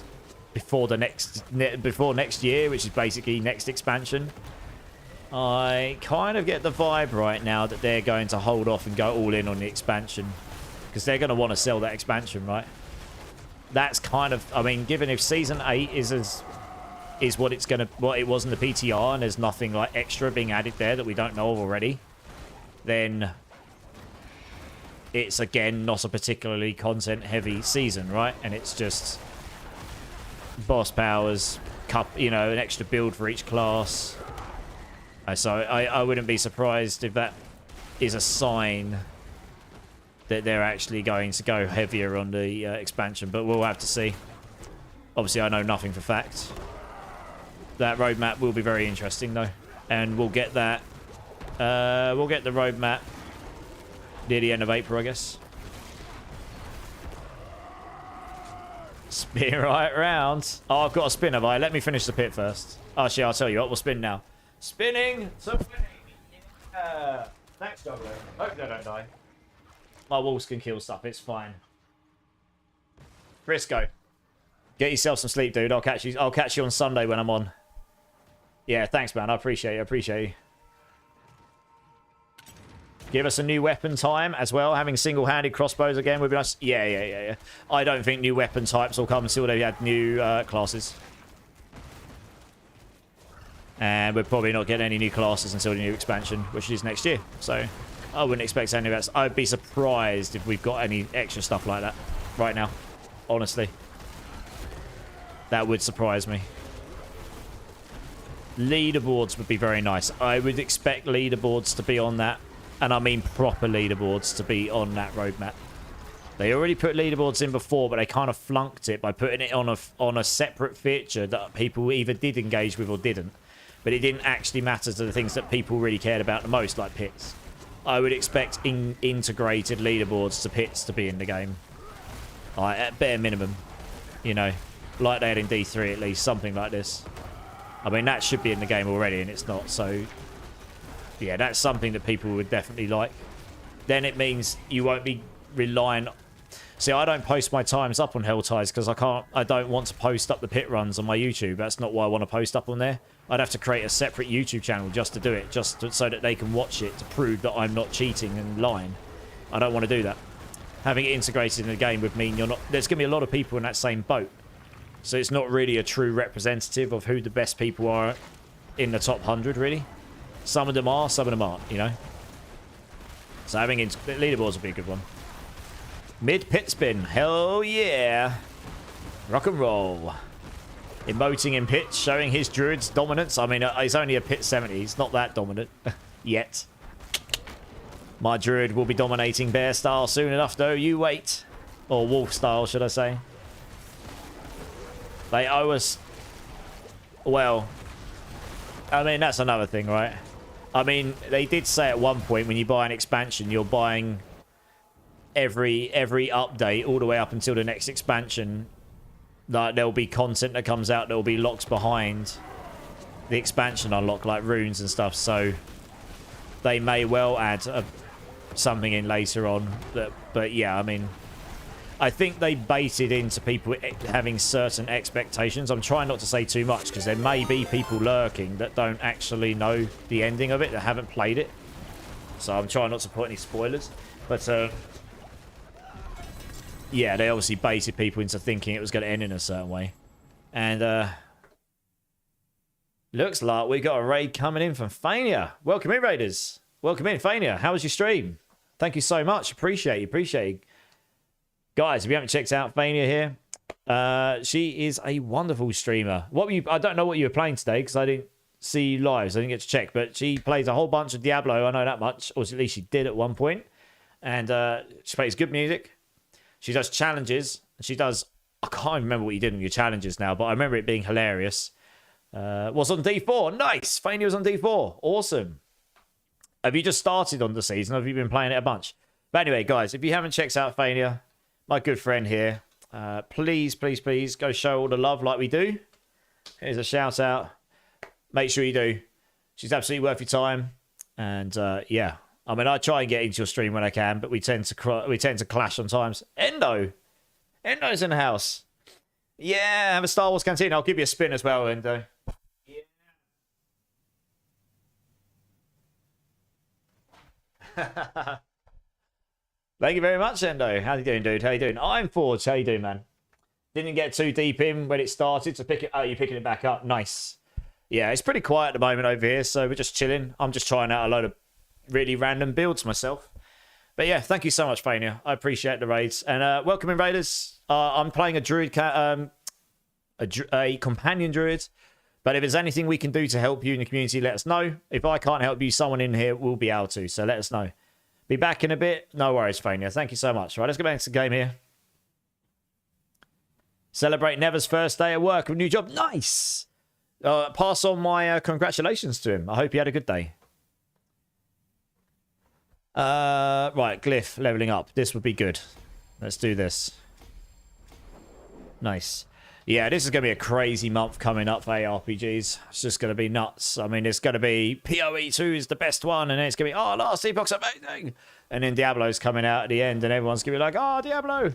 Speaker 1: before next year, which is basically next expansion. I kind of get the vibe right now that they're going to hold off and go all in on the expansion because they're going to want to sell that expansion, right? That's kind of, I mean, given if Season 8 is what it was in the PTR and there's nothing like extra being added there that we don't know of already, then it's again not a particularly content heavy season, right? And it's just boss powers, you know, an extra build for each class. So I wouldn't be surprised if that is a sign that they're actually going to go heavier on the expansion, but we'll have to see. Obviously, I know nothing for fact. That roadmap will be very interesting, though, and we'll get that. We'll get the roadmap near the end of April, I guess. Spin right round. Oh, I've got a spin, have I? Let me finish the pit first. Oh, shit, I'll tell you what. We'll spin now. Spinning to winning. Thanks, Diablo. Hope they don't die. My wolves can kill stuff. It's fine. Frisco, get yourself some sleep, dude. I'll catch you on Sunday when I'm on. Yeah, thanks, man. I appreciate you. Give us a new weapon time as well. Having single-handed crossbows again would be nice. Yeah. I don't think new weapon types will come until they add new classes. And we're probably not getting any new classes until the new expansion, which is next year. So I wouldn't expect any of that. I'd be surprised if we've got any extra stuff like that right now. Honestly. That would surprise me. Leaderboards would be very nice. I would expect leaderboards to be on that. And I mean proper leaderboards to be on that roadmap. They already put leaderboards in before, but they kind of flunked it by putting it on a separate feature that people either did engage with or didn't. But it didn't actually matter to the things that people really cared about the most, like pits. I would expect integrated leaderboards to pits to be in the game. At bare minimum. You know, like they had in D3 at least, something like this. I mean, that should be in the game already, and it's not, so... Yeah, that's something that people would definitely like. then it means you won't be relying. See, I don't post my times up on Hell Ties because I don't want to post up the pit runs on my YouTube. That's not why I want to post up on there. I'd have to create a separate YouTube channel just to do it, so that they can watch it to prove that I'm not cheating and lying. I don't want to do that. Having it integrated in the game would mean you're not. There's going to be a lot of people in that same boat, so it's not really a true representative of who the best people are in the top 100. Really, some of them are, some of them aren't. You know. So having leaderboards would be a good one. Mid pit spin. Hell yeah. Rock and roll. Emoting in pit, showing his Druid's dominance. I mean, he's only a pit 70. He's not that dominant yet. My Druid will be dominating bear style soon enough, though. You wait. Or wolf style, should I say. They owe us... Well, I mean, that's another thing, right? I mean, they did say at one point when you buy an expansion, you're buying... every update all the way up until the next expansion, like there'll be content that comes out that will be locks behind the expansion unlock, like runes and stuff, so they may well add something in later on. But yeah, I mean, I think they baited into people having certain expectations. I'm trying not to say too much because there may be people lurking that don't actually know the ending of it, that haven't played it, so I'm trying not to put any spoilers. But yeah, they obviously baited people into thinking it was going to end in a certain way. And looks like we got a raid coming in from Fania. Welcome in, Raiders. Welcome in, Fania. How was your stream? Thank you so much. Appreciate you. Guys, if you haven't checked out Fania here, she is a wonderful streamer. I don't know what you were playing today because I didn't see you live, so I didn't get to check. But she plays a whole bunch of Diablo. I know that much. Or at least she did at one point. And she plays good music. She does challenges. She does... I can't remember what you did in your challenges now, but I remember it being hilarious. Was on D4. Nice! Fania was on D4. Awesome. Have you just started on the season? Or have you been playing it a bunch? But anyway, guys, if you haven't checked out Fania, my good friend here, please go show all the love like we do. Here's a shout out. Make sure you do. She's absolutely worth your time. And yeah, I mean, I try and get into your stream when I can, but we tend to clash sometimes. Endo's in the house. Yeah, have a Star Wars canteen. I'll give you a spin as well, Endo. Yeah. Thank you very much, Endo. How you doing, dude? How you doing? I'm Forge. How you doing, man? Didn't get too deep in when it started to pick it. Oh, you're picking it back up. Nice. Yeah, it's pretty quiet at the moment over here, so we're just chilling. I'm just trying out a load of really random builds myself. But yeah, thank you so much, Fania. I appreciate the raids. And welcome in, Raiders. I'm playing a Druid, a companion Druid. But if there's anything we can do to help you in the community, let us know. If I can't help you, someone in here will be able to. So let us know. Be back in a bit. No worries, Fania. Thank you so much. Right, let's go back to the game here. Celebrate Never's first day at work with a new job. Nice! Pass on my congratulations to him. I hope he had a good day. Right, Glyph leveling up. This would be good. Let's do this. Nice. Yeah, this is going to be a crazy month coming up for ARPGs. It's just going to be nuts. I mean, it's going to be PoE 2 is the best one, and then it's going to be, oh, Last Epoch's amazing. And then Diablo's coming out at the end, and everyone's going to be like, oh, Diablo.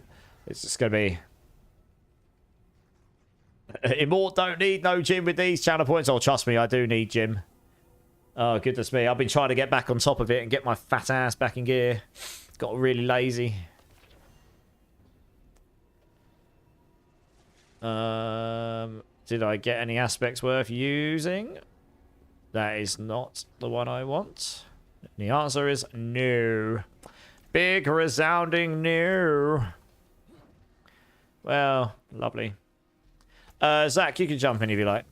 Speaker 1: It's just going to be... Immort don't need no gym with these channel points. Oh, trust me, I do need gym. Oh, goodness me. I've been trying to get back on top of it and get my fat ass back in gear. Got really lazy. Did I get any aspects worth using? That is not the one I want. The answer is no. Big resounding no. Well, lovely. Zach, you can jump in if you like.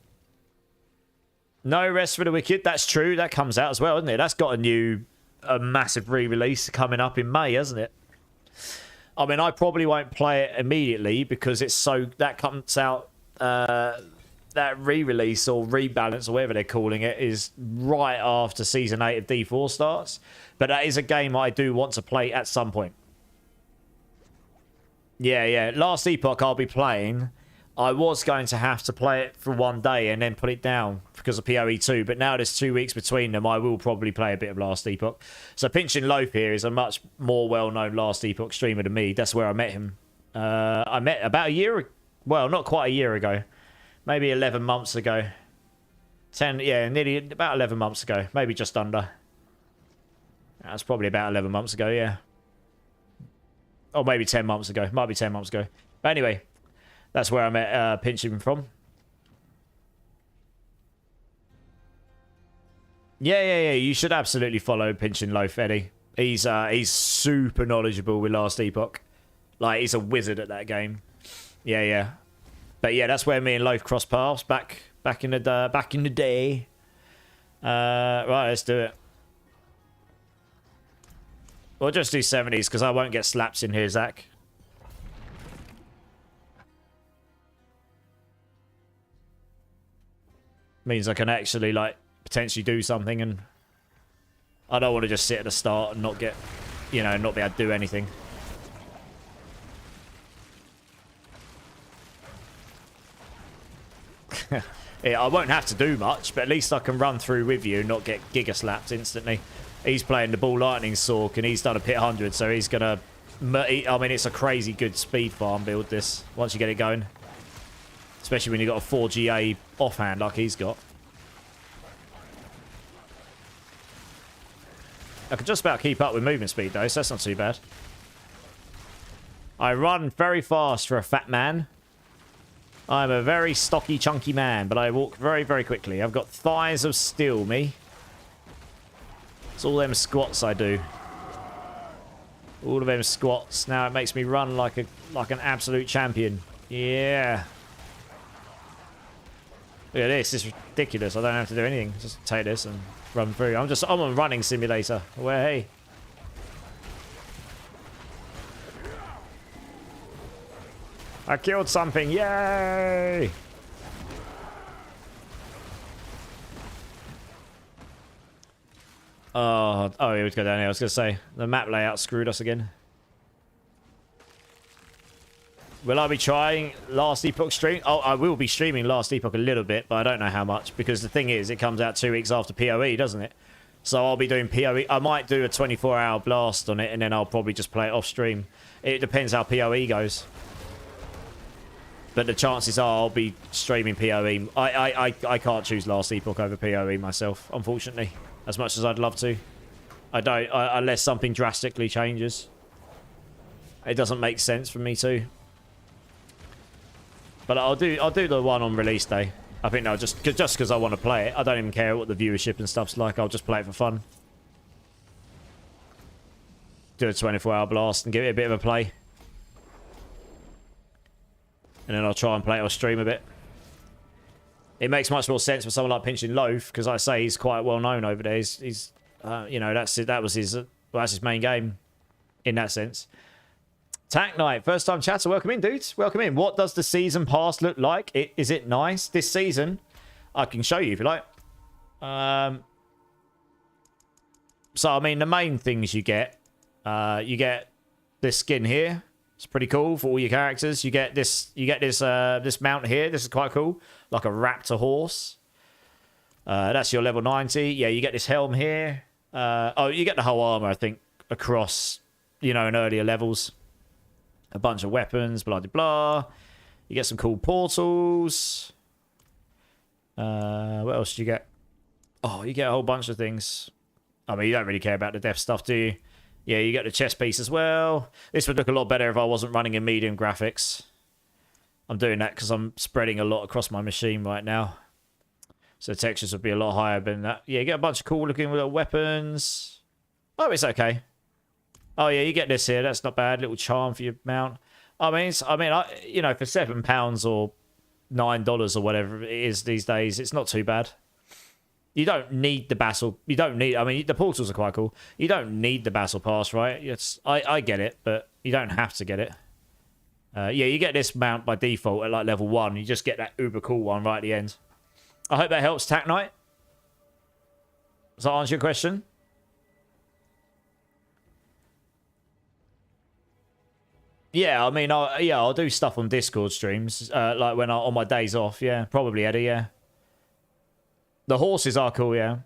Speaker 1: No Rest for the Wicked. That's true. That comes out as well, isn't it? That's got a massive re-release coming up in May, hasn't it? I mean, I probably won't play it immediately because it's so... That comes out... that re-release or rebalance or whatever they're calling it is right after Season 8 of D4 starts. But that is a game I do want to play at some point. Yeah. Last Epoch I'll be playing. I was going to have to play it for one day and then put it down because of PoE 2, but now there's 2 weeks between them, I will probably play a bit of Last Epoch. So Pinchin Loaf here is a much more well-known Last Epoch streamer than me. That's where I met him. I met about a year, well, not quite a year ago. Maybe 11 months ago. 10, yeah, nearly about 11 months ago. Maybe just under. That's probably about 11 months ago, yeah. Or maybe 10 months ago. Might be 10 months ago. But anyway, that's where I met Pinchin from. Yeah. You should absolutely follow Pinchin Loaf, Eddie. He's super knowledgeable with Last Epoch. Like, he's a wizard at that game. Yeah. But yeah, that's where me and Loaf crossed paths back in the day. Right, let's do it. We'll just do 70s because I won't get slaps in here, Zach. Means I can actually, like, potentially do something, and I don't want to just sit at the start and not get, you know, not be able to do anything. Yeah, I won't have to do much, but at least I can run through with you and not get giga slapped instantly. He's playing the Ball Lightning Sork, and he's done a pit 100, so he's gonna... I mean, it's a crazy good speed farm build, this, once you get it going. Especially when you've got a 4GA offhand like he's got. I can just about keep up with movement speed, though, so that's not too bad. I run very fast for a fat man. I'm a very stocky, chunky man, but I walk very, very quickly. I've got thighs of steel, me. It's all them squats I do. All of them squats. Now it makes me run like an absolute champion. Yeah. Look at this. It's ridiculous. I don't have to do anything. Just take this and run through. I'm a running simulator. Where, hey. I killed something. Yay! Oh, he would go down here. I was going to say, the map layout screwed us again. Will I be trying Last Epoch stream? Oh, I will be streaming Last Epoch a little bit, but I don't know how much. Because the thing is, it comes out 2 weeks after PoE, doesn't it? So I'll be doing PoE. I might do a 24-hour blast on it, and then I'll probably just play it off stream. It depends how PoE goes. But the chances are I'll be streaming PoE. I can't choose Last Epoch over PoE myself, unfortunately. As much as I'd love to. I don't, unless something drastically changes. It doesn't make sense for me to. But I'll do the one on release day. I think no, just because I want to play it. I don't even care what the viewership and stuff's like. I'll just play it for fun. Do a 24-hour blast and give it a bit of a play. And then I'll try and play it on stream a bit. It makes much more sense for someone like Pinchin Loaf, because I say he's quite well known over there. He's you know, that's his main game in that sense. Tack Knight, first time chatter. Welcome in, dudes. Welcome in. What does the season pass look like? Is it nice this season? I can show you if you like. So I mean, the main things you get this skin here. It's pretty cool for all your characters. You get this mount here. This is quite cool, like a raptor horse. That's your level 90. Yeah, you get this helm here. Oh, you get the whole armor, I think, across, you know, in earlier levels. A bunch of weapons, blah blah blah. You get some cool portals. What else do you get? Oh, you get a whole bunch of things. I mean, you don't really care about the death stuff, do you? Yeah, you get the chest piece as well. This would look a lot better if I wasn't running in medium graphics. I'm doing that because I'm spreading a lot across my machine right now. So the textures would be a lot higher than that. Yeah, you get a bunch of cool looking little weapons. Oh, it's okay. Oh yeah, you get this here. That's not bad. Little charm for your mount. I mean, you know, for £7 or $9 or whatever it is these days, it's not too bad. You don't need the battle. You don't need... I mean, the portals are quite cool. You don't need the battle pass, right? I get it, but you don't have to get it. Yeah, you get this mount by default at like level 1. You just get that uber cool one right at the end. I hope that helps, Tack Knight. Does that answer your question? Yeah, I mean, I'll do stuff on Discord streams, like when on my days off. Yeah, probably Eddie. Yeah, the horses are cool. Yeah.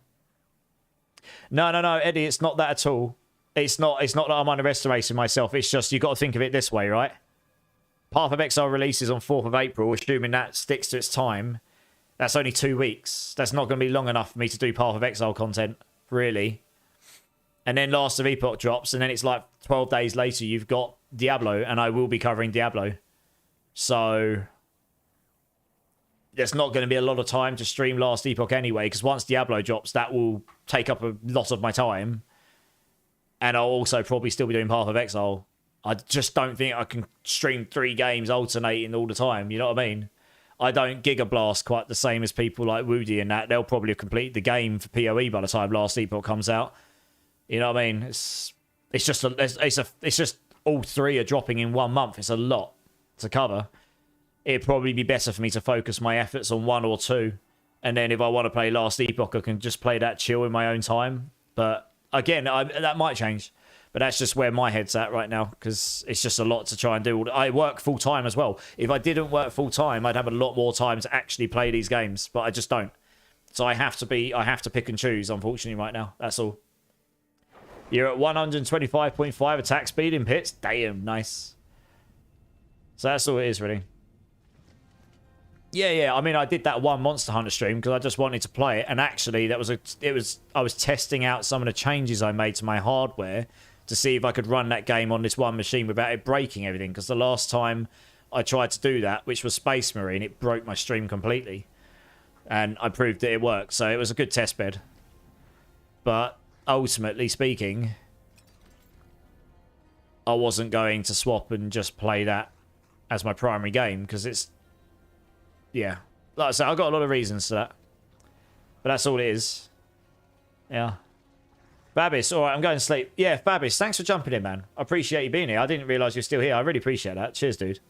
Speaker 1: No, Eddie, it's not that at all. It's not that I'm underestimating myself. It's just you got to think of it this way, right? Path of Exile releases on 4th of April, assuming that sticks to its time. That's only 2 weeks. That's not going to be long enough for me to do Path of Exile content, really. And then Last of Epoch drops, and then it's like 12 days later, you've got Diablo, and I will be covering Diablo. So there's not going to be a lot of time to stream Last Epoch anyway, because once Diablo drops, that will take up a lot of my time. And I'll also probably still be doing Path of Exile. I just don't think I can stream 3 games alternating all the time, you know what I mean? I don't Giga Blast quite the same as people like Woody and that. They'll probably have completed the game for PoE by the time Last Epoch comes out. You know what I mean? It's just all 3 are dropping in 1 month. It's a lot to cover. It'd probably be better for me to focus my efforts on 1 or 2. And then if I want to play Last Epoch, I can just play that chill in my own time. But again, that might change. But that's just where my head's at right now, because it's just a lot to try and do. I work full-time as well. If I didn't work full-time, I'd have a lot more time to actually play these games. But I just don't. So I have to pick and choose, unfortunately, right now. That's all. You're at 125.5 attack speed in pits. Damn, nice. So that's all it is, really. Yeah. I mean, I did that one Monster Hunter stream because I just wanted to play it. And actually, I was testing out some of the changes I made to my hardware to see if I could run that game on this one machine without it breaking everything. Because the last time I tried to do that, which was Space Marine, it broke my stream completely. And I proved that it worked. So it was a good test bed. But ultimately speaking, I wasn't going to swap and just play that as my primary game. Because it's... Yeah. Like I said, I've got a lot of reasons for that. But that's all it is. Yeah. Fabis, alright, I'm going to sleep. Yeah, Fabis, thanks for jumping in, man. I appreciate you being here. I didn't realise you're still here. I really appreciate that. Cheers, dude.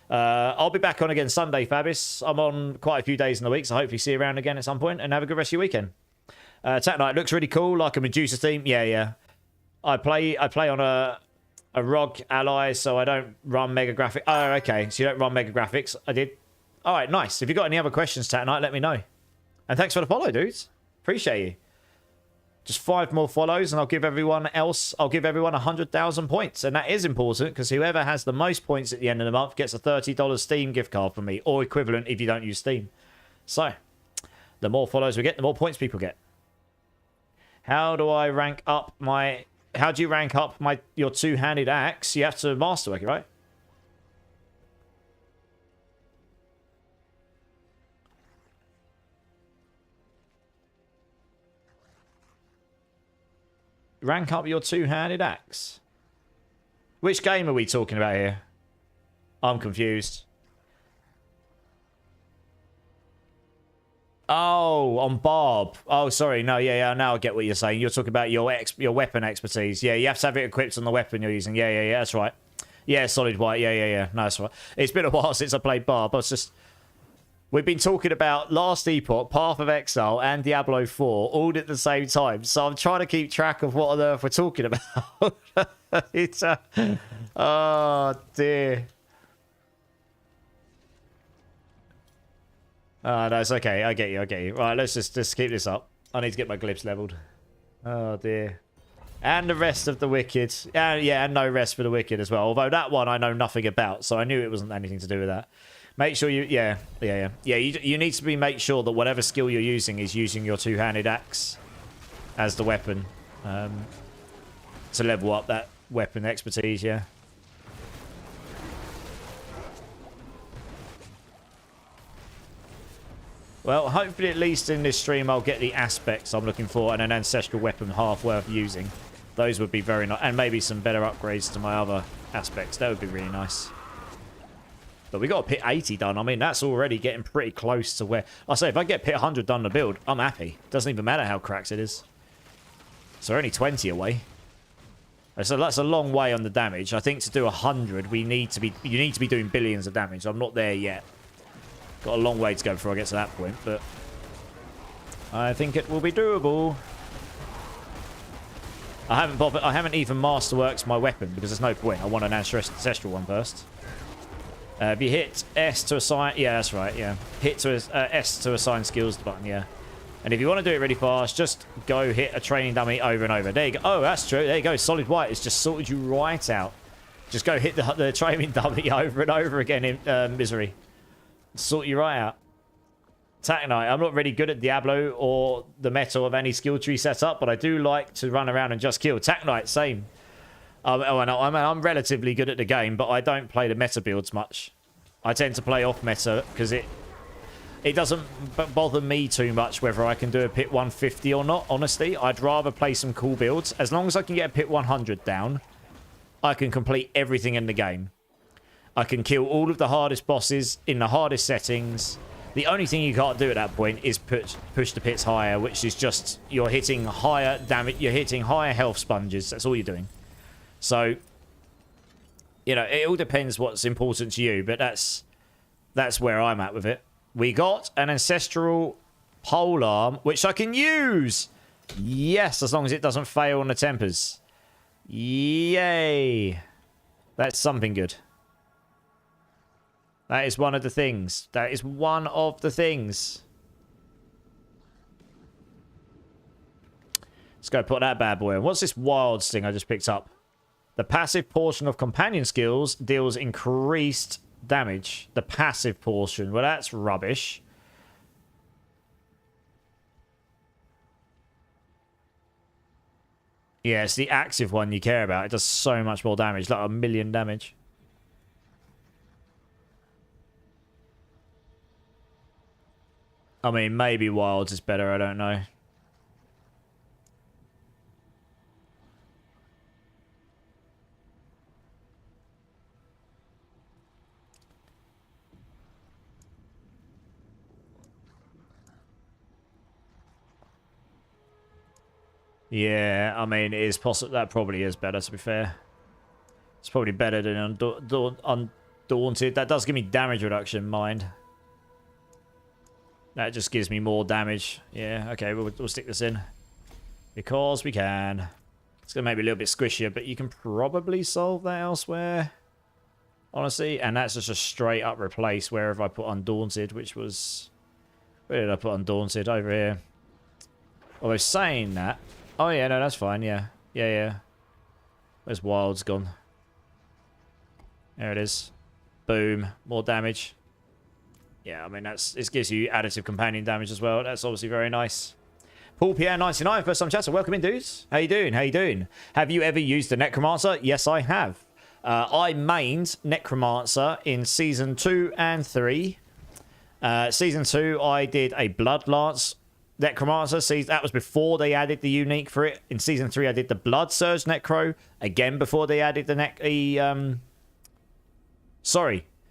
Speaker 1: I'll be back on again Sunday, Fabis. I'm on quite a few days in the week, so hopefully see you around again at some point, and have a good rest of your weekend. Attack Knight looks really cool, like a Medusa theme. Yeah. I play on a ROG ally, so I don't run Mega Graphics. Oh, okay, so you don't run Mega Graphics. I did. Alright, nice. If you've got any other questions, Attack Knight, let me know. And thanks for the follow, dudes. Appreciate you. Just 5 more follows and I'll give everyone 100,000 points. And that is important because whoever has the most points at the end of the month gets a $30 Steam gift card from me, or equivalent if you don't use Steam. So, the more follows we get, the more points people get. How do you rank up your two-handed axe? You have to masterwork it, right? Rank up your two-handed axe. Which game are we talking about here? I'm confused. Oh, on Barb. Oh, sorry. No, yeah. Now I get what you're saying. You're talking about your weapon expertise. Yeah, you have to have it equipped on the weapon you're using. Yeah. That's right. Yeah, solid white. Yeah. No, that's right. It's been a while since I played Barb. We've been talking about Last Epoch, Path of Exile, and Diablo 4 all at the same time. So I'm trying to keep track of what on earth we're talking about. It's oh dear. Oh, no, it's okay. I get you. Right, let's just keep this up. I need to get my glyphs leveled. Oh dear. And the rest of the Wicked. And no rest for the Wicked as well. Although that one I know nothing about, so I knew it wasn't anything to do with that. Make sure you... Yeah. You need to make sure that whatever skill you're using is using your two-handed axe as the weapon. To level up that weapon expertise, yeah. Well, hopefully at least in this stream I'll get the aspects I'm looking for and an ancestral weapon half worth using. Those would be very nice. And maybe some better upgrades to my other aspects. That would be really nice. But we got a pit 80 done. I mean, that's already getting pretty close to where... I say, if I get pit 100 done to build, I'm happy. Doesn't even matter how cracked it is. So we're only 20 away. So that's a long way on the damage. I think to do 100, you need to be doing billions of damage. I'm not there yet. Got a long way to go before I get to that point, but I think it will be doable. I haven't even masterworked my weapon because there's no point. I want an ancestral one first. If you hit S to assign... Yeah, that's right, yeah. Hit to S to assign skills button, yeah. And if you want to do it really fast, just go hit a training dummy over and over. There you go. Oh, that's true. There you go. Solid white. It's just sorted you right out. Just go hit the training dummy over and over again in misery. Sort you right out. Taconite. I'm not really good at Diablo or the meta of any skill tree setup, but I do like to run around and just kill. Taconite, same. I'm relatively good at the game, but I don't play the meta builds much. I tend to play off meta because it doesn't bother me too much whether I can do a pit 150 or not, honestly. I'd rather play some cool builds. As long as I can get a pit 100 down, I can complete everything in the game. I can kill all of the hardest bosses in the hardest settings. The only thing you can't do at that point is push the pits higher, which is just you're hitting higher damage, you're hitting higher health sponges. That's all you're doing. So, you know, it all depends what's important to you, but that's where I'm at with it. We got an ancestral polearm, which I can use. Yes, as long as it doesn't fail on the tempers. Yay. That's something good. That is one of the things. That is one of the things. Let's go put that bad boy on. What's this wilds thing I just picked up? The passive portion of companion skills deals increased damage. The passive portion. Well, that's rubbish. Yeah, it's the active one you care about. It does so much more damage. Like 1,000,000 damage. I mean, maybe wilds is better. I don't know. Yeah, I mean, it is possible. That probably is better, to be fair. It's probably better than Undaunted. That does give me damage reduction, mind. That just gives me more damage. Yeah, okay, we'll stick this in. Because we can. It's going to make me a little bit squishier, but you can probably solve that elsewhere. Honestly, and that's just a straight up replace wherever I put Undaunted, which was... Where did I put Undaunted? Over here. Although saying that... Oh, yeah, no, that's fine, yeah. Yeah. Where's Wild's gone? There it is. Boom. More damage. Yeah, I mean, it gives you additive companion damage as well. That's obviously very nice. Paul Pierre 99, first time chatter. Welcome in, dudes. How you doing? How you doing? Have you ever used the Necromancer? Yes, I have. I mained Necromancer in Season 2 and 3. Season 2, I did a Bloodlance Necromancer. That was before they added the unique for it. In Season 3, I did the Blood Surge Necro. Again, before they added the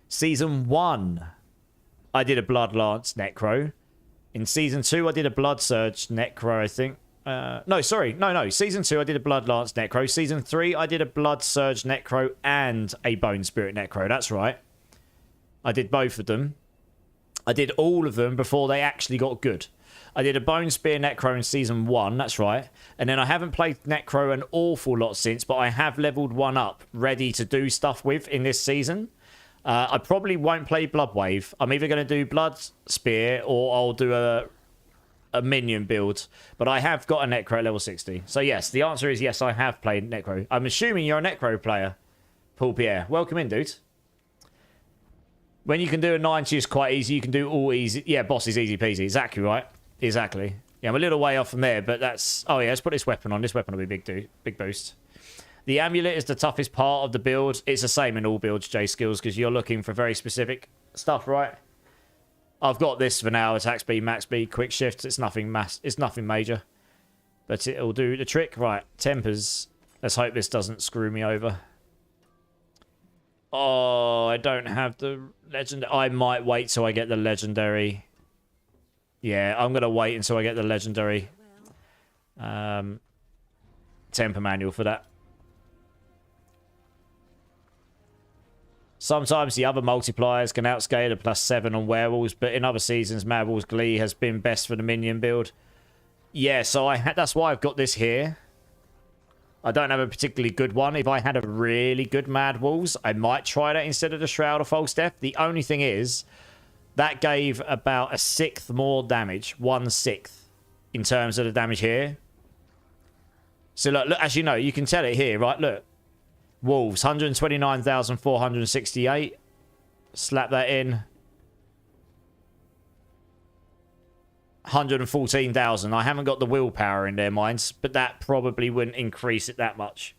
Speaker 1: Season 1, I did a Bloodlance Necro. In Season 2, I did a Blood Surge Necro, I think. No. Season 2, I did a Bloodlance Necro. Season 3, I did a Blood Surge Necro and a Bone Spirit Necro. That's right. I did both of them. I did all of them before they actually got good. I did a Bone Spear Necro in Season 1, that's right. And then I haven't played Necro an awful lot since, but I have leveled one up, ready to do stuff with in this season. I probably won't play Bloodwave. I'm either going to do Blood Spear or I'll do a minion build. But I have got a Necro at level 60. So yes, the answer is yes, I have played Necro. I'm assuming you're a Necro player, Paul Pierre. Welcome in, dude. When you can do a 90, it's quite easy. You can do all easy. Yeah, boss is easy peasy. Exactly right. Exactly. Yeah, I'm a little way off from there, but that's... Oh, yeah, let's put this weapon on. This weapon will be big boost. The amulet is the toughest part of the build. It's the same in all builds, J-Skills, because you're looking for very specific stuff, right? I've got this for now. Attack speed, max speed, quick shifts. It's nothing major. But it'll do the trick. Right, tempers. Let's hope this doesn't screw me over. Oh, I don't have the legendary. I might wait till I get the legendary. Yeah, I'm going to wait until I get the legendary temper manual for that. Sometimes the other multipliers can outscale a +7 on werewolves, but in other seasons, Mad Wolves Glee has been best for the minion build. Yeah, so that's why I've got this here. I don't have a particularly good one. If I had a really good Mad Walls, I might try that instead of the Shroud of False Death. The only thing is, that gave about a sixth more damage. 1/6 in terms of the damage here. So look, as you know, you can tell it here, right? Look. Wolves, 129,468. Slap that in. 114,000. I haven't got the willpower in their minds, but that probably wouldn't increase it that much.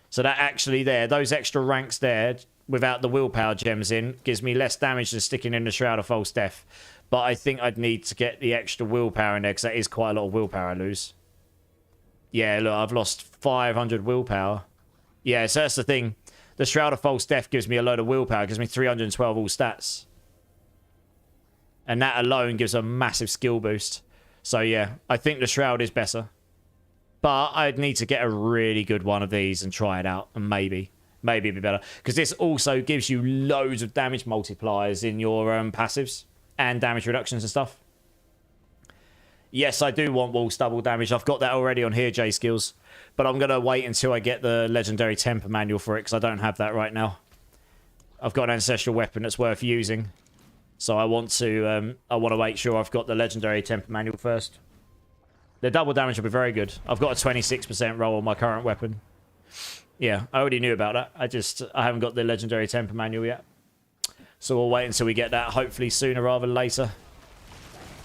Speaker 1: So that actually there, those extra ranks there, without the willpower gems in, gives me less damage than sticking in the Shroud of False Death. But I think I'd need to get the extra willpower in there, because that is quite a lot of willpower I lose. Yeah, look, I've lost 500 willpower. Yeah, so that's the thing. The Shroud of False Death gives me a load of willpower, gives me 312 all stats. And that alone gives a massive skill boost. So yeah, I think the Shroud is better. But I'd need to get a really good one of these and try it out. And maybe it'd be better. Because this also gives you loads of damage multipliers in your passives. And damage reductions and stuff. Yes, I do want Wolves double damage. I've got that already on here, J skills. But I'm going to wait until I get the Legendary Temper Manual for it. Because I don't have that right now. I've got an Ancestral Weapon that's worth using. So I want to make sure I've got the Legendary Temper Manual first. The double damage will be very good. I've got a 26% roll on my current weapon. Yeah, I already knew about that. I haven't got the Legendary Temper Manual yet. So we'll wait until we get that, hopefully sooner rather than later.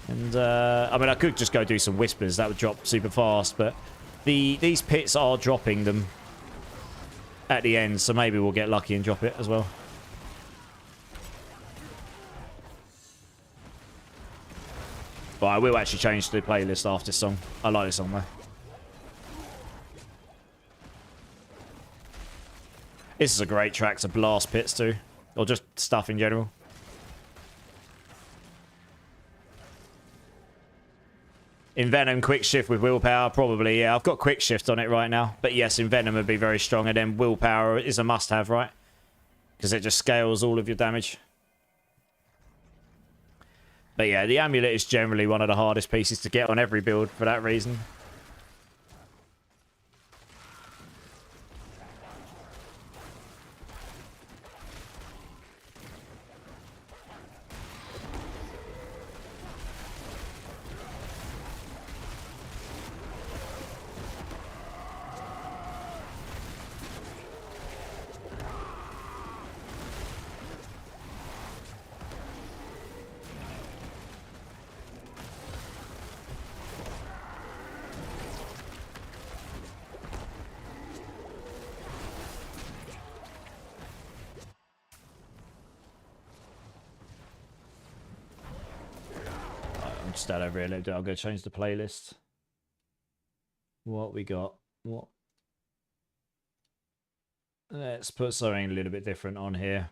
Speaker 1: And, I mean, I could just go do some Whispers. That would drop super fast, but these pits are dropping them at the end, so maybe we'll get lucky and drop it as well. But I will actually change the playlist after this song. I like this song, though. This is a great track to blast pits to. Or just stuff in general. Envenom, quick shift with willpower, probably, yeah. I've got quick shift on it right now. But yes, Envenom would be very strong. And then willpower is a must-have, right? Because it just scales all of your damage. But yeah, the amulet is generally one of the hardest pieces to get on every build for that reason. Just that over here. I'm going to change the playlist. What we got? What? Let's put something a little bit different on here.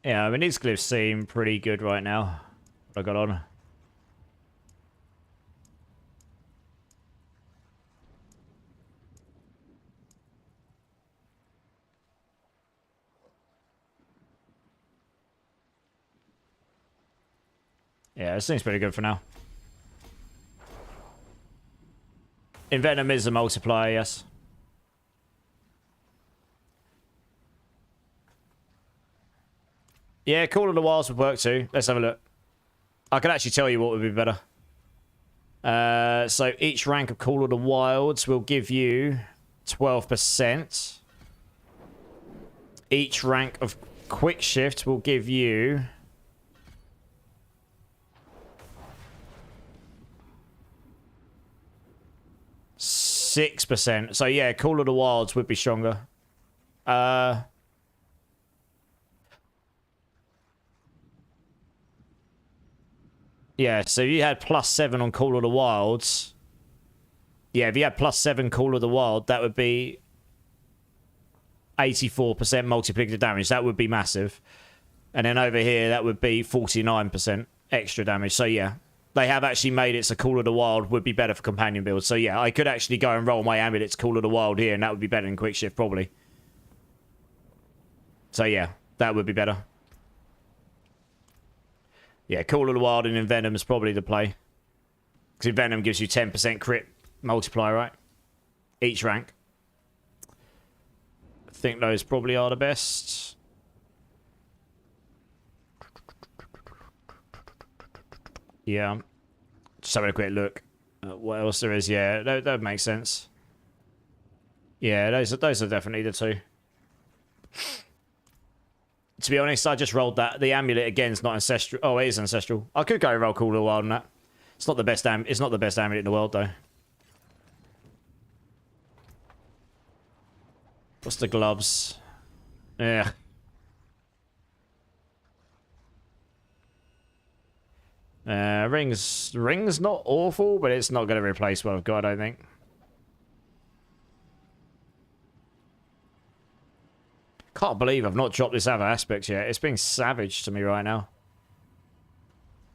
Speaker 1: Yeah, I mean, these glyphs seem pretty good right now. What I got on. Yeah, this seems pretty good for now. Envenom is a multiplier, yes. Yeah, Call of the Wilds would work too. Let's have a look. I can actually tell you what would be better. So each rank of Call of the Wilds will give you 12%. Each rank of Quick Shift will give you 6%. So yeah, Call of the Wilds would be stronger. Yeah, so if you had +7 on Call of the Wilds. Yeah, if you had +7 Call of the Wild, that would be 84% multiplicative damage. That would be massive. And then over here, that would be 49% extra damage. So yeah, They have actually made it so Call of the Wild would be better for companion builds. So yeah, I could actually go and roll my amulets Call of the Wild here, and that would be better than Quick Shift, probably. So yeah, that would be better. Yeah, Call of the Wild and Envenom is probably the play. Because Envenom gives you 10% crit multiplier, right? Each rank. I think those probably are the best. Yeah. Just having a quick look at what else there is. Yeah, that makes sense. Yeah, those are definitely the two. To be honest, I just rolled that. The amulet again is not ancestral. Oh, it is ancestral. I could go roll Call of the Wild on that. It's not the best it's not the best amulet in the world though. What's the gloves? Yeah. Rings not awful, but it's not going to replace what I've got, I think. Can't believe I've not dropped this other aspect yet. It's being savage to me right now.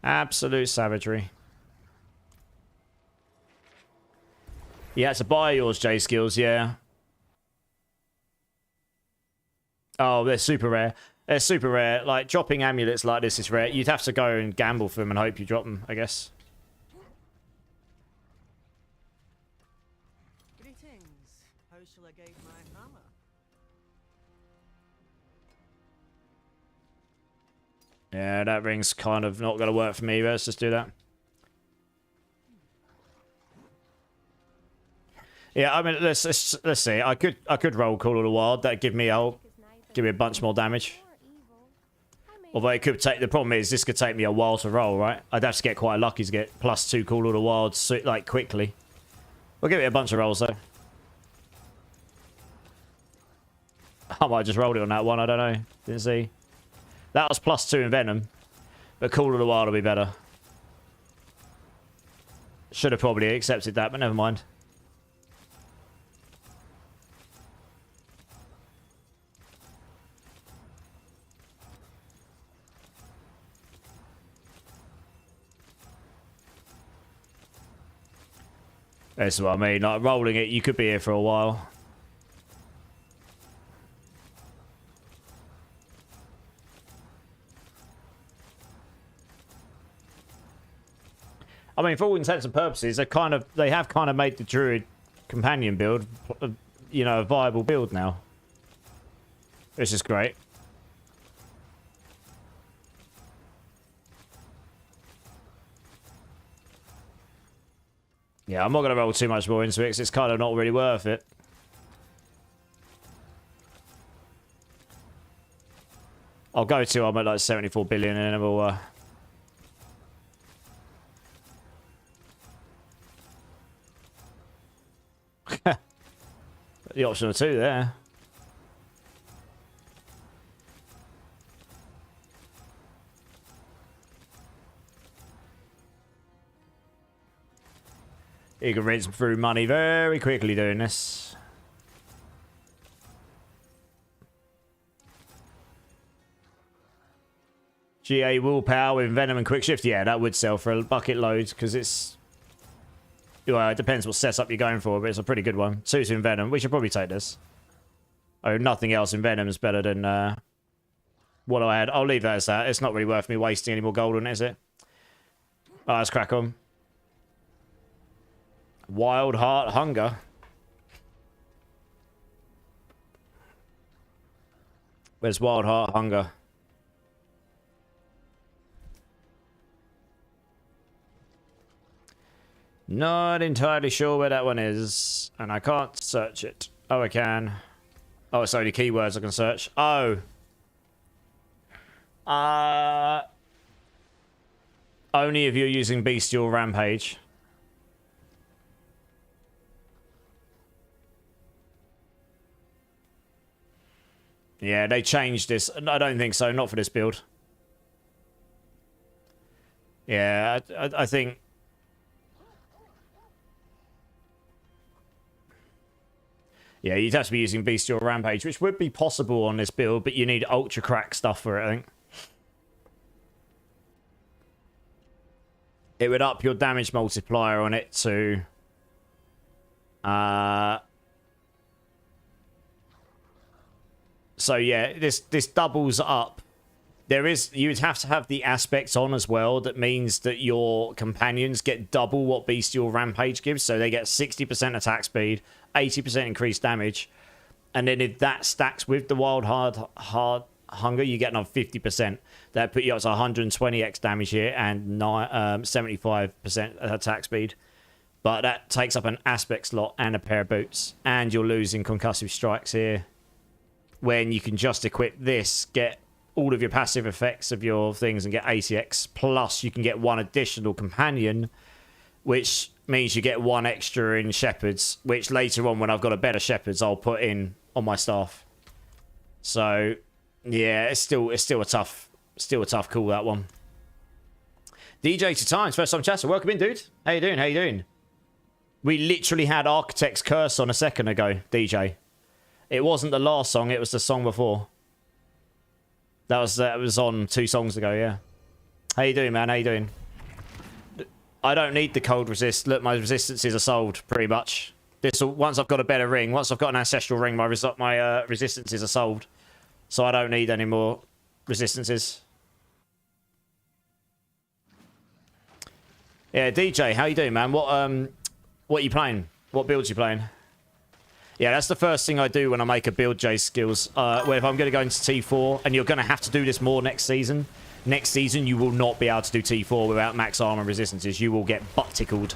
Speaker 1: Absolute savagery. Yeah, it's a buy yours, J Skills, yeah. Oh, they're super rare. They're super rare. Like, dropping amulets like this is rare. You'd have to go and gamble for them and hope you drop them, I guess.
Speaker 4: Greetings. How shall I guide my hammer?
Speaker 1: Yeah, that ring's kind of not going to work for me. Let's just do that. Yeah, I mean, let's see. I could roll Call of the Wild. That'd give me a bunch more damage. Although it could take, the problem is this could take me a while to roll, right? I'd have to get quite lucky to get +2 Call of the Wild like quickly. We'll give it a bunch of rolls though. I might just roll it on that one. I don't know. Didn't see. That was +2 in Venom, but Call of the Wild will be better. Should have probably accepted that, but never mind. That's what I mean. Like, rolling it, you could be here for a while. I mean, for all intents and purposes, they have kind of made the Druid companion build, you know, a viable build now. Which is great. Yeah, I'm not going to roll too much more into it because it's kind of not really worth it. I'll go to, I'm at like 74 billion and then we'll... the option of 2 there. You can rinse through money very quickly doing this. GA willpower with Venom and Quick Shift. Yeah, that would sell for a bucket load because it's... Well, it depends what setup you're going for, but it's a pretty good one. 2 in Venom. We should probably take this. Oh, nothing else in Venom is better than what I had. I'll leave that as that. It's not really worth me wasting any more gold on it, is it? Oh, let's crack on. Wild Heart Hunger. Where's Wild Heart Hunger? Not entirely sure where that one is. And I can't search it. Oh, I can. Oh, it's only keywords I can search. Oh. Only if you're using Bestial Rampage. Yeah, they changed this. I don't think so. Not for this build. Yeah, I think... Yeah, you'd have to be using Bestial Rampage, which would be possible on this build, but you need Ultra Crack stuff for it, I think. it would up your damage multiplier on it to... So yeah, this doubles up. You would have to have the aspects on as well. That means that your companions get double what Bestial Rampage gives. So they get 60% attack speed, 80% increased damage. And then if that stacks with the Wild Hard Hunger, you get another 50%. That put you up to 120x damage here and 75% attack speed. But that takes up an aspect slot and a pair of boots. And you're losing concussive strikes here. When you can just equip this, get all of your passive effects of your things and get 80x. Plus you can get one additional companion, which means you get one extra in Shepherds, which later on when I've got a better Shepherds, I'll put in on my staff. So yeah, it's still a tough call, that one. DJ to Times, first time chatter. Welcome in, dude. How you doing? We literally had Architect's Curse on a second ago, DJ. It wasn't the last song, it was the song before. That was on 2 songs ago, yeah. How you doing, man? How you doing? I don't need the cold resist. Look, my resistances are sold, pretty much. Once I've got a better ring, once I've got an ancestral ring, my resistances are sold. So I don't need any more resistances. Yeah, DJ, how you doing, man? What are you playing? What builds you playing? Yeah, that's the first thing I do when I make a build, J skills. Where if I'm going to go into T4, and you're going to have to do this more next season. Next season, you will not be able to do T4 without max armor resistances. You will get butt tickled.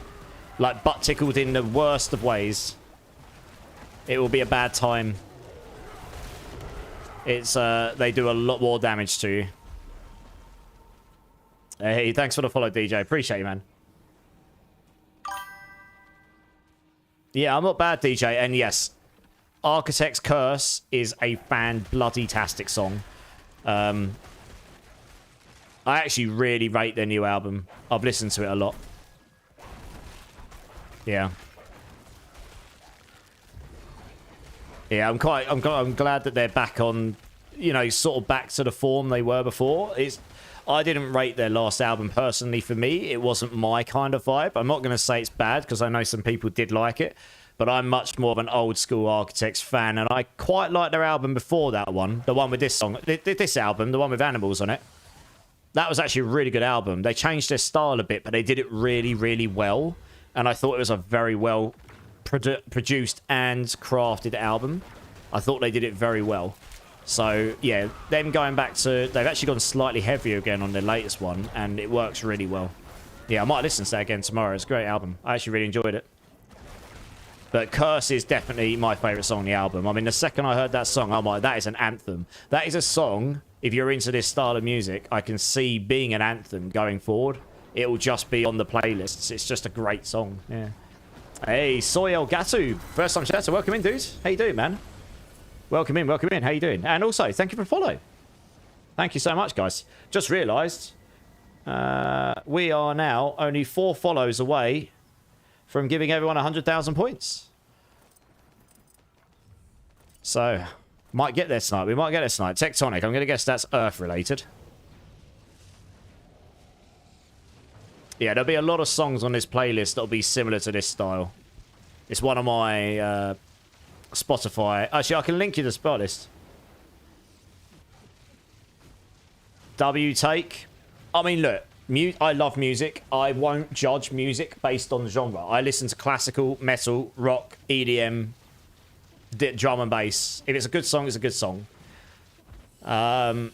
Speaker 1: Like, butt tickled in the worst of ways. It will be a bad time. It's, they do a lot more damage to you. Hey, thanks for the follow, DJ. Appreciate you, man. Yeah, I'm not bad, DJ. And yes, Architect's Curse is a fan-bloody-tastic song. I actually really rate their new album. I've listened to it a lot. Yeah. Yeah, I'm glad that they're back on, you know, sort of back to the form they were before. I didn't rate their last album personally. For me, it wasn't my kind of vibe. I'm not going to say it's bad because I know some people did like it, but I'm much more of an old school Architects fan, and I quite like their album before that one, the one with this song, this album, the one with animals on it. That was actually a really good album. They changed their style a bit, but they did it really, really well, and I thought it was a very well produced and crafted album. I thought they did it very well. So, yeah, them going back to... They've actually gone slightly heavier again on their latest one, and it works really well. Yeah, I might listen to that again tomorrow. It's a great album. I actually really enjoyed it. But Curse is definitely my favourite song on the album. I mean, the second I heard that song, I'm like, that is an anthem. That is a song, if you're into this style of music, I can see being an anthem going forward. It will just be on the playlists. It's just a great song, yeah. Hey, Soyel Gatu. First time chatter. Welcome in, dude. How you doing, man? Welcome in, welcome in. How you doing? And also, thank you for follow. Thank you so much, guys. Just realised we are now only 4 follows away from giving everyone 100,000 points. So, might get there tonight. We might get there tonight. Tectonic. I'm going to guess that's Earth-related. Yeah, there'll be a lot of songs on this playlist that'll be similar to this style. It's one of my... Spotify. Actually, I can link you the playlist. W take. I mean, look. I love music. I won't judge music based on the genre. I listen to classical, metal, rock, EDM, drum and bass. If it's a good song, it's a good song. But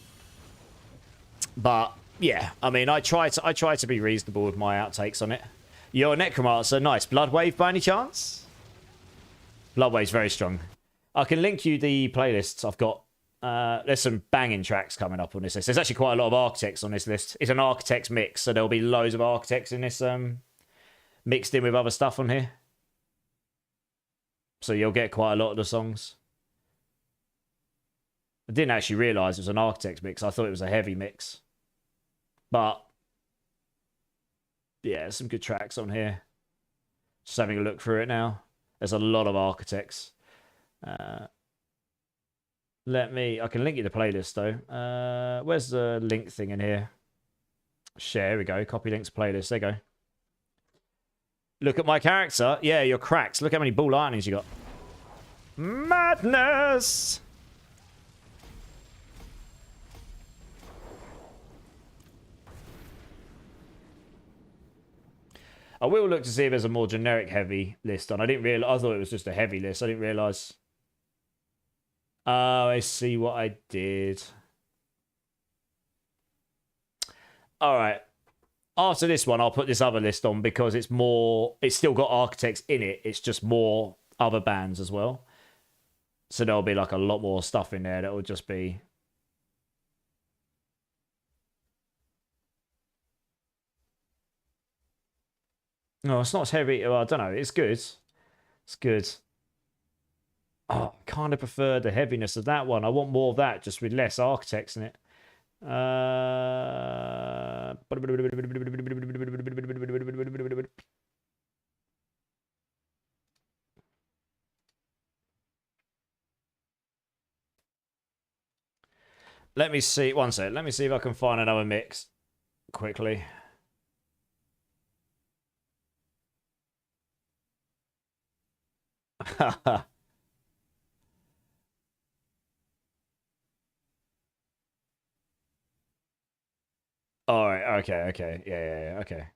Speaker 1: yeah, I mean, I try to be reasonable with my outtakes on it. You're a Necromancer. Nice. Bloodwave by any chance? Bloodwave's very strong. I can link you the playlists. I've got... there's some banging tracks coming up on this list. There's actually quite a lot of Architects on this list. It's an Architects mix, so there'll be loads of Architects in this, mixed in with other stuff on here. So you'll get quite a lot of the songs. I didn't actually realise it was an Architects mix. I thought it was a heavy mix. But... yeah, there's some good tracks on here. Just having a look through it now. There's a lot of Architects. I can link you the playlist though. Where's the link thing in here? Share, here we go. Copy links playlist. There you go. Look at my character. Yeah, you're cracked. Look how many ball lightnings you got. Madness! I will look to see if there's a more generic heavy list on. I didn't realize. I thought it was just a heavy list. I didn't realize. Oh, I see what I did. All right. After this one, I'll put this other list on because it's more. It's still got architects in it. It's just more other bands as well. So there'll be like a lot more stuff in there that will just be. No, it's not as heavy. Well, I don't know. It's good. It's good. Oh, I kind of prefer the heaviness of that one. I want more of that, just with less architects in it. Let me see. One sec. Let me see if I can find another mix quickly. All right. Okay. Yeah. Okay.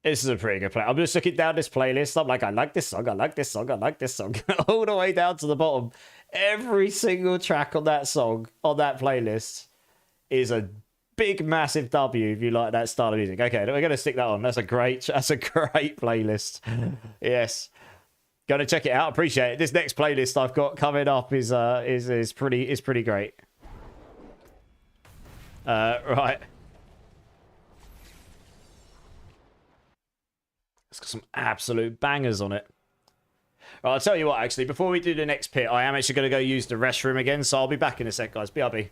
Speaker 1: This is a pretty good play. I'm just looking down this playlist. I'm like, I like this song. I like this song. I like this song. All the way down to the bottom. Every single track on that song, on that playlist, is a big, massive W if you like that style of music. Okay, we're going to stick that on. That's a great playlist. Yes. Going to check it out. Appreciate it. This next playlist I've got coming up is pretty great. Right. It's got some absolute bangers on it. Right, I'll tell you what, actually, before we do the next pit, I am actually going to go use the restroom again, so I'll be back in a sec, guys. BRB.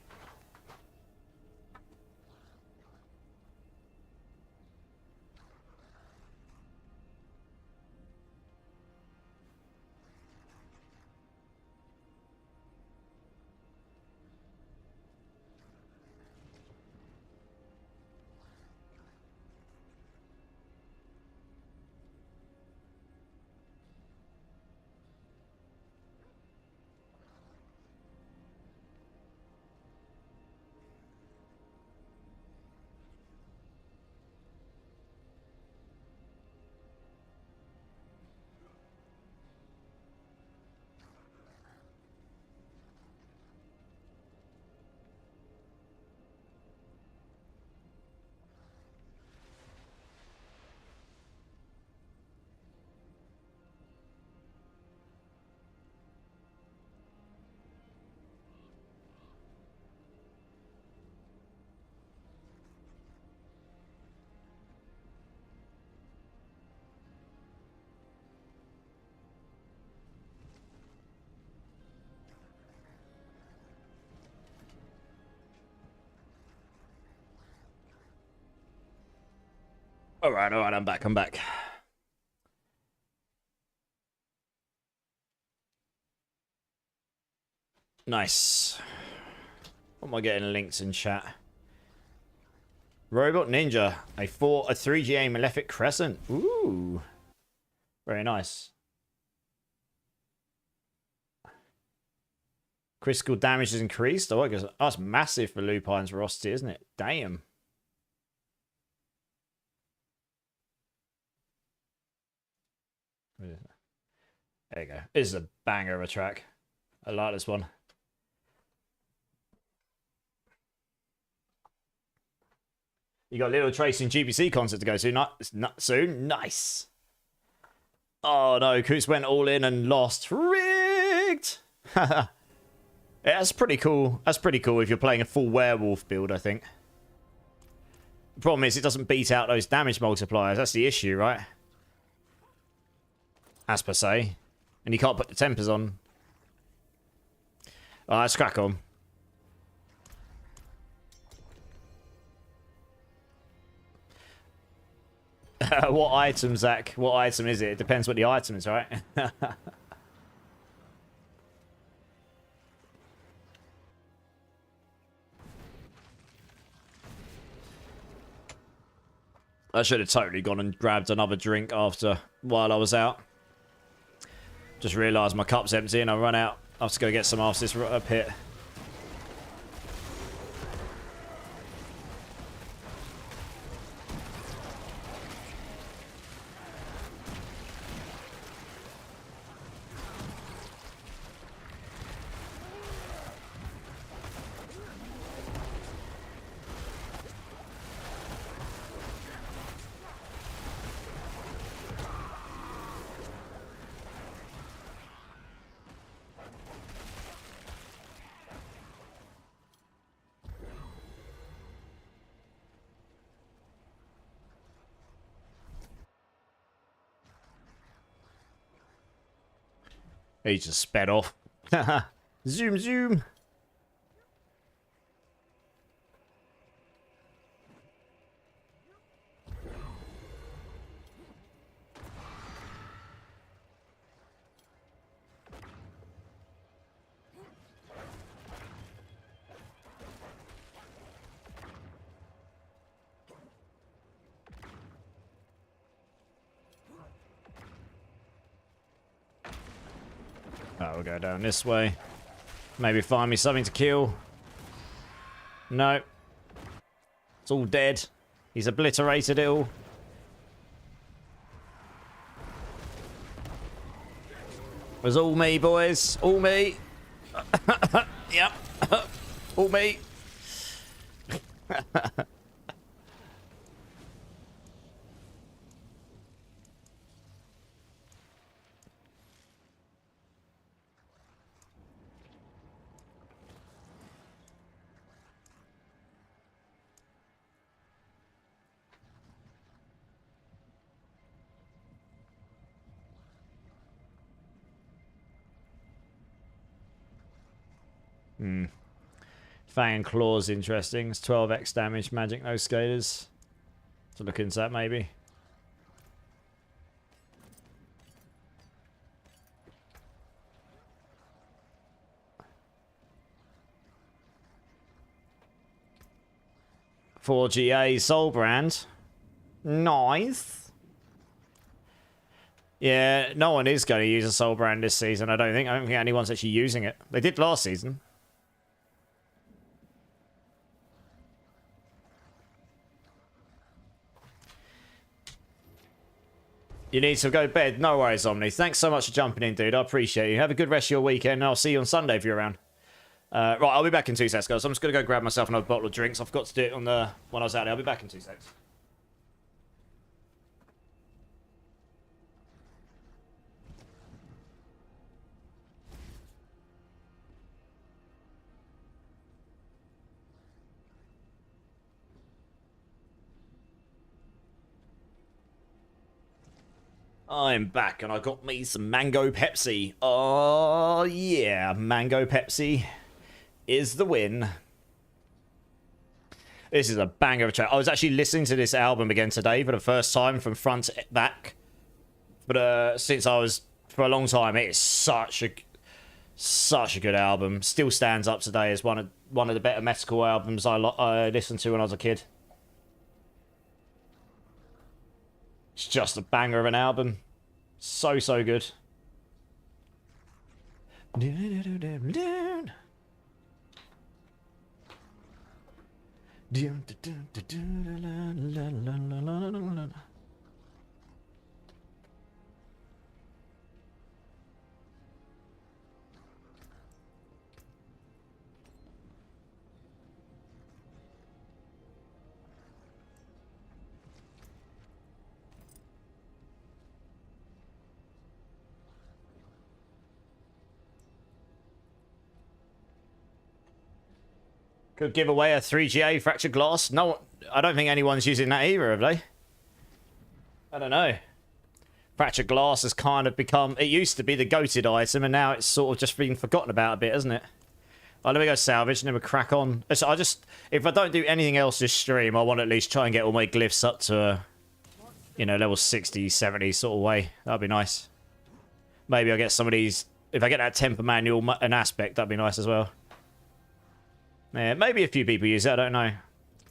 Speaker 1: All right, I'm back. Nice. What am I getting links in chat? Robot Ninja, a 3GA Malefic Crescent. Ooh. Very nice. Critical damage is increased. Oh, I guess that's massive for Lupine's ferocity, isn't it? Damn. There you go. This is a banger of a track. I like this one. You got Little Trace in GBC concert to go to soon. Nice. Oh no, Coots went all in and lost. Rigged. Yeah, that's pretty cool. That's pretty cool if you're playing a full werewolf build, I think. The problem is it doesn't beat out those damage multipliers. That's the issue, right? As per se. And you can't put the tempers on. Alright, let's crack on. What item, Zach? What item is it? It depends what the item is, right? I should have totally gone and grabbed another drink after while I was out. Just realised my cup's empty and I run out. I have to go get some after this pit. He just sped off. Zoom, zoom. Oh, we'll go down this way. Maybe find me something to kill. No. It's all dead. He's obliterated it all. It was all me, boys. All me. Yep. All me. Fang Claw's interesting. It's 12x damage, magic, no scalers. To look into that, maybe. For GA Soul Brand. Nice. Yeah, no one is going to use a Soul Brand this season, I don't think. I don't think anyone's actually using it. They did last season. You need to go to bed. No worries, Omni. Thanks so much for jumping in, dude. I appreciate you. Have a good rest of your weekend, and I'll see you on Sunday if you're around. Right, I'll be back in 2 seconds, guys. I'm just going to go grab myself another bottle of drinks. I forgot to do it on the when I was out there. I'll be back in 2 seconds. I'm back and I got me some mango Pepsi. Oh yeah, mango Pepsi is the win. This is a banger of a track. I was actually listening to this album again today for the first time from front to back. But since I was for a long time, it is such a good album. Still stands up today as one of the better metalcore albums I listened to when I was a kid. It's just a banger of an album. So good. Could give away a 3GA fractured glass. No, I don't think anyone's using that either, have they? I don't know. Fractured glass has kind of become... It used to be the goated item, and now it's sort of just been forgotten about a bit, hasn't it? Oh, let me go salvage, and then we'll crack on. So I just... If I don't do anything else this stream, I want to at least try and get all my glyphs up to, you know, level 60, 70 sort of way. That'd be nice. Maybe I'll get some of these... If I get that temper manual an aspect, that'd be nice as well. Yeah, maybe a few people use it. I don't know.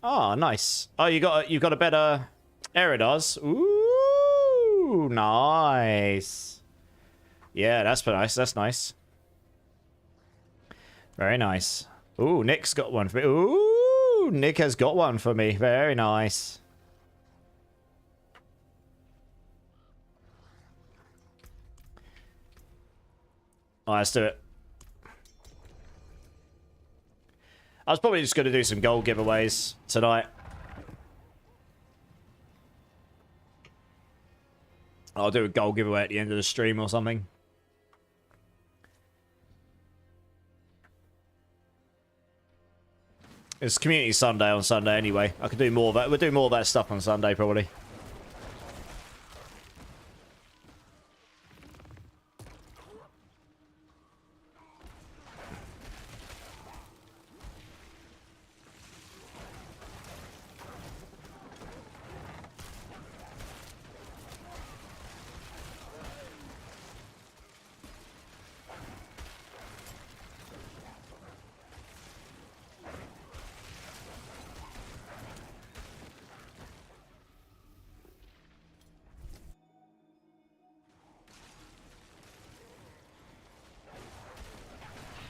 Speaker 1: Oh, nice. Oh, you've got a better. There it does. Ooh, nice. Yeah, that's nice. That's nice. Very nice. Ooh, Nick's got one for me. Ooh, Nick has got one for me. Very nice. Alright, let's do it. I was probably just going to do some gold giveaways tonight. I'll do a gold giveaway at the end of the stream or something. It's Community Sunday on Sunday anyway. I could do more of that. We'll do more of that stuff on Sunday probably.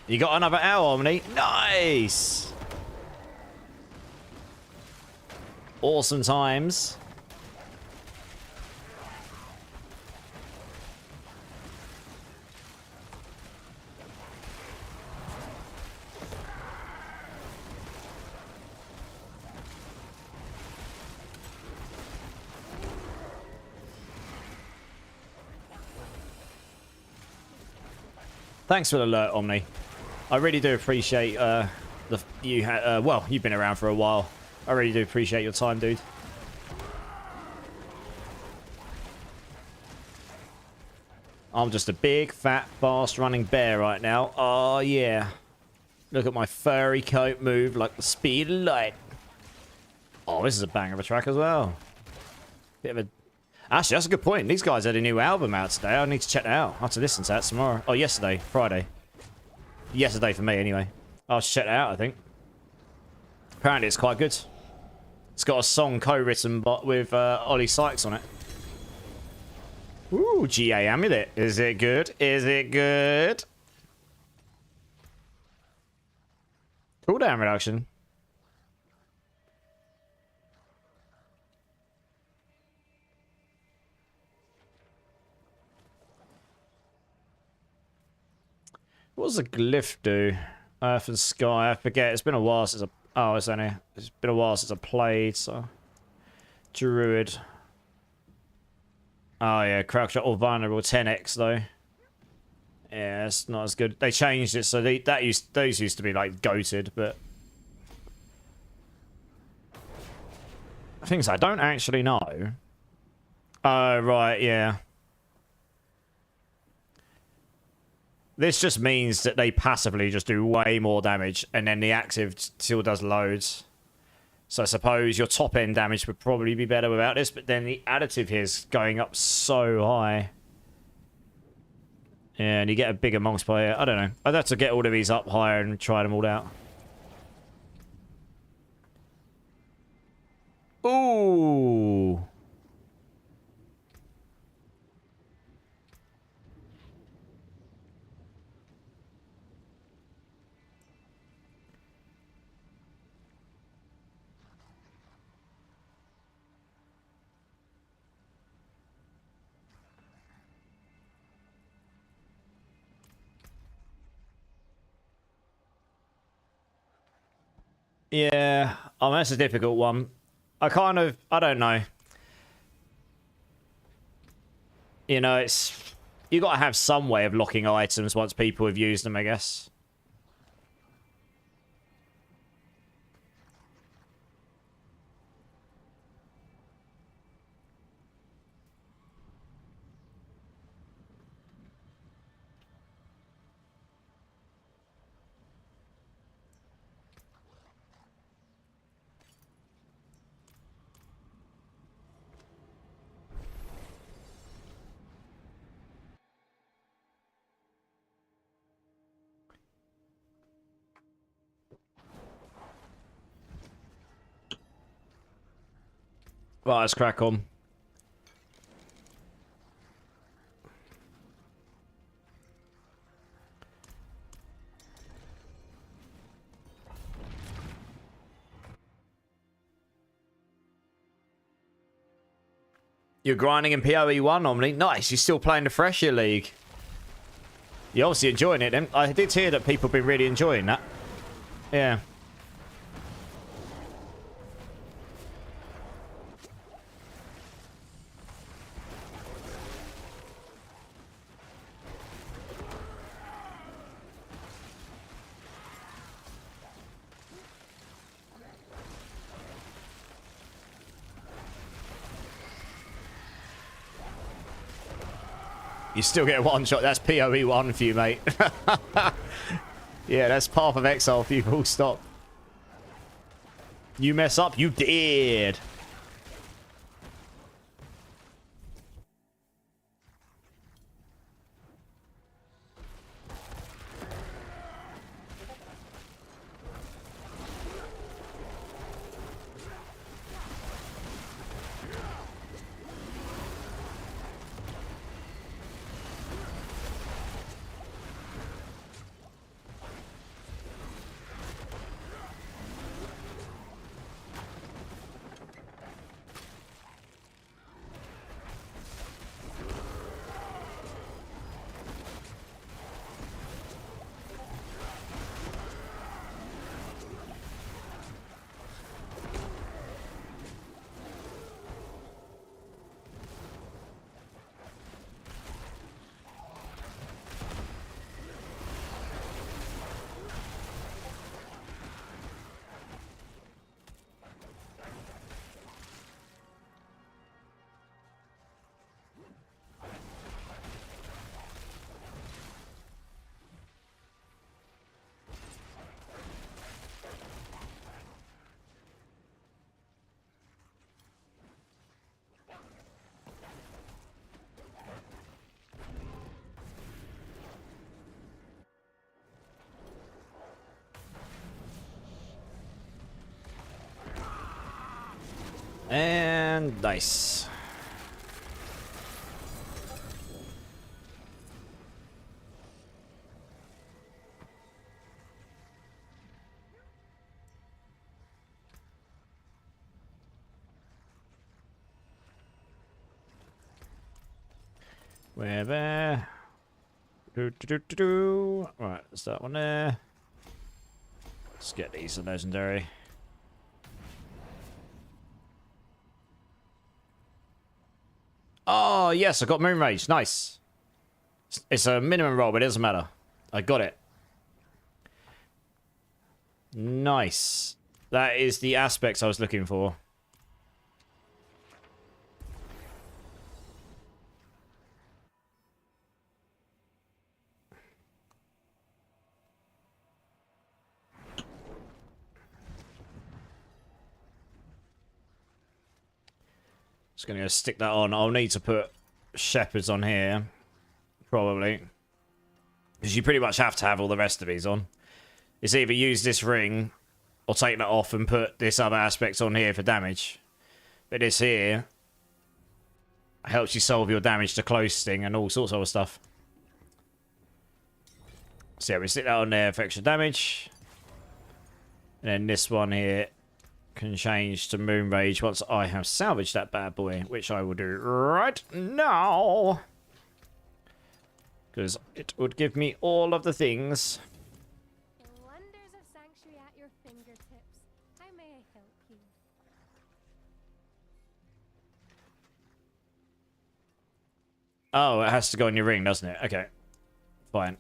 Speaker 1: You got another hour, Omni. Nice! Awesome times. Thanks for the alert, Omni. I really do appreciate well, you've been around for a while. I really do appreciate your time, dude. I'm just a big, fat, fast-running bear right now. Oh, yeah. Look at my furry coat move like the speed of light. Oh, this is a bang of a track as well. Bit of a... Actually, that's a good point. These guys had a new album out today. I need to check that out. I have to listen to that tomorrow. Oh, yesterday. Friday. Yesterday for me, anyway. I'll check that out, I think. Apparently, it's quite good. It's got a song co-written with Ollie Sykes on it. Ooh, GA Amulet. Is it good? Is it good? Cooldown reduction. What does the glyph do? Earth and sky. I forget. It's been a while since I... Oh, it's been a while since I played, so... Druid. Oh, yeah. Crouch shot all vulnerable. 10x, though. Yeah, it's not as good. They changed it, so those used to be, like, goated, but... Things I don't actually know. Oh, right, yeah. This just means that they passively just do way more damage, and then the active still does loads. So I suppose your top end damage would probably be better without this, but then the additive here is going up so high. Yeah, and you get a bigger multiplier. I don't know. I'd have to get all of these up higher and try them all out. Ooh. Yeah, oh, that's a difficult one. I don't know. You know, you got to have some way of locking items once people have used them, I guess. Right, let's crack on. You're grinding in PoE 1, Omni. Nice, you're still playing the Fresher League. You're obviously enjoying it, then. I did hear that people have been really enjoying that. Yeah. You still get one shot. That's PoE 1 for you, mate. Yeah, that's Path of Exile for you. Full stop. You mess up, you did. And nice. We're there. Right, there's that one there. Let's get these legendary. Oh, yes, I got Moon Rage. Nice. It's a minimum roll, but it doesn't matter. I got it. Nice. That is the aspects I was looking for. Just gonna go stick that on. I'll need to put shepherds on here. Probably. Because you pretty much have to have all the rest of these on. It's either use this ring or take that off and put this other aspect on here for damage. But this here helps you solve your damage to close sting and all sorts of other stuff. So yeah, we stick that on there for extra damage. And then this one here can change to Moon Rage once I have salvaged that bad boy, which I will do right now. Because it would give me all of the things.
Speaker 2: The wonders of Sanctuary at your fingertips. How may I help you?
Speaker 1: Oh, it has to go on your ring, doesn't it? Okay. Fine.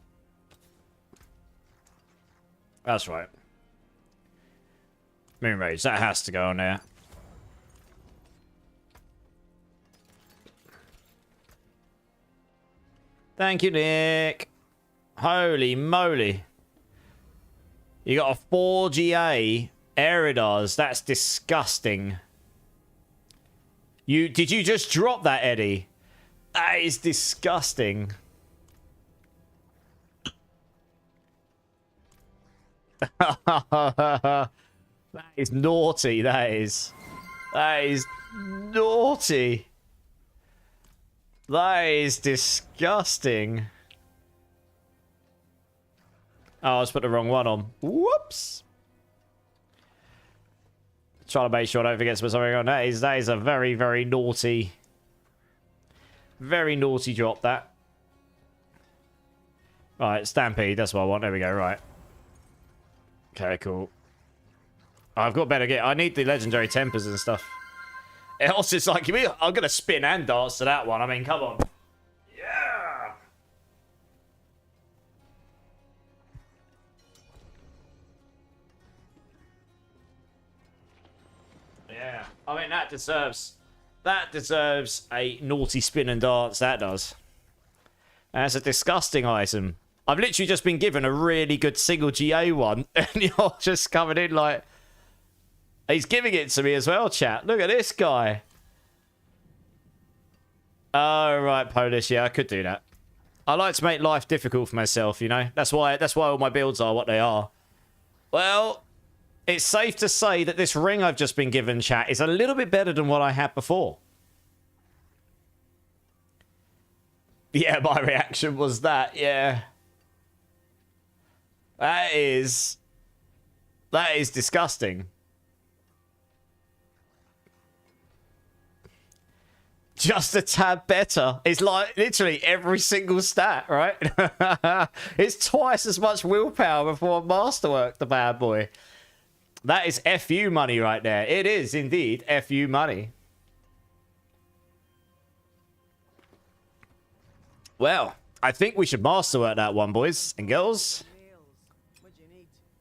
Speaker 1: That's right. Moon Rage, that has to go on there. Thank you, Nick. Holy moly. You got a 4 GA Eridars. That's disgusting. Did you just drop that, Eddie? That is disgusting. That is naughty, that is. That is naughty. That is disgusting. Oh, I just put the wrong one on. Whoops. Trying to make sure I don't forget to put something on. That is a very, very naughty drop, that. Right, Stampede, that's what I want. There we go, right. Okay, cool. I've got better gear. I need the legendary tempers and stuff. Else it's like, I'm going to spin and dance to that one. I mean, come on. Yeah! Yeah. I mean, that deserves a naughty spin and dance. That does. That's a disgusting item. I've literally just been given a really good single GA one, and you're just coming in like... He's giving it to me as well, chat. Look at this guy. Oh, right, Polish. Yeah, I could do that. I like to make life difficult for myself, you know? That's why all my builds are what they are. Well, it's safe to say that this ring I've just been given, chat, is a little bit better than what I had before. Yeah, my reaction was that, yeah. That is disgusting. Just a tad better. It's like literally every single stat, right? It's twice as much willpower before masterwork, the bad boy. That is FU money right there. It is indeed FU money. Well, I think we should masterwork that one, boys and girls.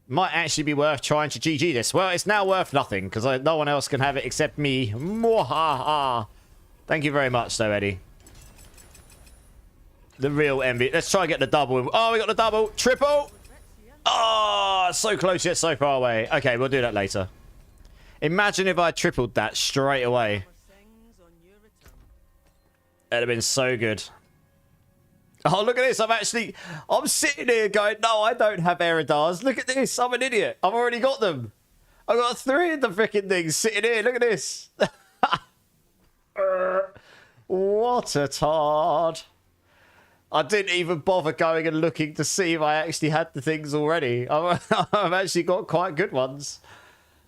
Speaker 1: Might actually be worth trying to GG this. Well, it's now worth nothing because no one else can have it except me. Mwahaha. Thank you very much, though, Eddie. The real envy. Let's try and get the double. Oh, we got the double. Triple. Oh, so close yet so far away. Okay, we'll do that later. Imagine if I tripled that straight away. That'd have been so good. Oh, look at this. I'm sitting here going, no, I don't have Eridars. Look at this. I'm an idiot. I've already got them. I've got 3 of the freaking things sitting here. Look at this. What a tard. I didn't even bother going and looking to see if I actually had the things already. I've actually got quite good ones.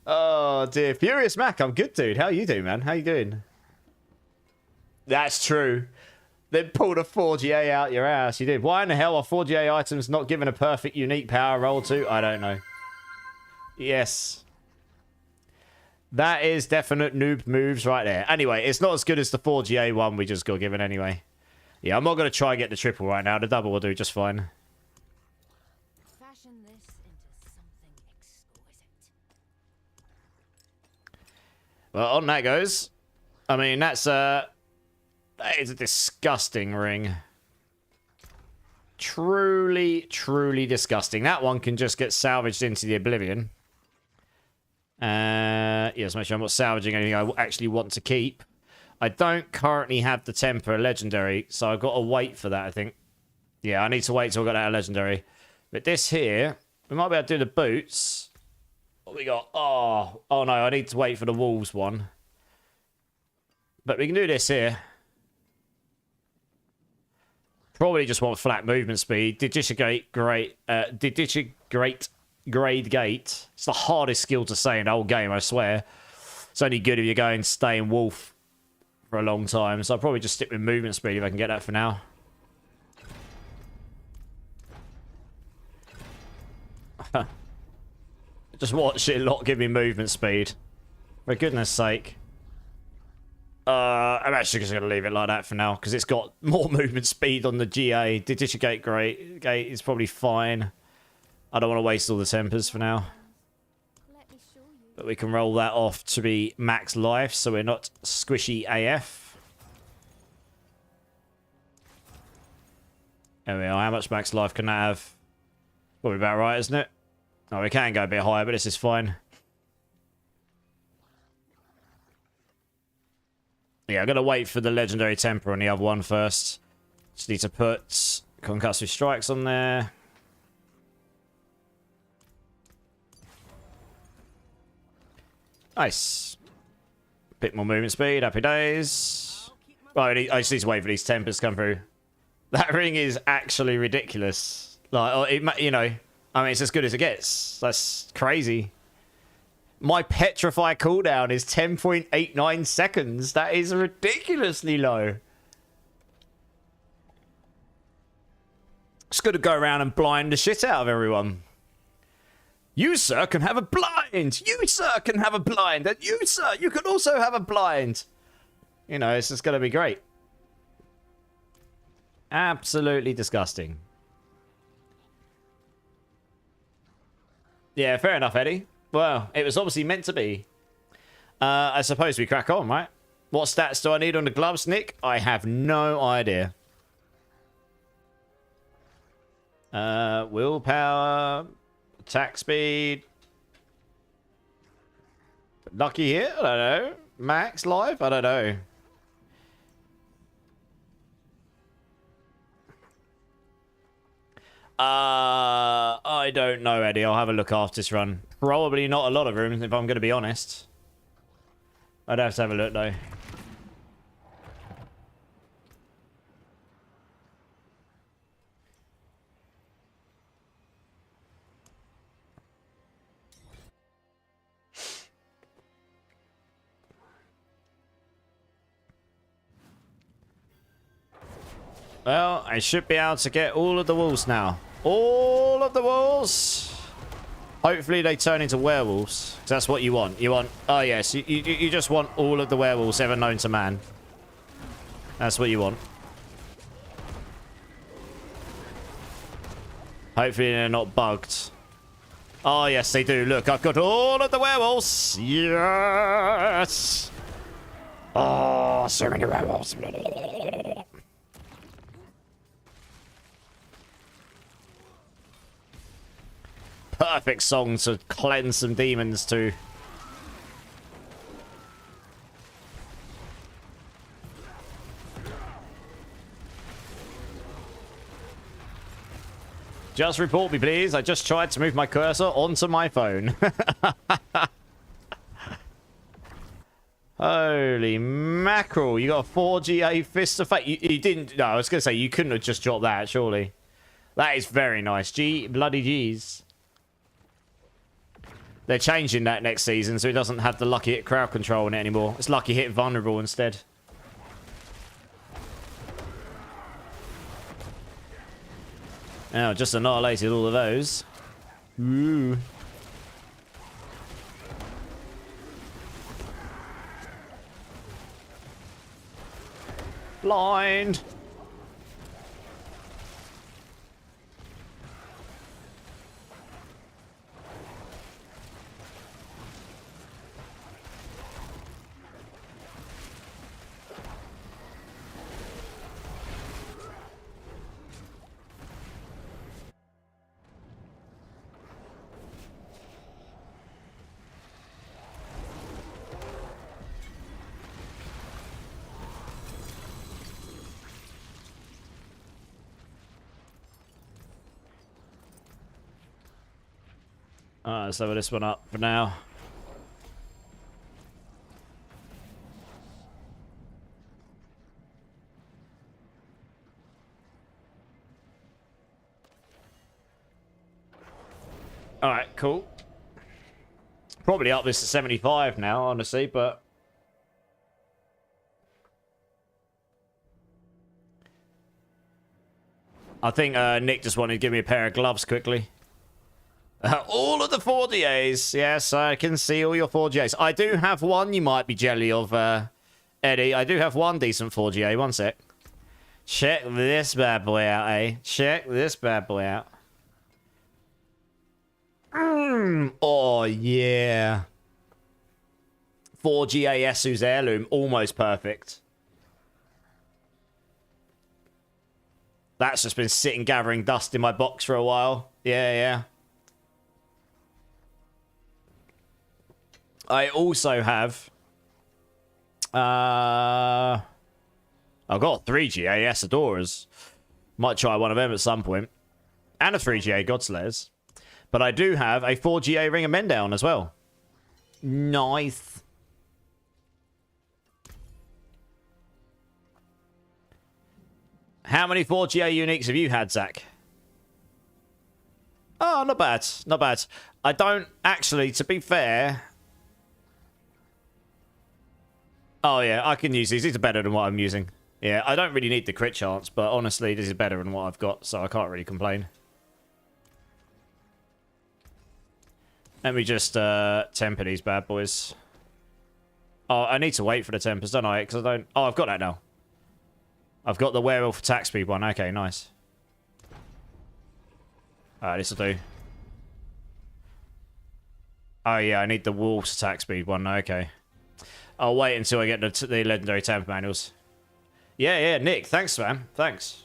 Speaker 1: Oh, dear. Furious Mac, I'm good, dude. How you doing, man? How you doing? That's true. Then pulled a 4GA out your ass. You did. Why in the hell are 4GA items not given a perfect unique power roll to? I don't know. Yes. That is definite noob moves right there. Anyway, it's not as good as the 4GA one we just got given anyway. Yeah, I'm not going to try and get the triple right now. The double will do just fine.
Speaker 2: Fashion this into something exquisite.
Speaker 1: Well, on that goes. I mean, that is a disgusting ring. Truly, truly disgusting. That one can just get salvaged into the oblivion. Yes, make sure I'm not salvaging anything I actually want to keep. I don't currently have the temper legendary, so I've got to wait for that, I think. Yeah, I need to wait till I got that legendary. But this here, we might be able to do the boots. What we got? Oh no, I need to wait for the wolves one. But we can do this here. Probably just want flat movement speed. Digitigate grade gate. It's the hardest skill to say in the whole game, I swear. It's only good if you're going staying wolf for a long time. So I'll probably just stick with movement speed if I can get that for now. Just watch it not give me movement speed. For goodness sake. I'm actually just going to leave it like that for now because it's got more movement speed on the GA. Digitigate gate is probably fine. I don't want to waste all the tempers for now.
Speaker 2: Let me show you.
Speaker 1: But we can roll that off to be max life so we're not squishy AF. There we are. How much max life can that have? Probably about right, isn't it? Oh, we can go a bit higher, but this is fine. Yeah, I'm going to wait for the legendary temper on the other one first. Just need to put concussive strikes on there. Nice. Bit more movement speed. Happy days. Well, I just need to wait for these tempers to come through. That ring is actually ridiculous. Like, you know, I mean, it's as good as it gets. That's crazy. My petrify cooldown is 10.89 seconds. That is ridiculously low. Just got to go around and blind the shit out of everyone. You, sir, can have a blind. You, sir, can have a blind. And you, sir, you can also have a blind. You know, it's just going to be great. Absolutely disgusting. Yeah, fair enough, Eddie. Well, it was obviously meant to be. I suppose we crack on, right? What stats do I need on the gloves, Nick? I have no idea. Willpower, attack speed. Lucky hit? I don't know. Max life? I don't know. I don't know, Eddie. I'll have a look after this run. Probably not a lot of rooms, if I'm going to be honest. I'd have to have a look, though. Well, I should be able to get all of the wolves now. All of the wolves! Hopefully they turn into werewolves. Because that's what you want. You want... Oh, yes. You just want all of the werewolves ever known to man. That's what you want. Hopefully they're not bugged. Oh, yes, they do. Look, I've got all of the werewolves. Yes! Oh, so many werewolves. Perfect song to cleanse some demons to. Just report me, please. I just tried to move my cursor onto my phone. Holy mackerel. You got a 4GA Fist of Fate. You didn't... No, I was going to say, you couldn't have just dropped that, surely. That is very nice. Bloody G's. They're changing that next season, so it doesn't have the lucky hit crowd control in it anymore. It's lucky hit vulnerable instead. Now, just annihilated all of those. Ooh. Blind. Alright, let's level this one up for now. Alright, cool. Probably up this to 75 now, honestly, but... I think Nick just wanted to give me a pair of gloves quickly. All of the 4GAs. Yes, I can see all your 4GAs. I do have one you might be jelly of, Eddie. I do have one decent 4GA. One sec. Check this bad boy out, eh? Check this bad boy out. Oh, yeah. 4GA Esu's Heirloom. Almost perfect. That's just been sitting gathering dust in my box for a while. Yeah, yeah. I also have... I've got 3GA Asadores. Might try one of them at some point. And a 3GA Godslayers. But I do have a 4GA Ring of Mendown as well. Nice. How many 4GA uniques have you had, Zach? Oh, not bad. Not bad. I don't actually, to be fair. Oh, yeah, I can use these. These are better than what I'm using. Yeah, I don't really need the crit chance, but honestly, this is better than what I've got, so I can't really complain. Let me just temper these bad boys. Oh, I need to wait for the tempers, don't I? Because I don't... Oh, I've got that now. I've got the werewolf attack speed one. Okay, nice. Alright, this will do. Oh, yeah, I need the wolf's attack speed one. Okay. I'll wait until I get the legendary temper manuals. Yeah, yeah, Nick. Thanks, man. Thanks.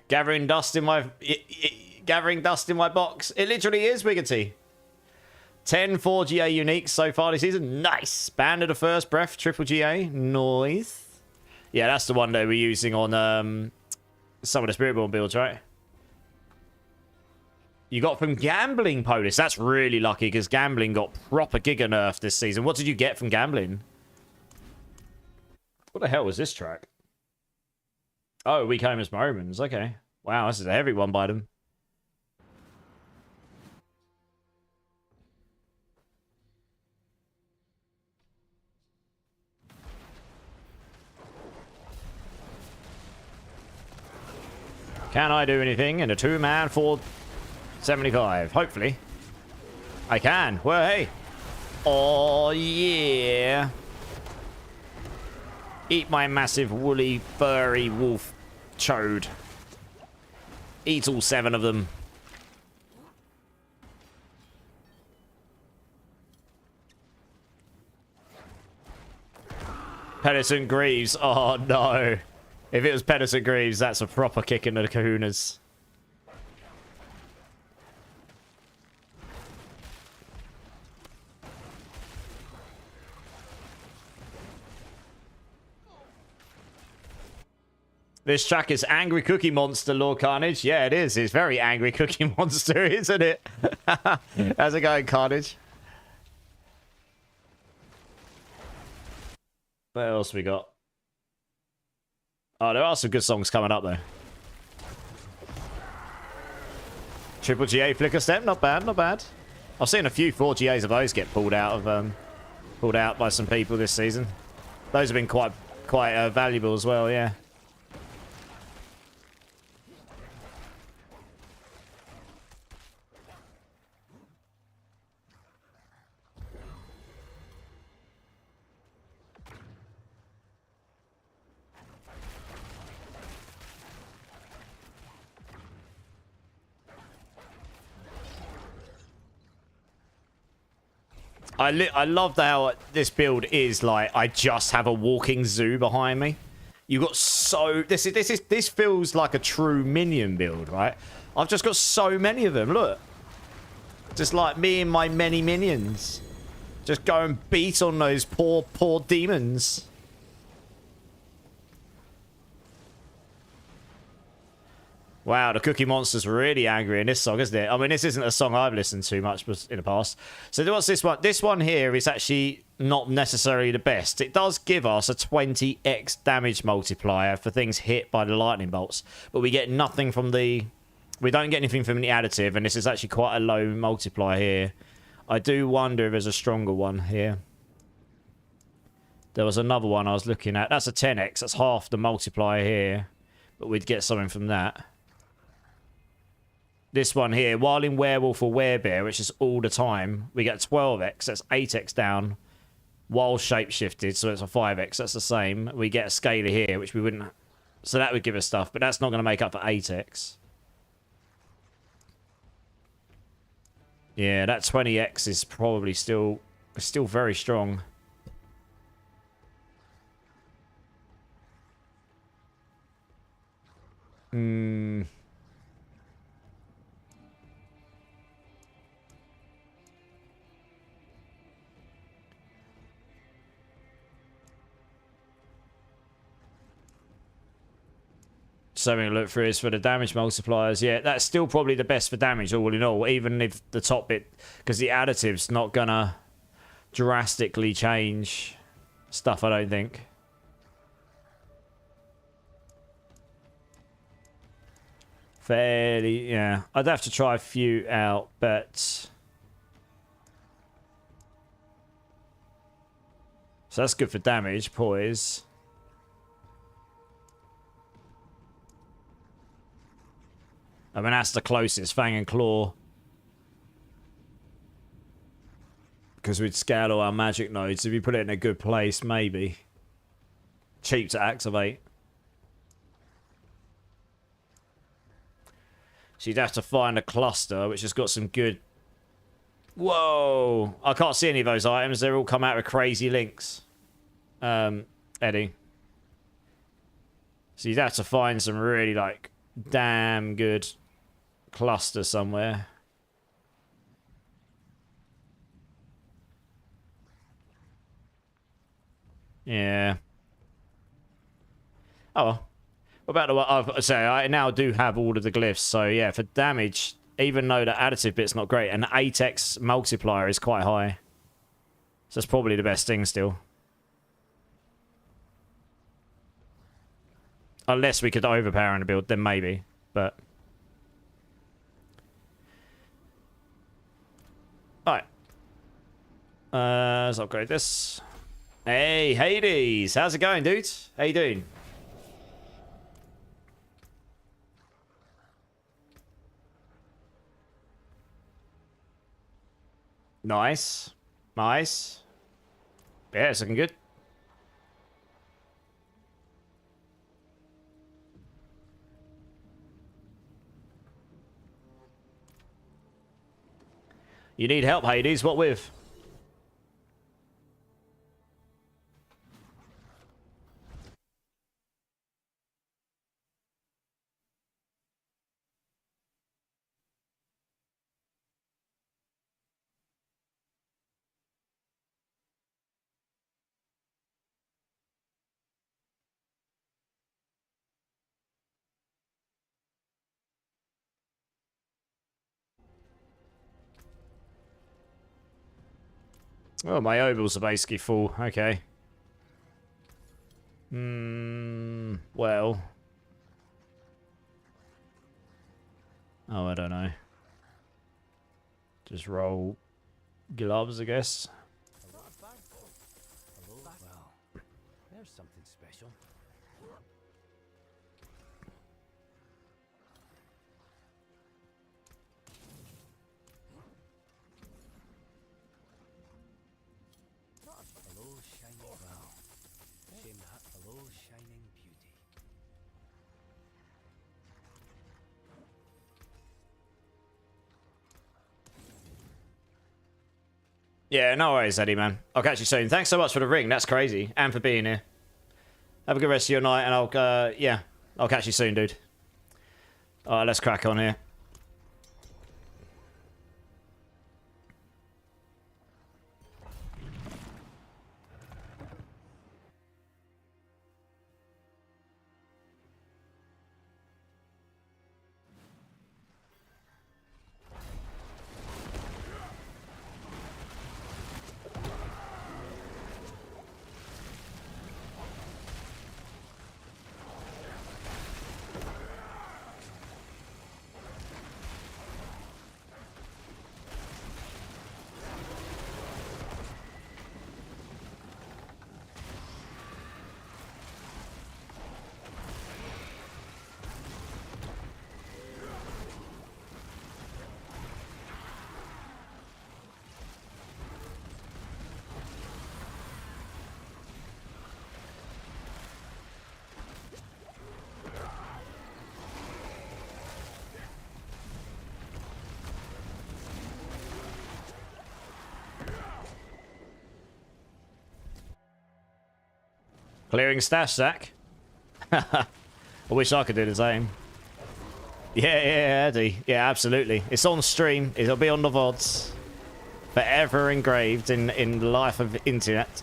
Speaker 1: Gathering dust in my... gathering dust in my box. It literally is, Wiggity. 10 4GA uniques so far this season. Nice. Band of the First Breath, triple GA. Nice. Yeah, that's the one that we're using on some of the Spiritborn builds, right? You got from Gambling, Polis. That's really lucky because Gambling got proper giga nerfed this season. What did you get from Gambling? What the hell was this track? Oh, we came as Romans. Okay. Wow, this is a heavy one by them. Can I do anything in a two-man 475? Hopefully. I can. Well, hey. Oh, yeah. Eat my massive woolly furry wolf chode. Eat all 7 of them. Pedersen Greaves. Oh, no. If it was Pedersen Greaves, that's a proper kick into the kahunas. This track is Angry Cookie Monster, Lord Carnage. Yeah, it is. It's very Angry Cookie Monster, isn't it? How's it going, Carnage? What else we got? Oh, there are some good songs coming up, though. Triple GA Flicker Step. Not bad, not bad. I've seen a few 4GAs of those get pulled out by some people this season. Those have been quite valuable as well, yeah. I love how this build is like I just have a walking zoo behind me. You got so this feels like a true minion build, right? I've just got so many of them. Look, just like me and my many minions, just go and beat on those poor demons. Wow, the Cookie Monster's really angry in this song, isn't it? I mean, this isn't a song I've listened to much in the past. So what's this one? This one here is actually not necessarily the best. It does give us a 20x damage multiplier for things hit by the lightning bolts. But we get nothing from the... We don't get anything from the additive, and this is actually quite a low multiplier here. I do wonder if there's a stronger one here. There was another one I was looking at. That's a 10x. That's half the multiplier here. But we'd get something from that. This one here, while in Werewolf or Werebear, which is all the time, we get 12x, that's 8x down, while shapeshifted, so it's a 5x, that's the same. We get a scalar here, which we wouldn't... So that would give us stuff, but that's not going to make up for 8x. Yeah, that 20x is probably still very strong. Something to look through is for the damage multipliers. Yeah, that's still probably the best for damage all in all, even if the top bit, because the additive's not gonna drastically change stuff, I don't think. Fairly, yeah. I'd have to try a few out, but... So that's good for damage, poise. I mean, that's the closest, Fang and Claw. Because we'd scale all our magic nodes. If you put it in a good place, maybe. Cheap to activate. So you'd have to find a cluster which has got some good... Whoa! I can't see any of those items. They're all come out with crazy links. Eddie. So you'd have to find some really, like, damn good cluster somewhere. Yeah. Oh, well. What about the one? I say I now do have all of the glyphs, so yeah, for damage, even though the additive bit's not great, and the 8x multiplier is quite high. So that's probably the best thing still. Unless we could overpower in a build, then maybe, but... Alright. Let's upgrade this. Hey, Hades! How's it going, dude? How you doing? Nice. Nice. Yeah, it's looking good. You need help, Hades. What with? Oh, my ovals are basically full. Okay. Well. Oh, I don't know. Just roll gloves, I guess.
Speaker 5: Well, there's something special. Hello, shining well. Hello, shining beauty.
Speaker 1: Yeah, no worries, Eddie, man. I'll catch you soon. Thanks so much for the ring. That's crazy. And for being here. Have a good rest of your night, and I'll catch you soon, dude. Alright, let's crack on here. Clearing stash, Zach. I wish I could do the same. Yeah, Eddie. Yeah, absolutely. It's on stream. It'll be on the VODs. Forever engraved in the life of internet.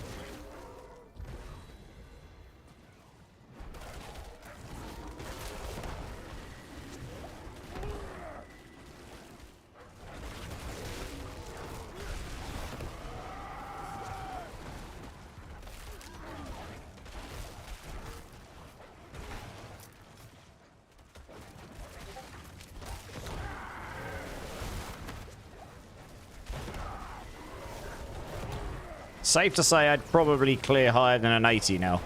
Speaker 1: Safe to say I'd probably clear higher than an 80 now.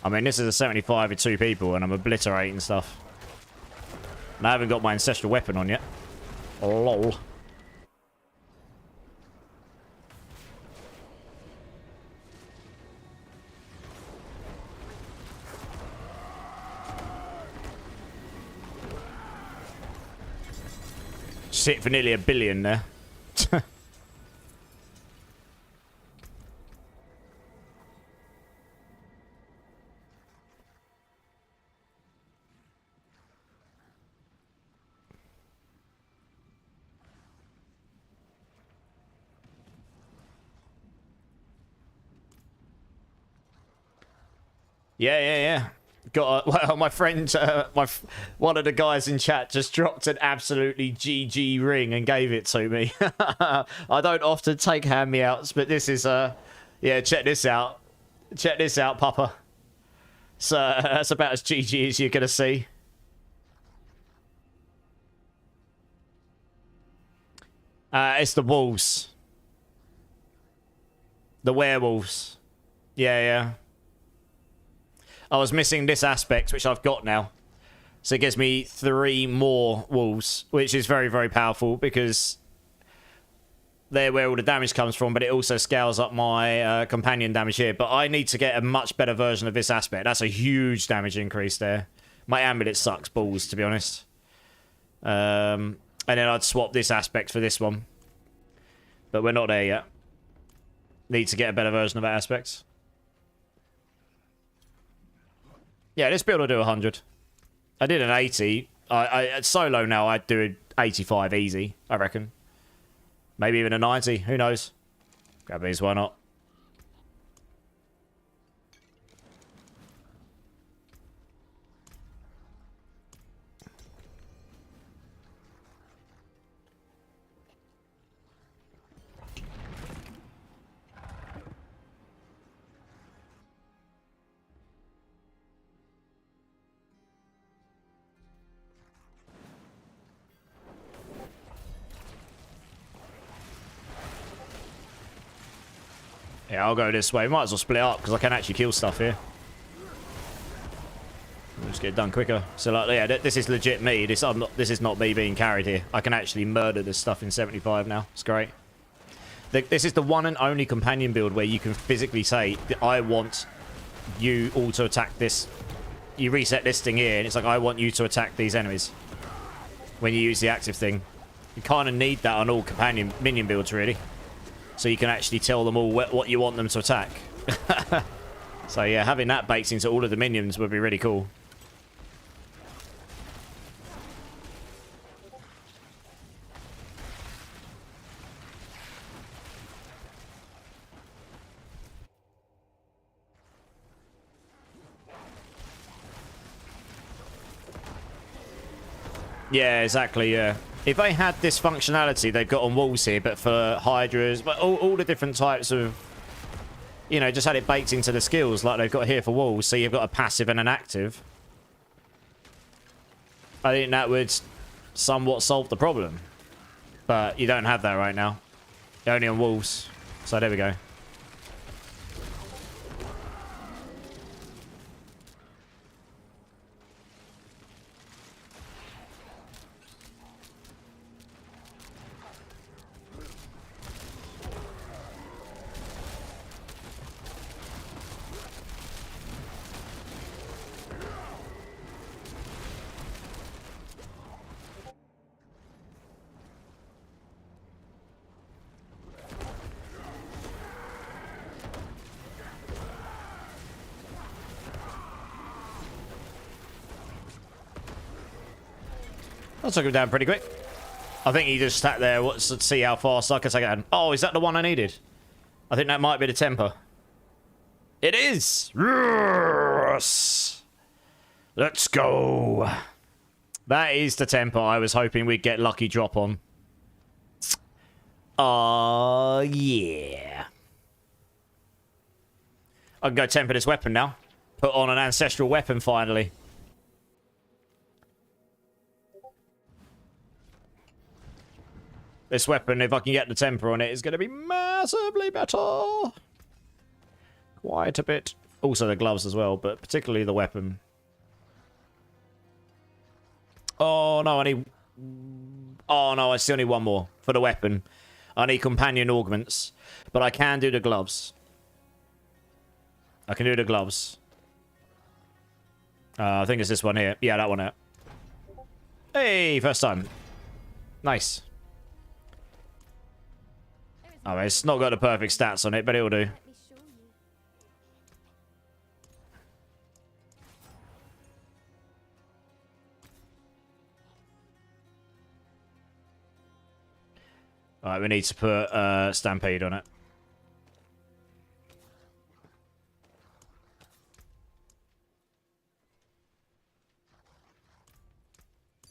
Speaker 1: I mean, this is a 75 with 2 people, and I'm obliterating stuff. And I haven't got my ancestral weapon on yet. Lol. Just hit for nearly 1 billion there. Yeah. Got well, my friend, one of the guys in chat just dropped an absolutely GG ring and gave it to me. I don't often take hand-me-outs, but this is, yeah, check this out. Check this out, Papa. So, that's about as GG as you're going to see. It's the wolves. The werewolves. Yeah. I was missing this aspect, which I've got now. So it gives me 3 more wolves, which is very, very powerful because they're where all the damage comes from, but it also scales up my companion damage here. But I need to get a much better version of this aspect. That's a huge damage increase there. My amulet sucks balls, to be honest. And then I'd swap this aspect for this one. But we're not there yet. Need to get a better version of that aspect. Yeah, this build will do 100. I did an 80. At solo now, I'd do an 85 easy, I reckon. Maybe even a 90. Who knows? Grab these, why not? Yeah, I'll go this way. Might as well split up because I can actually kill stuff here. I'll just get it done quicker. So, like, yeah, this is legit me. This is not me being carried here. I can actually murder this stuff in 75 now. It's great. This is the one and only companion build where you can physically say, I want you all to attack this. You reset this thing here, and it's like, I want you to attack these enemies. When you use the active thing. You kind of need that on all companion minion builds, really. So you can actually tell them all what you want them to attack. So yeah, having that baked into all of the minions would be really cool. Yeah, exactly, yeah. If they had this functionality they've got on walls here, but for hydras, but all the different types of, you know, just had it baked into the skills like they've got here for walls, so you've got a passive and an active. I think that would somewhat solve the problem. But you don't have that right now. You're only on walls. So there we go. I took him down pretty quick. I think he just sat there to see how fast I could take it down. Oh, is that the one I needed? I think that might be the temper. It is! Yes! Let's go! That is the temper I was hoping we'd get lucky drop on. Yeah. I can go temper this weapon now. Put on an ancestral weapon finally. This weapon, if I can get the temper on it, is going to be massively better. quite a bit. Also the gloves as well, but particularly the weapon. Oh no, I need... Oh no, I still need one more for the weapon. I need companion augments, but I can do the gloves. I can do the gloves. I think it's this one here. Yeah, that one here. Hey, first time. Nice. Oh, it's not got the perfect stats on it, but it'll do.
Speaker 2: Let me show you.
Speaker 1: Alright, we need to put Stampede on it.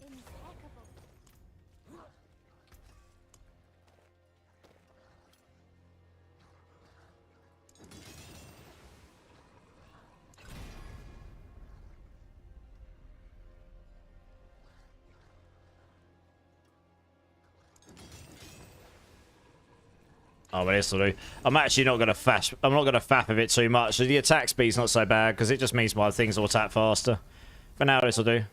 Speaker 2: Impeccable.
Speaker 1: Oh, but this will do. I'm actually not gonna faff. I'm not gonna faff of it too much. The attack speed's not so bad because it just means my things will attack faster. For now, this will do.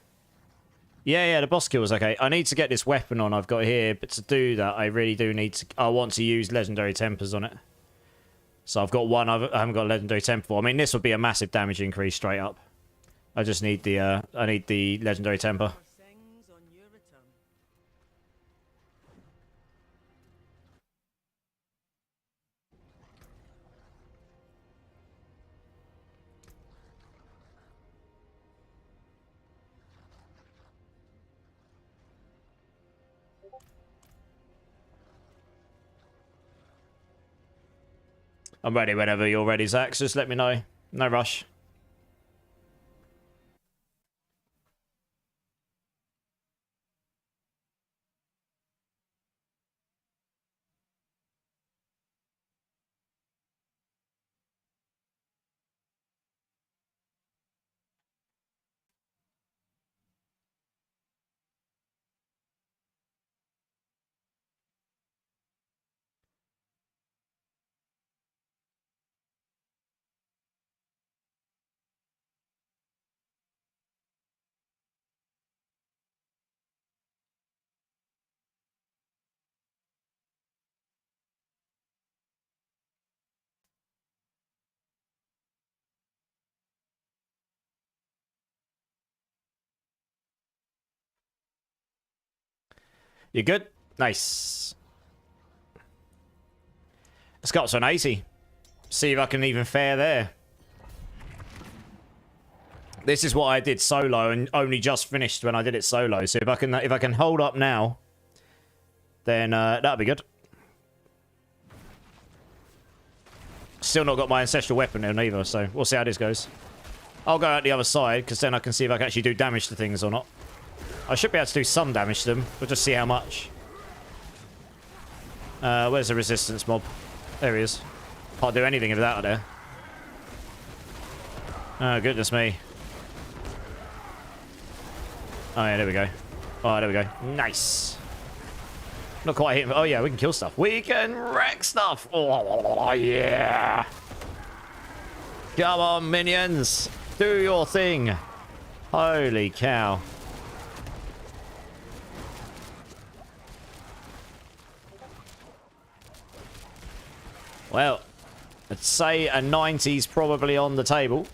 Speaker 1: Yeah, the boss kill was okay. I need to get this weapon on I've got here, but to do that, I really do need to... I want to use Legendary Tempers on it. So I've got one I haven't got a Legendary Temper for. I mean, this would be a massive damage increase straight up. I just need the, I need the Legendary Temper.
Speaker 4: Things on your return.
Speaker 1: I'm ready whenever you're ready, Zach. Just let me know. No rush. You good? Nice. Let's go up to an 80. See if I can even fare there. This is what I did solo and only just finished when I did it solo. So if I can hold up now, then that'll be good. Still not got my ancestral weapon in either, so we'll see how this goes. I'll go out the other side because then I can see if I can actually do damage to things or not. I should be able to do some damage to them. We'll just see how much. Where's the resistance mob? There he is. Can't do anything without there. Oh, goodness me. Oh, yeah, there we go. Oh, there we go. Nice. Not quite hitting. Oh, yeah, we can kill stuff. We can wreck stuff. Oh, yeah. Come on, minions. Do your thing. Holy cow. Well, I'd say a 90's probably on the table.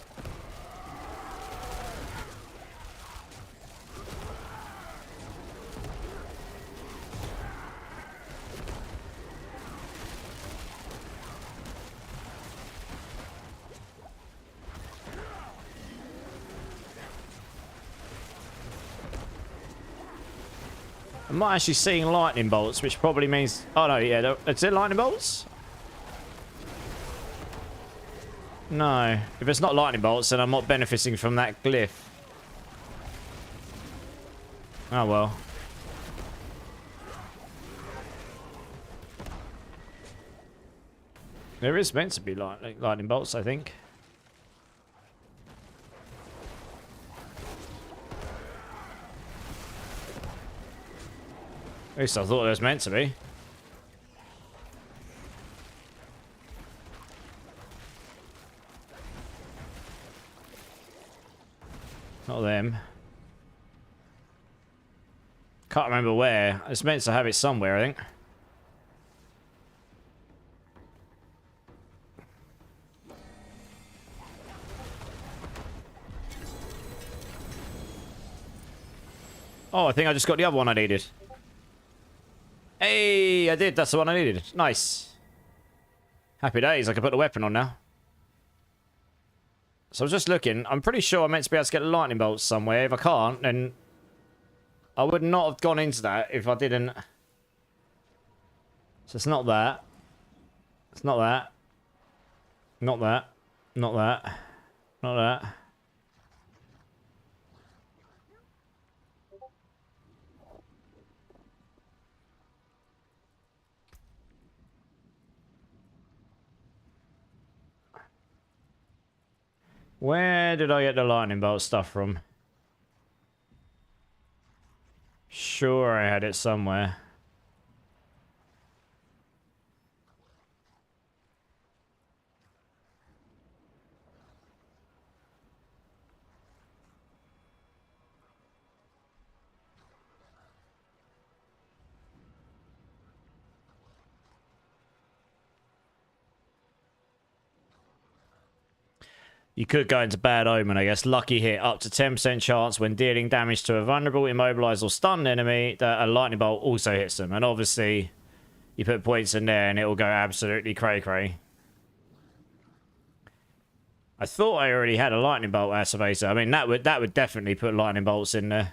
Speaker 1: I'm not actually seeing lightning bolts, which probably means... Oh, no, yeah. Is it lightning bolts? No. If it's not lightning bolts, then I'm not benefiting from that glyph. Oh, well. There is meant to be lightning bolts, I think. At least I thought there was meant to be. Not them. Can't remember where. It's meant to have it somewhere, I think. Oh, I think I just got the other one I needed. Hey, I did. That's the one I needed. Nice. Happy days. I can put the weapon on now. So I was just looking. I'm pretty sure I'm meant to be able to get lightning bolts somewhere. If I can't, then I would not have gone into that if I didn't. So it's not that. It's not that. Not that. Not that. Not that. Where did I get the lightning bolt stuff from? Sure, I had it somewhere. You could go into Bad Omen, I guess. Lucky hit. Up to 10% chance when dealing damage to a vulnerable, immobilized, or stunned enemy that a lightning bolt also hits them. And obviously, you put points in there and it will go absolutely cray-cray. I thought I already had a lightning bolt activator. I mean, that would definitely put lightning bolts in there.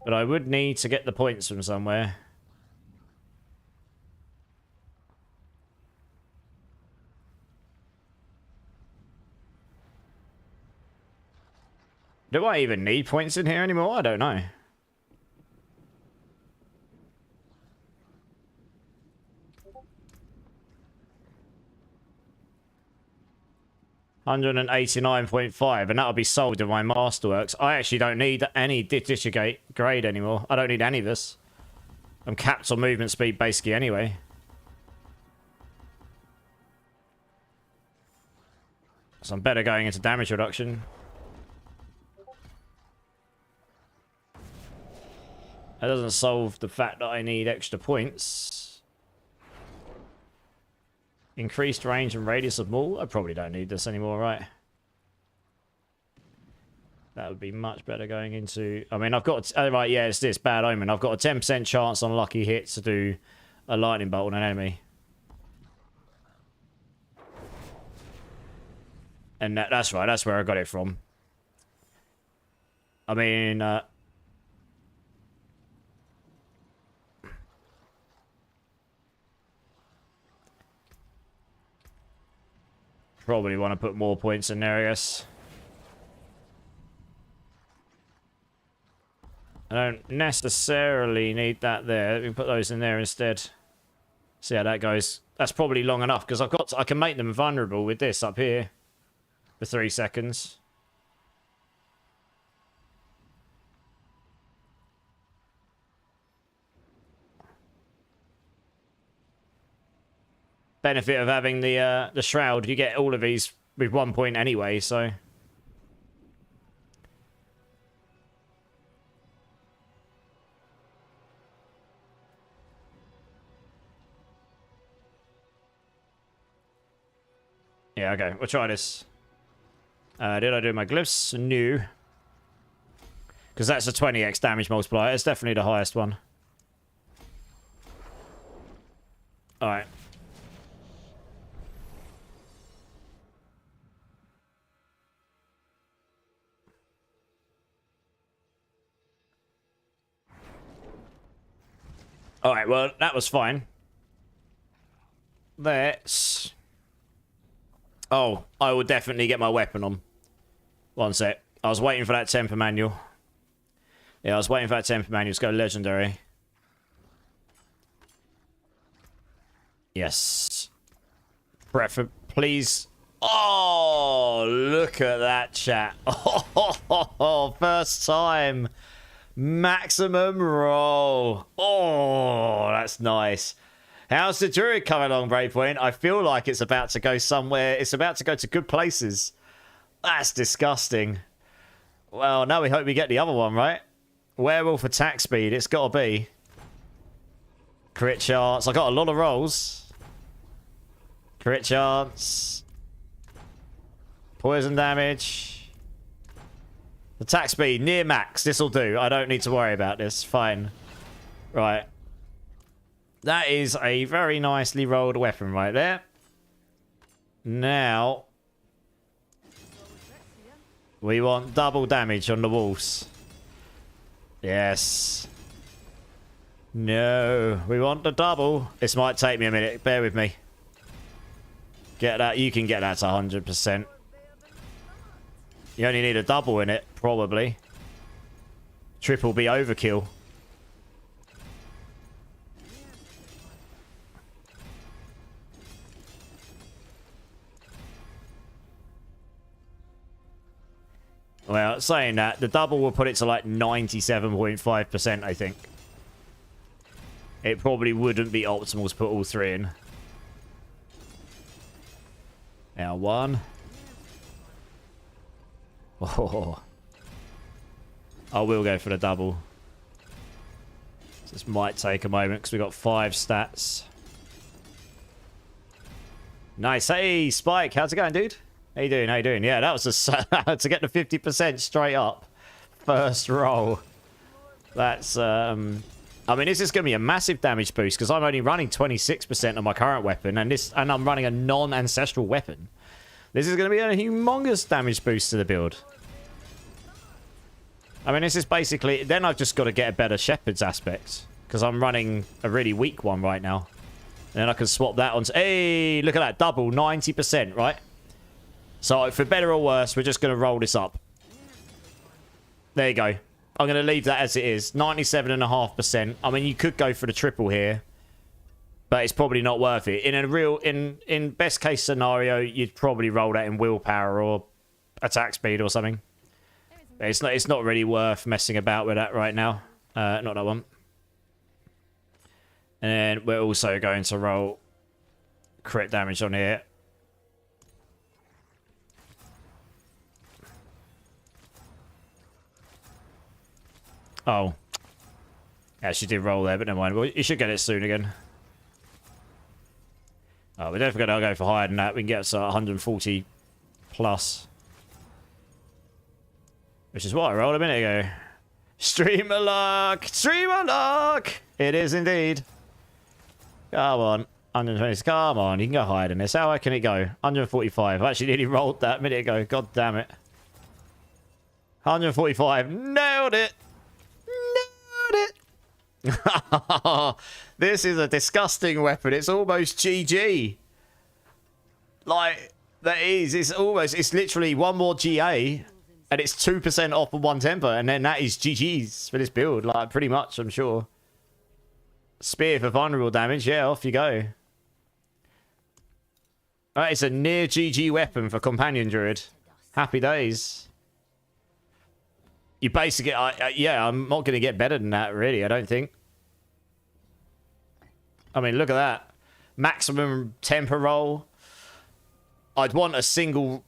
Speaker 1: But I would need to get the points from somewhere. Do I even need points in here anymore? I don't know. $189.5, and that'll be sold in my Masterworks. I actually don't need any Digigrade grade anymore. I don't need any of this. I'm capped on movement speed basically anyway. So I'm better going into damage reduction. That doesn't solve the fact that I need extra points. Increased range and radius of maul. I probably don't need this anymore, right? That would be much better going into... I mean, I've got... Oh, right, yeah, it's this. Bad Omen. I've got a 10% chance on lucky hit to do a lightning bolt on an enemy. And that's right. That's where I got it from. I mean... probably want to put more points in there, I guess. I don't necessarily need that there. We can put those in there instead. See how that goes. That's probably long enough because I can make them vulnerable with this up here for 3 seconds. Benefit of having the shroud, you get all of these with 1 point anyway, so... yeah, okay, we'll try this. Did I do my glyphs? No. Because that's a 20x damage multiplier. It's definitely the highest one. Alright. Alright, well, that was fine. Let's... oh, I will definitely get my weapon on. One sec. I was waiting for that temper manual. Yeah, I was waiting for that temper manual to go legendary. Yes. Please. Oh, look at that chat. Oh, first time. Maximum roll. Oh, that's nice. How's the Druid coming along, Breakpoint? I feel like it's about to go somewhere. It's about to go to good places. That's disgusting. Well, now we hope we get the other one, right? Werewolf attack speed. It's got to be. Crit chance. I got a lot of rolls. Crit chance. Poison damage. Attack speed. Near max. This'll do. I don't need to worry about this. Fine. Right. That is a very nicely rolled weapon right there. Now, we want double damage on the wolves. Yes. No, we want the double. This might take me a minute. Bear with me. Get that. You can get that to 100%. You only need a double in it, probably. Triple be overkill. Well, saying that, the double will put it to like 97.5%, I think. It probably wouldn't be optimal to put all three in. Now, one. Oh. I will go for the double. This might take a moment because we've got 5 stats. Nice. Hey, Spike. How's it going, dude? How you doing? How you doing? Yeah, that was a to get the 50% straight up. First roll. That's, I mean, this is going to be a massive damage boost because I'm only running 26% on my current weapon and I'm running a non-ancestral weapon. This is going to be a humongous damage boost to the build. I mean, this is basically... Then I've just got to get a better Shepherd's aspect because I'm running a really weak one right now. And then I can swap that on. Hey, look at that. Double, 90%, right? So, for better or worse, we're just going to roll this up. There you go. I'm going to leave that as it is. 97.5%. I mean, you could go for the triple here. But it's probably not worth it. In a real... In best case scenario, you'd probably roll that in willpower or attack speed or something. But it's not really worth messing about with that right now. Not that one. And we're also going to roll crit damage on here. Oh. Yeah, she did roll there, but never mind. Well, you should get it soon again. Oh, we're definitely going to go for higher than that. We can get us 140 plus. Which is what I rolled a minute ago. Streamer luck! Streamer luck! It is indeed. Come on. 120. Come on. You can go higher than this. How high can it go? 145. I actually nearly rolled that a minute ago. God damn it. 145. Nailed it! This is a disgusting weapon. It's almost GG. Like, that is. It's literally one more GA and it's 2% off of one temper. And then that is GG's for this build. Like, pretty much, I'm sure. Spear for vulnerable damage. Yeah, off you go. It's a near GG weapon for Companion Druid. Happy days. You basically, yeah, I'm not going to get better than that, really, I don't think. I mean, look at that. Maximum temper roll. I'd want a single...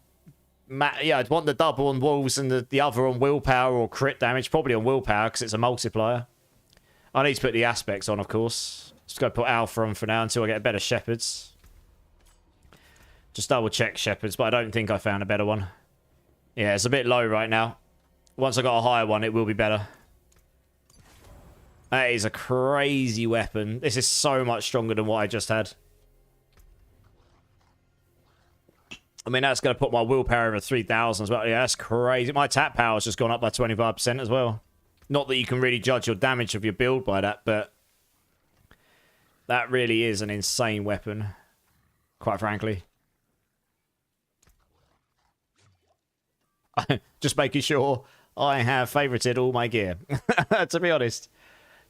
Speaker 1: yeah, I'd want the double on wolves and the other on willpower or crit damage. Probably on willpower, because it's a multiplier. I need to put the aspects on, of course. Just go put alpha on for now until I get a better shepherds. Just double check shepherds, but I don't think I found a better one. Yeah, it's a bit low right now. Once I got a higher one, it will be better. That is a crazy weapon. This is so much stronger than what I just had. I mean, that's going to put my willpower over 3,000 as well. Yeah, that's crazy. My tap power's just gone up by 25% as well. Not that you can really judge your damage of your build by that, but... that really is an insane weapon. Quite frankly. Just making sure I have favorited all my gear. To be honest.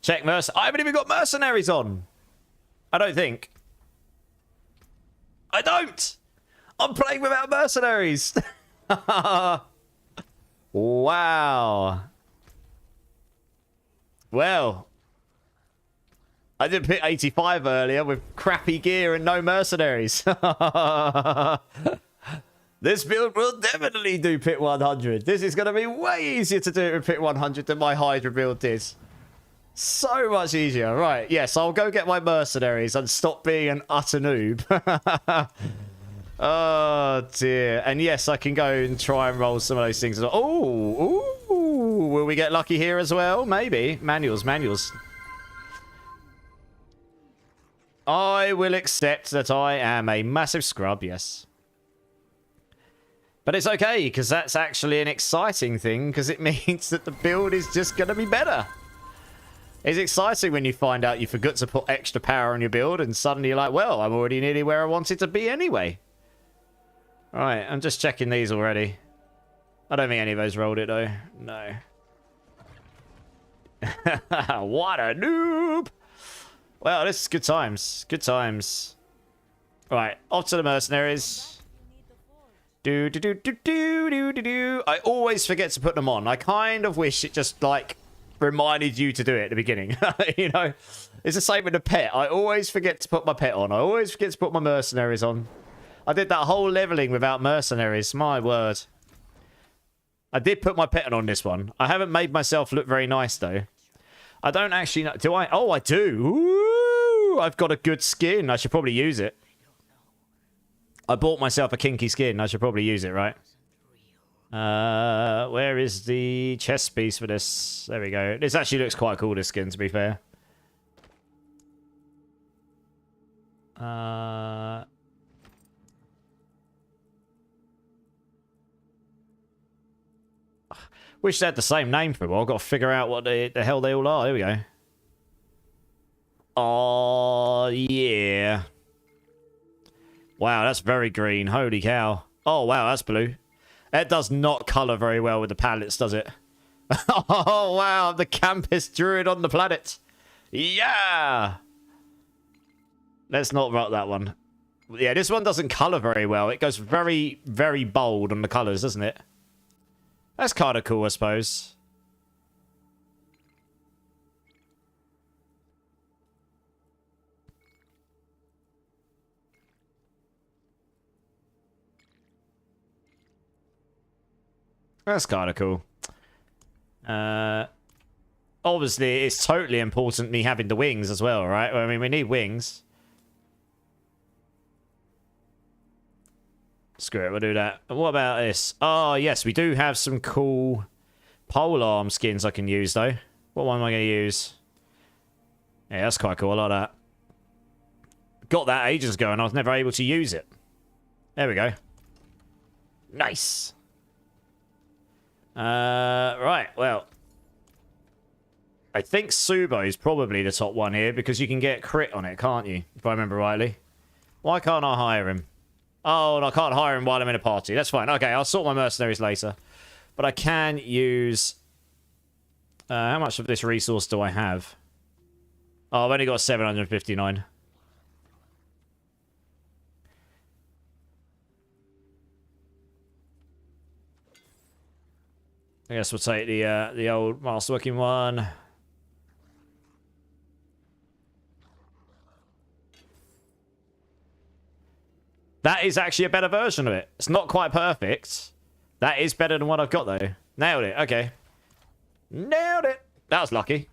Speaker 1: Check I haven't even got mercenaries on. I don't think. I don't. I'm playing without mercenaries. Wow. Well. I did pick 85 earlier with crappy gear and no mercenaries. That This build will definitely do pit 100. This is going to be way easier to do it with pit 100 than my Hydra build is. So much easier. Right, yes, I'll go get my mercenaries and stop being an utter noob. Oh, dear. And yes, I can go and try and roll some of those things as well. Oh, ooh. Will we get lucky here as well? Maybe. Manuals. I will accept that I am a massive scrub, yes. But it's okay, because that's actually an exciting thing, because it means that the build is just going to be better. It's exciting when you find out you forgot to put extra power on your build, and suddenly you're like, well, I'm already nearly where I wanted to be anyway. Alright, I'm just checking these already. I don't think any of those rolled it, though. No. What a noob! Well, this is good times. Good times. Right, off to the mercenaries. I always forget to put them on. I kind of wish it just, like, reminded you to do it at the beginning. You know? It's the same with the pet. I always forget to put my pet on. I always forget to put my mercenaries on. I did that whole leveling without mercenaries. My word. I did put my pet on this one. I haven't made myself look very nice, though. I don't actually know. Do I? Oh, I do. Ooh, I've got a good skin. I should probably use it. I bought myself a kinky skin. I should probably use it, right? Where is the chest piece for this? There we go. This actually looks quite cool, this skin, to be fair. Wish they had the same name for them. I've got to figure out what the hell they all are. Here we go. Oh, yeah. Wow, that's very green. Holy cow. Oh, wow, that's blue. It does not colour very well with the palettes, does it? Oh, wow, the campest druid on the planet. Yeah! Let's not rock that one. Yeah, this one doesn't colour very well. It goes very, very bold on the colours, doesn't it? That's kind of cool, I suppose. That's kind of cool. Obviously, it's totally important me having the wings as well, right? I mean, we need wings. Screw it, we'll do that. And what about this? Oh, yes, we do have some cool polearm skins I can use, though. What one am I going to use? Yeah, that's quite cool. I like that. Got that ages ago, and I was never able to use it. There we go. Nice. Right, well. I think Subo is probably the top one here, because you can get crit on it, can't you? If I remember rightly. Why can't I hire him? Oh, and I can't hire him while I'm in a party. That's fine. Okay, I'll sort my mercenaries later. But I can use... how much of this resource do I have? Oh, I've only got 759. I guess we'll take the old masterworking one. That is actually a better version of it. It's not quite perfect. That is better than what I've got, though. Nailed it. Okay. Nailed it. That was lucky.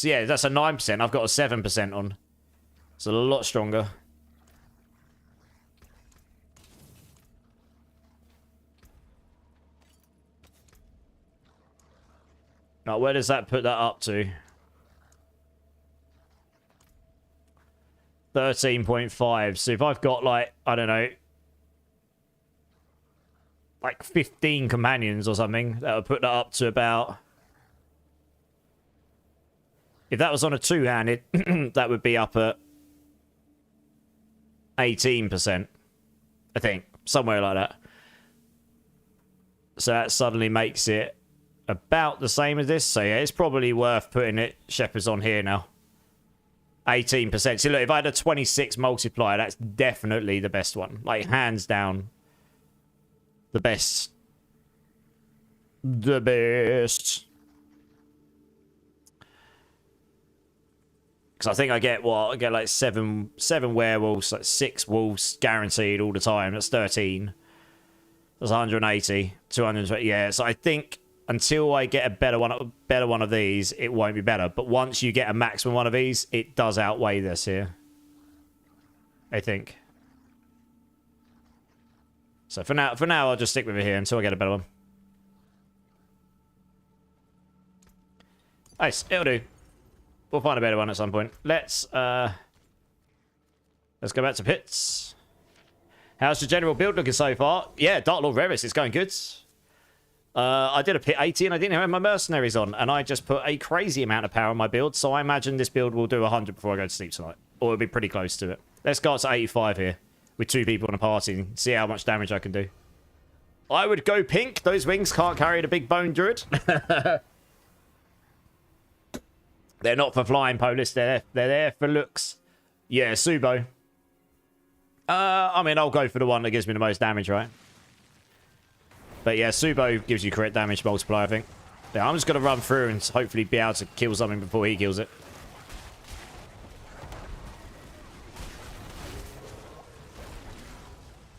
Speaker 1: Yeah, that's a 9%. I've got a 7% on. It's a lot stronger. Now, where does that put that up to? 13.5. So if I've got, like, I don't know, like 15 companions or something, that would put that up to about... If that was on a two-handed, that would be up at 18%. I think. Somewhere like that. So that suddenly makes it about the same as this. So yeah, it's probably worth putting it Shepherds on here now. 18%. See, look, if I had a 26 multiplier, that's definitely the best one. Like, hands down. The best. The best. Because I think I get, what? I get like seven werewolves, like 6 wolves guaranteed all the time. That's 13. That's 180. 220. Yeah, so I think until I get a better one of these, it won't be better. But once you get a maximum one of these, it does outweigh this here. I think. So for now, I'll just stick with it here until I get a better one. Nice, it'll do. We'll find a better one at some point. Let's go back to pits. How's the general build looking so far? Yeah, Dark Lord Revis, it's going good. I did a pit 80 and I didn't have my mercenaries on, and I just put a crazy amount of power on my build, so I imagine this build will do 100 before I go to sleep tonight. Or it'll be pretty close to it. Let's go up to 85 here, with 2 people in a party, and see how much damage I can do. I would go pink. Those wings can't carry the big bone druid. They're not for flying, Polis. They're there for looks. Yeah, Subo. I mean, I'll go for the one that gives me the most damage, right? But yeah, Subo gives you crit damage multiplier, I think. Yeah, I'm just going to run through and hopefully be able to kill something before he kills it.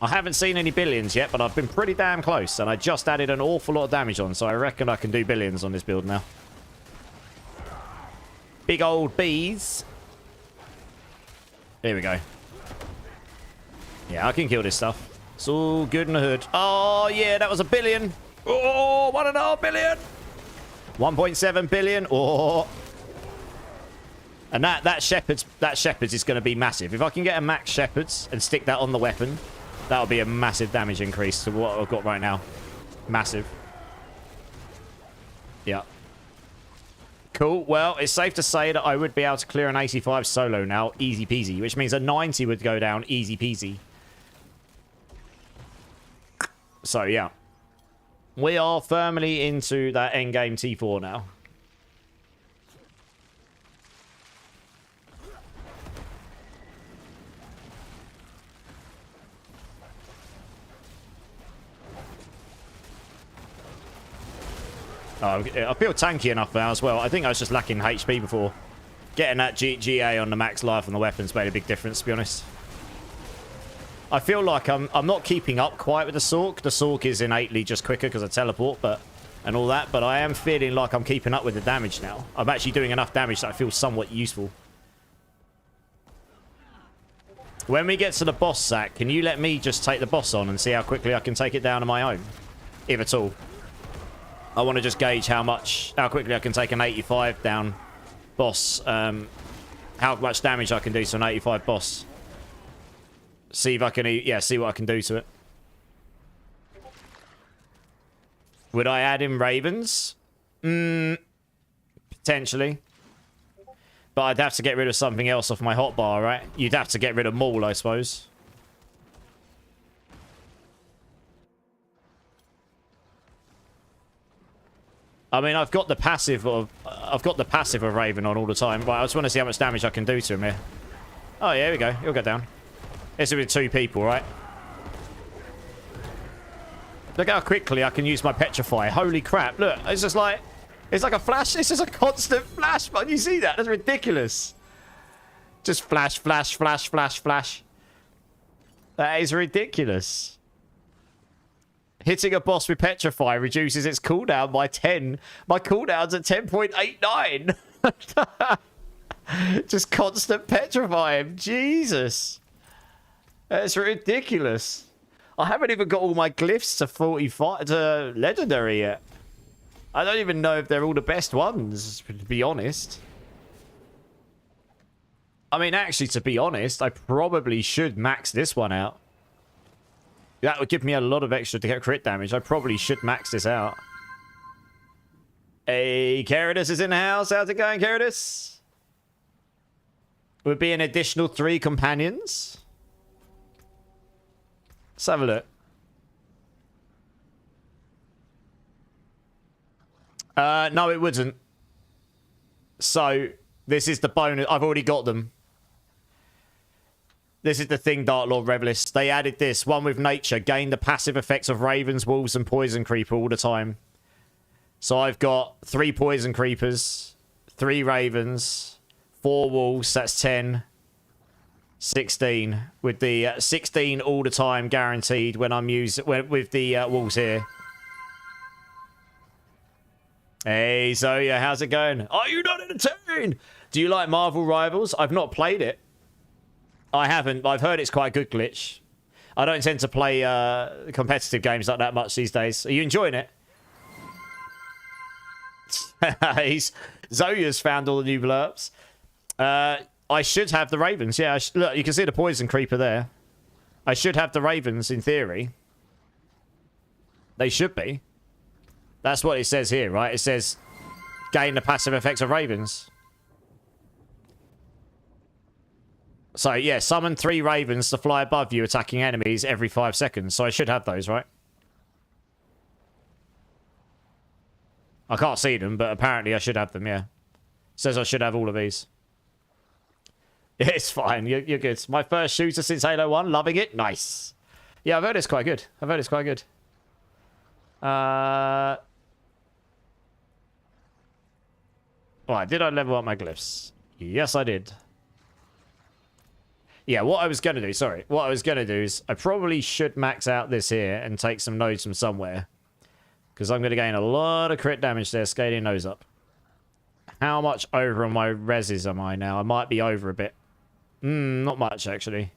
Speaker 1: I haven't seen any billions yet, but I've been pretty damn close. And I just added an awful lot of damage on, so I reckon I can do billions on this build now. Big old bees. Here we go. Yeah, I can kill this stuff. It's all good in the hood. Oh, yeah, that was a billion. Oh, 1.5 billion. 1.7 billion. Oh. And that Shepherd's is going to be massive. If I can get a max Shepherd's and stick that on the weapon, that'll be a massive damage increase to what I've got right now. Massive. Yeah. Cool. Well, it's safe to say that I would be able to clear an 85 solo now. Easy peasy. Which means a 90 would go down easy peasy. So, yeah. We are firmly into that endgame T4 now. Oh, I feel tanky enough now as well. I think I was just lacking HP before. Getting that GA on the max life on the weapons made a big difference, to be honest. I feel like I'm not keeping up quite with the Sork. The Sork is innately just quicker because I teleport and all that, but I am feeling like I'm keeping up with the damage now. I'm actually doing enough damage that I feel somewhat useful. When we get to the boss, Zach, can you let me just take the boss on and see how quickly I can take it down on my own? If at all. I want to just gauge how quickly I can take an 85 down boss. How much damage I can do to an 85 boss. See if I can, see what I can do to it. Would I add in Ravens? Potentially. But I'd have to get rid of something else off my hotbar, right? You'd have to get rid of Maul, I suppose. I mean, I've got the passive of Raven on all the time. But I just want to see how much damage I can do to him here. Oh yeah, here we go. He'll go down. This will be 2 people, right? Look how quickly I can use my Petrify. Holy crap. Look, it's just like... It's like a flash. It's just a constant flash, man. You see that? That's ridiculous. Just flash, flash, flash, flash, flash. That is ridiculous. Hitting a boss with Petrify reduces its cooldown by 10. My cooldown's at 10.89. Just constant Petrify him. Jesus. That's ridiculous. I haven't even got all my glyphs to 45 to legendary yet. I don't even know if they're all the best ones, to be honest. I mean, actually, to be honest, I probably should max this one out. That would give me a lot of extra to get crit damage. I probably should max this out. Hey, Caridus is in the house. How's it going, Caridus? Would be an additional 3 companions. Let's have a look. No, it wouldn't. So, this is the bonus. I've already got them. This is the thing, Dark Lord Revelist. They added this. One with nature. Gain the passive effects of ravens, wolves, and poison creeper all the time. So I've got 3 poison creepers, 3 ravens, 4 walls, that's 10. 16 with the 16 all the time guaranteed when I'm using with the walls here. Hey Zoya, how's it going? Are you not entertained? Do you like Marvel Rivals? I've not played it. I haven't, but I've heard it's quite good, Glitch. I don't tend to play competitive games like that much these days. Are you enjoying it? Zoya's found all the new blurbs. I should have the Ravens. Yeah, look, you can see the Poison Creeper there. I should have the Ravens in theory. They should be. That's what it says here, right? It says gain the passive effects of Ravens. So, yeah, summon 3 Ravens to fly above you, attacking enemies every 5 seconds. So I should have those, right? I can't see them, but apparently I should have them, yeah. It says I should have all of these. It's fine. You're good. My first shooter since Halo 1. Loving it. Nice. Yeah, I've heard it's quite good. I've heard it's quite good. Right, did I level up my glyphs? Yes, I did. Yeah, what I was going to do, sorry. What I was going to do is I probably should max out this here and take some nodes from somewhere. Because I'm going to gain a lot of crit damage there, scaling those up. How much over on my reses am I now? I might be over a bit. Not much, actually.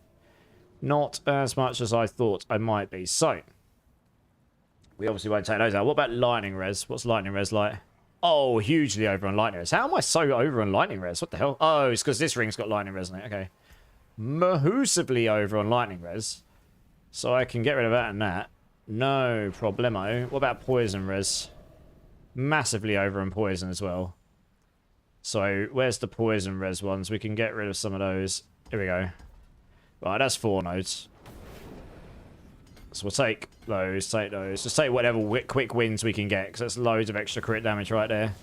Speaker 1: Not as much as I thought I might be. So, we obviously won't take those out. What about lightning res? What's lightning res like? Oh, hugely over on lightning res. How am I so over on lightning res? What the hell? Oh, it's because this ring's got lightning res in it. Okay. Mahoosably over on lightning res. So I can get rid of that and that. No problemo. What about poison res? Massively over on poison as well. So, where's the poison res ones? We can get rid of some of those. Here we go. Right, that's 4 nodes. So we'll take those, take those. Just take whatever quick wins we can get, because that's loads of extra crit damage right there.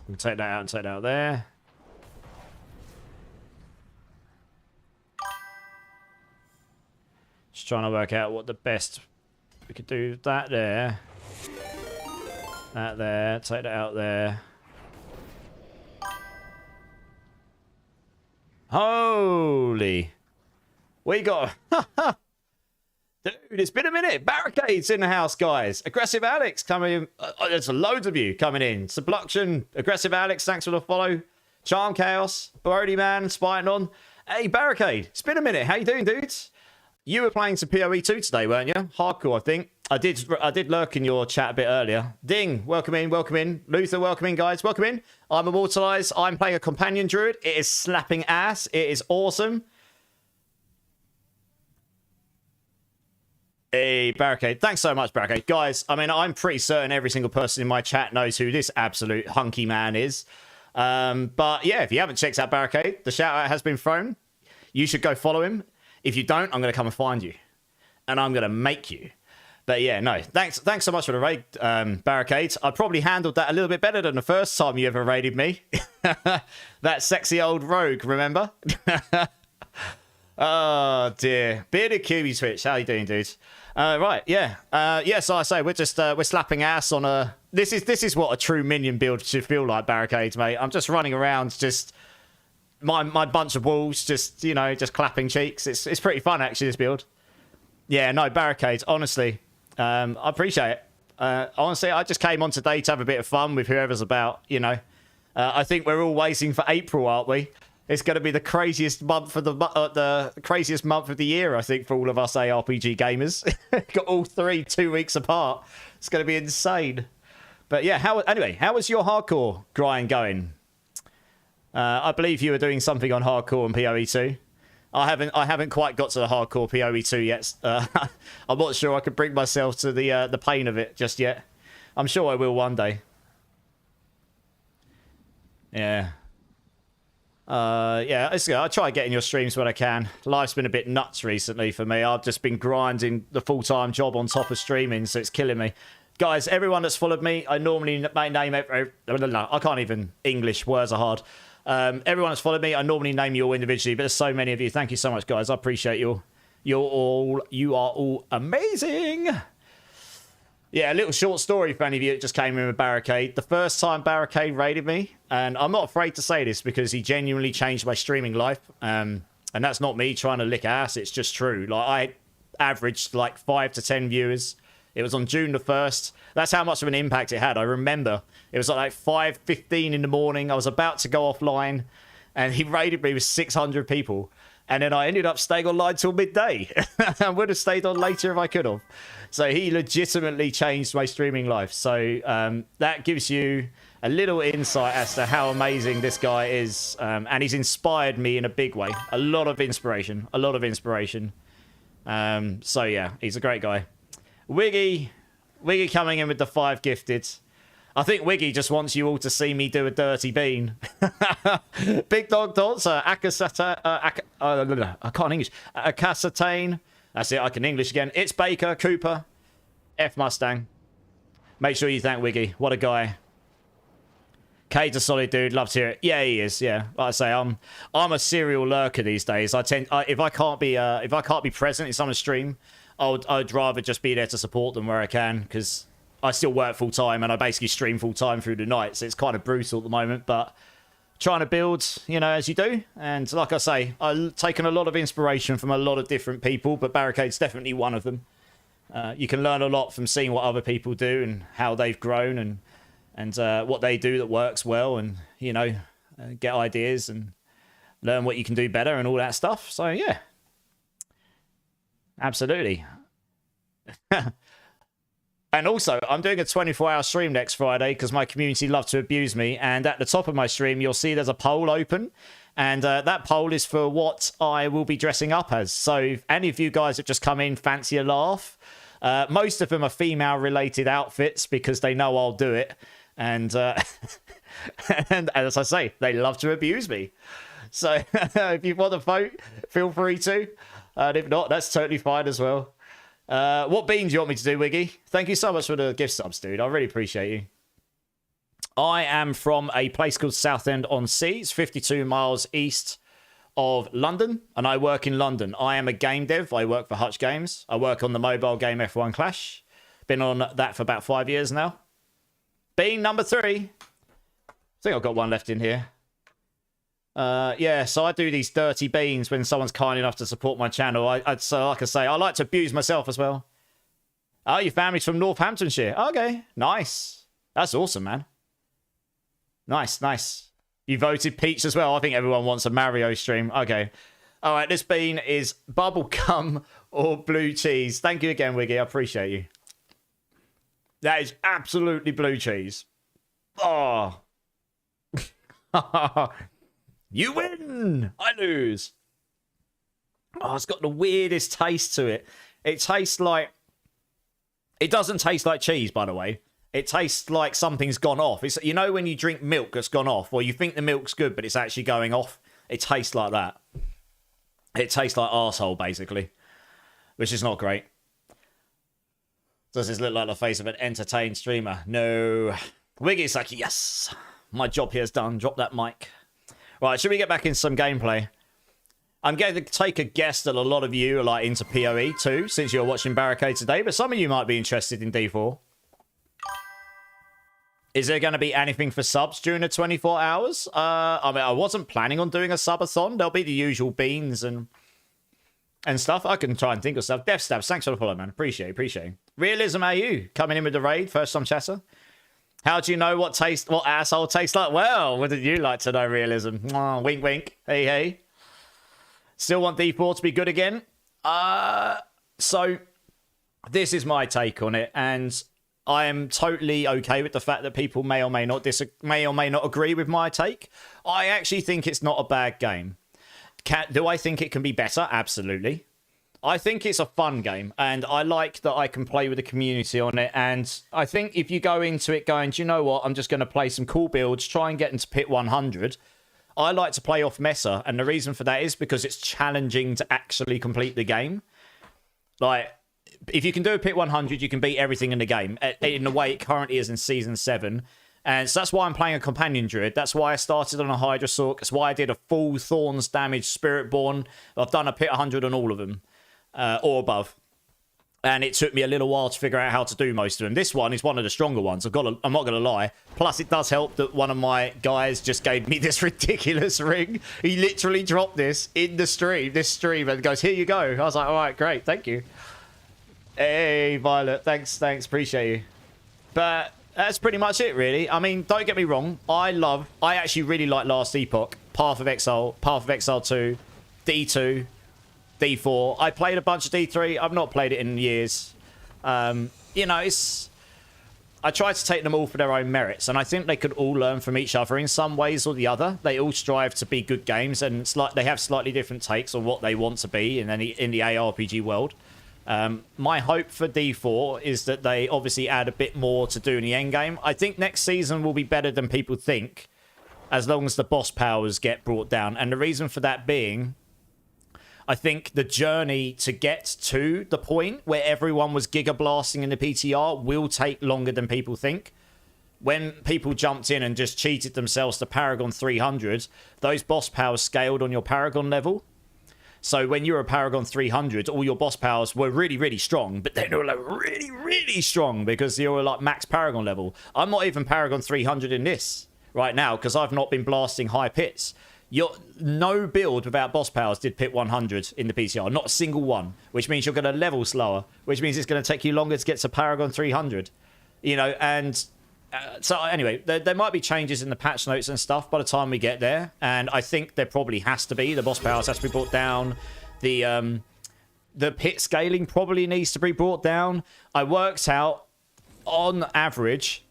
Speaker 1: We'll take that out and take that out there. Just trying to work out what the best... We could do that there. That there. Take that out there. Holy. We got... Dude, it's been a minute. Barricades in the house, guys. Aggressive Alex coming in. There's loads of you coming in. Subluction, Aggressive Alex, thanks for the follow. Charm Chaos, Brody Man, Spying on. Hey, Barricade. It's been a minute. How you doing, dudes? You were playing some PoE 2 today, weren't you? Hardcore, I think. I did lurk in your chat a bit earlier. Ding, welcome in, welcome in. Luther, welcome in, guys, welcome in. I'm Immortalized. I'm playing a companion druid. It is slapping ass. It is awesome. Hey, Barricade. Thanks so much, Barricade. Guys, I mean, I'm pretty certain every single person in my chat knows who this absolute hunky man is. But yeah, if you haven't checked out Barricade, the shout out has been thrown. You should go follow him. If you don't, I'm going to come and find you. And I'm going to make you. But yeah, no, thanks so much for the raid, Barricade. I probably handled that a little bit better than the first time you ever raided me. That sexy old rogue, remember? Oh, dear. Bearded QB Twitch, how you doing, dudes? Right, yeah. So I say, we're slapping ass on a... This is what a true minion build should feel like, Barricades, mate. I'm just running around, just... My bunch of wolves, just, you know, just clapping cheeks. It's pretty fun, actually, this build. Yeah, no, Barricades, honestly. I appreciate it. Honestly, I just came on today to have a bit of fun with whoever's about, you know. I think we're all waiting for April, aren't we? It's going to be the craziest month of the craziest month of the year, I think, for all of us ARPG gamers. Got all 3 2 weeks apart. It's going to be insane. But yeah, how was your hardcore grind going? I believe you were doing something on hardcore and PoE 2. I haven't quite got to the hardcore PoE 2 yet. I'm not sure I could bring myself to the pain of it just yet. I'm sure I will one day. Yeah. I try getting your streams when I can. Life's been a bit nuts recently for me. I've just been grinding the full-time job on top of streaming, so it's killing me. Guys, everyone that's followed me, I normally name... I can't even... English words are hard. Everyone that's followed me, I normally name you all individually, but there's so many of you. Thank you so much, guys. I appreciate you. You are all amazing. Yeah, a little short story for any of you that just came in with Barricade. The first time Barricade raided me, and I'm not afraid to say this because he genuinely changed my streaming life. And that's not me trying to lick ass, it's just true. Like, I averaged like 5 to 10 viewers. It was on June the 1st. That's how much of an impact it had. I remember it was like 5:15 in the morning. I was about to go offline, and he raided me with 600 people. And then I ended up staying online till midday. I would have stayed on later if I could have. So he legitimately changed my streaming life. So that gives you a little insight as to how amazing this guy is. And he's inspired me in a big way. A lot of inspiration. A lot of inspiration. So yeah, he's a great guy. Wiggy coming in with the 5 gifted. I think Wiggy just wants you all to see me do a dirty bean. Big Dog Dots, Akasata, I can't English. Akasatane. That's it, I can English again. It's Baker, Cooper, F Mustang. Make sure you thank Wiggy. What a guy. Kate's a solid dude. Love to hear it. Yeah, he is. Yeah, like I say, I'm a serial lurker these days. If I can't be present in someone's stream, I'd rather just be there to support them where I can, because I still work full time and I basically stream full time through the night, so it's kind of brutal at the moment, but trying to build, you know, as you do. And like I say, I've taken a lot of inspiration from a lot of different people, but Barricade's definitely one of them. You can learn a lot from seeing what other people do and how they've grown and what they do that works well, and, you know, get ideas and learn what you can do better and all that stuff. So yeah, absolutely. And also, I'm doing a 24-hour stream next Friday because my community love to abuse me. And at the top of my stream, you'll see there's a poll open. And that poll is for what I will be dressing up as. So if any of you guys that just come in fancy a laugh, most of them are female-related outfits because they know I'll do it. And, and as I say, they love to abuse me. So if you want to vote, feel free to. And if not, that's totally fine as well. What bean do you want me to do, Wiggy? Thank you so much for the gift subs, dude. I really appreciate you. I am from a place called Southend-on-Sea. It's 52 miles east of London, and I work in London. I am a game dev. I work for Hutch Games. I work on the mobile game F1 Clash. Been on that for about 5 years now. Bean number 3. I think I've got one left in here. Yeah, so I do these dirty beans when someone's kind enough to support my channel. So like I say, I like to abuse myself as well. Oh, your family's from Northamptonshire. Okay, nice. That's awesome, man. Nice, nice. You voted Peach as well. I think everyone wants a Mario stream. Okay. All right, this bean is bubblegum or blue cheese. Thank you again, Wiggy. I appreciate you. That is absolutely blue cheese. Oh. You win! I lose. Oh, it's got the weirdest taste to it. It tastes like... It doesn't taste like cheese, by the way. It tastes like something's gone off. It's, you know when you drink milk that's gone off, or you think the milk's good, but it's actually going off? It tastes like that. It tastes like arsehole, basically. Which is not great. Does this look like the face of an entertained streamer? No. Wiggy's like, yes! My job here's done. Drop that mic. Right, should we get back into some gameplay? I'm going to take a guess that a lot of you are like into PoE too, since you're watching Barricade today, but some of you might be interested in D4. Is there going to be anything for subs during the 24 hours? I mean, I wasn't planning on doing a subathon. There'll be the usual beans and stuff. I can try and think of stuff. Death Stabs, thanks for the follow, man. Appreciate it. Realism AU, coming in with the raid, first time chatter. How do you know what asshole tastes like? Well, wouldn't you like to know, Realism? Oh, wink, wink. Hey, hey. Still want D4 to be good again? So, this is my take on it, and I am totally okay with the fact that people may or may not agree with my take. I actually think it's not a bad game. Do I think it can be better? Absolutely. I think it's a fun game, and I like that I can play with the community on it. And I think if you go into it going, do you know what? I'm just going to play some cool builds, try and get into pit 100. I like to play off meta, and the reason for that is because it's challenging to actually complete the game. Like, if you can do a pit 100, you can beat everything in the game, in the way it currently is in Season 7. And so that's why I'm playing a Companion Druid. That's why I started on a Hydra Sork. That's why I did a full Thorns damage Spiritborn. I've done a pit 100 on all of them. Or above. And it took me a little while to figure out how to do most of them. This one is one of the stronger ones. I'm not going to lie. Plus, it does help that one of my guys just gave me this ridiculous ring. He literally dropped this in the stream, and goes, here you go. I was like, all right, great. Thank you. Hey, Violet. Thanks. Appreciate you. But that's pretty much it, really. I mean, don't get me wrong. I actually really like Last Epoch, Path of Exile 2, D2, D4. I played a bunch of D3. I've not played it in years. You know, I try to take them all for their own merits, and I think they could all learn from each other in some ways or the other. They all strive to be good games, and it's like they have slightly different takes on what they want to be in the ARPG world. My hope for D4 is that they obviously add a bit more to do in the end game. I think next season will be better than people think, as long as the boss powers get brought down. And the reason for that being, I think the journey to get to the point where everyone was giga blasting in the PTR will take longer than people think. When people jumped in and just cheated themselves to Paragon 300, those boss powers scaled on your Paragon level. So when you were a Paragon 300, all your boss powers were really, really strong, but then they were like really, really strong because you were like max Paragon level. I'm not even Paragon 300 in this right now because I've not been blasting high pits. No build without boss powers did pit 100 in the PCR, not a single one, which means you're going to level slower, which means it's going to take you longer to get to Paragon 300, you know. And so anyway, there might be changes in the patch notes and stuff by the time we get there, and I think there probably has to be. The boss powers has to be brought down. The pit scaling probably needs to be brought down. I worked out, on average,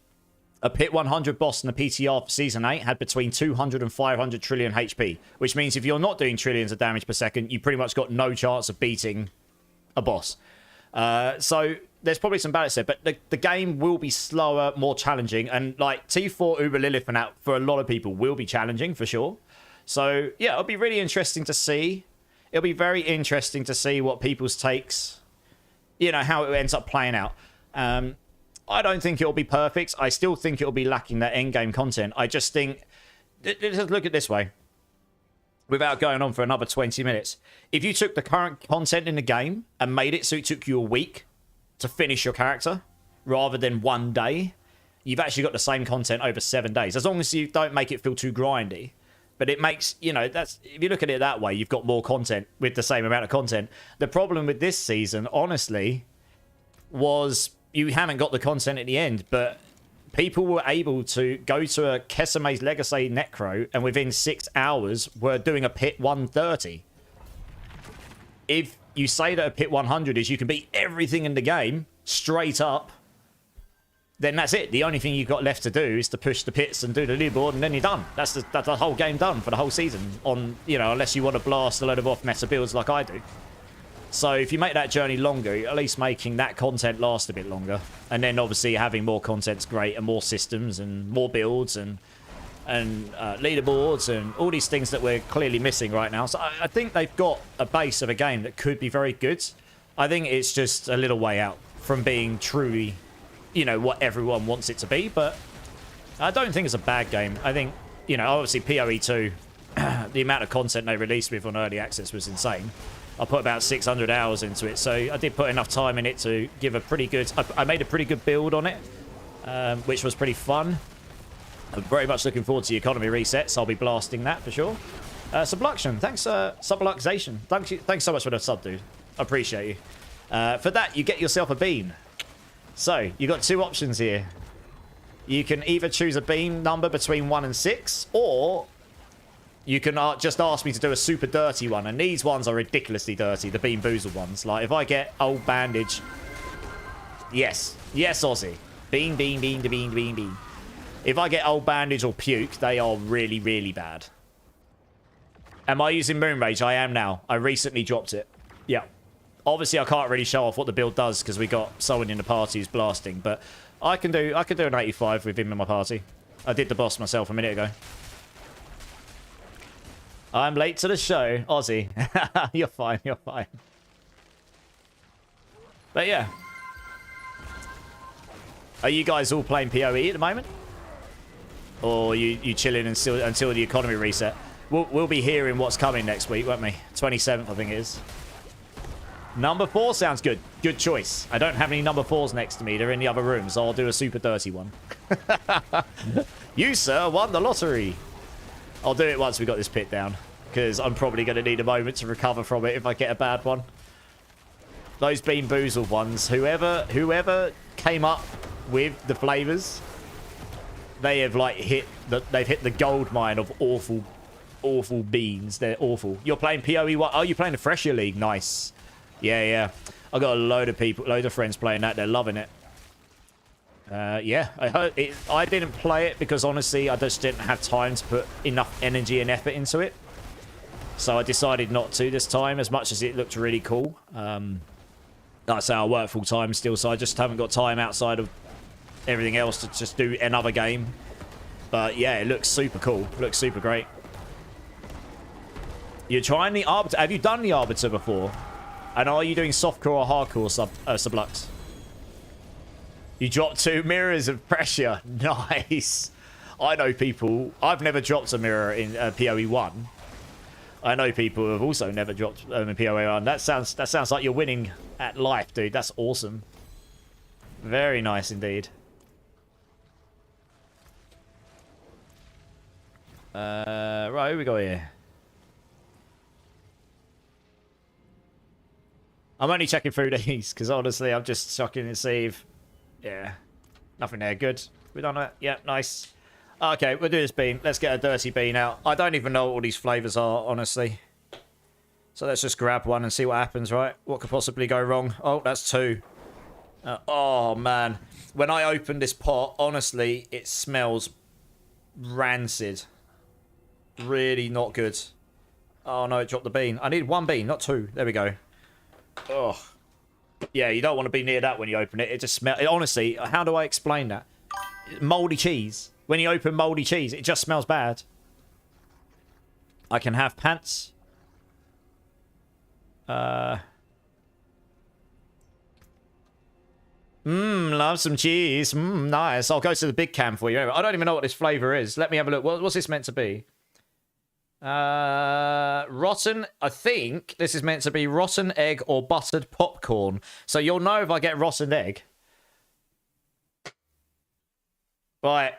Speaker 1: a pit 100 boss in the PTR for Season 8 had between 200 and 500 trillion HP, which means if you're not doing trillions of damage per second, you pretty much got no chance of beating a boss. So there's probably some balance there, but the game will be slower, more challenging, and like T4 Uber Lilith and that for a lot of people will be challenging for sure. So yeah, it'll be really interesting to see. It'll be very interesting to see what people's takes, you know, how it ends up playing out. I don't think it'll be perfect. I still think it'll be lacking that endgame content. I just think, just look at it this way, without going on for another 20 minutes. If you took the current content in the game and made it so it took you a week to finish your character rather than one day, you've actually got the same content over 7 days, as long as you don't make it feel too grindy. But it makes, you know, that's, if you look at it that way, you've got more content with the same amount of content. The problem with this season, honestly, was you haven't got the content at the end, but people were able to go to a Keseme's Legacy Necro and within 6 hours were doing a pit 130. If you say that a pit 100 is you can beat everything in the game straight up, then that's it. The only thing you've got left to do is to push the pits and do the leaderboard, and then you're done. That's the whole game done for the whole season, on, you know, unless you want to blast a load of off-meta builds like I do. So if you make that journey longer, you're at least making that content last a bit longer. And then obviously having more content's great, and more systems and more builds and leaderboards and all these things that we're clearly missing right now. So I think they've got a base of a game that could be very good. I think it's just a little way out from being truly, you know, what everyone wants it to be. But I don't think it's a bad game. I think, you know, obviously PoE 2, the amount of content they released with on early access was insane. I put about 600 hours into it, so I did put enough time in it to give a pretty good... I made a pretty good build on it, which was pretty fun. I'm very much looking forward to the economy resets. I'll be blasting that for sure. Subluxation, thanks, Subluxation. Thanks so much for the sub, dude. I appreciate you. For that, you get yourself a bean. So, you got two options here. You can either choose a bean number between 1 and 6, or you can just ask me to do a super dirty one. And these ones are ridiculously dirty, the Bean Boozled ones. Like, if I get Old Bandage... Yes. Yes, Aussie. Bean, bean, bean, da bean, bean, bean. If I get Old Bandage or Puke, they are really, really bad. Am I using Moonrage? I am now. I recently dropped it. Yeah. Obviously, I can't really show off what the build does because we got someone in the party who's blasting. But I can do an 85 with him in my party. I did the boss myself a minute ago. I'm late to the show, Aussie. You're fine, you're fine. But yeah. Are you guys all playing PoE at the moment? Or you chilling until the economy reset? We'll be hearing what's coming next week, won't we? 27th, I think it is. Number 4 sounds good. Good choice. I don't have any number 4s next to me. They're in the other room, so I'll do a super dirty one. You, sir, won the lottery. I'll do it once we got this pit down, because I'm probably going to need a moment to recover from it if I get a bad one. Those Bean Boozled ones, whoever came up with the flavors, they have like they've hit the gold mine of awful beans. They're awful. You're playing PoE1. Oh, you're playing the Fresher League. Nice. Yeah. I got a load of friends playing that. They're loving it. Yeah, I didn't play it because honestly I just didn't have time to put enough energy and effort into it, so I decided not to this time, as much as it looked really cool. Like I say, I work full time still, so I just haven't got time outside of everything else to just do another game. But yeah, it looks super cool. It looks super great. You're trying the Arbiter. Have you done the Arbiter before? And are you doing softcore or hardcore sublux? You dropped 2 mirrors of pressure. Nice. I know people. I've never dropped a mirror in PoE1. I know people who have also never dropped in PoE1. That sounds like you're winning at life, dude. That's awesome. Very nice indeed. Right, who we got here? I'm only checking through these because honestly, I'm just checking to see if... Yeah. Nothing there. Good. We done it? Yeah, nice. Okay, we'll do this bean. Let's get a dirty bean out. I don't even know what all these flavors are, honestly. So let's just grab one and see what happens, right? What could possibly go wrong? Oh, that's 2. Oh, man. When I open this pot, honestly, it smells rancid. Really not good. Oh, no, it dropped the bean. I need 1 bean, not 2. There we go. Oh. Yeah, you don't want to be near that when you open it. It just smells... Honestly, how do I explain that? Moldy cheese. When you open moldy cheese, it just smells bad. I can have pants. Love some cheese. Nice. I'll go to the big can for you. I don't even know what this flavor is. Let me have a look. What's this meant to be? Rotten. I think this is meant to be rotten egg or buttered popcorn. So you'll know if I get rotten egg. Right.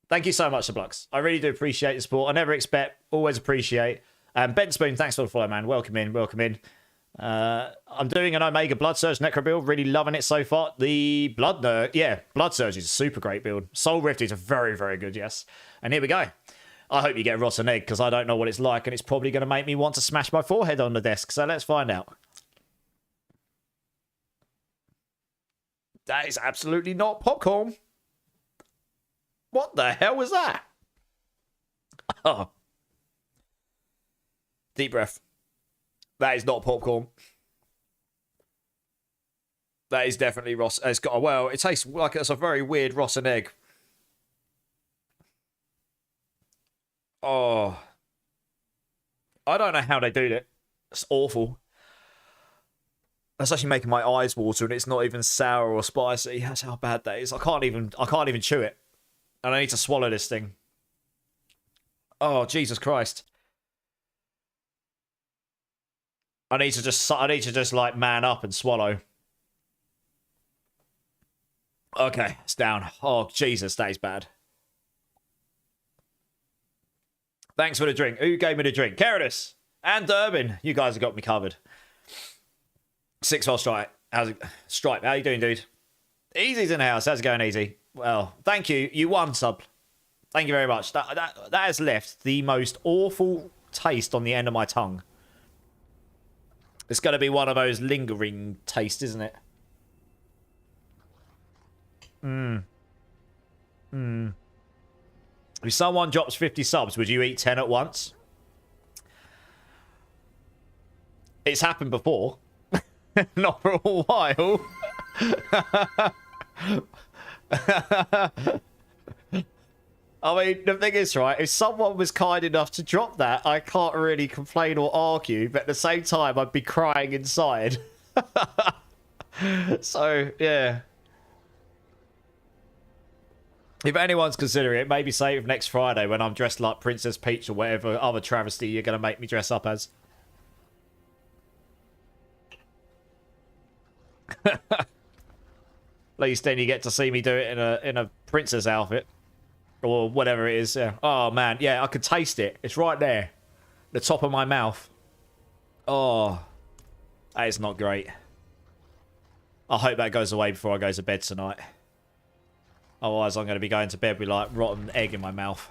Speaker 1: Thank you so much, Sublux. I really do appreciate the support. I never expect, always appreciate. Ben Spoon, thanks for the follow, man. Welcome in, welcome in. I'm doing an Omega Blood Surge Necro build. Really loving it so far. The Blood Surge is a super great build. Soul Rift is a very, very good, yes. And here we go. I hope you get rotten egg, because I don't know what it's like, and it's probably going to make me want to smash my forehead on the desk. So let's find out. That is absolutely not popcorn. What the hell was that? Oh. Deep breath. That is not popcorn. That is definitely Ross. It's got, well, it tastes like it's a very weird rotten egg. Oh. I don't know how they do that. It's awful. That's actually making my eyes water, and it's not even sour or spicy. That's how bad that is. I can't even chew it. And I need to swallow this thing. Oh, Jesus Christ. I need to just like man up and swallow. Okay, it's down. Oh, Jesus, that is bad. Thanks for the drink. Who gave me the drink? Keradus and Durbin. You guys have got me covered. 6-4 Stripe. Stripe, how you doing, dude? Easy's in the house. How's it going, Easy? Well, thank you. You won, sub. Thank you very much. That has left the most awful taste on the end of my tongue. It's going to be one of those lingering tastes, isn't it? If someone drops 50 subs, would you eat 10 at once? It's happened before. Not for a while. I mean, the thing is, right, if someone was kind enough to drop that, I can't really complain or argue, but at the same time, I'd be crying inside. So, yeah. If anyone's considering it, maybe save next Friday when I'm dressed like Princess Peach or whatever other travesty you're going to make me dress up as. At least then you get to see me do it in a princess outfit. Or whatever it is. Yeah. Oh, man. Yeah, I could taste it. It's right there. The top of my mouth. Oh. That is not great. I hope that goes away before I go to bed tonight. Otherwise, I'm going to be going to bed with, like, rotten egg in my mouth.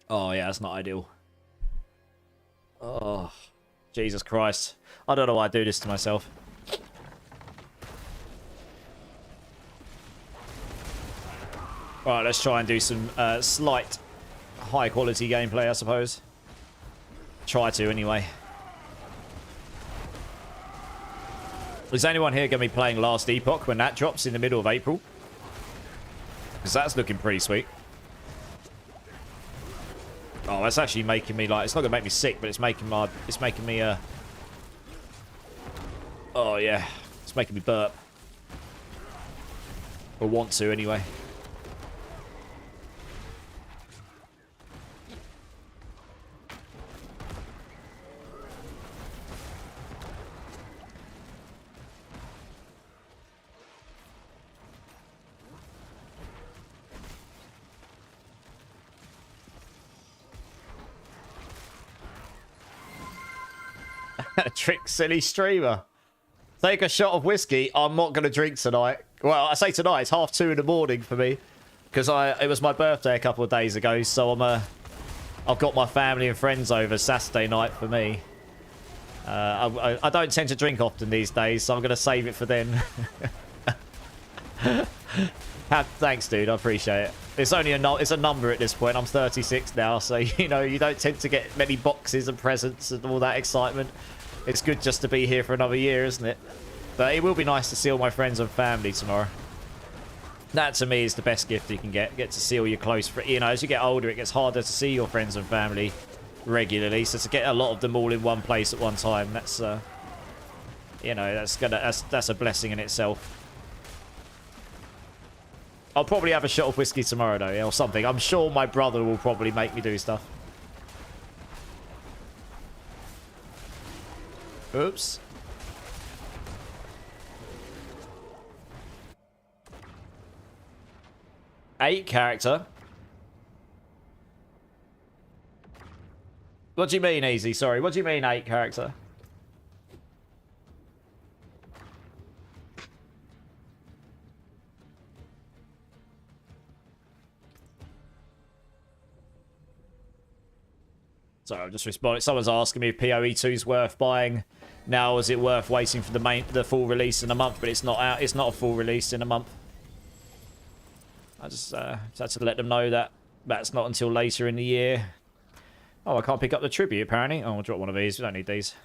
Speaker 1: Oh, yeah, that's not ideal. Oh. Jesus Christ. I don't know why I do this to myself. Alright, let's try and do some slight high quality gameplay, I suppose. Try to, anyway. Is anyone here going to be playing Last Epoch when that drops in the middle of April? Because that's looking pretty sweet. Oh, that's actually making me, like, it's not going to make me sick, but it's making me, oh, yeah. It's making me burp. Or want to, anyway. Trick silly streamer. Take a shot of whiskey. I'm not going to drink tonight. Well, I say tonight. It's 2:30 in the morning for me. Because it was my birthday a couple of days ago. So I've got my family and friends over Saturday night for me. I don't tend to drink often these days. So I'm going to save it for then. Thanks, dude. I appreciate it. It's only it's a number at this point. I'm 36 now. So, you know, you don't tend to get many boxes and presents and all that excitement. It's good just to be here for another year, isn't it? But it will be nice to see all my friends and family tomorrow. That, to me, is the best gift you can get. Get to see all your close friends. You know, as you get older, it gets harder to see your friends and family regularly. So to get a lot of them all in one place at one time, that's, you know, that's a blessing in itself. I'll probably have a shot of whiskey tomorrow, though, yeah, or something. I'm sure my brother will probably make me do stuff. Oops. Eight character. What do you mean, Easy? Sorry, what do you mean 8 character? Sorry, I'm just responding. Someone's asking me if PoE 2 is worth buying now. Is it worth waiting for the full release in a month? But it's not out. It's not a full release in a month. I just had to let them know that that's not until later in the year. Oh, I can't pick up the tribute apparently. Oh, I'll drop one of these. We don't need these.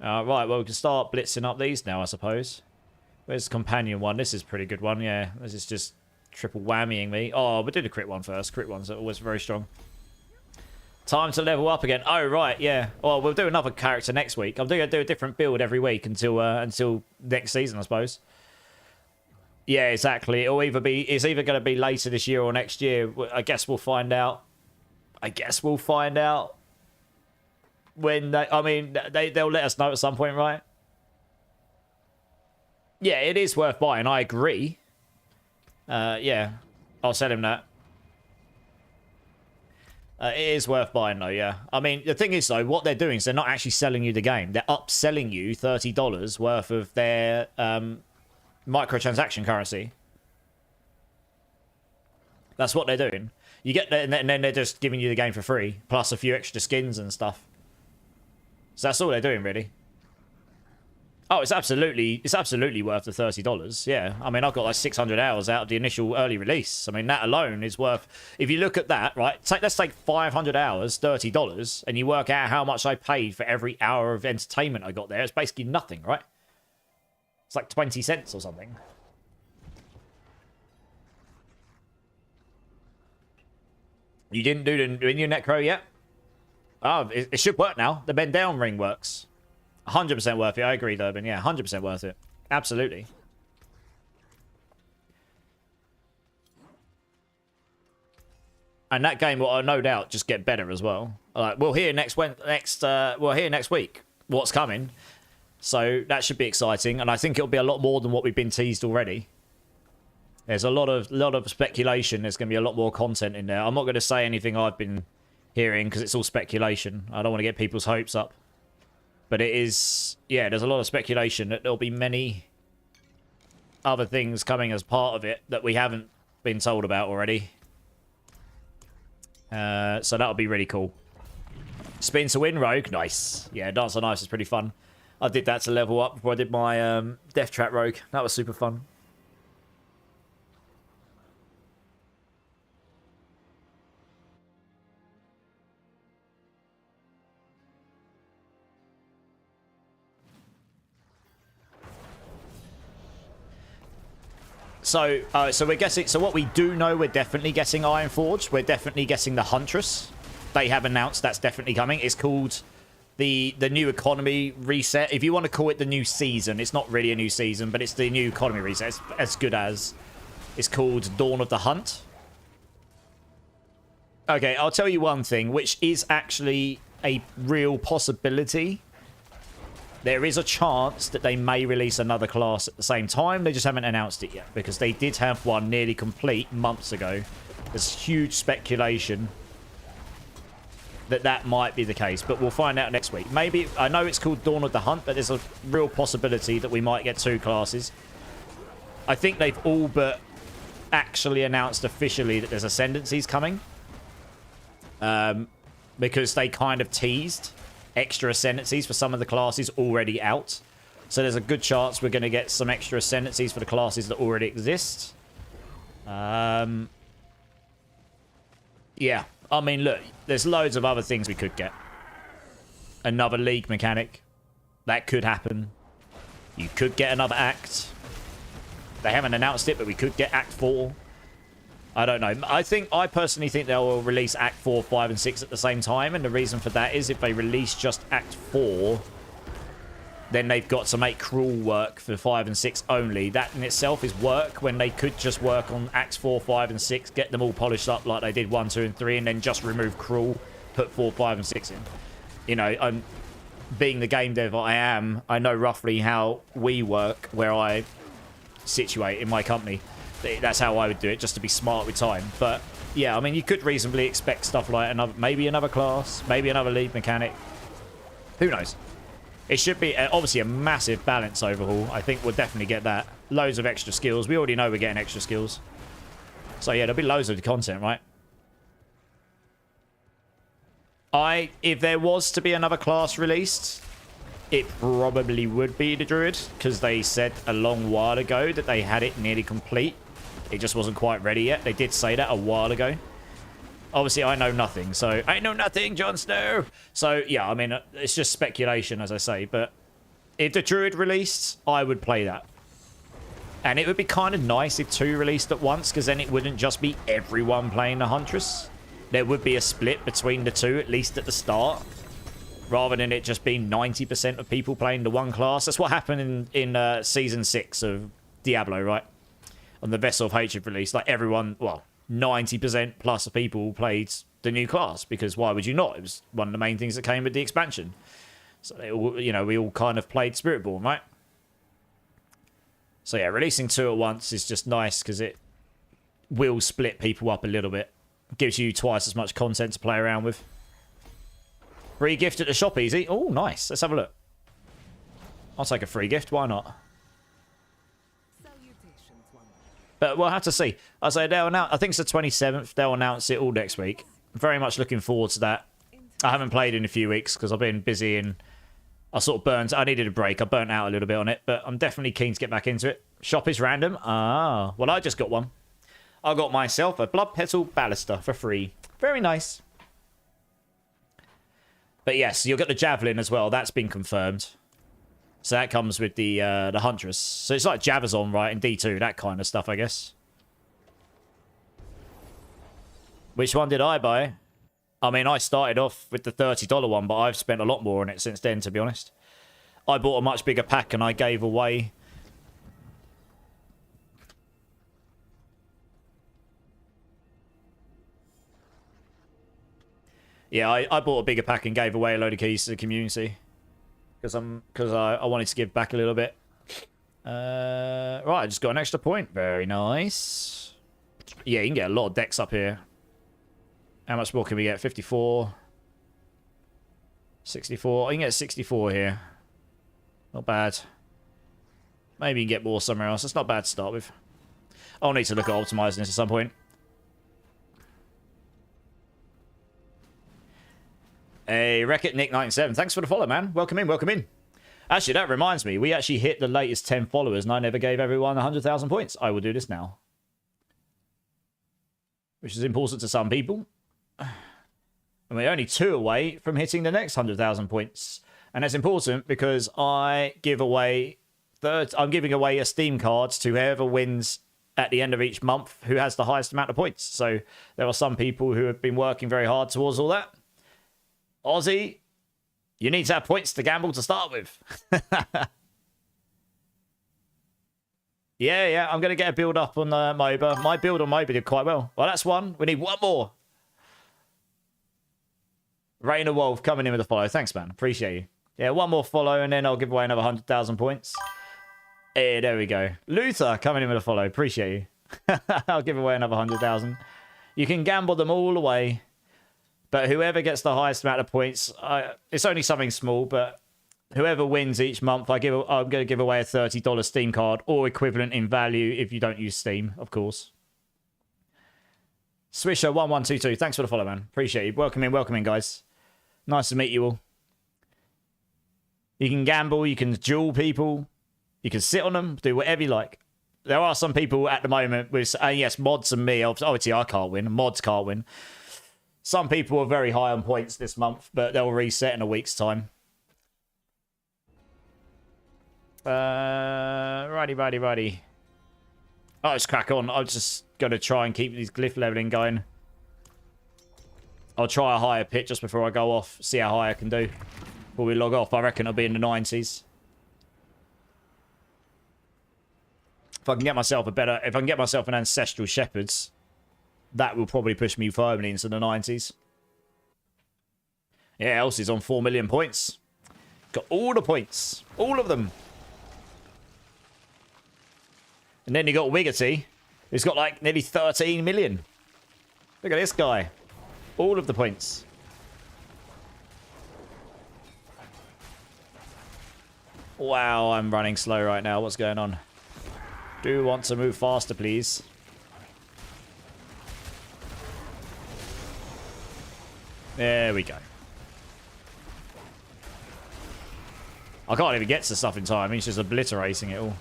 Speaker 1: Right, well, we can start blitzing up these now, I suppose. Where's the companion one? This is a pretty good one. Yeah, this is just triple whammying me. Oh, but do the crit one first. Crit ones are always very strong. Time to level up again. Oh, right, yeah. Well, we'll do another character next week. I'm going to do a different build every week until next season, I suppose. Yeah, exactly. It's either going to be later this year or next year. I guess we'll find out. When they'll let us know at some point, right? Yeah, it is worth buying. I agree. Yeah, I'll sell him that. It is worth buying, though, yeah. I mean, the thing is, though, what they're doing is they're not actually selling you the game. They're upselling you $30 worth of their microtransaction currency. That's what they're doing. You get that, and then they're just giving you the game for free, plus a few extra skins and stuff. So that's all they're doing, really. Oh, it's absolutely worth the $30. Yeah, I mean, I've got like 600 hours out of the initial early release. I mean, that alone is worth. If you look at that, right? Let's take 500 hours, $30, and you work out how much I paid for every hour of entertainment I got there. It's basically nothing, right? It's like 20 cents or something. You didn't do the new Necro yet? Oh, it should work now. The bend down ring works. 100% worth it. I agree, Durban. Yeah, 100% worth it. Absolutely. And that game will no doubt just get better as well. We'll hear next week what's coming. So that should be exciting, and I think it'll be a lot more than what we've been teased already. There's a lot of speculation. There's going to be a lot more content in there. I'm not going to say anything I've been hearing because it's all speculation. I don't want to get people's hopes up. But it is, yeah, there's a lot of speculation that there'll be many other things coming as part of it that we haven't been told about already. So that'll be really cool. Spin to win rogue, nice. Yeah, Dance on Ice is pretty fun. I did that to level up before I did my Death Trap rogue. That was super fun. So we're guessing. So what we do know, we're definitely getting Ironforge. We're definitely getting the Huntress. They have announced that's definitely coming. It's called the new economy reset. If you want to call it the new season, it's not really a new season, but it's the new economy reset. It's as good as. It's called Dawn of the Hunt. Okay, I'll tell you one thing, which is actually a real possibility. There is a chance that they may release another class at the same time. They just haven't announced it yet because they did have one nearly complete months ago. There's huge speculation that that might be the case, but we'll find out next week. Maybe, I know it's called Dawn of the Hunt, but there's a real possibility that we might get 2 classes. I think they've all but actually announced officially that there's Ascendancies coming. Because they kind of teased extra Ascendancies for some of the classes already out. So there's a good chance we're going to get some extra Ascendancies for the classes that already exist. Yeah. I mean, look, there's loads of other things we could get. Another League mechanic. That could happen. You could get another Act. They haven't announced it, but we could get Act 4. I don't know. I personally think they'll release Act 4, 5, and 6 at the same time. And the reason for that is if they release just Act 4, then they've got to make Cruel work for 5 and 6 only. That in itself is work when they could just work on Acts 4, 5, and 6, get them all polished up like they did 1, 2, and 3, and then just remove Cruel, put 4, 5, and 6 in. You know, I'm being the game dev I am, I know roughly how we work, where I situate in my company. That's how I would do it, just to be smart with time. But yeah, I mean, you could reasonably expect stuff like maybe another class, maybe another lead mechanic. Who knows? It should be obviously a massive balance overhaul. I think we'll definitely get that. Loads of extra skills. We already know we're getting extra skills. So yeah, there'll be loads of content, right? If there was to be another class released, it probably would be the Druid, because they said a long while ago that they had it nearly complete. It just wasn't quite ready yet. They did say that a while ago. Obviously, I know nothing, so I know nothing, Jon Snow. So yeah, I mean, it's just speculation, as I say. But if the Druid released, I would play that. And it would be kind of nice if 2 released at once, because then it wouldn't just be everyone playing the Huntress. There would be a split between the 2, at least at the start, rather than it just being 90% of people playing the one class. That's what happened in Season 6 of Diablo, right? On the Vessel of Hatred release, like everyone, well, 90% plus of people played the new class, because why would you not? It was one of the main things that came with the expansion. So, we all kind of played Spiritborn, right? So yeah, releasing 2 at once is just nice, because it will split people up a little bit. Gives you twice as much content to play around with. Free gift at the shop, easy. Oh, nice. Let's have a look. I'll take a free gift. Why not? But we'll have to see. I say they'll announce. I think it's the 27th. They'll announce it all next week. Very much looking forward to that. I haven't played in a few weeks because I've been busy and I sort of burnt. I needed a break. I burnt out a little bit on it, but I'm definitely keen to get back into it. Shop is random. Ah, well, I just got one. I got myself a Blood Petal Ballista for free. Very nice. But yes, you'll get the Javelin as well. That's been confirmed. So that comes with the Huntress. So it's like Javazon, right, in D2. That kind of stuff, I guess. Which one did I buy? I mean, I started off with the $30 one, but I've spent a lot more on it since then, to be honest. I bought a much bigger pack and I gave away... Yeah, I bought a bigger pack and gave away a load of keys to the community. because I wanted to give back a little bit. Right, I just got an extra point. Very nice. Yeah, you can get a lot of decks up here. How much more can we get? 54. 64. I can get 64 here. Not bad. Maybe you can get more somewhere else. It's not bad to start with. I'll need to look at optimizing this at some point. Hey, Wreck-It Nick 97. Thanks for the follow, man. Welcome in, welcome in. Actually, that reminds me. We actually hit the latest 10 followers, and I never gave everyone 100,000 points. I will do this now. Which is important to some people. And we're only 2 away from hitting the next 100,000 points. And that's important because I give away... I'm giving away a Steam card to whoever wins at the end of each month who has the highest amount of points. So there are some people who have been working very hard towards all that. Aussie, you need to have points to gamble to start with. Yeah, I'm going to get a build up on MOBA. My build on MOBA did quite well. Well, that's one. We need one more. Rainer Wolf coming in with a follow. Thanks, man. Appreciate you. Yeah, one more follow, and then I'll give away another 100,000 points. Hey, there we go. Luther coming in with a follow. Appreciate you. I'll give away another 100,000. You can gamble them all away. But whoever gets the highest amount of points, it's only something small, but whoever wins each month, I'm going to give away a $30 Steam card, or equivalent in value if you don't use Steam, of course. Swisher1122, thanks for the follow, man. Appreciate you. Welcome in, guys. Nice to meet you all. You can gamble, you can duel people, you can sit on them, do whatever you like. There are some people at the moment with, yes, mods and me, obviously I can't win, mods can't win. Some people are very high on points this month, but they'll reset in a week's time. Righty. Oh, let's crack on. I'm just going to try and keep these glyph leveling going. I'll try a higher pit just before I go off, see how high I can do. Before we log off, I reckon I'll be in the 90s. If I can get myself an Ancestral Shepherds, that will probably push me firmly into the 90s. Yeah, Elsie's on 4 million points. Got all the points. All of them. And then you got Wiggity, who's got like nearly 13 million. Look at this guy. All of the points. Wow, I'm running slow right now. What's going on? Do want to move faster, please. There we go. I can't even get to stuff in time. He's just obliterating it all.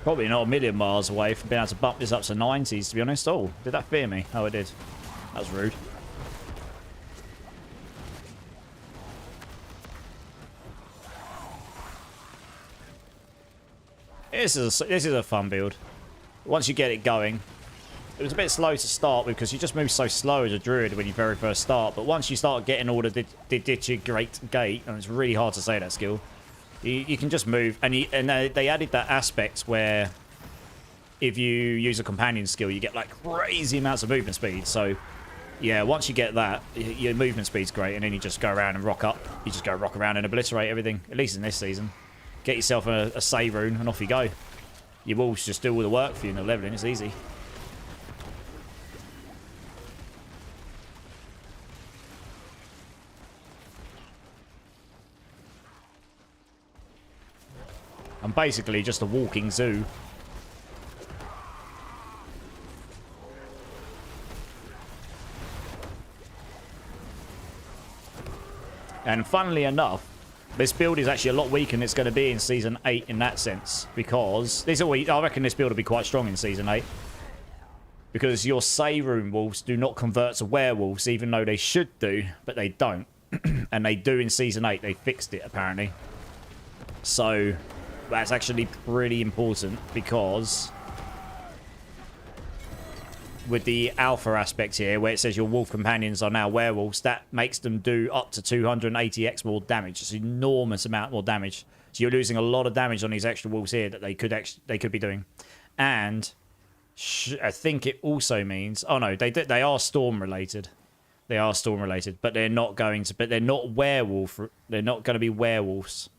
Speaker 1: Probably not a million miles away from being able to bump this up to 90s, to be honest. Oh, did that fear me? Oh, it did. That was rude. This is a fun build. Once you get it going, it was a bit slow to start with because you just move so slow as a druid when you very first start. But once you start getting all the Digigrate Gate, and it's really hard to say that skill, you can just move. And they added that aspect where if you use a companion skill, you get like crazy amounts of movement speed. So yeah, once you get that, your movement speed's great, and then you just go around and rock up. You just go rock around and obliterate everything, at least in this season. Get yourself a save rune and off you go. Your wolves just do all the work for you in the leveling. It's easy. I'm basically just a walking zoo. And funnily enough, This build is actually a lot weaker than it's going to be in Season 8 in that sense. Because I reckon this build will be quite strong in Season 8. Because your Sayroom wolves do not convert to werewolves, even though they should do, but they don't. And they do in Season 8. They fixed it, apparently. So, that's actually pretty important because with the alpha aspect here, where it says your wolf companions are now werewolves, that makes them do up to 280x more damage. It's an enormous amount more damage. So you're losing a lot of damage on these extra wolves here that they could be doing. And I think it also means, oh no, they are storm related. They are storm related, but they're not going to. But they're not werewolf. They're not going to be werewolves.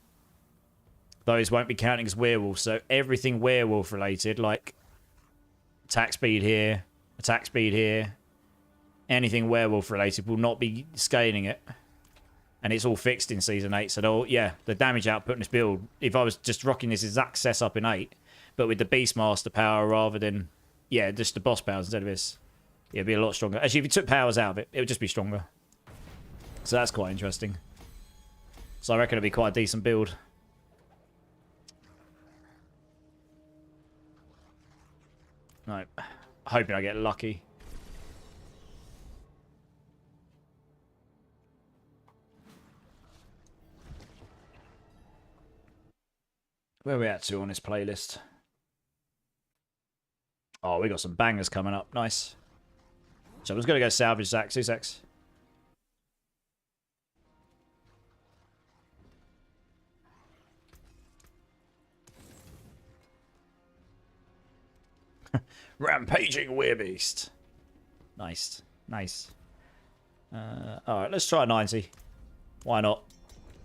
Speaker 1: Those won't be counting as werewolves. So everything werewolf related, like attack speed here, anything werewolf related will not be scaling it. And it's all fixed in Season 8. So, yeah, the damage output in this build, if I was just rocking this exact setup in 8, but with the Beastmaster power rather than, yeah, just the boss powers instead of this, it'd be a lot stronger. Actually, if you took powers out of it, it would just be stronger. So that's quite interesting. So I reckon it'll be quite a decent build. Right. Hoping I get lucky. Where are we at to on this playlist? Oh, we got some bangers coming up. Nice. So I'm just going to go salvage Zach. 2 secs. Rampaging Werebeast. Nice. Nice. Alright, let's try 90. Why not?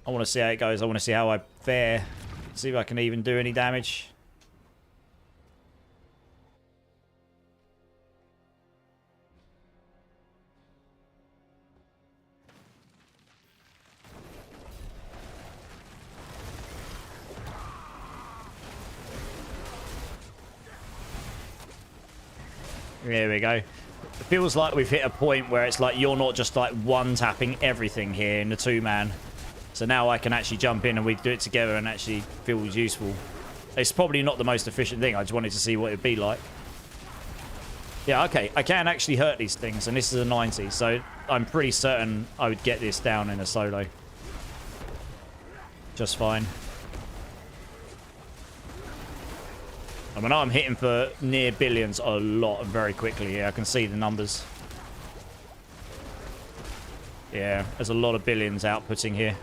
Speaker 1: I want to see how it goes. I want to see how I fare. See if I can even do any damage. There we go. It feels like we've hit a point where it's like you're not just like one-tapping everything here in the two-man. So now I can actually jump in and we do it together and actually feels useful. It's probably not the most efficient thing. I just wanted to see what it'd be like. Yeah, okay. I can actually hurt these things, and this is a 90. So I'm pretty certain I would get this down in a solo. Just fine. I mean, I'm hitting for near billions a lot and very quickly here. I can see the numbers. Yeah, there's a lot of billions outputting here.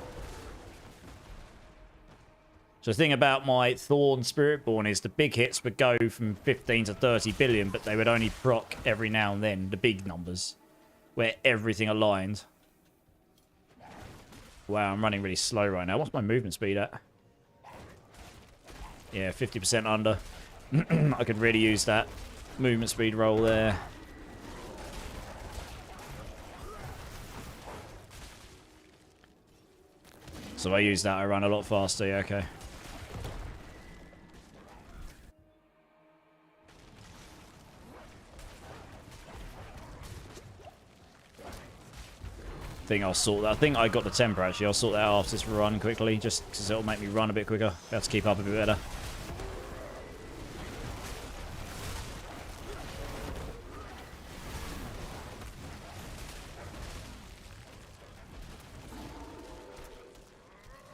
Speaker 1: So the thing about my Thorn Spiritborn is the big hits would go from 15 to 30 billion, but they would only proc every now and then, the big numbers, where everything aligned. Wow, I'm running really slow right now. What's my movement speed at? Yeah, 50% under. I could really use that movement speed roll there. So if I use that, I run a lot faster. Yeah, okay. I think I'll sort that. I think I got the temper actually. I'll sort that out after this run quickly, just because it'll make me run a bit quicker. Be able to keep up a bit better.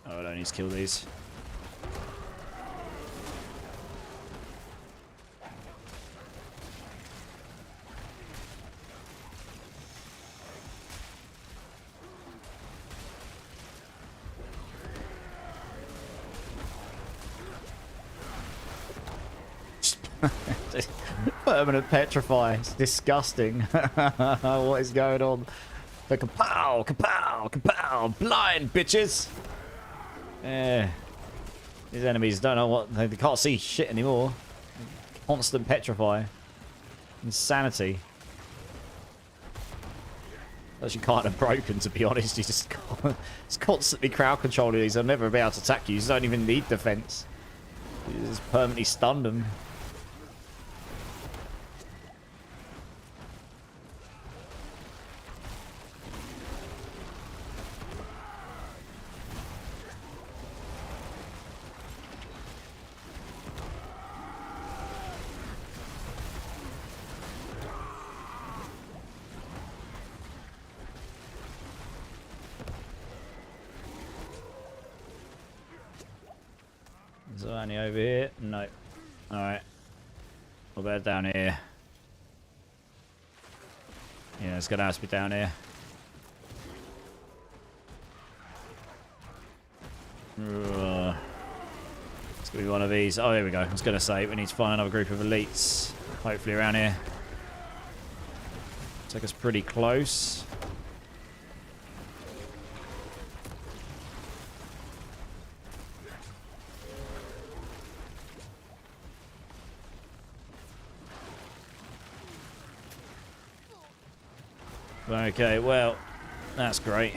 Speaker 1: Oh, I don't need to kill these. Permanent petrify. It's disgusting. What is going on? The kapow, kapow, kapow. Blind, bitches. Yeah. These enemies don't know what... They can't see shit anymore. Constant petrify. Insanity. Actually kind of broken, to be honest. He's just it's constantly crowd controlling these. They'll never be able to attack you. You don't even need defense. You just permanently stun them. Is there any over here? No. Alright. What about down here? Yeah, it's gonna have to be down here. It's gonna be one of these. Oh, here we go. I was gonna say, we need to find another group of elites. Hopefully around here. Take us pretty close. Okay, well, that's great.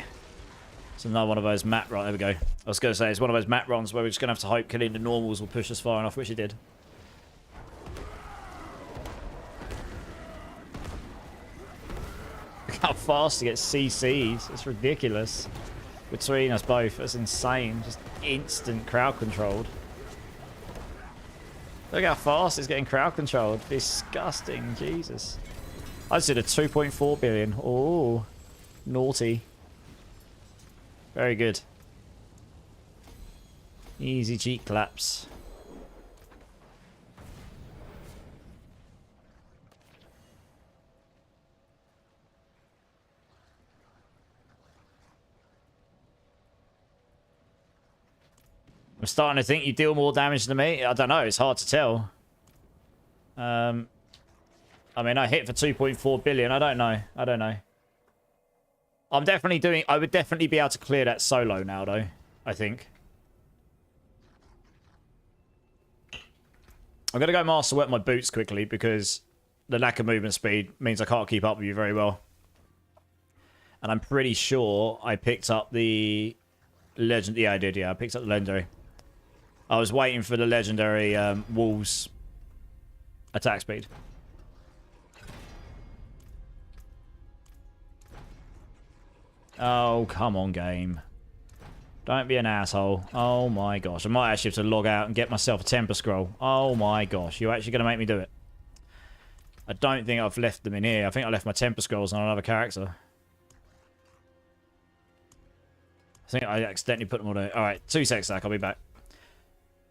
Speaker 1: It's another one of those map... Right, there we go. I was going to say, it's one of those map runs where we're just going to have to hope killing the normals will push us far enough, which it did. Look how fast he gets CC'd. It's ridiculous. Between us both. That's insane. Just instant crowd controlled. Look how fast it's getting crowd controlled. Disgusting. Jesus. I just did a 2.4 billion. Oh, naughty. Very good. Easy cheek claps. I'm starting to think you deal more damage than me. I don't know. It's hard to tell. I mean, I hit for 2.4 billion. I don't know. I don't know. I'm definitely doing... I would definitely be able to clear that solo now, though. I think. I'm going to go master wet my boots quickly because the lack of movement speed means I can't keep up with you very well. And I'm pretty sure I picked up the... Legend... Yeah, I did. Yeah, I picked up the legendary. I was waiting for the legendary wolves attack speed. Oh, come on, game. Don't be an asshole. Oh my gosh. I might actually have to log out and get myself a temper scroll. Oh my gosh. You're actually going to make me do it. I don't think I've left them in here. I think I left my temper scrolls on another character. I think I accidentally put them on there. Alright, 2 seconds, Zach. I'll be back.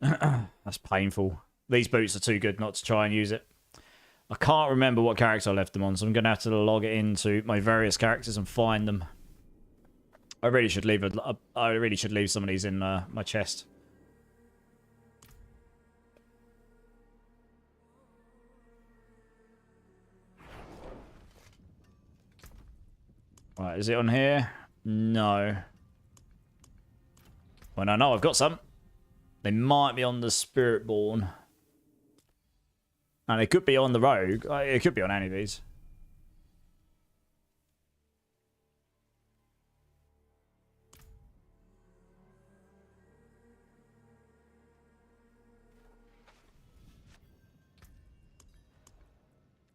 Speaker 1: That's painful. These boots are too good not to try and use it. I can't remember what character I left them on, so I'm going to have to log it into my various characters and find them. I really should leave some of these in my chest. Right, is it on here? No. Well, no, I've got some. They might be on the Spiritborn. And they could be on the Rogue. It could be on any of these.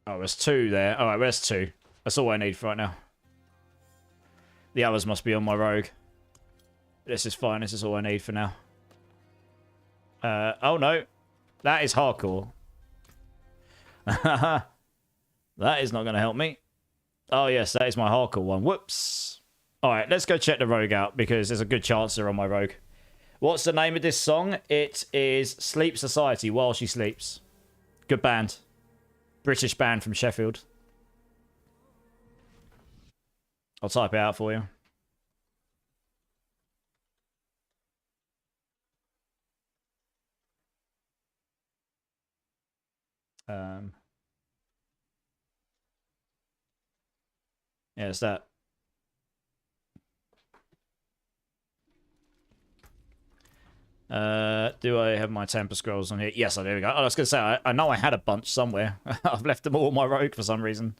Speaker 1: Oh, there's 2 there. Alright, there's 2. That's all I need for right now. The others must be on my Rogue. This is fine. This is all I need for now. Oh no. That is hardcore. That is not going to help me. Oh yes, that is my hardcore one. Whoops. Alright, let's go check the Rogue out because there's a good chance they're on my Rogue. What's the name of this song? It is Sleep Society, While She Sleeps. Good band. British band from Sheffield. I'll type it out for you. Yeah, it's that. Do I have my temper scrolls on here? Yes, I do. I was going to say, I know I had a bunch somewhere. I've left them all on my Rogue for some reason.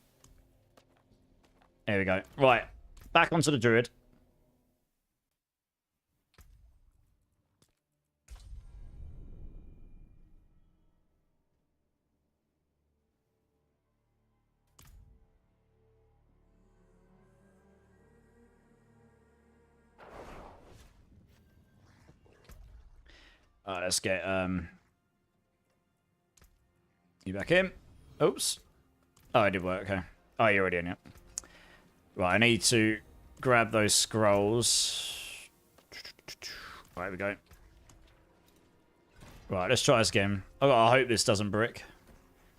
Speaker 1: There we go. Right. Back onto the Druid. Alright, let's get you back in. Oops. Oh, it did work, okay. Oh, you're already in it. Right, I need to grab those scrolls. Right, here we go. Right, let's try this again. Oh, I hope this doesn't brick.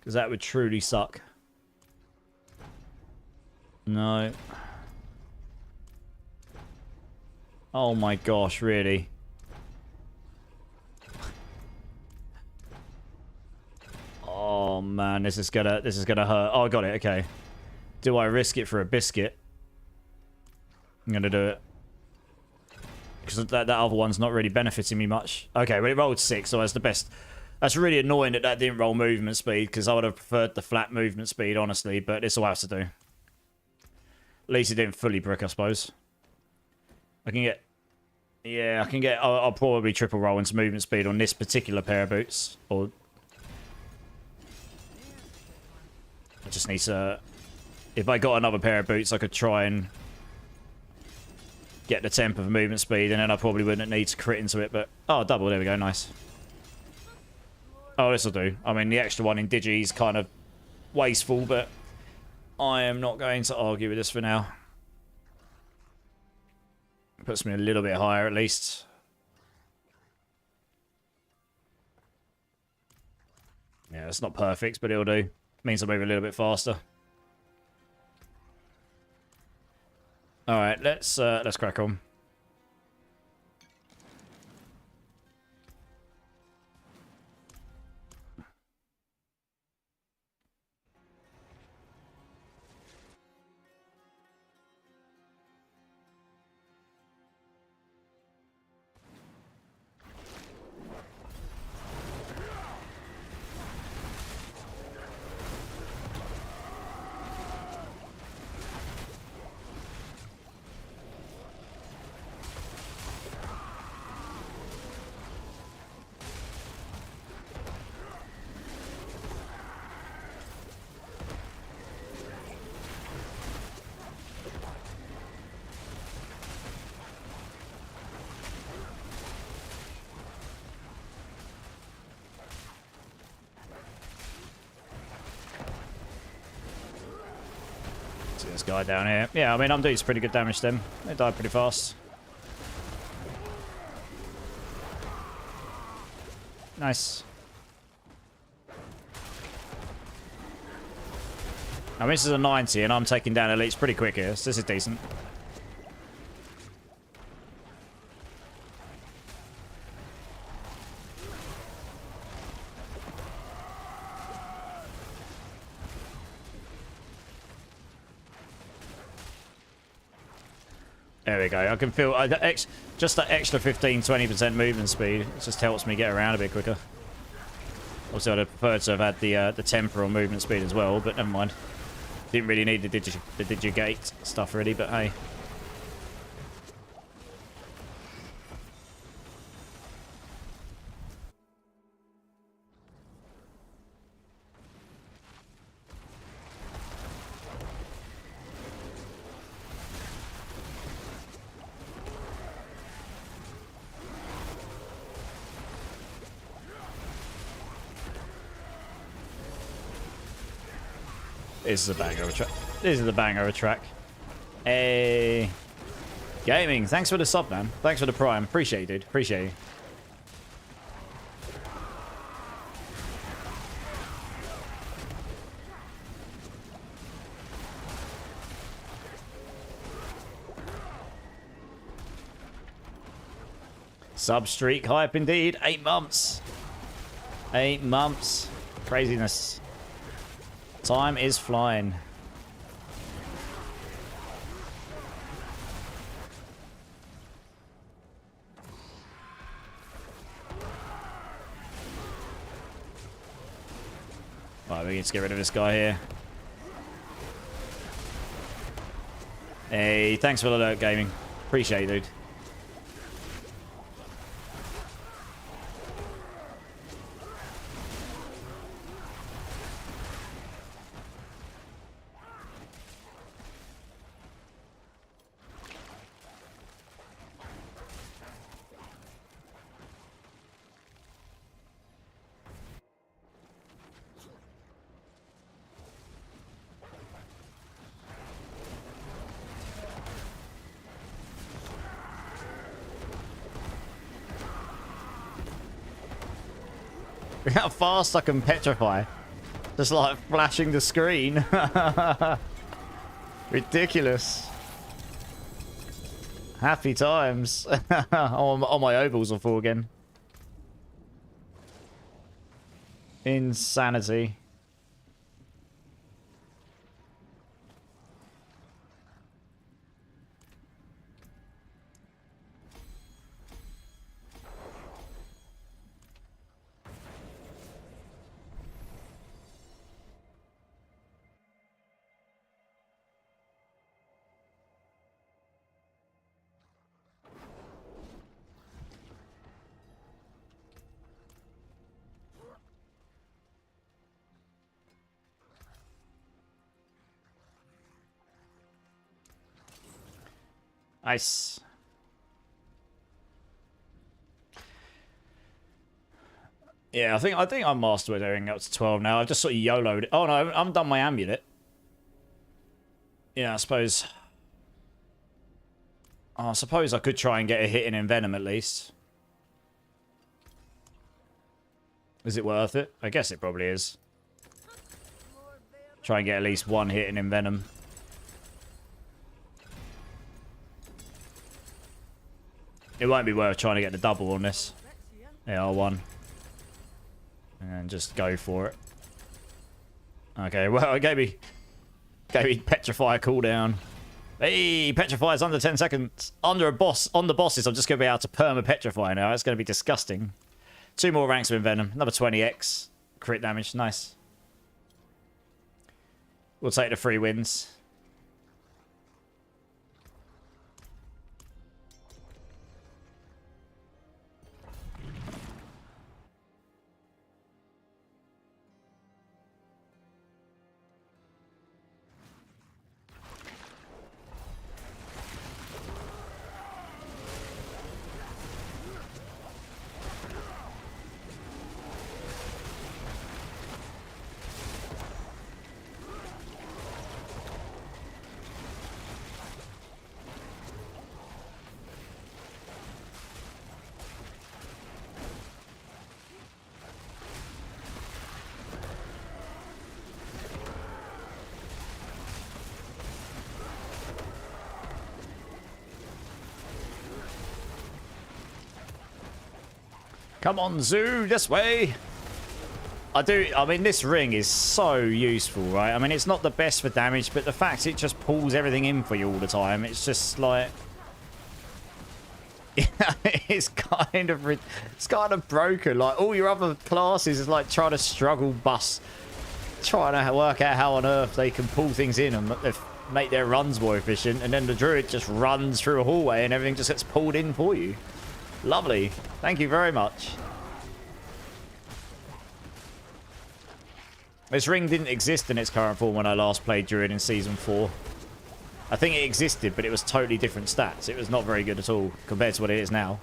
Speaker 1: Because that would truly suck. No. Oh my gosh, really? Oh man, this is gonna hurt. Oh, I got it, okay. Do I risk it for a biscuit? I'm gonna do it. Because that other one's not really benefiting me much. Okay, well, it rolled 6, so that's the best. That's really annoying that that didn't roll movement speed, because I would have preferred the flat movement speed, honestly, but it's all I have to do. At least it didn't fully brick, I suppose. I can get... Yeah, I can get... I'll probably triple roll into movement speed on this particular pair of boots. Or... I just need to... If I got another pair of boots, I could try and... get the temp of movement speed, and then I probably wouldn't need to crit into it, but... Oh, double, there we go, nice. Oh, this'll do. I mean, the extra one in Digi is kind of wasteful, but... I am not going to argue with this for now. Puts me a little bit higher, at least. Yeah, it's not perfect, but it'll do. Means I move a little bit faster. Alright, let's crack on. See this guy down here. Yeah, I mean, I'm doing some pretty good damage to them. They die pretty fast. Nice. I mean, this is a 90, and I'm taking down elites pretty quick here, so this is decent. There we go. I can feel just that extra 15-20% movement speed. It just helps me get around a bit quicker. Also, I'd have preferred to have had the temporal movement speed as well, but never mind. Didn't really need the digigate stuff really, but hey. This is a banger of a track. This is a banger of a track. Hey. Gaming, thanks for the sub, man. Thanks for the prime. Appreciate you, dude. Appreciate you. Sub streak hype indeed. 8 months. 8 months. Craziness. Time is flying. Right, we need to get rid of this guy here. Hey, thanks for the alert, gaming. Appreciate it, dude. Look how fast I can petrify. Just like flashing the screen. Ridiculous. Happy times. Oh, my ovals are full again. Insanity. Nice. Yeah, I think I'm mastered everything up to 12 now. I've just sort of YOLO'd it. Oh no, I haven't done my amulet. Yeah, I suppose. Oh, I suppose I could try and get a hit in Envenom at least. Is it worth it? I guess it probably is. Try and get at least one hit in Envenom. It won't be worth trying to get the double on this. Yeah, R1. And just go for it. Okay, well, it gave me Petrify cooldown. Hey, Petrify is under 10 seconds. Under a boss, on the bosses, I'm just going to be able to perma Petrify now. It's going to be disgusting. 2 more ranks of Envenom. Another 20x. Crit damage. Nice. We'll take the 3 wins. Come on, Zoo, this way. I mean, this ring is so useful, right? I mean, it's not the best for damage, but the fact it just pulls everything in for you all the time, it's just like... it's kind of broken. Like, all your other classes is like trying to struggle bus, trying to work out how on earth they can pull things in and make their runs more efficient, and then the Druid just runs through a hallway and everything just gets pulled in for you. Lovely. Thank you very much. This ring didn't exist in its current form when I last played Druid in Season 4. I think it existed, but it was totally different stats. It was not very good at all compared to what it is now.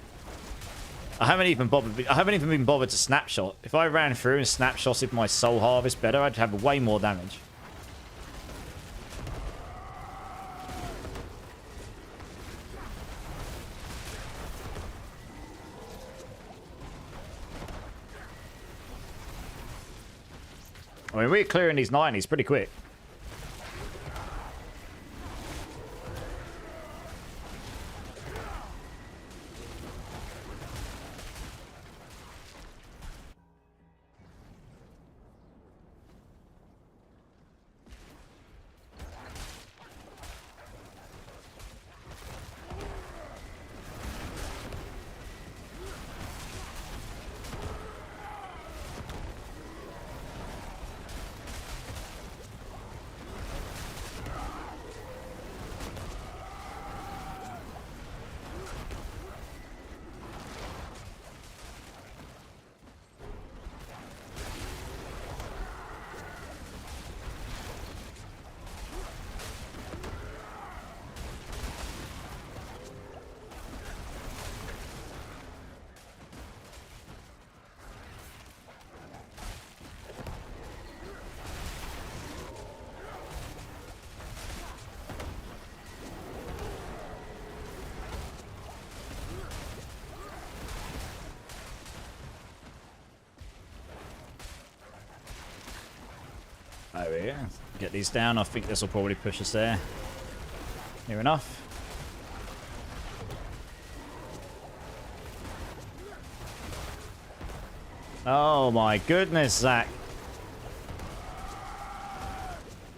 Speaker 1: I haven't even been bothered to snapshot. If I ran through and snapshotted my Soul Harvest better, I'd have way more damage. I mean, we're clearing these 90s pretty quick. Over here. Get these down. I think this will probably push us there. Near enough. Oh my goodness, Zach.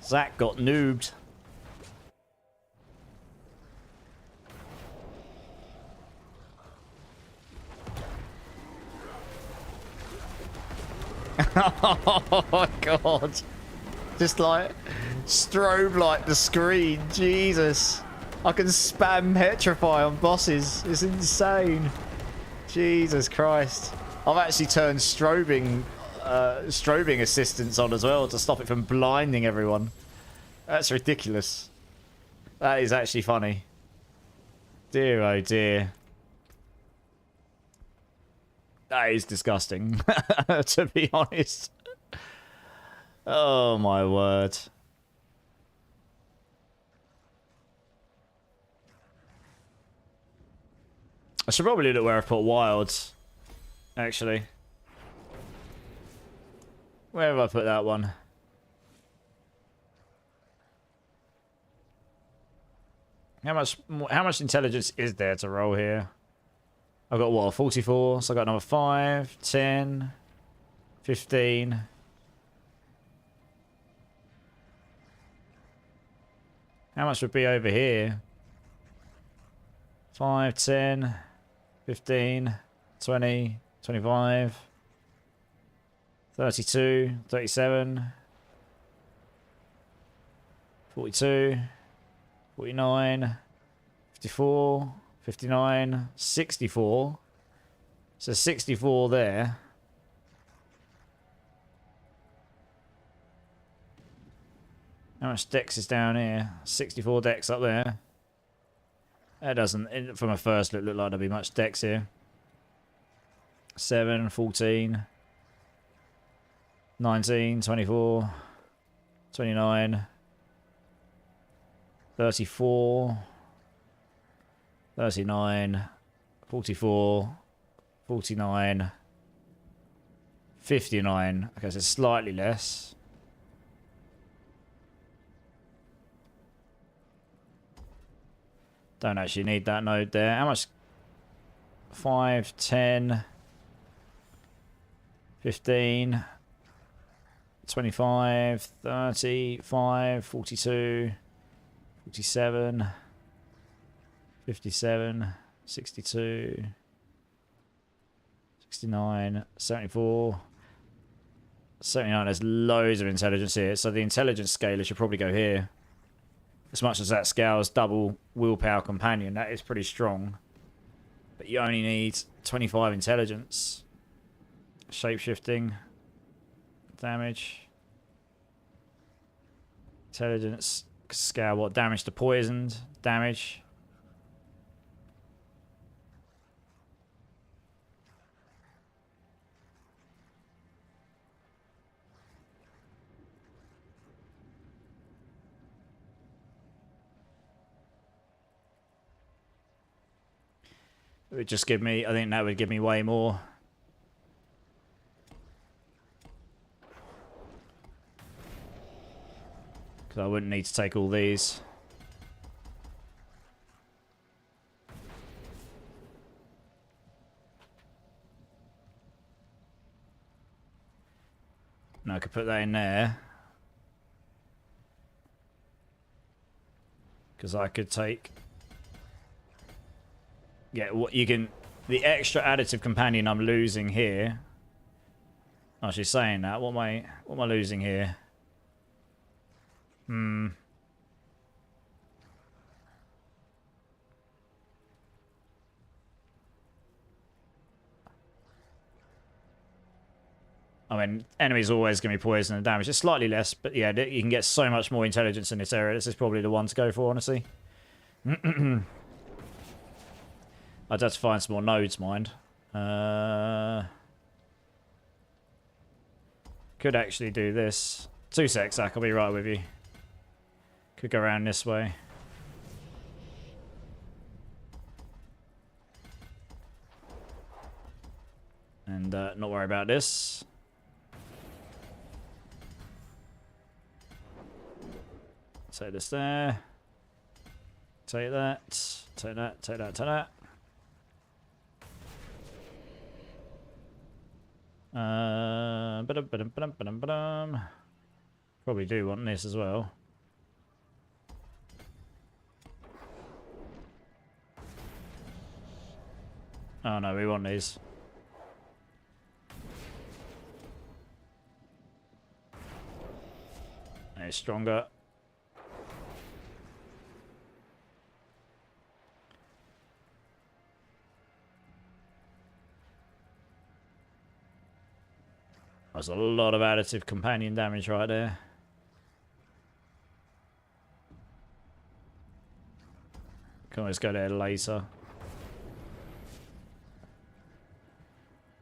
Speaker 1: Zach got noobed. Oh my god. Just like strobe like the screen. Jesus. I can spam petrify on bosses. It's insane. Jesus Christ. I've actually turned strobing assistance on as well to stop it from blinding everyone. That's ridiculous. That is actually funny. Dear oh dear. That is disgusting, to be honest. Oh my word. I should probably look at where I've put wilds. Actually. Where have I put that one? How much intelligence is there to roll here? I've got what, 44, so I've got another 5, 10, 15. How much would be over here? 5, 10, 15, 20, 25, 32, 37, 42, 49, 54, 59, 64. So 64 there. How much dex is down here? 64 dex up there. That doesn't, from a first look like there'll be much dex here. 7, 14, 19, 24, 29, 34, 39, 44, 49, 59. Okay, so slightly less. Don't actually need that node there. How much? 5, 10, 15, 25, 35, 42, 47, 57, 62, 69, 74, 79. There's loads of intelligence here. So the intelligence scaler should probably go here. As much as that scales double willpower companion, that is pretty strong. But you only need 25 intelligence. Shapeshifting. Damage. Intelligence. Scale what? Damage to poisoned. Damage. It would just give me, I think that would give me way more. Because I wouldn't need to take all these. No, I could put that in there. Because I could take... Yeah, what you can... The extra additive companion I'm losing here... Oh, she's saying that. What am I losing here? I mean, enemies always going to be poison and damage. It's slightly less, but yeah, you can get so much more intelligence in this area. This is probably the one to go for, honestly. I'd have to find some more nodes, mind. Could actually do this. 2 secs, Zach, I'll be right with you. Could go around this way. And not worry about this. Take this there. Take that. Take that. Take that. Take that. Probably do want this as well. Oh no, we want these. They're stronger. There's a lot of additive companion damage right there. Can always go there later.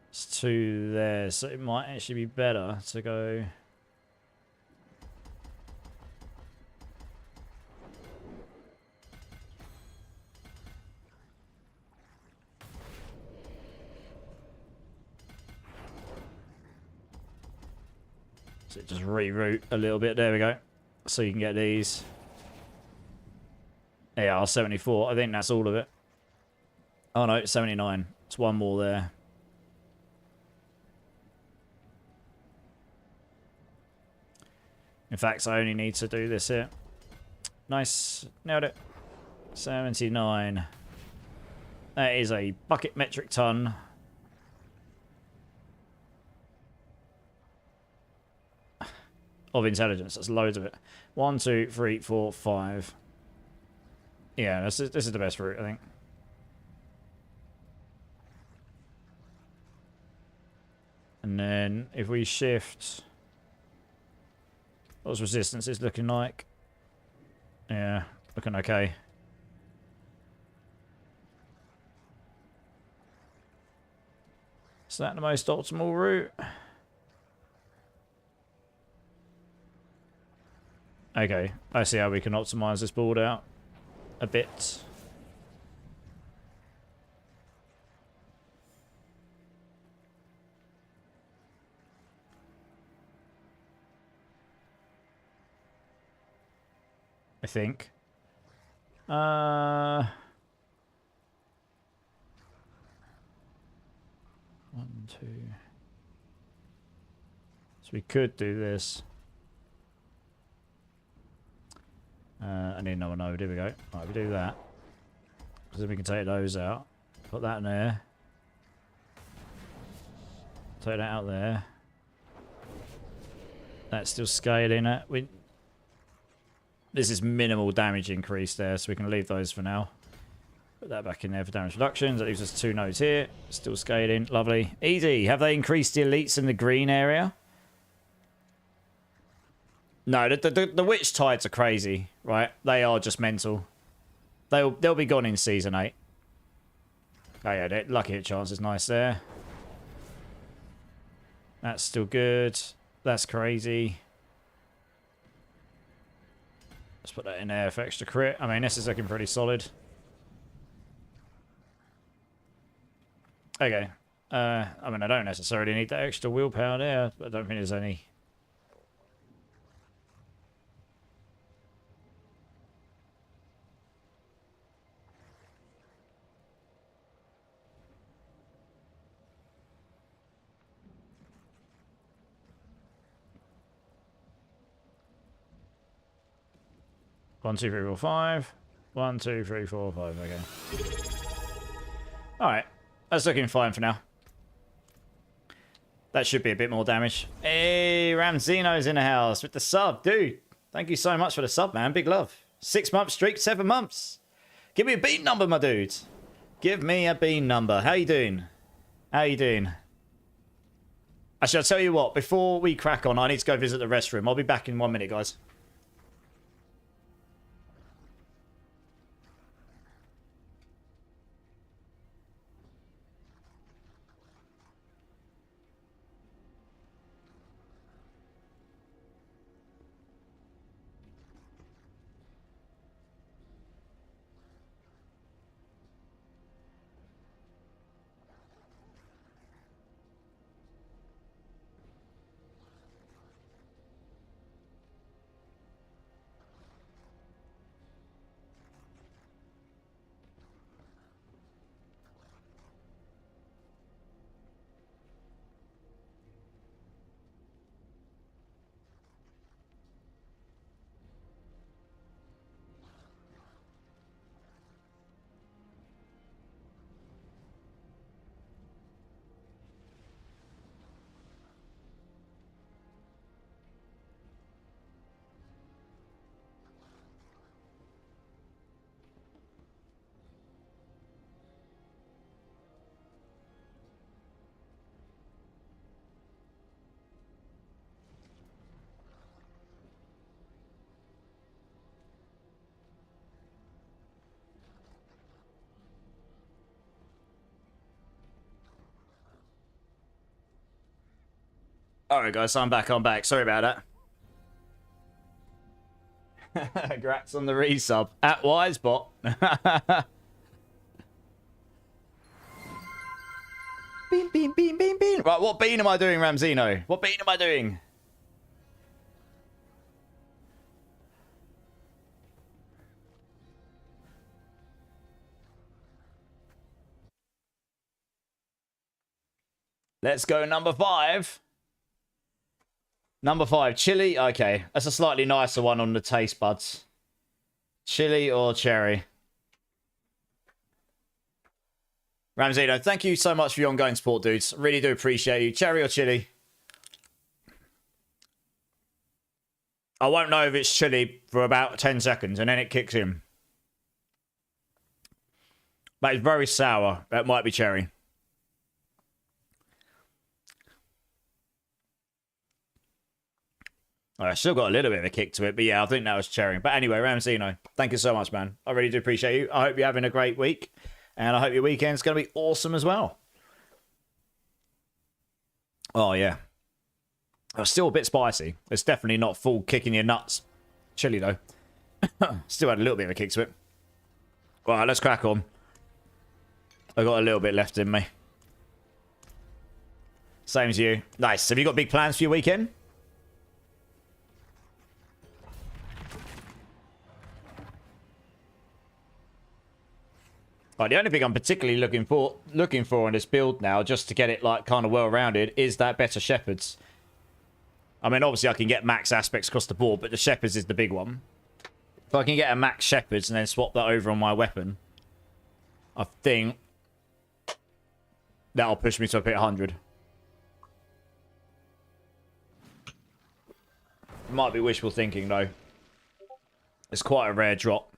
Speaker 1: It's 2 there, so it might actually be better to go. So just reroute a little bit. There we go. So you can get these. Yeah, 74. I think that's all of it. Oh no, 79. It's one more there. In fact, I only need to do this here. Nice. Nailed it. 79. That is a bucket metric ton. Of intelligence. That's loads of it. 1, 2, 3, 4, 5. Yeah, this is the best route, I think. And then if we shift, what's resistance is looking like? Yeah, looking okay. Is that the most optimal route? Okay, I see how we can optimize this board out a bit. I think. 1, 2. So we could do this. I need another node. Here we go. Right, we do that. Because then we can take those out. Put that in there. Take that out there. That's still scaling it. This is minimal damage increase there, so we can leave those for now. Put that back in there for damage reductions. That leaves us 2 nodes here. Still scaling. Lovely. Easy. Have they increased the elites in the green area? No, the witch tides are crazy, right? They are just mental. They'll be gone in season 8. Oh yeah, lucky hit chance is nice there. That's still good. That's crazy. Let's put that in there for extra crit. I mean, this is looking pretty solid. Okay. I mean, I don't necessarily need that extra willpower there, but I don't think there's any. One, 2, 3, 4, 5. 1, 2, 3, 4, 5. Okay. Alright. That's looking fine for now. That should be a bit more damage. Hey, Ramzino's in the house with the sub. Dude, thank you so much for the sub, man. Big love. 6 months streak, 7 months. Give me a bean number, my dude. Give me a bean number. How you doing? How you doing? Actually, I'll tell you what. Before we crack on, I need to go visit the restroom. I'll be back in 1 minute, guys. Alright, guys, I'm back. I'm back. Sorry about that. Congrats on the resub. At Wisebot. Bean, bean, bean, bean, bean. Right, what bean am I doing, Ramzino? What bean am I doing? Let's go number 5. Number 5, chili. Okay, that's a slightly nicer one on the taste buds. Chili or cherry? Ramzino, thank you so much for your ongoing support, dudes. Really do appreciate you. Cherry or chili? I won't know if it's chili for about 10 seconds, and then it kicks in. But it's very sour. That might be cherry. I still got a little bit of a kick to it, but yeah, I think that was cherry. But anyway, Ramzino, thank you so much, man. I really do appreciate you. I hope you're having a great week, and I hope your weekend's going to be awesome as well. Oh, yeah. It's still a bit spicy. It's definitely not full kicking your nuts chili, though. Still had a little bit of a kick to it. All right, let's crack on. I got a little bit left in me. Same as you. Nice. Have you got big plans for your weekend? Right, the only thing I'm particularly looking for in this build now, just to get it like kind of well rounded, is that better shepherds. I mean, obviously I can get max aspects across the board, but the shepherds is the big one. If I can get a max shepherds and then swap that over on my weapon, I think that'll push me to a bit 100. Might be wishful thinking though. It's quite a rare drop.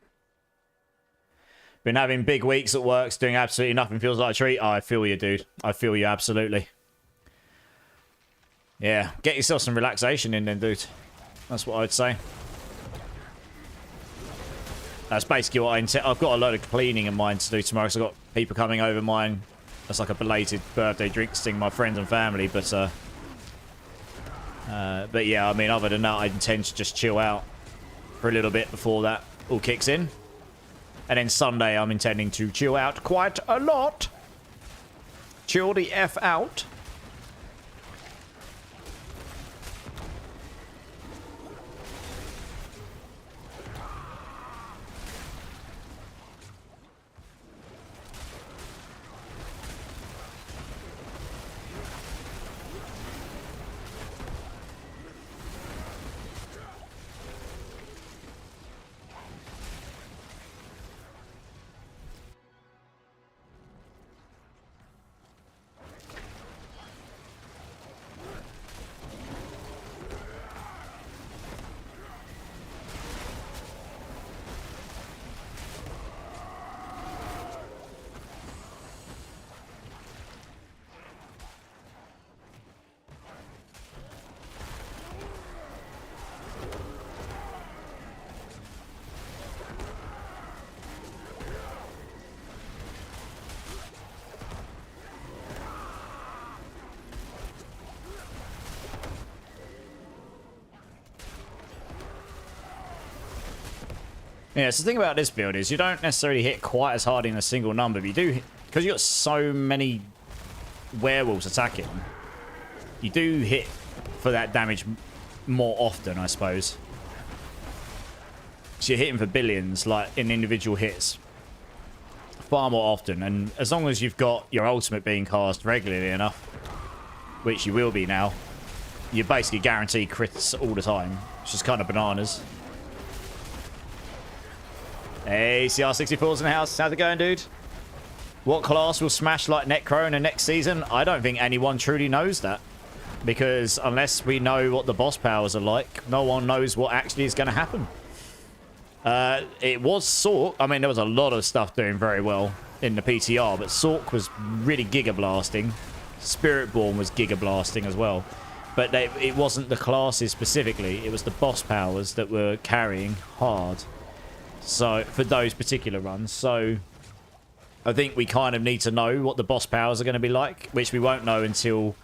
Speaker 1: Been having big weeks at work, doing absolutely nothing feels like a treat. Oh, I feel you, dude. I feel you, absolutely. Yeah, get yourself some relaxation in then, dude. That's what I'd say. That's basically what I intend. I've got a load of cleaning in mind to do tomorrow, because I've got people coming over mine. That's like a belated birthday drinks thing, my friends and family, but yeah, I mean, other than that, I intend to just chill out for a little bit before that all kicks in. And then Sunday, I'm intending to chill out quite a lot. Chill the F out. Yeah, so the thing about this build is you don't necessarily hit quite as hard in a single number, but you do, because you've got so many werewolves attacking, you do hit for that damage more often, I suppose. So you're hitting for billions, like in individual hits, far more often, and as long as you've got your ultimate being cast regularly enough, which you will be now, you basically guarantee crits all the time, which is kind of bananas. Hey, CR64's in the house. How's it going, dude? What class will smash like Necro in the next season? I don't think anyone truly knows that. Because unless we know what the boss powers are like, no one knows what actually is going to happen. It was Sork. I mean, there was a lot of stuff doing very well in the PTR, but Sork was really Giga Blasting. Spiritborn was Giga Blasting as well. But it wasn't the classes specifically. It was the boss powers that were carrying hard. So, for those particular runs. So, I think we kind of need to know what the boss powers are going to be like, which we won't know until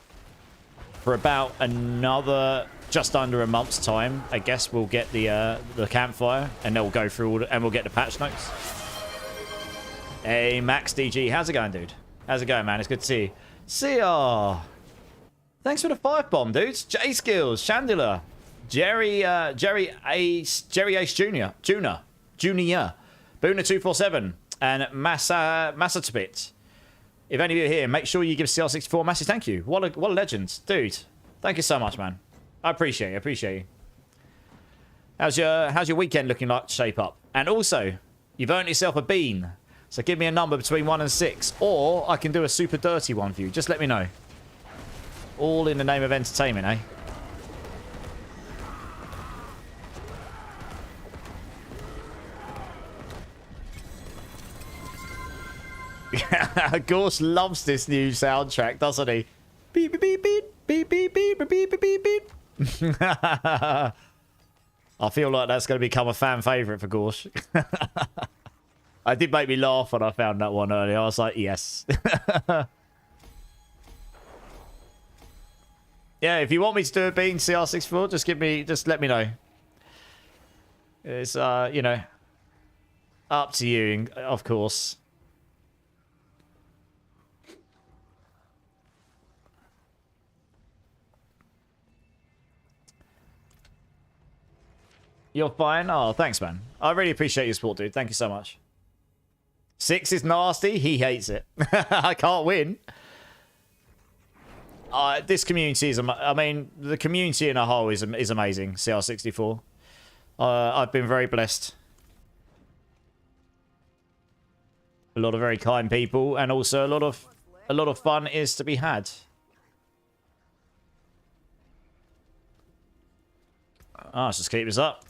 Speaker 1: for about another just under a month's time, I guess we'll get the campfire, and then we'll go through all and we'll get the patch notes. Hey, Max DG, how's it going, dude? How's it going, man? It's good to see you. See ya. Thanks for the 5 bomb, dudes. J Skills, Chandler, Jerry Ace Jr. Boona 247, and Massatbit. If any of you are here, make sure you give CR64 a massive thank you. What a legend, dude. Thank you so much, man. I appreciate you. I appreciate you. How's your weekend looking like shape up? And also, you've earned yourself a bean. So give me a number between 1 and 6, or I can do a super dirty one for you. Just let me know. All in the name of entertainment, eh? Gorse loves this new soundtrack, doesn't he? Beep, beep, beep, beep, beep, beep, beep, beep, beep, beep. I feel like that's going to become a fan favourite for Gorse. I did make me laugh when I found that one earlier. I was like, yes. Yeah, if you want me to do a bean CR64, just let me know. It's, you know, up to you, of course. You're fine? Oh, thanks, man. I really appreciate your support, dude. Thank you so much. 6 is nasty. He hates it. I can't win. This community is... I mean, the community in a whole is amazing, CR64. I've been very blessed. A lot of very kind people, and also a lot of fun is to be had. Let's just keep this up.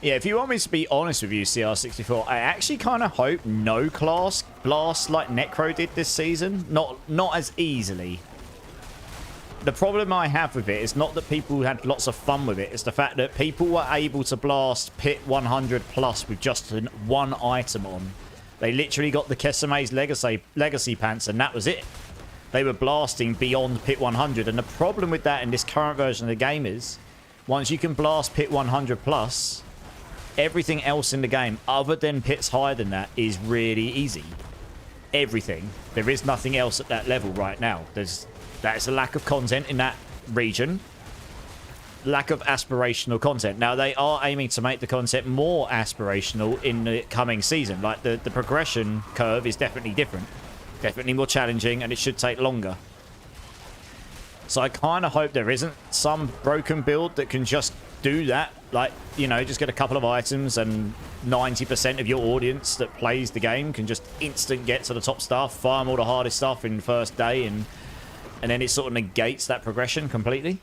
Speaker 1: Yeah, if you want me to be honest with you, CR64, I actually kind of hope no class blasts like Necro did this season. Not as easily. The problem I have with it is not that people had lots of fun with it. It's the fact that people were able to blast Pit 100 plus with just one item on. They literally got the Keseme's Legacy Pants, and that was it. They were blasting beyond Pit 100. And the problem with that in this current version of the game is, once you can blast Pit 100 plus... everything else in the game, other than pits higher than that, is really easy. Everything. There is nothing else at that level right now. That's a lack of content in that region. Lack of aspirational content. Now, they are aiming to make the content more aspirational in the coming season. Like, the progression curve is definitely different. Definitely more challenging, and it should take longer. So I kind of hope there isn't some broken build that can just do that. Like, you know, just get a couple of items and 90% of your audience that plays the game can just instant get to the top stuff, farm all the hardest stuff in the first day, and then it sort of negates that progression completely.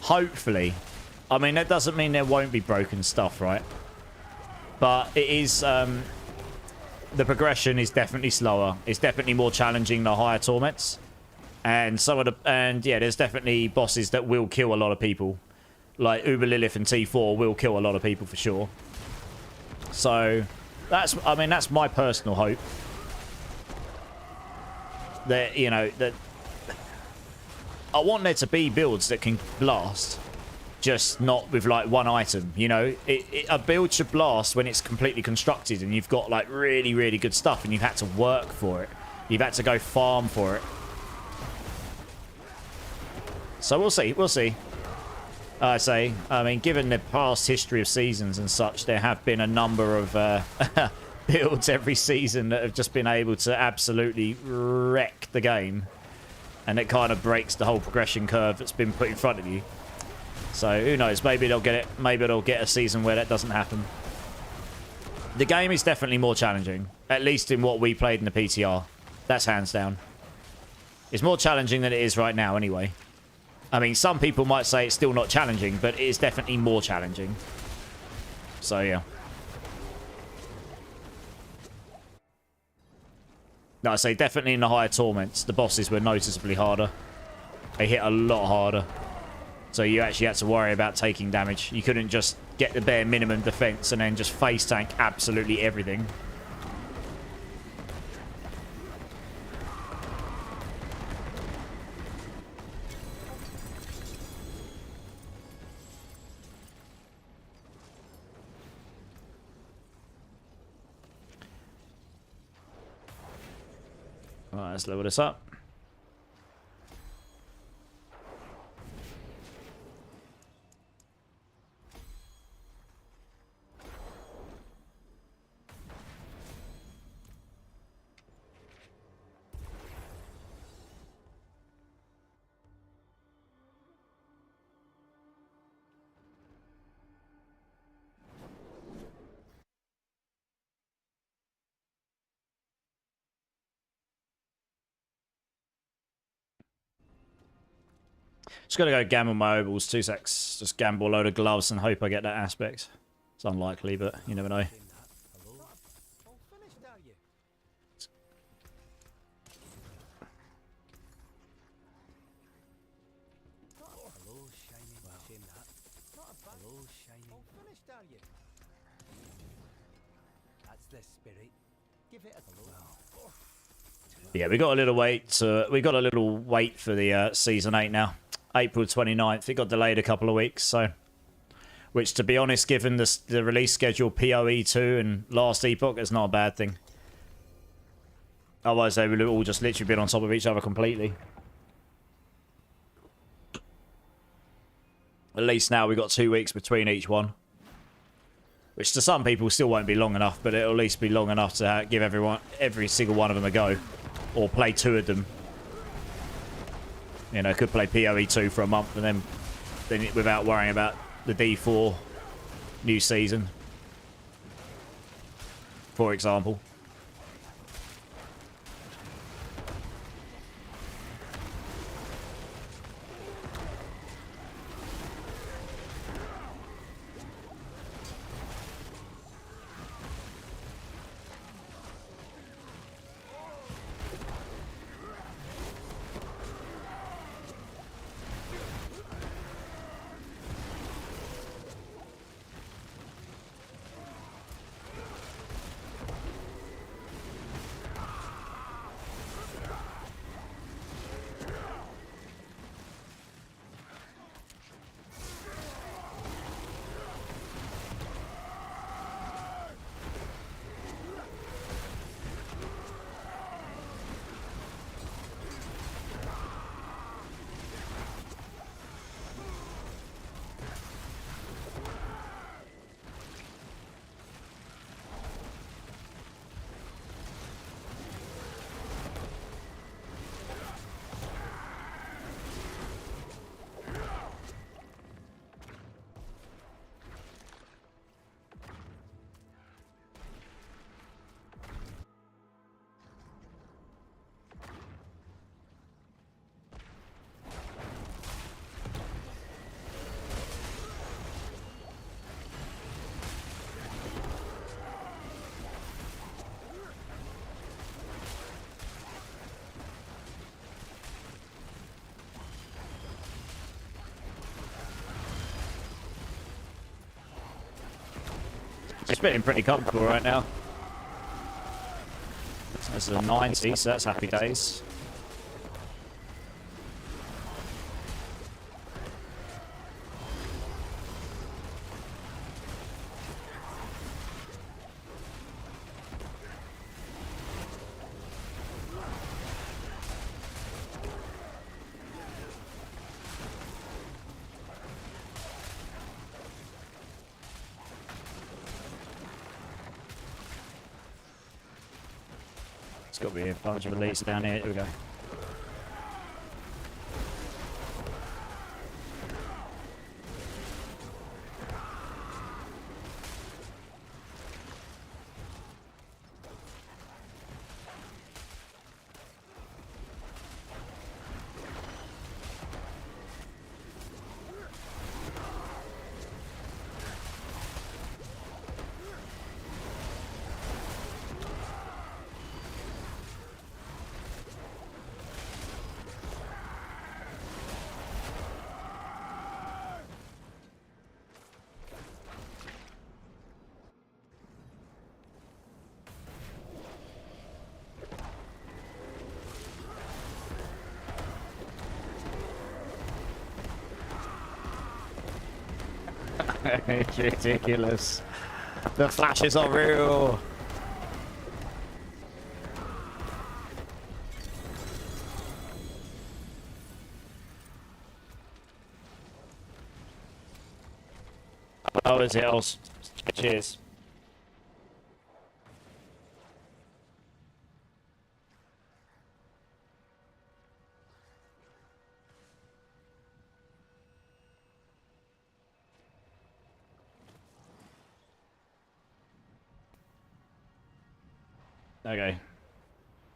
Speaker 1: Hopefully. I mean, that doesn't mean there won't be broken stuff, right? But it is... the progression is definitely slower. It's definitely more challenging than higher torments. And yeah, there's definitely bosses that will kill a lot of people. Like Uber Lilith and T4 will kill a lot of people for sure. So I mean, that's my personal hope. That, you know, that I want there to be builds that can blast, just not with like one item, you know. A build should blast when it's completely constructed and you've got like really, really good stuff and you've had to work for it. You've had to go farm for it. So we'll see. We'll see. I mean, given the past history of seasons and such, there have been a number of builds every season that have just been able to absolutely wreck the game. And it kind of breaks the whole progression curve that's been put in front of you. So, who knows? Maybe they'll get it. Maybe they'll get a season where that doesn't happen. The game is definitely more challenging. At least in what we played in the PTR. That's hands down. It's more challenging than it is right now, anyway. I mean, some people might say it's still not challenging, but it is definitely more challenging. So, yeah. No, I say definitely in the higher torments, the bosses were noticeably harder. They hit a lot harder. So you actually had to worry about taking damage. You couldn't just get the bare minimum defense and then just face tank absolutely everything. Alright, let's level this up. Just gotta go gamble my ovals, 2 secs. Just gamble a load of gloves and hope I get that aspect. It's unlikely, but you never know.
Speaker 5: Hello? All finished, are you? Hello, shining. Shame that. Not a bad. Hello, shining. All finished, are you? That's the spirit. Give it a hello.
Speaker 1: Yeah, we got a little wait for the season 8 now. April 29th. It got delayed a couple of weeks, so which to be honest, given the release schedule PoE 2 and Last Epoch, is not a bad thing. Otherwise they would have all just literally been on top of each other completely. At least now we've got 2 weeks between each one. Which to some people still won't be long enough, but it'll at least be long enough to give every single one of them a go. Or play 2 of them. You know, could play PoE 2 for a month and then without worrying about the D4 new season. For example. It's feeling pretty comfortable right now. That's a 90, so that's happy days. It's got to be a bunch of release down here. Here we go. It's ridiculous. The flashes are real. Oh, is it? Oh, cheers. Okay.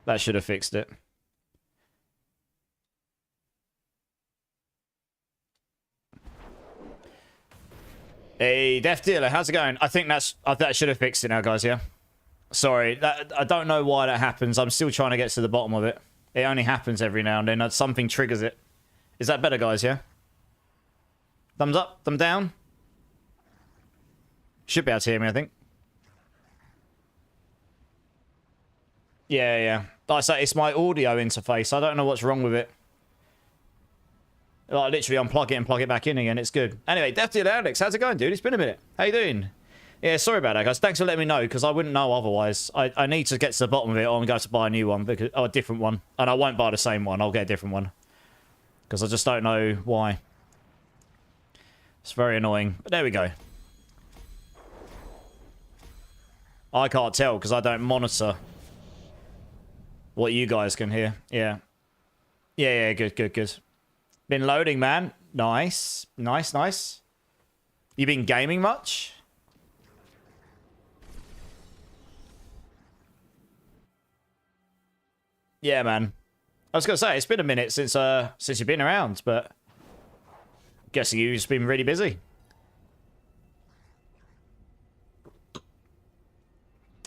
Speaker 1: That should have fixed it. Hey, Death Dealer, how's it going? I think that should have fixed it now, guys, yeah? Sorry, I don't know why that happens. I'm still trying to get to the bottom of it. It only happens every now and then. Something triggers it. Is that better, guys, yeah? Thumbs up, thumb down. Should be able to hear me, I think. Yeah. Like I say, it's my audio interface. I don't know what's wrong with it. Like, literally unplug it and plug it back in again. It's good. Anyway, Death Dealer Alex, how's it going, dude? It's been a minute. How you doing? Yeah, sorry about that, guys. Thanks for letting me know, because I wouldn't know otherwise. I need to get to the bottom of it, or I'm going to buy a new one, because, or a different one. And I won't buy the same one. I'll get a different one. Because I just don't know why. It's very annoying. But there we go. I can't tell, because I don't monitor what you guys can hear. Yeah. Yeah, good. Been loading, man. Nice. You been gaming much? Yeah, man. I was gonna say it's been a minute since you've been around, but guessing you've just been really busy.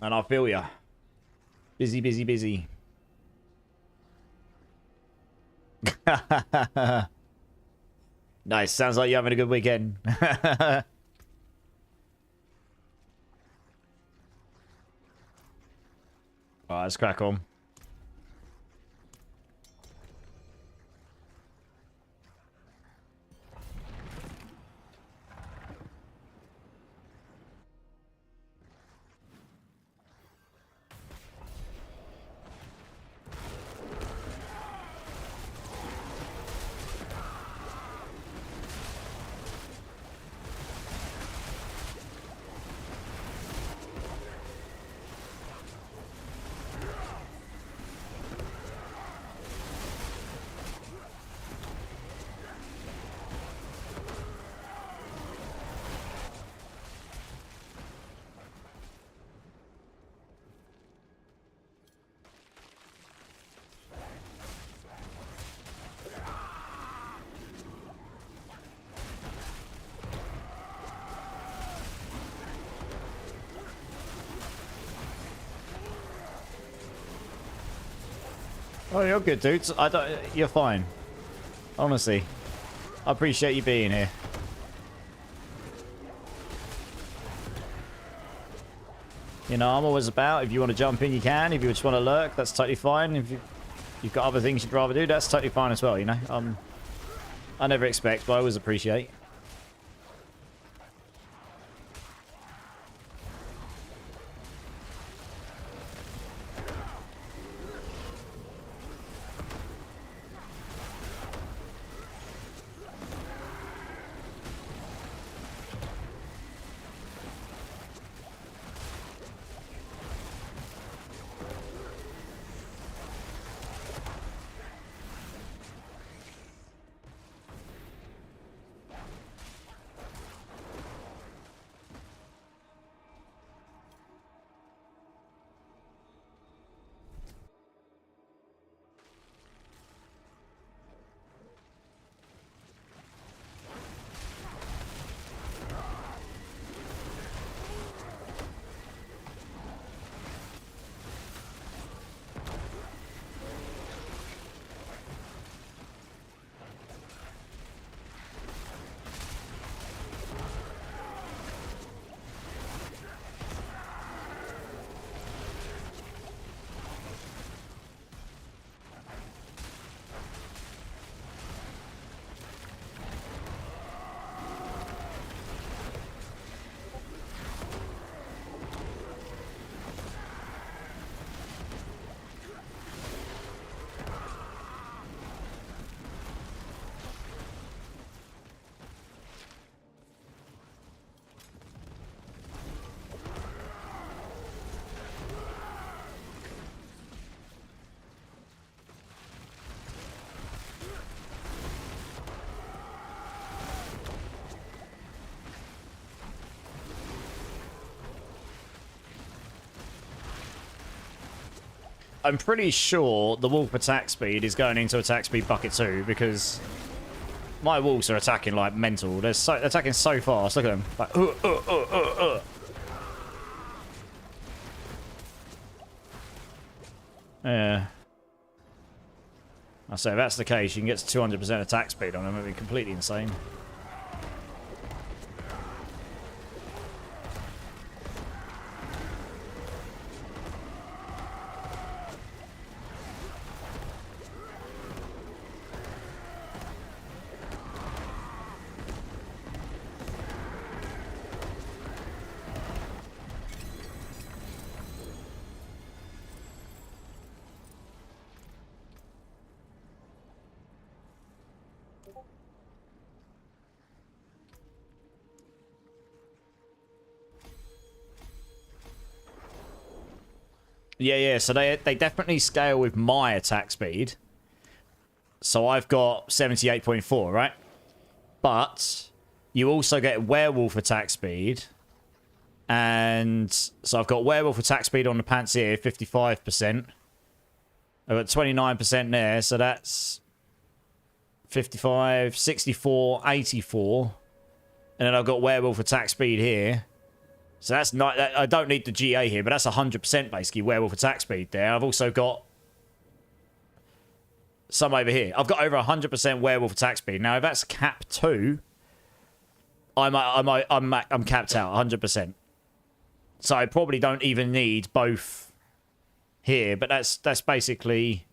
Speaker 1: And I feel ya. Busy. Nice. Sounds like you're having a good weekend. Alright, let's crack on. Oh, you're good, dude. You're fine. Honestly. I appreciate you being here. You know, I'm always about, if you want to jump in, you can. If you just want to lurk, that's totally fine. If you've got other things you'd rather do, that's totally fine as well, you know? I never expect, but I always appreciate. I'm pretty sure the wolf attack speed is going into attack speed bucket 2 because my wolves are attacking like mental. They're attacking so fast. Look at them. Like, Yeah. I say if that's the case, you can get to 200% attack speed on them. It'd be completely insane. Yeah, so they definitely scale with my attack speed. So I've got 78.4, right? But you also get werewolf attack speed. And so I've got werewolf attack speed on the Pantsir, 55%. I've got 29% there, so that's 55, 64, 84. And then I've got werewolf attack speed here. So that's not... I don't need the GA here, but that's 100% basically werewolf attack speed there. I've also got some over here. I've got over 100% werewolf attack speed. Now, if that's cap 2, I'm capped out 100%. So I probably don't even need both here, but that's basically...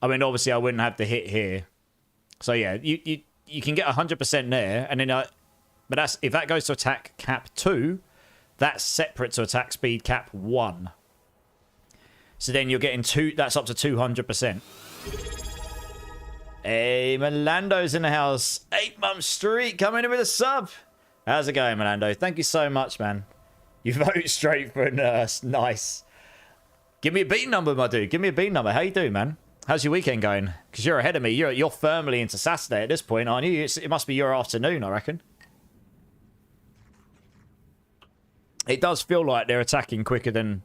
Speaker 1: I mean, obviously I wouldn't have the hit here. So yeah, you can get 100% there, and then but that's if that goes to attack cap 2, that's separate to attack speed cap 1. So then you're getting that's up to 200%. Hey, Melando's in the house. 8-month streak coming in with a sub. How's it going, Melando? Thank you so much, man. You vote straight for a nurse. Nice. Give me a beat number, my dude. Give me a beat number. How you doing, man? How's your weekend going? Because you're ahead of me. You're firmly into Saturday at this point, aren't you? It must be your afternoon, I reckon. It does feel like they're attacking quicker than...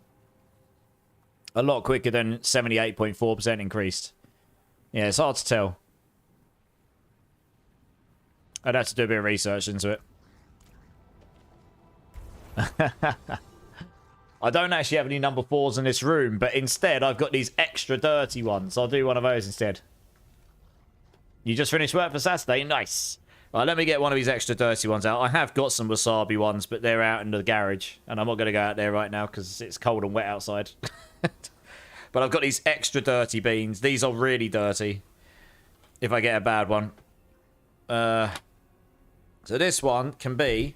Speaker 1: A lot quicker than 78.4% increased. Yeah, it's hard to tell. I'd have to do a bit of research into it. I don't actually have any number 4s in this room, but instead I've got these extra dirty ones. I'll do one of those instead. You just finished work for Saturday? Nice. Right, let me get one of these extra dirty ones out. I have got some wasabi ones, but they're out in the garage. And I'm not going to go out there right now because it's cold and wet outside. But I've got these extra dirty beans. These are really dirty. If I get a bad one. So this one can be...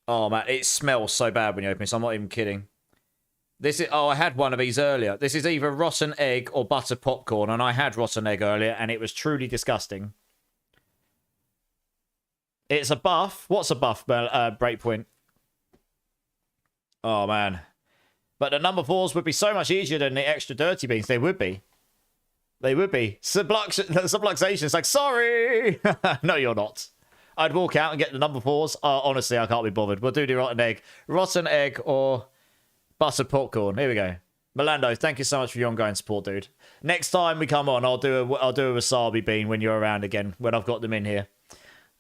Speaker 1: Oh, man, it smells so bad when you open it, so I'm not even kidding. This is... Oh, I had one of these earlier. This is either rotten egg or butter popcorn, and I had rotten egg earlier, and it was truly disgusting. It's a buff. What's a buff, Breakpoint? Oh, man. But the number 4s would be so much easier than the extra dirty beans. They would be. They would be. Subluxation is like, sorry! No, you're not. I'd walk out and get the number 4s. Honestly, I can't be bothered. We'll do the rotten egg. Rotten egg or buttered popcorn. Here we go. Melando, thank you so much for your ongoing support, dude. Next time we come on, I'll do a wasabi bean when you're around again, when I've got them in here.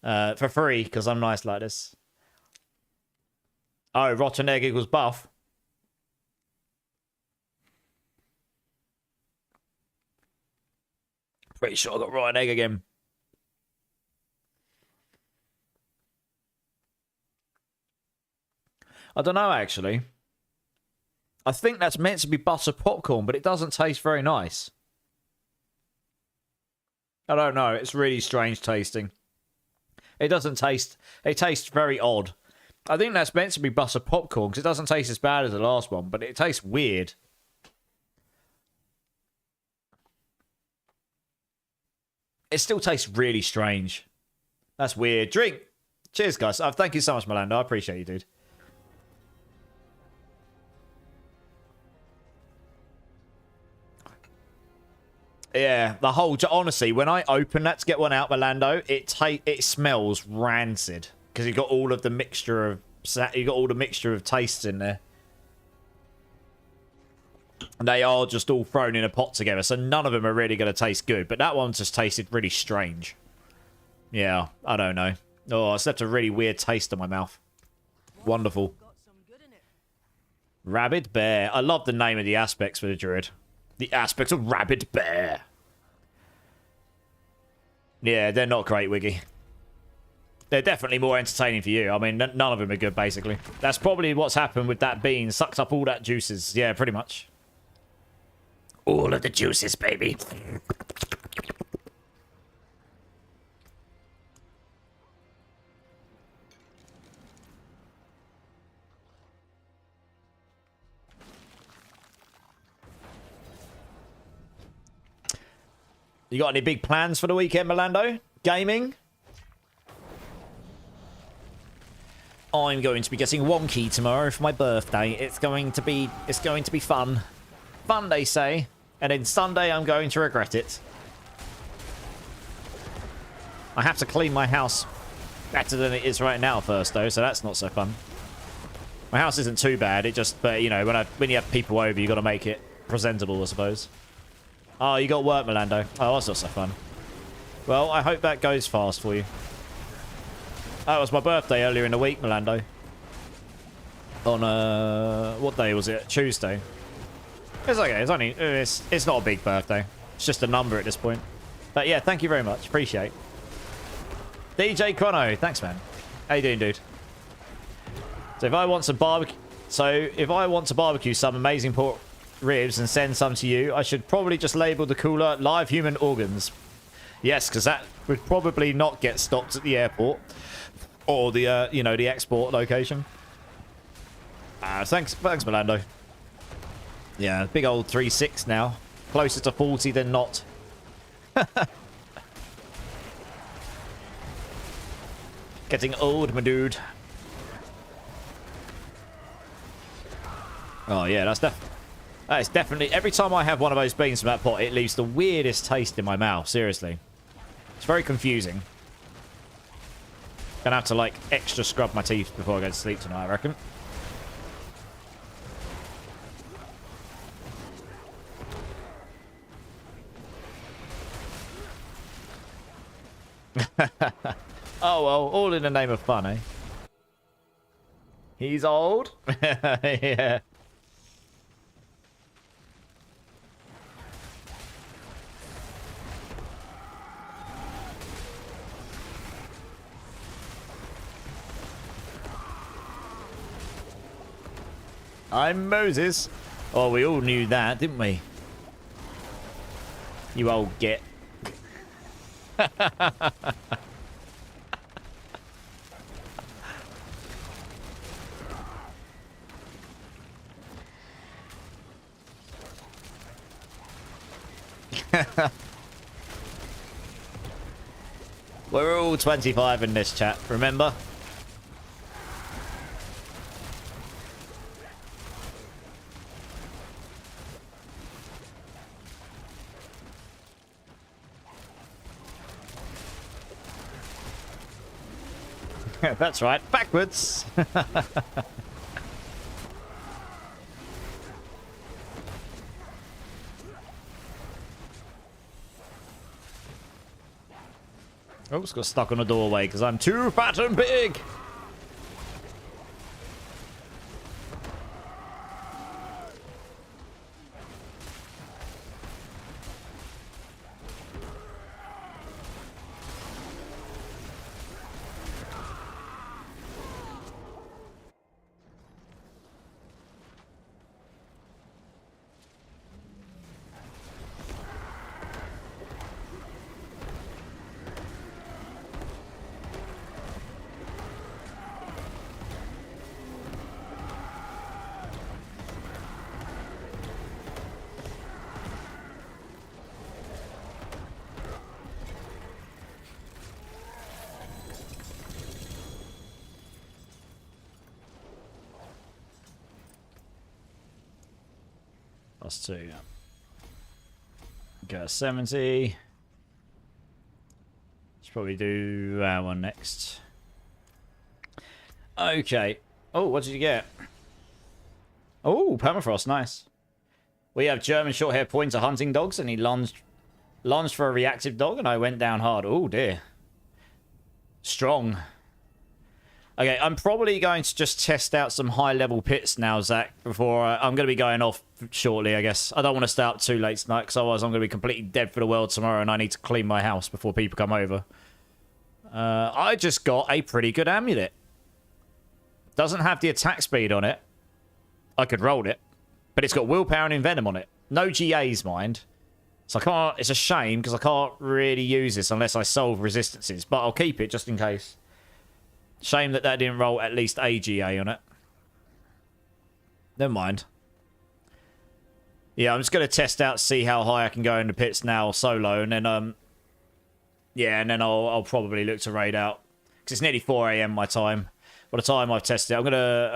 Speaker 1: For free, because I'm nice like this. Oh, rotten egg equals buff. Pretty sure I got rotten egg again. I don't know, actually. I think that's meant to be butter popcorn, but it doesn't taste very nice. I don't know. It's really strange tasting. It doesn't taste... It tastes very odd. I think that's meant to be butter popcorn, because it doesn't taste as bad as the last one, but it tastes weird. It still tastes really strange. That's weird. Drink! Cheers, guys. Thank you so much, Melando. I appreciate you, dude. Yeah, the whole... Honestly, when I open that to get one out, Melando, it smells rancid. Because you got all of the mixture of... You got all the mixture of tastes in there. They are just all thrown in a pot together, so none of them are really going to taste good. But that one just tasted really strange. Yeah, I don't know. Oh, it's left a really weird taste in my mouth. Wonderful.
Speaker 4: Got some good in it.
Speaker 1: Rabid Bear. I love the name of the aspects for the Druid. The aspects of Rabid Bear. Yeah, they're not great, Wiggy. They're definitely more entertaining for you. I mean, none of them are good, basically. That's probably what's happened with that bean. Sucked up all that juices. Yeah, pretty much. All of the juices, baby. You got any big plans for the weekend, Melando? Gaming? I'm going to be getting wonky tomorrow for my birthday. It's going to be fun. Fun, they say. And then Sunday, I'm going to regret it. I have to clean my house better than it is right now first, though, so that's not so fun. My house isn't too bad. It just, but you know, when you have people over, you got to make it presentable, I suppose. Oh, you got work, Melando. Oh, that's not so fun. Well, I hope that goes fast for you. Oh, it was my birthday earlier in the week, Melando. On, what day was it? Tuesday. It's okay. It's not a big birthday. It's just a number at this point. But yeah, thank you very much. Appreciate. DJ Chrono. Thanks, man. How you doing, dude? So if I want to barbecue some amazing pork ribs and send some to you, I should probably just label the cooler live human organs. Yes, because that would probably not get stopped at the airport or the you know, the export location. Thanks Melando. Yeah, big old 3.6 now, closer to 40 than not. Getting old, my dude. Oh yeah, that is definitely, every time I have one of those beans from that pot, it leaves the weirdest taste in my mouth, seriously. It's very confusing. Gonna have to, like, extra scrub my teeth before I go to sleep tonight, I reckon. Oh, well, all in the name of fun, eh? He's old? Yeah. I'm Moses. Oh, we all knew that, didn't we? You old git. We're all 25 in this chat, remember? That's right, backwards. Oh, it's got stuck on a doorway because I'm too fat and big. +2. Go 70. Should probably do that one next. Okay. Oh, what did you get? Oh, permafrost, nice. We have German short-haired pointer hunting dogs, and he lunged for a reactive dog, and I went down hard. Oh, dear. Strong. Okay, I'm probably going to just test out some high-level pits now, Zach, before I'm going to be going off shortly, I guess. I don't want to stay up too late tonight, because otherwise I'm going to be completely dead for the world tomorrow, and I need to clean my house before people come over. I just got a pretty good amulet. Doesn't have the attack speed on it. I could roll it. But it's got willpower and envenom on it. No GAs, mind. So I can't... It's a shame, because I can't really use this unless I solve resistances. But I'll keep it, just in case. Shame that didn't roll at least a GA on it. Never mind. Yeah, I'm just going to test out, see how high I can go in the pits now, solo, and then, yeah, and then I'll probably look to raid out. Because it's nearly 4 AM my time. By the time I've tested it, I'm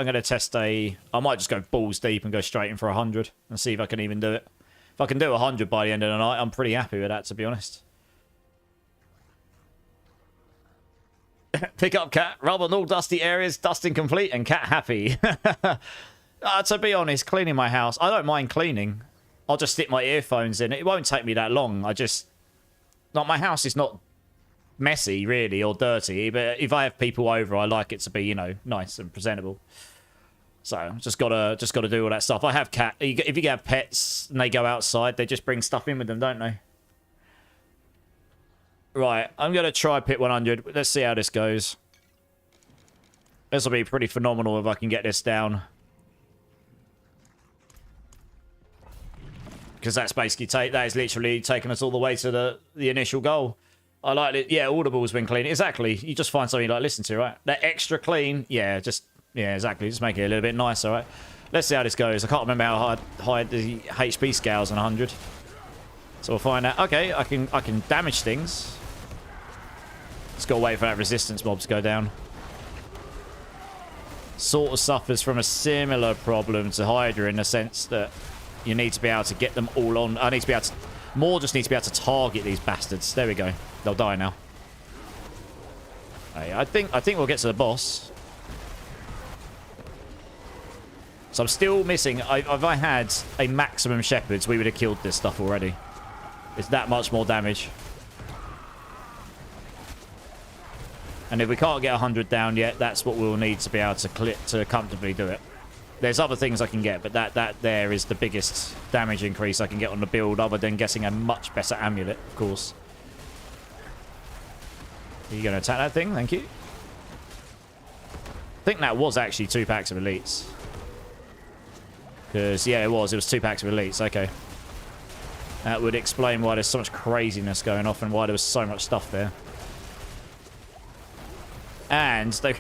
Speaker 1: gonna test I might just go balls deep and go straight in for 100 and see if I can even do it. If I can do 100 by the end of the night, I'm pretty happy with that, to be honest. Pick up cat, rub on all dusty areas, dusting complete, and cat happy. To be honest, cleaning my house, I don't mind cleaning. I'll just stick my earphones in. It won't take me that long. Like, my house is not messy, really, or dirty, but if I have people over, I like it to be, you know, nice and presentable. So, just gotta do all that stuff. I have cat. If you have pets and they go outside, they just bring stuff in with them, don't they? Right, I'm gonna try pit 100. Let's see how this goes. This will be pretty phenomenal if I can get this down. Because that's basically that is literally taking us all the way to the initial goal. I like it. Yeah, Audible's been clean. Exactly. You just find something you like listen to, right? That extra clean. Yeah, exactly. Just make it a little bit nicer, right? Let's see how this goes. I can't remember how high the HP scale's on 100. So we'll find out. Okay, I can damage things. Just gotta wait for that resistance mob to go down. Sort of suffers from a similar problem to Hydra in the sense that you need to be able to get them all on. I need to be able to... More just need to be able to target these bastards. There we go. They'll die now. Hey, I think we'll get to the boss. So I'm still missing... If I had a maximum shepherds, we would have killed this stuff already. It's that much more damage. And if we can't get 100 down yet, that's what we'll need to be able to comfortably do it. There's other things I can get, but that there is the biggest damage increase I can get on the build, other than getting a much better amulet, of course. Are you going to attack that thing? Thank you. I think that was actually 2 packs of elites. Because, yeah, it was 2 packs of elites. Okay. That would explain why there's so much craziness going off and why there was so much stuff there. And they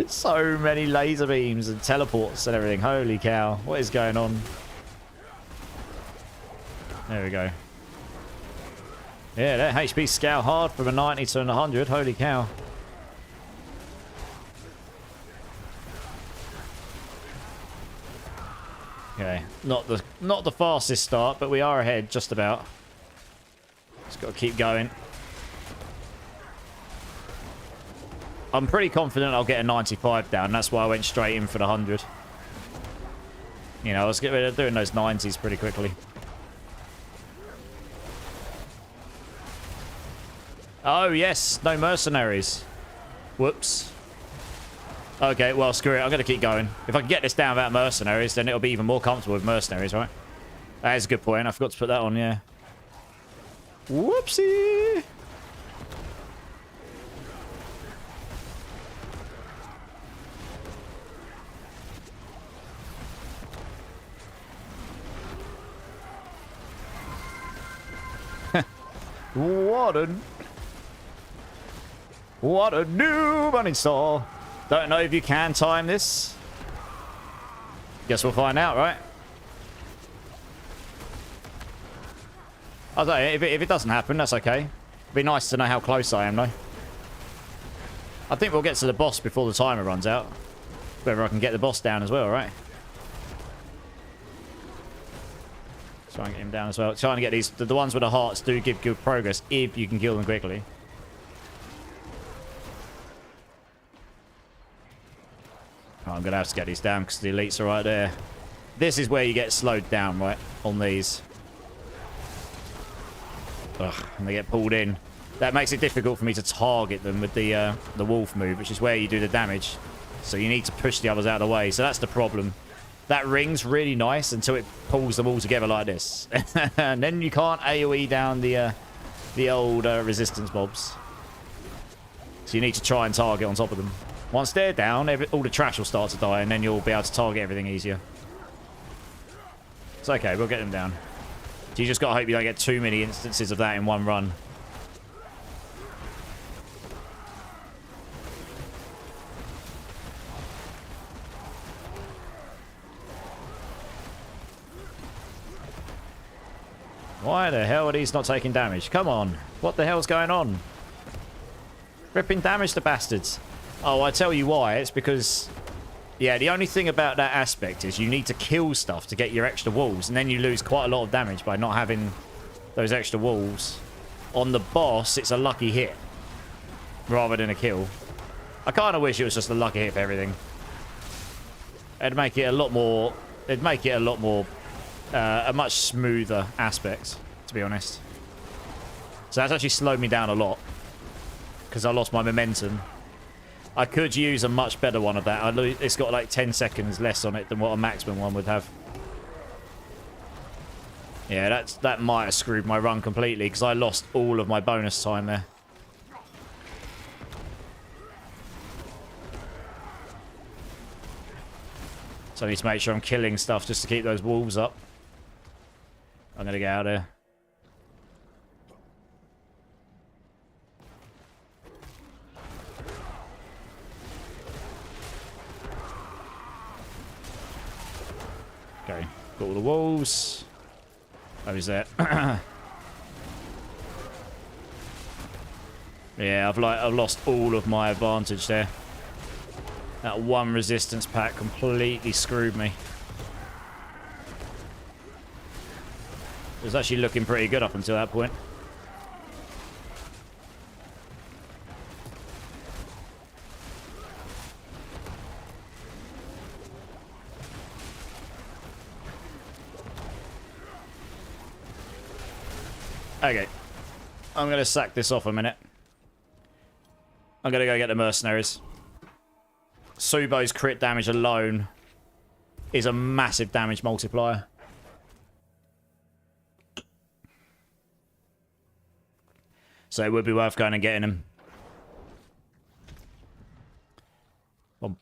Speaker 1: so many laser beams and teleports and everything. Holy cow. What is going on? There we go. Yeah, that HP scale hard from a 90 to a 100. Holy cow. Okay. Not the fastest start, but we are ahead just about. Just got to keep going. I'm pretty confident I'll get a 95 down. That's why I went straight in for the 100. You know, I was doing those 90s pretty quickly. Oh, yes. No mercenaries. Whoops. Okay, well, screw it. I'm going to keep going. If I can get this down without mercenaries, then it'll be even more comfortable with mercenaries, right? That is a good point. I forgot to put that on, yeah. Whoopsie. What a noob uninstall. Don't know if you can time this. Guess we'll find out, right? I don't know, if it doesn't happen, that's okay. It'd be nice to know how close I am, though. I think we'll get to the boss before the timer runs out. Whether I can get the boss down as well, right? Try and get him down as well. Trying to get these... The ones with the hearts do give good progress if you can kill them quickly. Oh, I'm going to have to get these down because the elites are right there. This is where you get slowed down, right? On these. Ugh, and they get pulled in. That makes it difficult for me to target them with the wolf move, which is where you do the damage. So you need to push the others out of the way. So that's the problem. That ring's really nice until it pulls them all together like this. And then you can't AoE down the old resistance mobs. So you need to try and target on top of them. Once they're down, all the trash will start to die, and then you'll be able to target everything easier. It's okay, we'll get them down. So you just gotta hope you don't get too many instances of that in one run. Why the hell are these not taking damage? Come on. What the hell's going on? Ripping damage to bastards. Oh, I tell you why. It's because... yeah, the only thing about that aspect is you need to kill stuff to get your extra walls, and then you lose quite a lot of damage by not having those extra walls. On the boss, it's a lucky hit rather than a kill. I kind of wish it was just a lucky hit for everything. It'd make it a lot more... it'd make it a lot more... a much smoother aspect, to be honest. So that's actually slowed me down a lot because I lost my momentum. I could use a much better one of that. It's got like 10 seconds less on it than what a maximum one would have. Yeah, that might have screwed my run completely because I lost all of my bonus time there. So I need to make sure I'm killing stuff just to keep those wolves up. I'm going to get out of here. Okay, got all the walls. Oh, is that? Yeah, I've lost all of my advantage there. That one resistance pack completely screwed me. It was actually looking pretty good up until that point. Okay. I'm going to sack this off a minute. I'm going to go get the mercenaries. Subo's crit damage alone is a massive damage multiplier. So it would be worth going and getting him. Right,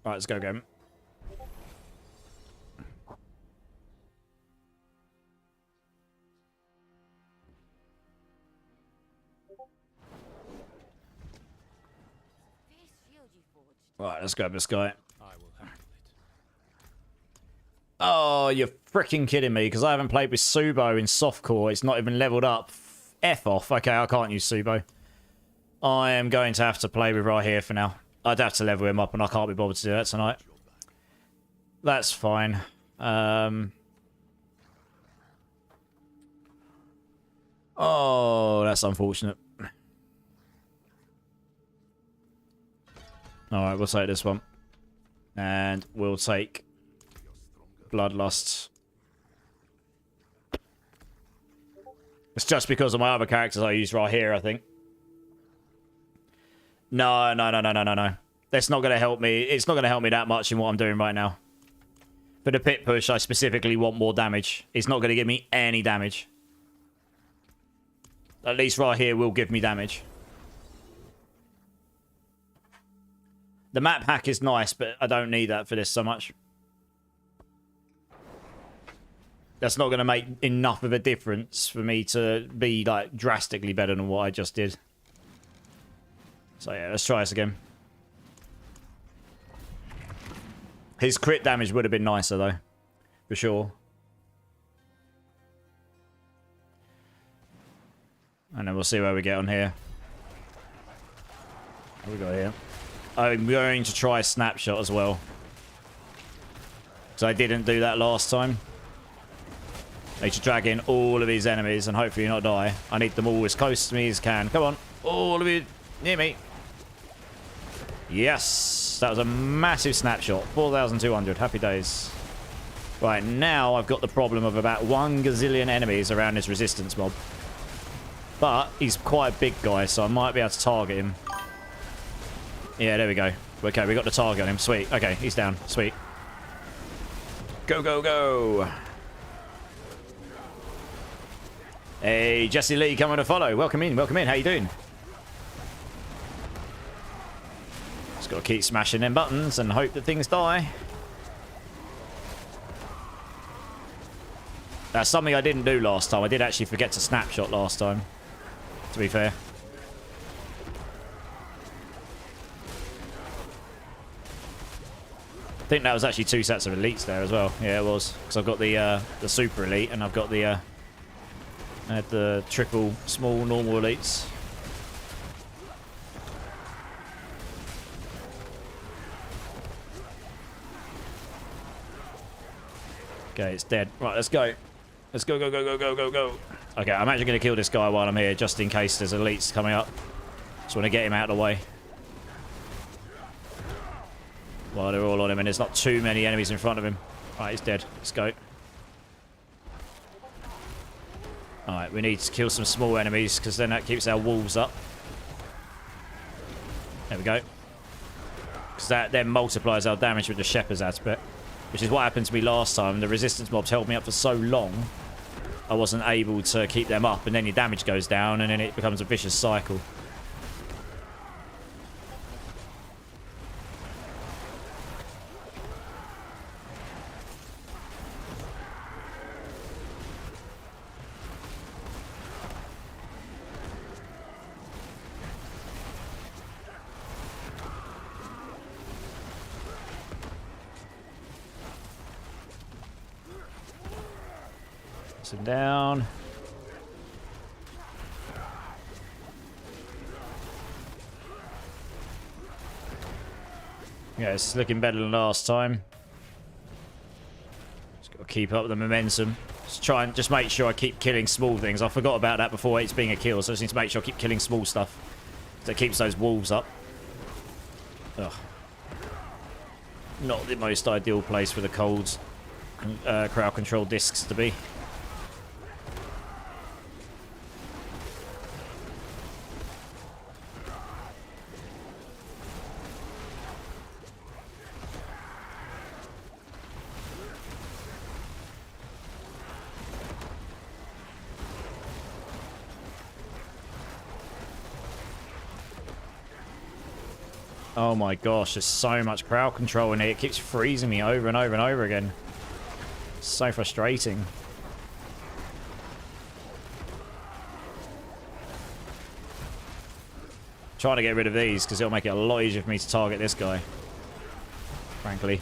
Speaker 1: let's go get him. Right, let's grab this guy. Oh, you're freaking kidding me, because I haven't played with Subo in softcore. It's not even leveled up. F off. Okay, I can't use Subo. I am going to have to play with right here for now. I'd have to level him up, and I can't be bothered to do that tonight. That's fine. Oh, that's unfortunate. Alright, we'll take this one. And we'll take Bloodlust. It's just because of my other characters I use right here, I think. No. That's not going to help me. It's not going to help me that much in what I'm doing right now. For the pit push, I specifically want more damage. It's not going to give me any damage. At least right here will give me damage. The map hack is nice, but I don't need that for this so much. That's not going to make enough of a difference for me to be, like, drastically better than what I just did. So, yeah, let's try this again. His crit damage would have been nicer, though. For sure. And then we'll see where we get on here. What we got here? I'm going to try Snapshot as well. Because I didn't do that last time. I need to drag in all of his enemies and hopefully not die. I need them all as close to me as can. Come on. All of you near me. Yes. That was a massive snapshot. 4,200. Happy days. Right, now I've got the problem of about 1 gazillion enemies around this resistance mob. But he's quite a big guy, so I might be able to target him. Yeah, there we go. Okay, we got the target on him. Sweet. Okay, he's down. Sweet. Go, go, go. Hey, Jesse Lee coming to follow. Welcome in, welcome in. How you doing? Just got to keep smashing them buttons and hope that things die. That's something I didn't do last time. I did actually forget to snapshot last time, to be fair. I think that was actually 2 sets of elites there as well. Yeah, it was. Because I've got the super elite and I've got the... I had the triple small normal elites. Okay, it's dead. Right, let's go. Let's go, go, go, go, go, go, go. Okay, I'm actually going to kill this guy while I'm here, just in case there's elites coming up. Just want to get him out of the way. While they're all on him, and there's not too many enemies in front of him. Right, he's dead. Let's go. Alright, we need to kill some small enemies, because then that keeps our wolves up. There we go. Because that then multiplies our damage with the shepherd's aspect. Which is what happened to me last time. The resistance mobs held me up for so long, I wasn't able to keep them up, and then your damage goes down, and then it becomes a vicious cycle. Him down. Yeah, it's looking better than last time. Just got to keep up the momentum. Just try and just make sure I keep killing small things. I forgot about that before it's being a kill, so I just need to make sure I keep killing small stuff. So it keeps those wolves up. Ugh. Not the most ideal place for the cold crowd control discs to be. Oh my gosh, there's so much crowd control in here. It keeps freezing me over and over and over again. It's so frustrating. Trying to get rid of these because it'll make it a lot easier for me to target this guy. Frankly.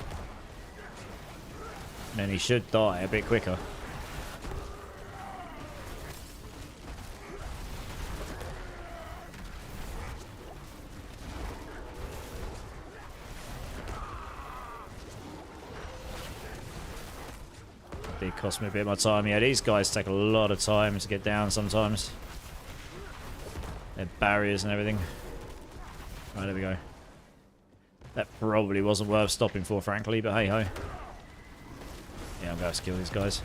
Speaker 1: And then he should die a bit quicker. Did cost me a bit of my time. Yeah, these guys take a lot of time to get down sometimes. They're barriers and everything. Right, there we go. That probably wasn't worth stopping for, frankly, but hey-ho. Yeah, I'm going to kill these guys.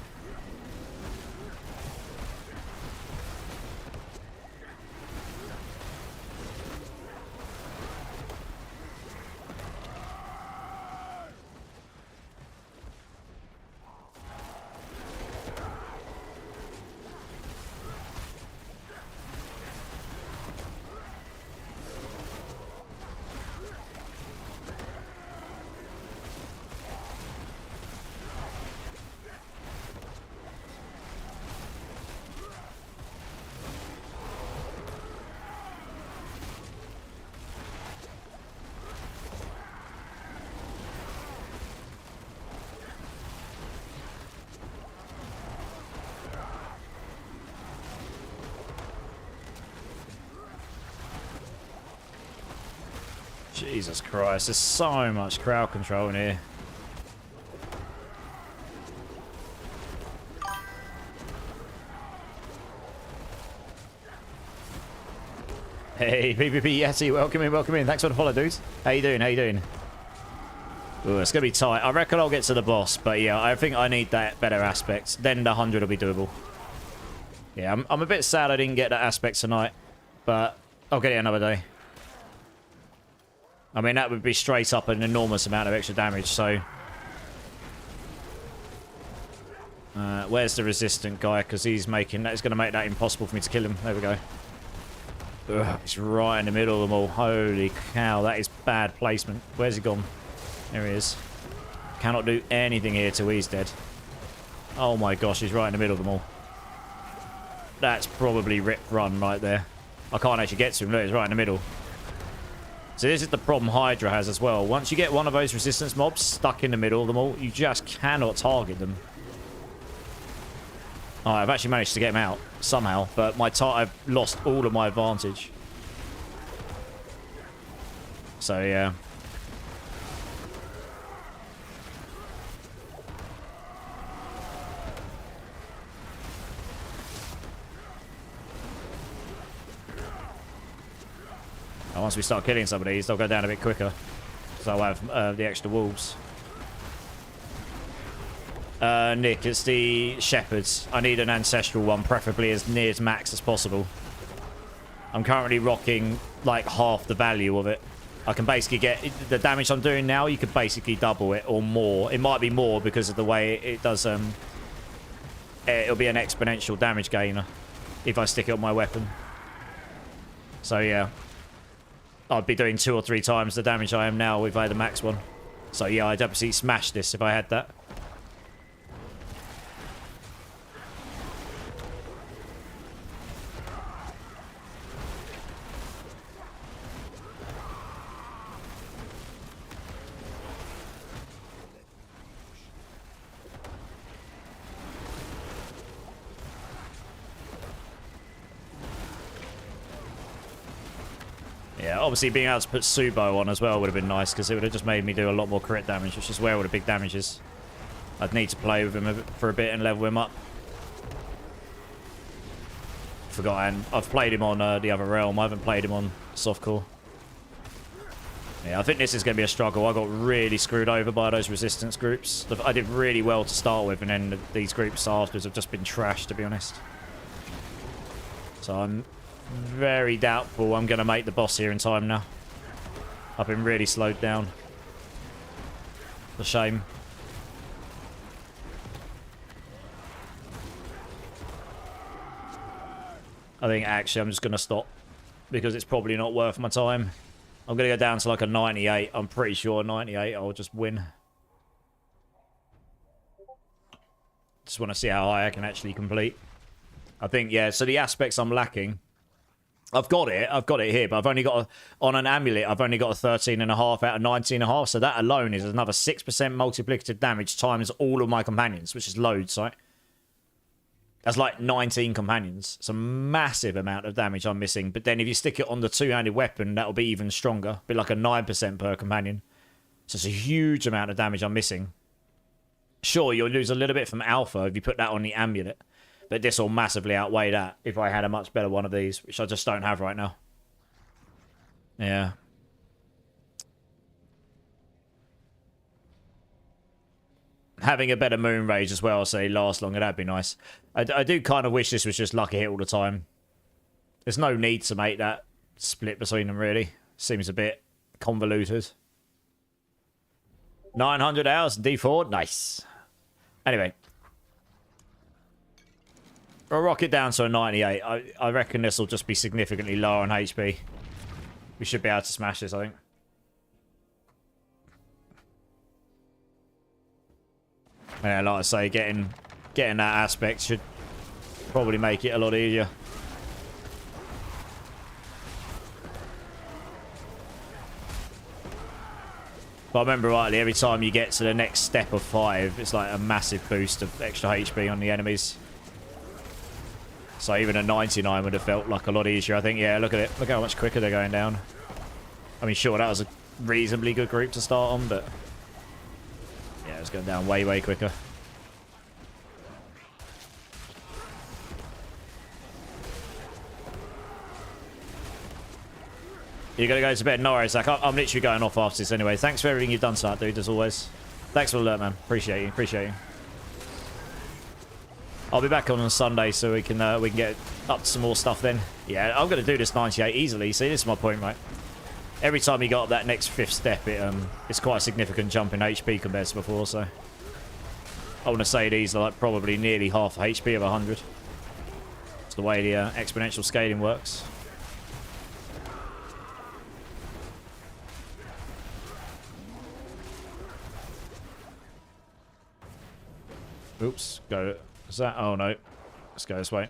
Speaker 1: Jesus Christ, there's so much crowd control in here. Hey, PvP Yeti, welcome in, welcome in. Thanks for the follow, dudes. How you doing, how you doing? Ooh, it's going to be tight. I reckon I'll get to the boss, but yeah, I think I need that better aspect. Then the 100 will be doable. Yeah, I'm a bit sad I didn't get that aspect tonight, but I'll get it another day. I mean, that would be straight up an enormous amount of extra damage, so... where's the resistant guy? Because he's making that. He's going to make that impossible for me to kill him. There we go. Ugh, he's right in the middle of them all. Holy cow, that is bad placement. Where's he gone? There he is. Cannot do anything here till he's dead. Oh my gosh, he's right in the middle of them all. That's probably rip run right there. I can't actually get to him. Look, he's right in the middle. So this is the problem Hydra has as well. Once you get one of those resistance mobs stuck in the middle of them all, you just cannot target them. Oh, I've actually managed to get him out somehow, but I've lost all of my advantage. So yeah. And once we start killing some of these, they'll go down a bit quicker. Because I'll have the extra wolves. Nick, it's the shepherds. I need an ancestral one, preferably as near to max as possible. I'm currently rocking like half the value of it. I can basically get the damage I'm doing now. You could basically double it or more. It might be more because of the way it does. It'll be an exponential damage gainer if I stick it on my weapon. So yeah, I'd be doing 2 or 3 times the damage I am now if I had the max one. So yeah, I'd absolutely smash this if I had that. Yeah, obviously being able to put Subo on as well would have been nice, because it would have just made me do a lot more crit damage, which is where all the big damage is. I'd need to play with him for a bit and level him up. Forgotten. I've played him on the other realm. I haven't played him on softcore. Yeah, I think this is going to be a struggle. I got really screwed over by those resistance groups. I did really well to start with, and then these groups afterwards have just been trash, to be honest. So I'm very doubtful I'm going to make the boss here in time now. I've been really slowed down. It's a shame. I think actually I'm just going to stop, because it's probably not worth my time. I'm going to go down to like a 98. I'm pretty sure 98 I'll just win. Just want to see how high I can actually complete. I think, yeah, so the aspects I'm lacking, I've got it here, but I've only got, on an amulet, I've only got a 13.5 out of 19.5, so that alone is another 6% multiplicative damage times all of my companions, which is loads, right? That's like 19 companions. It's a massive amount of damage I'm missing, but then if you stick it on the two-handed weapon, that'll be even stronger. Be like a 9% per companion. So it's a huge amount of damage I'm missing. Sure, you'll lose a little bit from Alpha if you put that on the amulet, but this will massively outweigh that if I had a much better one of these, which I just don't have right now. Yeah. Having a better moon rage as well, so they last longer, that'd be nice. I do kind of wish this was just lucky hit all the time. There's no need to make that split between them, really. Seems a bit convoluted. 900 hours, D4, nice. Anyway. I'll rock it down to a 98. I reckon this will just be significantly lower on HP. We should be able to smash this, I think. Yeah, like I say, getting that aspect should probably make it a lot easier. If I remember rightly, every time you get to the next step of 5, it's like a massive boost of extra HP on the enemies. So even a 99 would have felt like a lot easier, I think. Yeah, look at it. Look how much quicker they're going down. I mean, sure, that was a reasonably good group to start on, but yeah, it's going down way, way quicker. You're going to go to bed? No worries, Zach. I'm literally going off after this anyway. Thanks for everything you've done tonight, dude, as always. Thanks for the alert, man. Appreciate you. Appreciate you. I'll be back on Sunday so we can get up to some more stuff then. Yeah, I'm going to do this 98 easily. See, this is my point, right? Every time you got up that next 5th step, it's quite a significant jump in HP compared to before, so... I want to say these are like probably nearly half HP of 100. It's the way the exponential scaling works. Oops, go. Is that? Oh no. Let's go this way.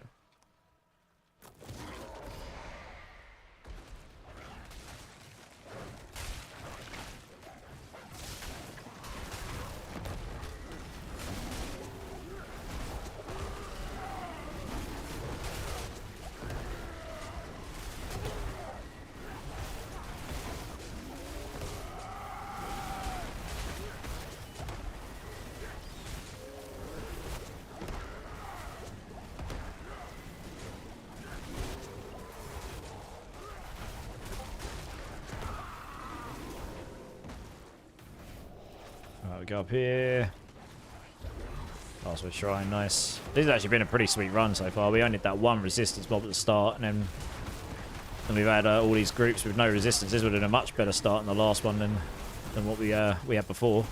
Speaker 1: We go up here. Also shrine, nice. This has actually been a pretty sweet run so far. We only did that one resistance mob at the start, and then we've had all these groups with no resistance. This would have been a much better start in the last one than what we had before.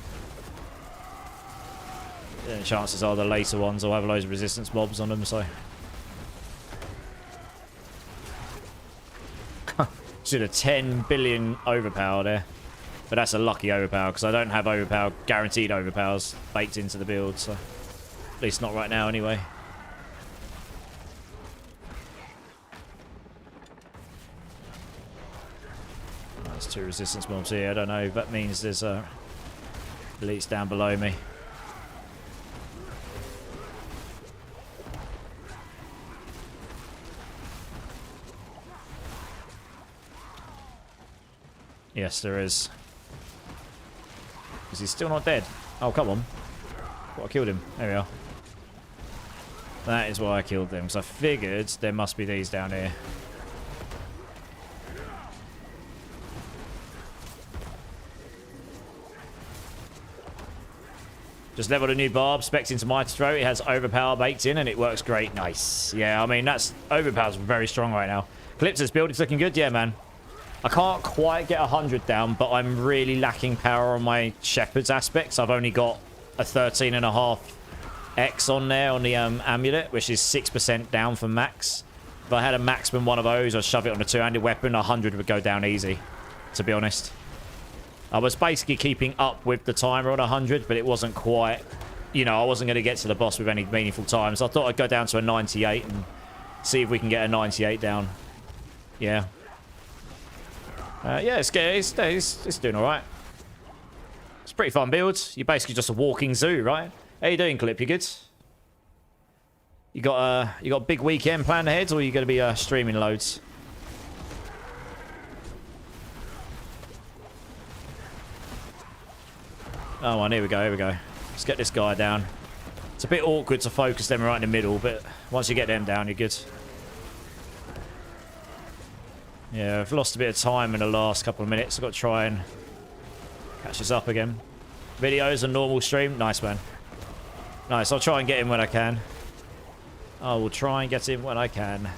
Speaker 1: Yeah, chances are the later ones will have loads of resistance mobs on them, so. Should have 10 billion overpower there. But that's a lucky overpower, because I don't have guaranteed overpowers baked into the build, so... At least not right now, anyway. There's 2 resistance mobs here, I don't know. That means there's elites down below me. Yes, there is. Is he still not dead? Oh, come on. Well, I killed him. There we are. That is why I killed them, because I figured there must be these down here. Just leveled a new barb, specced into my throat. It has overpower baked in, and it works great. Nice. Yeah, I mean, that's... Overpower's very strong right now. Calypso's build is looking good. Yeah, man. I can't quite get 100 down, but I'm really lacking power on my Shepherd's aspects. I've only got a 13.5x on there on the amulet, which is 6% down from max. If I had a maximum one of those, I'd shove it on a 2-handed weapon, 100 would go down easy, to be honest. I was basically keeping up with the timer on 100, but it wasn't quite... You know, I wasn't going to get to the boss with any meaningful time, so I thought I'd go down to a 98 and see if we can get a 98 down. Yeah. Yeah, it's doing alright. It's a pretty fun build. You're basically just a walking zoo, right? How you doing, Clip? You good? You got a big weekend planned ahead, or are you going to be streaming loads? Oh, well, here we go, here we go. Let's get this guy down. It's a bit awkward to focus them right in the middle, but once you get them down, you're good. Yeah, I've lost a bit of time in the last couple of minutes. I've got to try and catch this up again. Videos and normal stream. Nice, man. Nice. I'll try and get in when I can. I will try and get in when I can.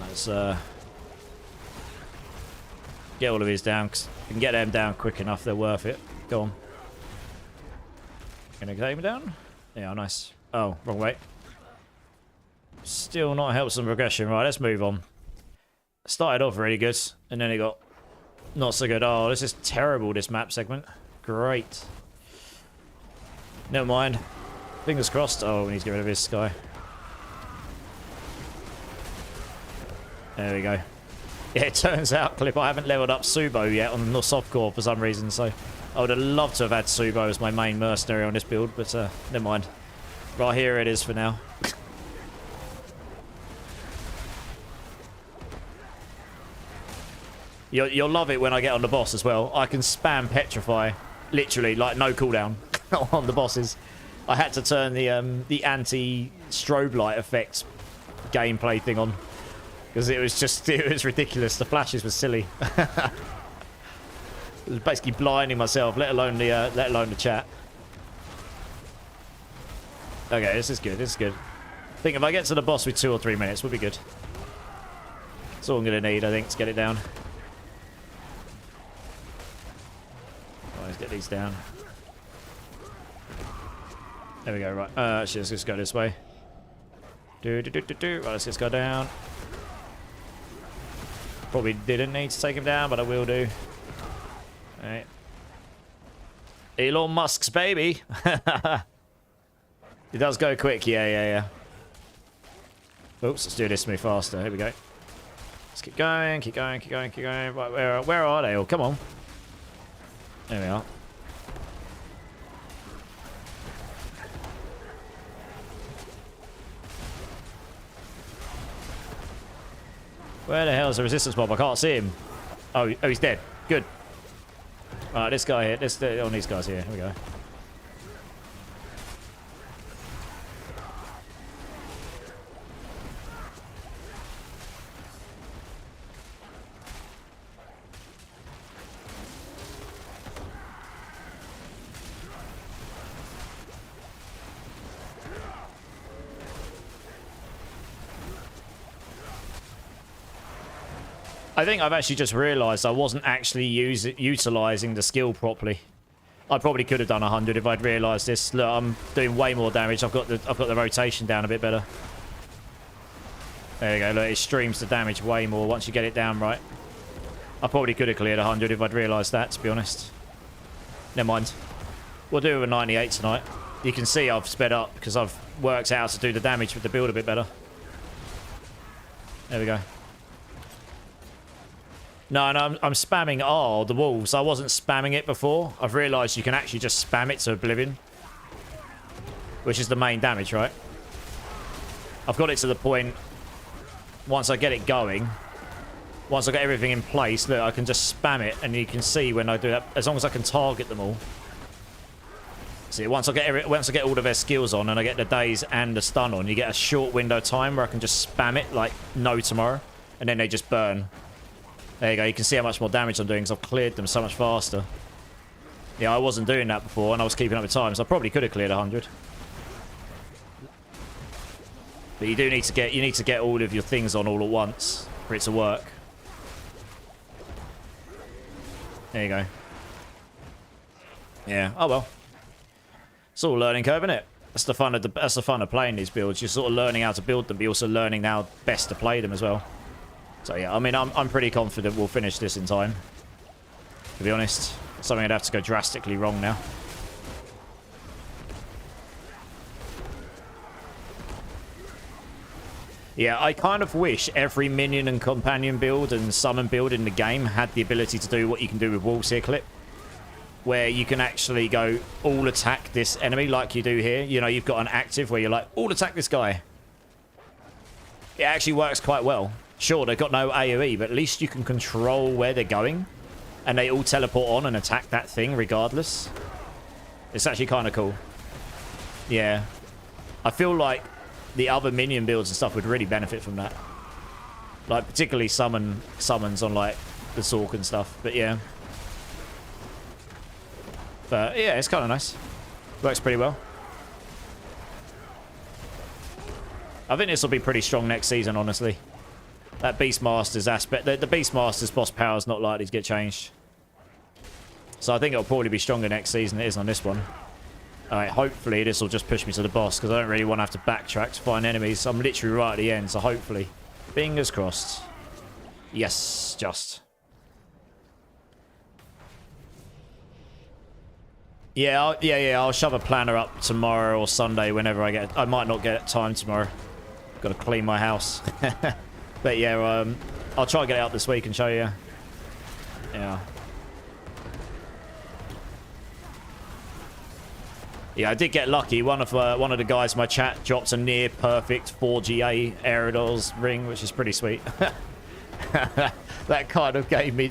Speaker 1: Let's get all of these down, because if you can get them down quick enough, they're worth it. Go on. Gonna take him down? Yeah, nice. Oh, wrong way. Still not helped some progression. Right, let's move on. Started off really good, and then it got not so good. Oh, this is terrible, this map segment. Great. Never mind. Fingers crossed. Oh, we need to get rid of this guy. There we go. Yeah, it turns out, Clip, I haven't leveled up Subo yet on the softcore for some reason, so I would have loved to have had Subo as my main mercenary on this build, but never mind. Right, here it is for now. You'll love it when I get on the boss as well. I can spam Petrify, literally, like no cooldown on the bosses. I had to turn the anti-strobe light effect gameplay thing on. Because it was ridiculous. The flashes were silly. It was basically blinding myself, let alone the chat. Okay, this is good. This is good. I think if I get to the boss with 2 or 3 minutes, we'll be good. That's all I'm going to need, I think, to get it down. Right, let's get these down. There we go, right. Actually, let's just go this way. Right, let's just go down. Probably didn't need to take him down, but I will do. Alright. Elon Musk's baby. It does go quick, yeah. Oops, let's do this to me faster. Here we go. Let's keep going. Right, where are they all? Come on. There we are. Where the hell is the resistance mob? I can't see him. Oh, he's dead. Good. Alright, this guy here. These guys here. Here we go. I think I've actually just realised I wasn't actually utilising the skill properly. I probably could have done 100 if I'd realised this. Look, I'm doing way more damage. I've got the rotation down a bit better. There you go. Look, it streams the damage way more once you get it down right. I probably could have cleared 100 if I'd realised that, to be honest. Never mind. We'll do it with 98 tonight. You can see I've sped up because I've worked out to do the damage with the build a bit better. There we go. No, I'm spamming the wolves. I wasn't spamming it before. I've realised you can actually just spam it to oblivion. Which is the main damage, right? I've got it to the point, once I get it going, once I get everything in place, look, I can just spam it, and you can see when I do that, as long as I can target them all. See, once I get all of their skills on, and I get the daze and the stun on, you get a short window time where I can just spam it like no tomorrow, and then they just burn. There you go. You can see how much more damage I'm doing because I've cleared them so much faster. Yeah, I wasn't doing that before, and I was keeping up with time, so I probably could have cleared 100. But you do need to get all of your things on all at once for it to work. There you go. Yeah. Oh well. It's all a learning curve, isn't it? That's the fun of playing these builds. You're sort of learning how to build them, but you're also learning how best to play them as well. So yeah, I mean, I'm pretty confident we'll finish this in time. To be honest, something I'd have to go drastically wrong now. Yeah, I kind of wish every minion and companion build and summon build in the game had the ability to do what you can do with Wolves here, Clip. Where you can actually go all attack this enemy like you do here. You know, you've got an active where you're like, all attack this guy. It actually works quite well. Sure, they've got no AoE, but at least you can control where they're going. And they all teleport on and attack that thing regardless. It's actually kind of cool. Yeah. I feel like the other minion builds and stuff would really benefit from that. Like, particularly summons on, like, the Sork and stuff. But, yeah. But, yeah, it's kind of nice. Works pretty well. I think this will be pretty strong next season, honestly. That Beastmaster's aspect, the Beastmaster's boss power is not likely to get changed. So I think it'll probably be stronger next season than it is on this one. Alright, hopefully this will just push me to the boss, because I don't really want to have to backtrack to find enemies. I'm literally right at the end, so hopefully. Fingers crossed. Yes, just. Yeah, I'll shove a planner up tomorrow or Sunday whenever I get... I might not get time tomorrow. Got to clean my house. But yeah, I'll try and get it up this week and show you. Yeah. Yeah, I did get lucky. One of the guys in my chat dropped a near perfect 4GA Aerodol's ring, which is pretty sweet. That kind of gave me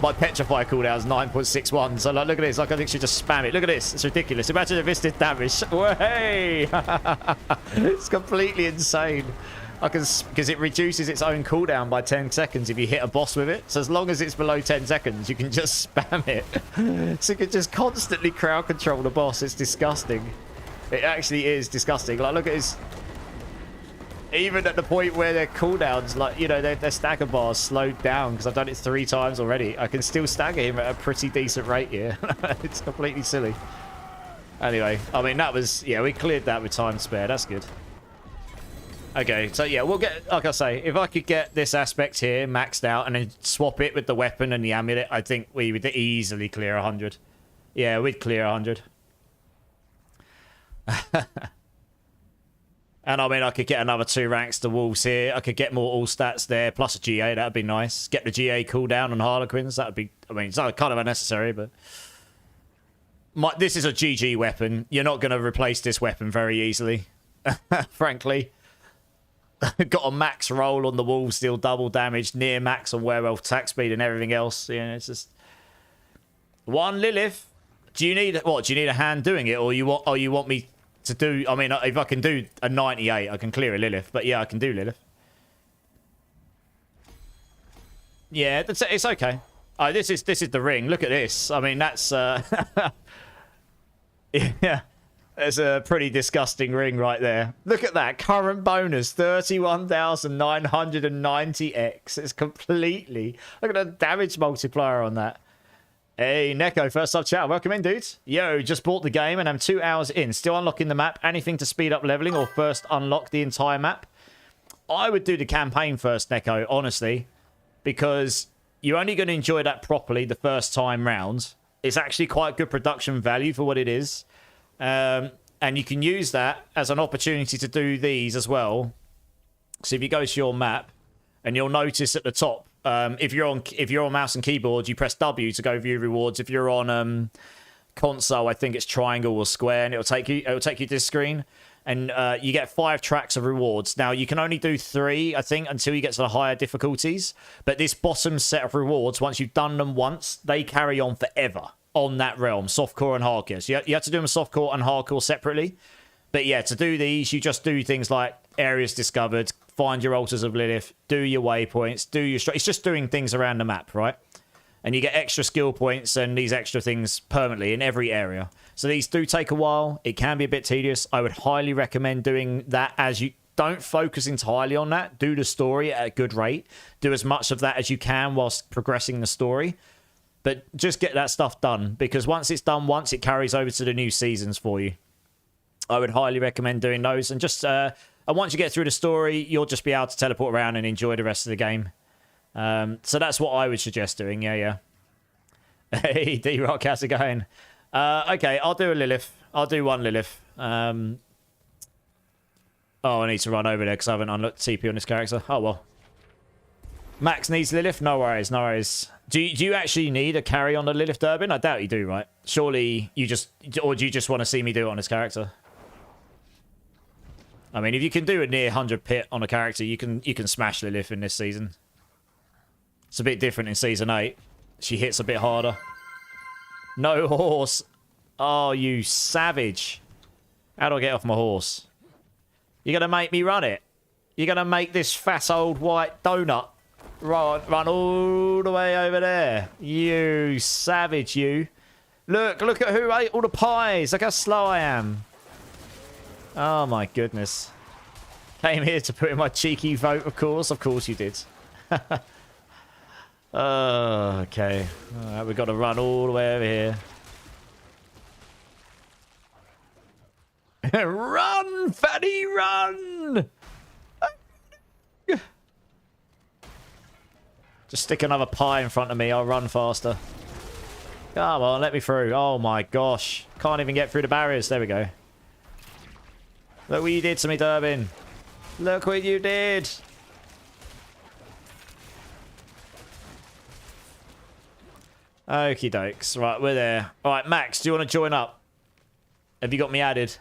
Speaker 1: my petrify cooldown is 9.61. So like, look at this. Like I think she just spam it. Look at this. It's ridiculous. Imagine if this did damage. Way! It's completely insane. Because it reduces its own cooldown by 10 seconds if you hit a boss with it. So as long as it's below 10 seconds, you can just spam it. So you can just constantly crowd control the boss. It's disgusting. It actually is disgusting. Like, look at his... Even at the point where their cooldowns, like, you know, their stagger bars slowed down because I've done it 3 times already. I can still stagger him at a pretty decent rate here. It's completely silly. Anyway, I mean, that was... Yeah, we cleared that with time spare. That's good. Okay, so yeah, we'll get, like I say, if I could get this aspect here maxed out and then swap it with the weapon and the amulet, I think we would easily clear 100. Yeah, we'd clear 100. And I mean, I could get another 2 ranks to wolves here. I could get more all stats there, plus a GA, that'd be nice. Get the GA cooldown on Harlequins, that'd be, I mean, it's kind of unnecessary, but... This is a GG weapon. You're not going to replace this weapon very easily, frankly. Got a max roll on the wolves, deal double damage, near max on werewolf attack speed and everything else. You know, it's just 1 Lilith. Do you need what? Do you need a hand doing it, or you want me to do? I mean, if I can do a 98, I can clear a Lilith. But yeah, I can do Lilith. Yeah, it's okay. Oh, this is the ring. Look at this. I mean, that's yeah. There's a pretty disgusting ring right there. Look at that. Current bonus, 31,990x. It's completely... Look at the damage multiplier on that. Hey, Neko, first up chat. Welcome in, dudes. Yo, just bought the game and I'm 2 hours in. Still unlocking the map. Anything to speed up leveling or first unlock the entire map? I would do the campaign first, Neko, honestly. Because you're only going to enjoy that properly the first time round. It's actually quite good production value for what it is. And you can use that as an opportunity to do these as well. So if you go to your map, and you'll notice at the top, if you're on mouse and keyboard, you press W to go view rewards. If you're on console, I think it's triangle or square, and it'll take you to this screen, and you get 5 tracks of rewards. Now you can only do 3, I think, until you get to the higher difficulties. But this bottom set of rewards, once you've done them once, they carry on forever. On that realm, softcore and hardcore. So you have to do them softcore and hardcore separately. But yeah, to do these, you just do things like areas discovered, find your altars of Lilith, do your waypoints, do your... It's just doing things around the map, right? And you get extra skill points and these extra things permanently in every area. So these do take a while. It can be a bit tedious. I would highly recommend doing that as you... Don't focus entirely on that. Do the story at a good rate. Do as much of that as you can whilst progressing the story. But just get that stuff done, because once it's done once, it carries over to the new seasons for you. I would highly recommend doing those. And just and once you get through the story, you'll just be able to teleport around and enjoy the rest of the game. So that's what I would suggest doing. Yeah. Hey, D-Rock, how's it going? Okay, I'll do a Lilith. I'll do 1 Lilith. Oh, I need to run over there because I haven't unlocked TP on this character. Oh, well. Max needs Lilith? No worries, no worries. Do you actually need a carry on the Lilith Durbin? I doubt you do, right? Surely you just... Or do you just want to see me do it on this character? I mean, if you can do a near 100 pit on a character, you can smash Lilith in this season. It's a bit different in Season 8. She hits a bit harder. No horse. Oh, you savage. How do I get off my horse? You're going to make me run it? You're going to make this fat old white donut run all the way over there? You savage, you. Look at who ate all the pies. Look how slow I am. Oh, my goodness. Came here to put in my cheeky vote, of course. Of course you did. Oh, okay. All right, we've got to run all the way over here. Run, fatty, run! Just stick another pie in front of me. I'll run faster. Come on, let me through. Oh, my gosh. Can't even get through the barriers. There we go. Look what you did to me, Durbin. Look what you did. Okie dokes. Right, we're there. All right, Max, do you want to join up? Have you got me added?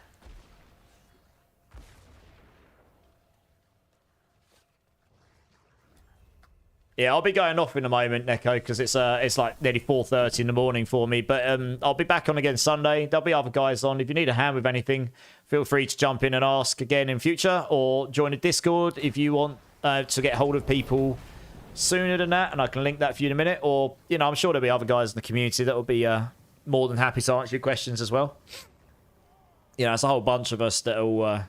Speaker 1: Yeah, I'll be going off in a moment, Neko, because it's like nearly 4:30 in the morning for me. But I'll be back on again Sunday. There'll be other guys on. If you need a hand with anything, feel free to jump in and ask again in future, or join a Discord if you want to get hold of people sooner than that, and I can link that for you in a minute. Or, you know, I'm sure there'll be other guys in the community that will be more than happy to answer your questions as well. You know, it's a whole bunch of us that are all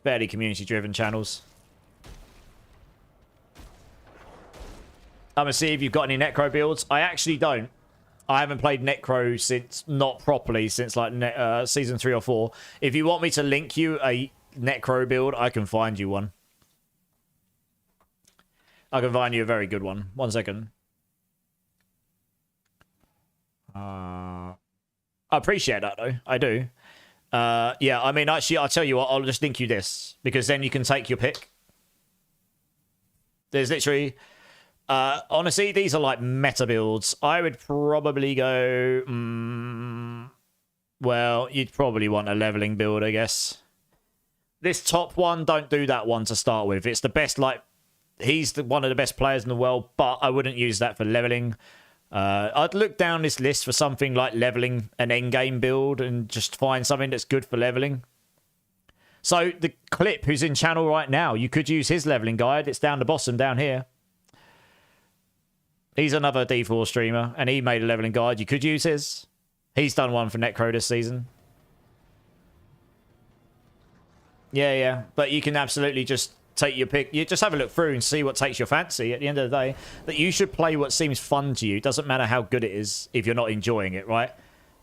Speaker 1: fairly community-driven channels. I'm going to see if you've got any Necro builds. I actually don't. I haven't played Necro since, not properly, since like Season 3 or 4. If you want me to link you a Necro build, I can find you one. I can find you a very good one. 1 second. I appreciate that, though. I do. Yeah, I mean, actually, I'll tell you what. I'll just link you this, because then you can take your pick. There's literally... honestly, these are like meta builds. I would probably go... well, you'd probably want a leveling build, I guess. This top one, don't do that one to start with. It's the best, like... He's one of the best players in the world, but I wouldn't use that for leveling. I'd look down this list for something like leveling an endgame build and just find something that's good for leveling. So, the Clip, who's in channel right now, you could use his leveling guide. It's down the bottom, down here. He's another D4 streamer, and he made a leveling guide. You could use his. He's done one for Necro this season. Yeah. But you can absolutely just take your pick. You just have a look through and see what takes your fancy. At the end of the day, that you should play what seems fun to you. It doesn't matter how good it is if you're not enjoying it, right?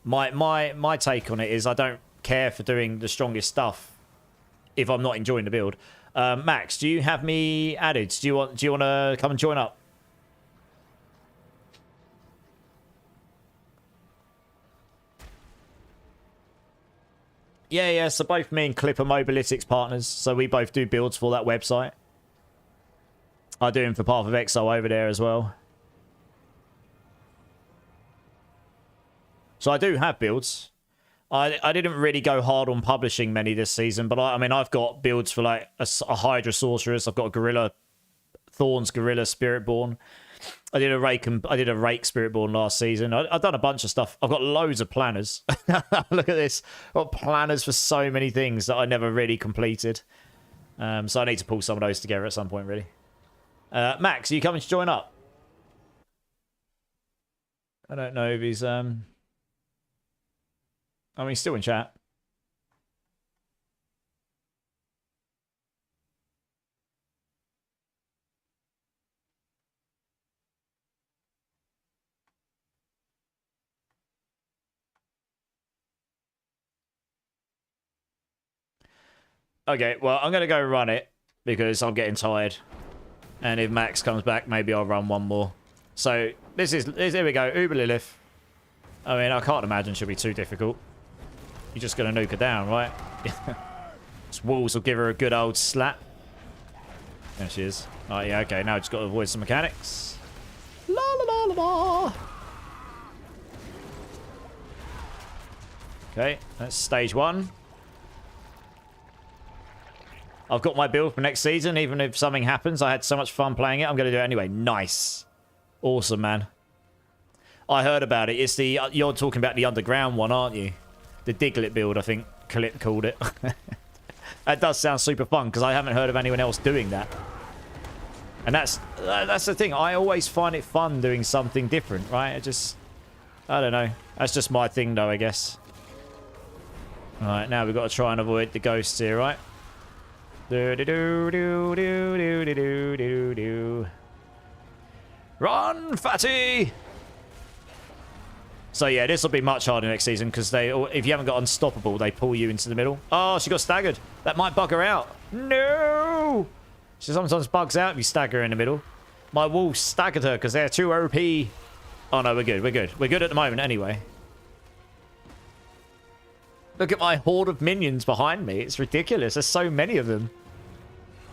Speaker 1: My take on it is I don't care for doing the strongest stuff if I'm not enjoying the build. Max, do you have me added? Do you want to come and join up? Yeah, so both me and Clip are Mobalytics partners, so we both do builds for that website. I do them for Path of Exile over there as well. So I do have builds. I didn't really go hard on publishing many this season, but I mean, I've got builds for like a Hydra Sorceress. I've got a Gorilla, Thorns Gorilla Spiritborn. I did a Rake Spiritborn last season. I've done a bunch of stuff. I've got loads of planners. Look at this. I've got planners for so many things that I never really completed. So I need to pull some of those together at some point, really. Max, are you coming to join up? I don't know if he's... I mean, he's still in chat. Okay, well, I'm going to go run it because I'm getting tired. And if Max comes back, maybe I'll run one more. So, here we go, Uber Lilith. I mean, I can't imagine she'll be too difficult. You're just going to nuke her down, right? This walls will give her a good old slap. There she is. Oh, yeah, okay, now just got to avoid some mechanics. La la la la la. Okay, that's stage 1. I've got my build for next season. Even if something happens, I had so much fun playing it. I'm going to do it anyway. Nice. Awesome, man. I heard about it. It's the... You're talking about the underground one, aren't you? The Diglett build, I think Clip called it. That does sound super fun, because I haven't heard of anyone else doing that. And that's the thing. I always find it fun doing something different, right? I don't know. That's just my thing, though, I guess. Alright, now we've got to try and avoid the ghosts here, right? Run, fatty! So yeah, this will be much harder next season because if you haven't got Unstoppable, they pull you into the middle. Oh, she got staggered. That might bug her out. No! She sometimes bugs out if you stagger her in the middle. My wolves staggered her because they're too OP. Oh no, we're good. We're good. We're good at the moment anyway. Look at my horde of minions behind me. It's ridiculous. There's so many of them.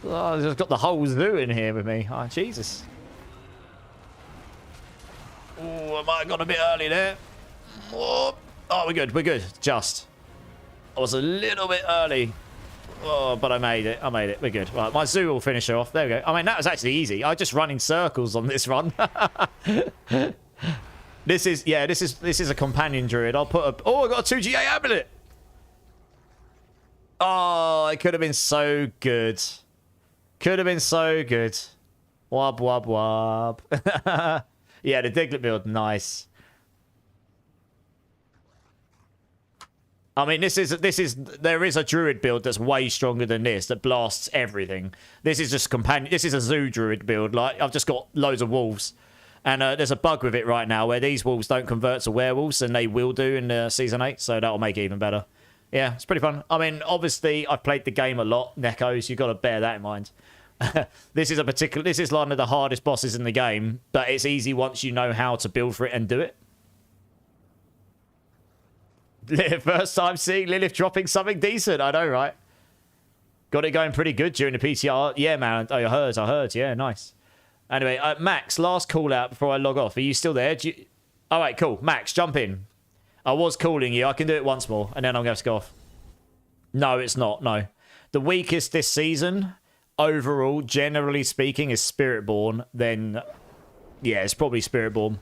Speaker 1: Oh, I've got the whole zoo in here with me. Oh, Jesus. Oh, I might have gone a bit early there. Oh, we're good. We're good. Just. I was a little bit early. Oh, but I made it. I made it. We're good. Right, my zoo will finish her off. There we go. I mean, that was actually easy. I just run in circles on this run. This is a companion druid. I'll put a... Oh, I got a 2GA amulet. Oh, it could have been so good. Could have been so good. Wub, wub, wub. Yeah, the Diglett build. Nice. I mean, there is a druid build that's way stronger than this that blasts everything. This is just companion. This is a zoo druid build. Like, I've just got loads of wolves, and there's a bug with it right now where these wolves don't convert to werewolves, and they will do in season 8. So that'll make it even better. Yeah, it's pretty fun. I mean, obviously, I've played the game a lot. Nekos, you've got to bear that in mind. This is one of the hardest bosses in the game, but it's easy once you know how to build for it and do it. First time seeing Lilith dropping something decent. I know, right? Got it going pretty good during the PTR. Yeah, man. I heard. Yeah, nice. Anyway, Max, last call out before I log off. Are you still there? All right, cool. Max, jump in. I was calling you. I can do it once more, and then I'm going to have to go off. No, it's not. No. The weakest this season, overall, generally speaking, is Spiritborn. Then, yeah, it's probably Spiritborn.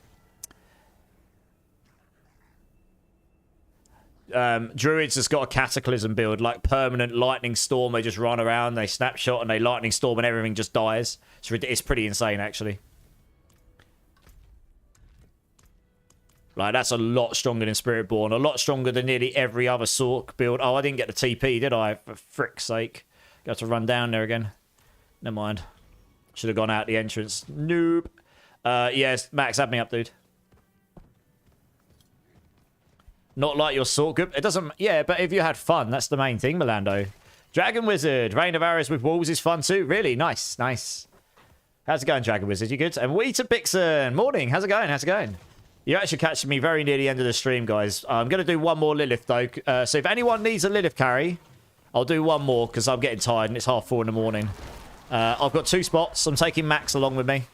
Speaker 1: Druids has got a Cataclysm build, like permanent lightning storm. They just run around, they snapshot, and they lightning storm, and everything just dies. It's pretty insane, actually. Like, that's a lot stronger than Spiritborn, a lot stronger than nearly every other Sork build. Oh, I didn't get the TP, did I? For frick's sake. Got to run down there again. Never mind. Should have gone out the entrance. Noob. Yes, Max, add me up, dude. Not like your Sork group. It doesn't... Yeah, but if you had fun, that's the main thing, Milando. Dragon Wizard. Rain of Arrows with Wolves is fun too. Really? Nice. Nice. How's it going, Dragon Wizard? You good? And Weeta Bixen. Morning. How's it going? How's it going? You're actually catching me very near the end of the stream, guys. I'm going to do one more Lilith, though. So if anyone needs a Lilith carry, I'll do one more because I'm getting tired and it's 4:30 in the morning. I've got 2 spots. I'm taking Max along with me.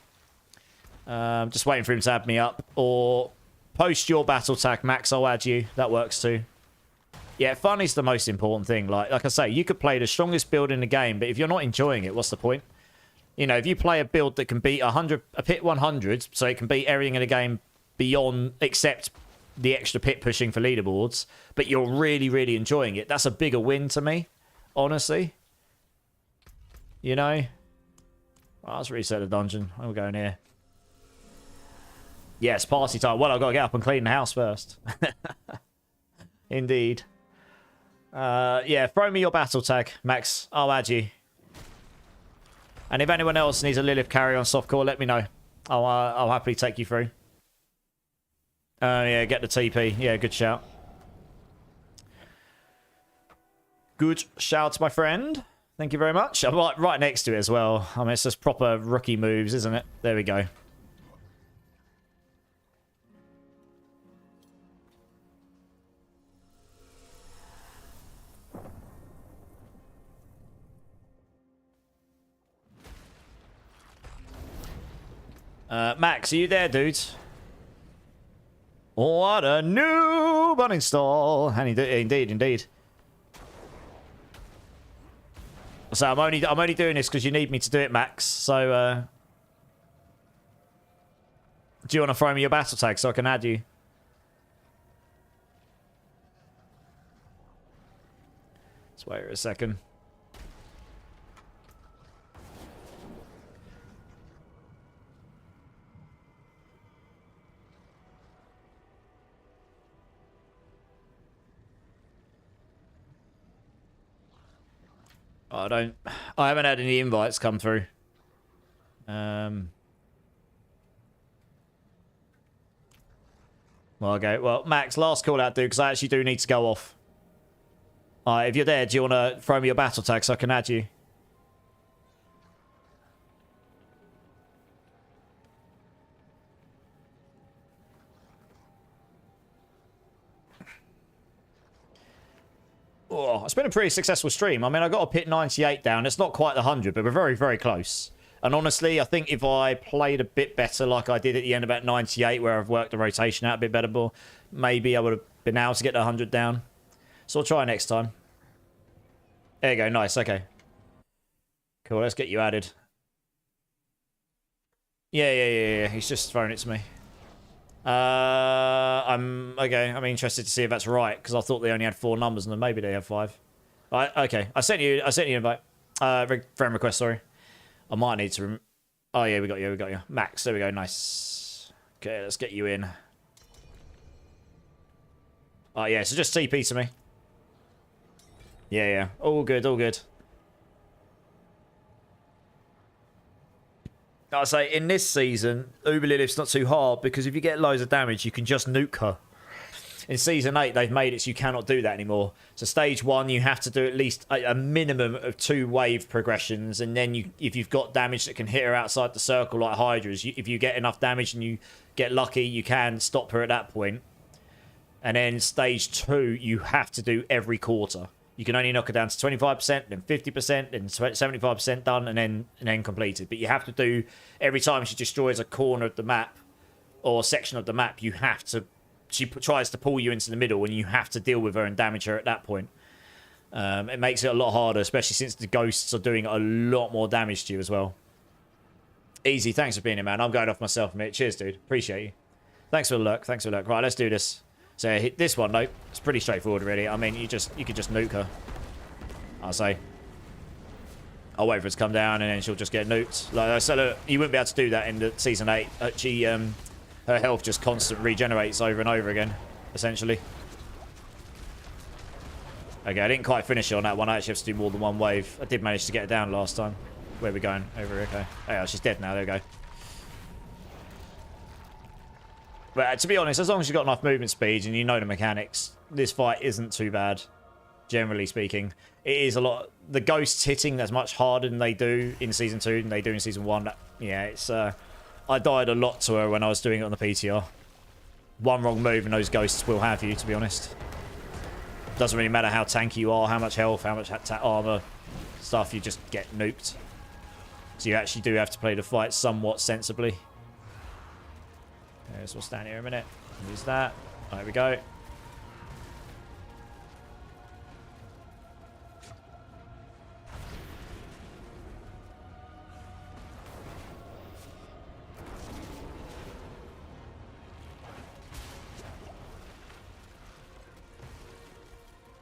Speaker 1: Just waiting for him to add me up. Or... Post your battle tag, Max. I'll add you. That works too. Yeah, fun is the most important thing. Like I say, you could play the strongest build in the game, but if you're not enjoying it, what's the point? You know, if you play a build that can beat a pit 100, so it can beat everything in the game beyond, except the extra pit pushing for leaderboards, but you're really, really enjoying it, that's a bigger win to me, honestly. You know? Well, let's reset the dungeon. I'm going here. Yes, party time. Well, I've got to get up and clean the house first. Indeed. Yeah, throw me your battle tag, Max. I'll add you. And if anyone else needs a Lilith carry on softcore, let me know. I'll happily take you through. Yeah, get the TP. Yeah, good shout. Good shout, my friend. Thank you very much. I'm right next to it as well. I mean, it's just proper rookie moves, isn't it? There we go. Max, are you there, dude? What a new uninstall. And indeed. So I'm only doing this because you need me to do it, Max. So do you want to throw me your battle tag so I can add you? Let's wait a second. I haven't had any invites come through. Well, okay. Well, Max, last call out, dude, because I actually do need to go off. If you're there, do you want to throw me your battle tag so I can add you? Oh, it's been a pretty successful stream. I mean, I got a pit 98 down. It's not quite the 100, but we're very, very close. And honestly, I think if I played a bit better like I did at the end about 98, where I've worked the rotation out a bit better, but maybe I would have been able to get the 100 down. So I'll try next time. There you go. Nice. Okay. Cool. Let's get you added. Yeah. He's just thrown it to me. I'm okay. I'm interested to see if that's right because I thought they only had 4 numbers and then maybe they have 5. Okay. I sent you an invite. Friend request. Sorry. I might need to. Oh yeah, we got you. Max. There we go. Nice. Okay, let's get you in. Oh yeah. So just TP to me. Yeah. All good. I'll say in this season, Uber Lilith's not too hard because if you get loads of damage, you can just nuke her. In Season 8, they've made it so you cannot do that anymore. So Stage 1, you have to do at least a minimum of 2 wave progressions, and then if you've got damage that can hit her outside the circle like Hydra's, if you get enough damage and you get lucky, you can stop her at that point. And then Stage 2, you have to do every quarter. You can only knock her down to 25%, then 50%, then 75% done, and then completed. But you have to do every time she destroys a corner of the map or a section of the map. You have to. She tries to pull you into the middle, and you have to deal with her and damage her at that point. It makes it a lot harder, especially since the ghosts are doing a lot more damage to you as well. Easy, thanks for being here, man. I'm going off myself a minute. Cheers, dude. Appreciate you. Thanks for the lurk. Right, let's do this. So hit this one, nope. It's pretty straightforward, really. I mean, you could just nuke her. I'll say. I'll wait for it to come down, and then she'll just get nuked. Like, so look, you wouldn't be able to do that in the Season 8. Her health just constantly regenerates over and over again, essentially. Okay, I didn't quite finish it on that one. I actually have to do more than 1 wave. I did manage to get it down last time. Where are we going? Over here, okay. Oh, yeah, she's dead now. There we go. But to be honest, as long as you've got enough movement speed and you know the mechanics, this fight isn't too bad, generally speaking. It is a lot. The ghosts hitting that's much harder than they do in Season 2 than they do in Season 1. Yeah, it's... I died a lot to her when I was doing it on the PTR. One wrong move and those ghosts will have you, to be honest. Doesn't really matter how tanky you are, how much health, how much armor, stuff, you just get nuked. So you actually do have to play the fight somewhat sensibly. Okay, so we'll stand here a minute. Use that. There we go.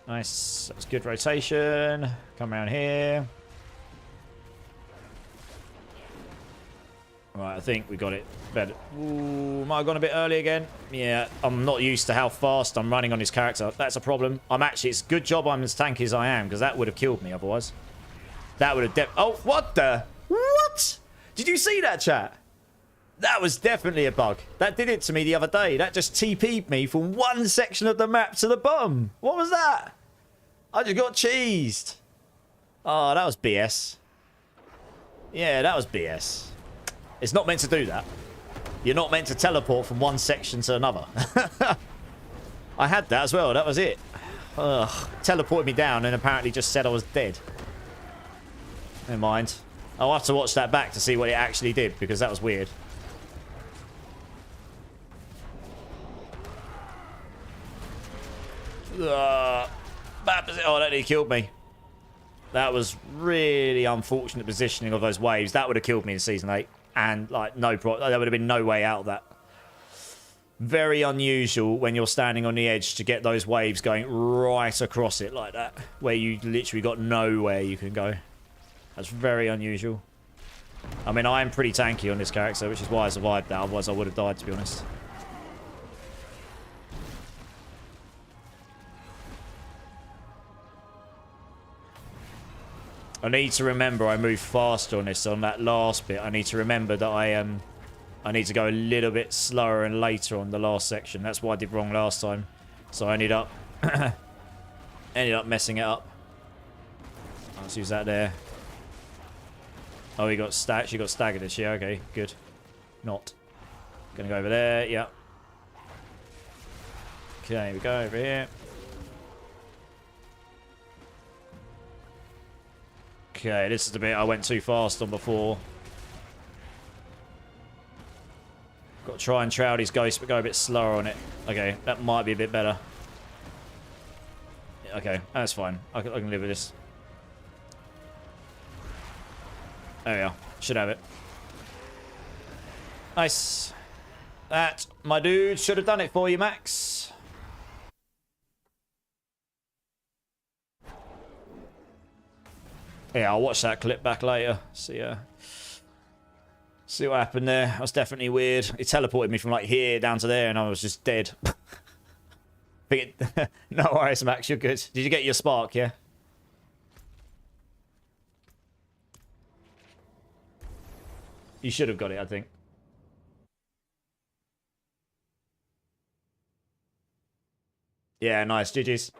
Speaker 1: Nice. That's good rotation. Come around here. Right, I think we got it better. Ooh, might have gone a bit early again. Yeah, I'm not used to how fast I'm running on his character. That's a problem. It's a good job I'm as tanky as I am, because that would have killed me otherwise. That would have oh, what the? What? Did you see that, chat? That was definitely a bug. That did it to me the other day. That just TP'd me from one section of the map to the bottom. What was that? I just got cheesed. Oh, that was BS. Yeah, that was BS. It's not meant to do that. You're not meant to teleport from one section to another. I had that as well. That was it. Ugh. Teleported me down and apparently just said I was dead. Never mind. I'll have to watch that back to see what it actually did, because that was weird. Oh, that nearly killed me. That was really unfortunate positioning of those waves. That would have killed me in Season 8. And, like, no problem. There would have been no way out of that. Very unusual when you're standing on the edge to get those waves going right across it like that. Where you literally got nowhere you can go. That's very unusual. I mean, I am pretty tanky on this character, which is why I survived that. Otherwise, I would have died, to be honest. I need to remember I move faster on this, on that last bit. I need to remember that I need to go a little bit slower and later on the last section. That's what I did wrong last time. So I ended up messing it up. Let's use that there. Oh, he got stacked. She got staggered, is she? Okay, good. Not. Gonna go over there. Yep. Okay, we go over here. Okay, this is the bit I went too fast on before. Got to try and trout his ghost, but go a bit slower on it. Okay, that might be a bit better. Okay, that's fine. I can live with this. There we are. Should have it. Nice. That, my dude, should have done it for you, Max. Yeah, I'll watch that clip back later. See what happened there. That was definitely weird. It teleported me from like here down to there and I was just dead. No worries, Max, you're good. Did you get your spark, yeah? You should have got it, I think. Yeah, nice. GG's.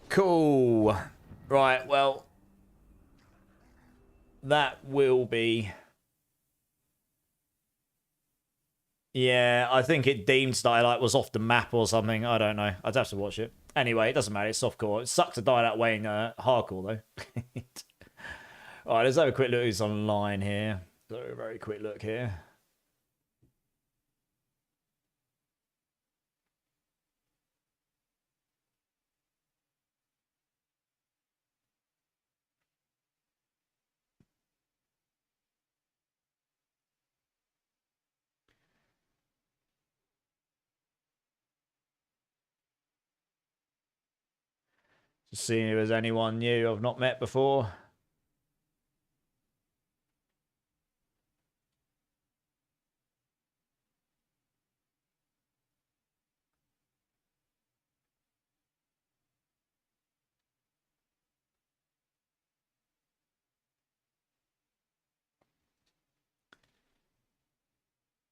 Speaker 1: Cool. Right, well. That will be... Yeah, I think it deemed that I was off the map or something. I don't know. I'd have to watch it. Anyway, it doesn't matter. It's softcore. It sucks to die that way in hardcore, though. Alright, let's have a quick look who's online here. So, a very quick look here. Just seeing if there's anyone new I've not met before.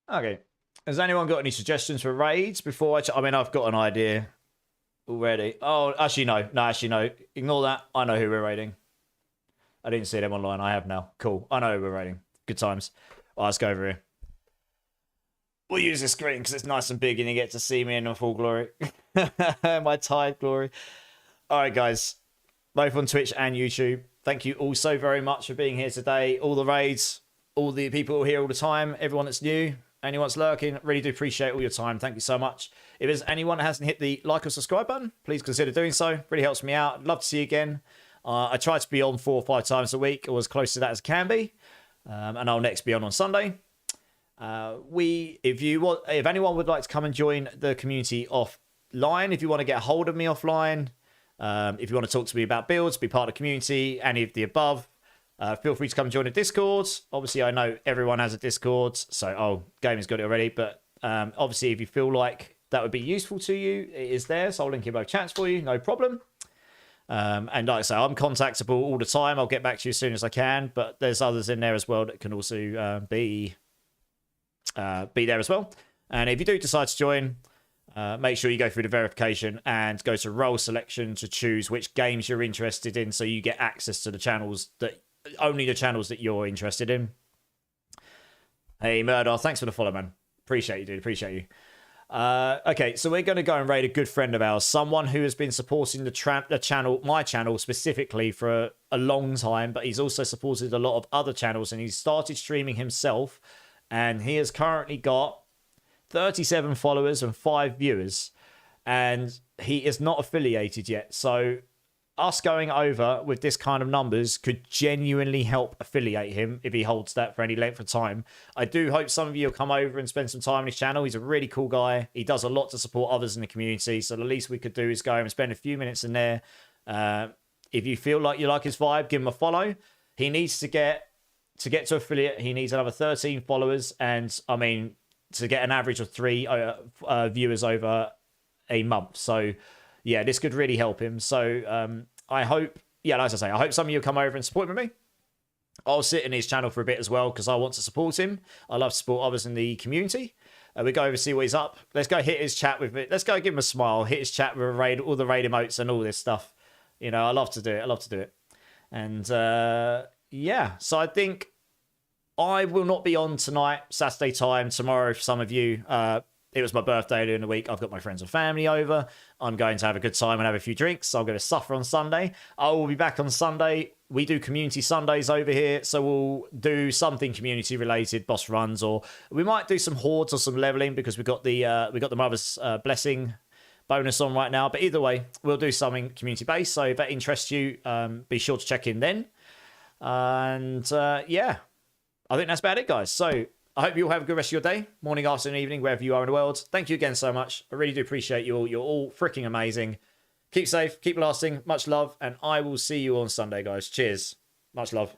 Speaker 1: Okay. Has anyone got any suggestions for raids before I mean, I've got an idea already. Oh, actually, no. No, actually, no. Ignore that. I know who we're raiding. I didn't see them online. I have now. Cool. I know who we're raiding. Good times. Well, let's go over here. We'll use this screen because it's nice and big and you get to see me in my full glory. My tired glory. All right, guys. Both on Twitch and YouTube. Thank you all so very much for being here today. All the raids, all the people who are here all the time, everyone that's new, anyone that's lurking, really do appreciate all your time. Thank you so much. If there's anyone that hasn't hit the like or subscribe button, please consider doing so. Really helps me out. I'd love to see you again. I try to be on 4 or 5 times a week, or as close to that as I can be. And I'll next be on Sunday. If anyone would like to come and join the community offline, if you want to get a hold of me offline, if you want to talk to me about builds, be part of the community, any of the above, feel free to come join the Discord. Obviously, I know everyone has a Discord, so Gaming's got it already. But obviously, if you feel like that would be useful to you, it is there. So I'll link in both chats for you, no problem. And like I say, I'm contactable all the time. I'll get back to you as soon as I can. But there's others in there as well that can also be there as well. And if you do decide to join, make sure you go through the verification and go to role selection to choose which games you're interested in, so you get access to the channels that you're interested in. Hey Murder, thanks for the follow, man. Appreciate you, dude. Appreciate you. Okay, so we're going to go and raid a good friend of ours, someone who has been supporting my channel specifically for a long time, but he's also supported a lot of other channels, and he's started streaming himself, and he has currently got 37 followers and 5 viewers, and he is not affiliated yet. So us going over with this kind of numbers could genuinely help affiliate him if he holds that for any length of time. I do hope some of you will come over and spend some time on his channel. He's a really cool guy. He does a lot to support others in the community, so the least we could do is go and spend a few minutes in there. If you feel like you like his vibe, give him a follow. He needs to get to affiliate, he needs another 13 followers, and I mean, to get an average of 3 viewers over a month. So yeah, this could really help him. So I hope, as I say, I hope some of you come over and support him with me. I'll sit in his channel for a bit as well, because I want to support him. I love to support others in the community. We go over and see what he's up. Let's go hit his chat with it. Let's go give him a smile, hit his chat with all the raid emotes and all this stuff. You know, I love to do it. And so I think I will not be on tonight, Saturday time. Tomorrow, for some of you, it was my birthday during the week. I've got my friends and family over. I'm going to have a good time and have a few drinks. So I'm going to suffer on Sunday. I will be back on Sunday. We do community Sundays over here, so we'll do something community related, boss runs, or we might do some hordes or some leveling, because we've got the mother's blessing bonus on right now. But either way, we'll do something community based. So if that interests you, be sure to check in then. And yeah, I think that's about it, guys. So I hope you all have a good rest of your day, morning, afternoon, evening, wherever you are in the world. Thank you again so much. I really do appreciate you all. You're all freaking amazing. Keep safe, keep lasting. Much love, and I will see you on Sunday, guys. Cheers. Much love.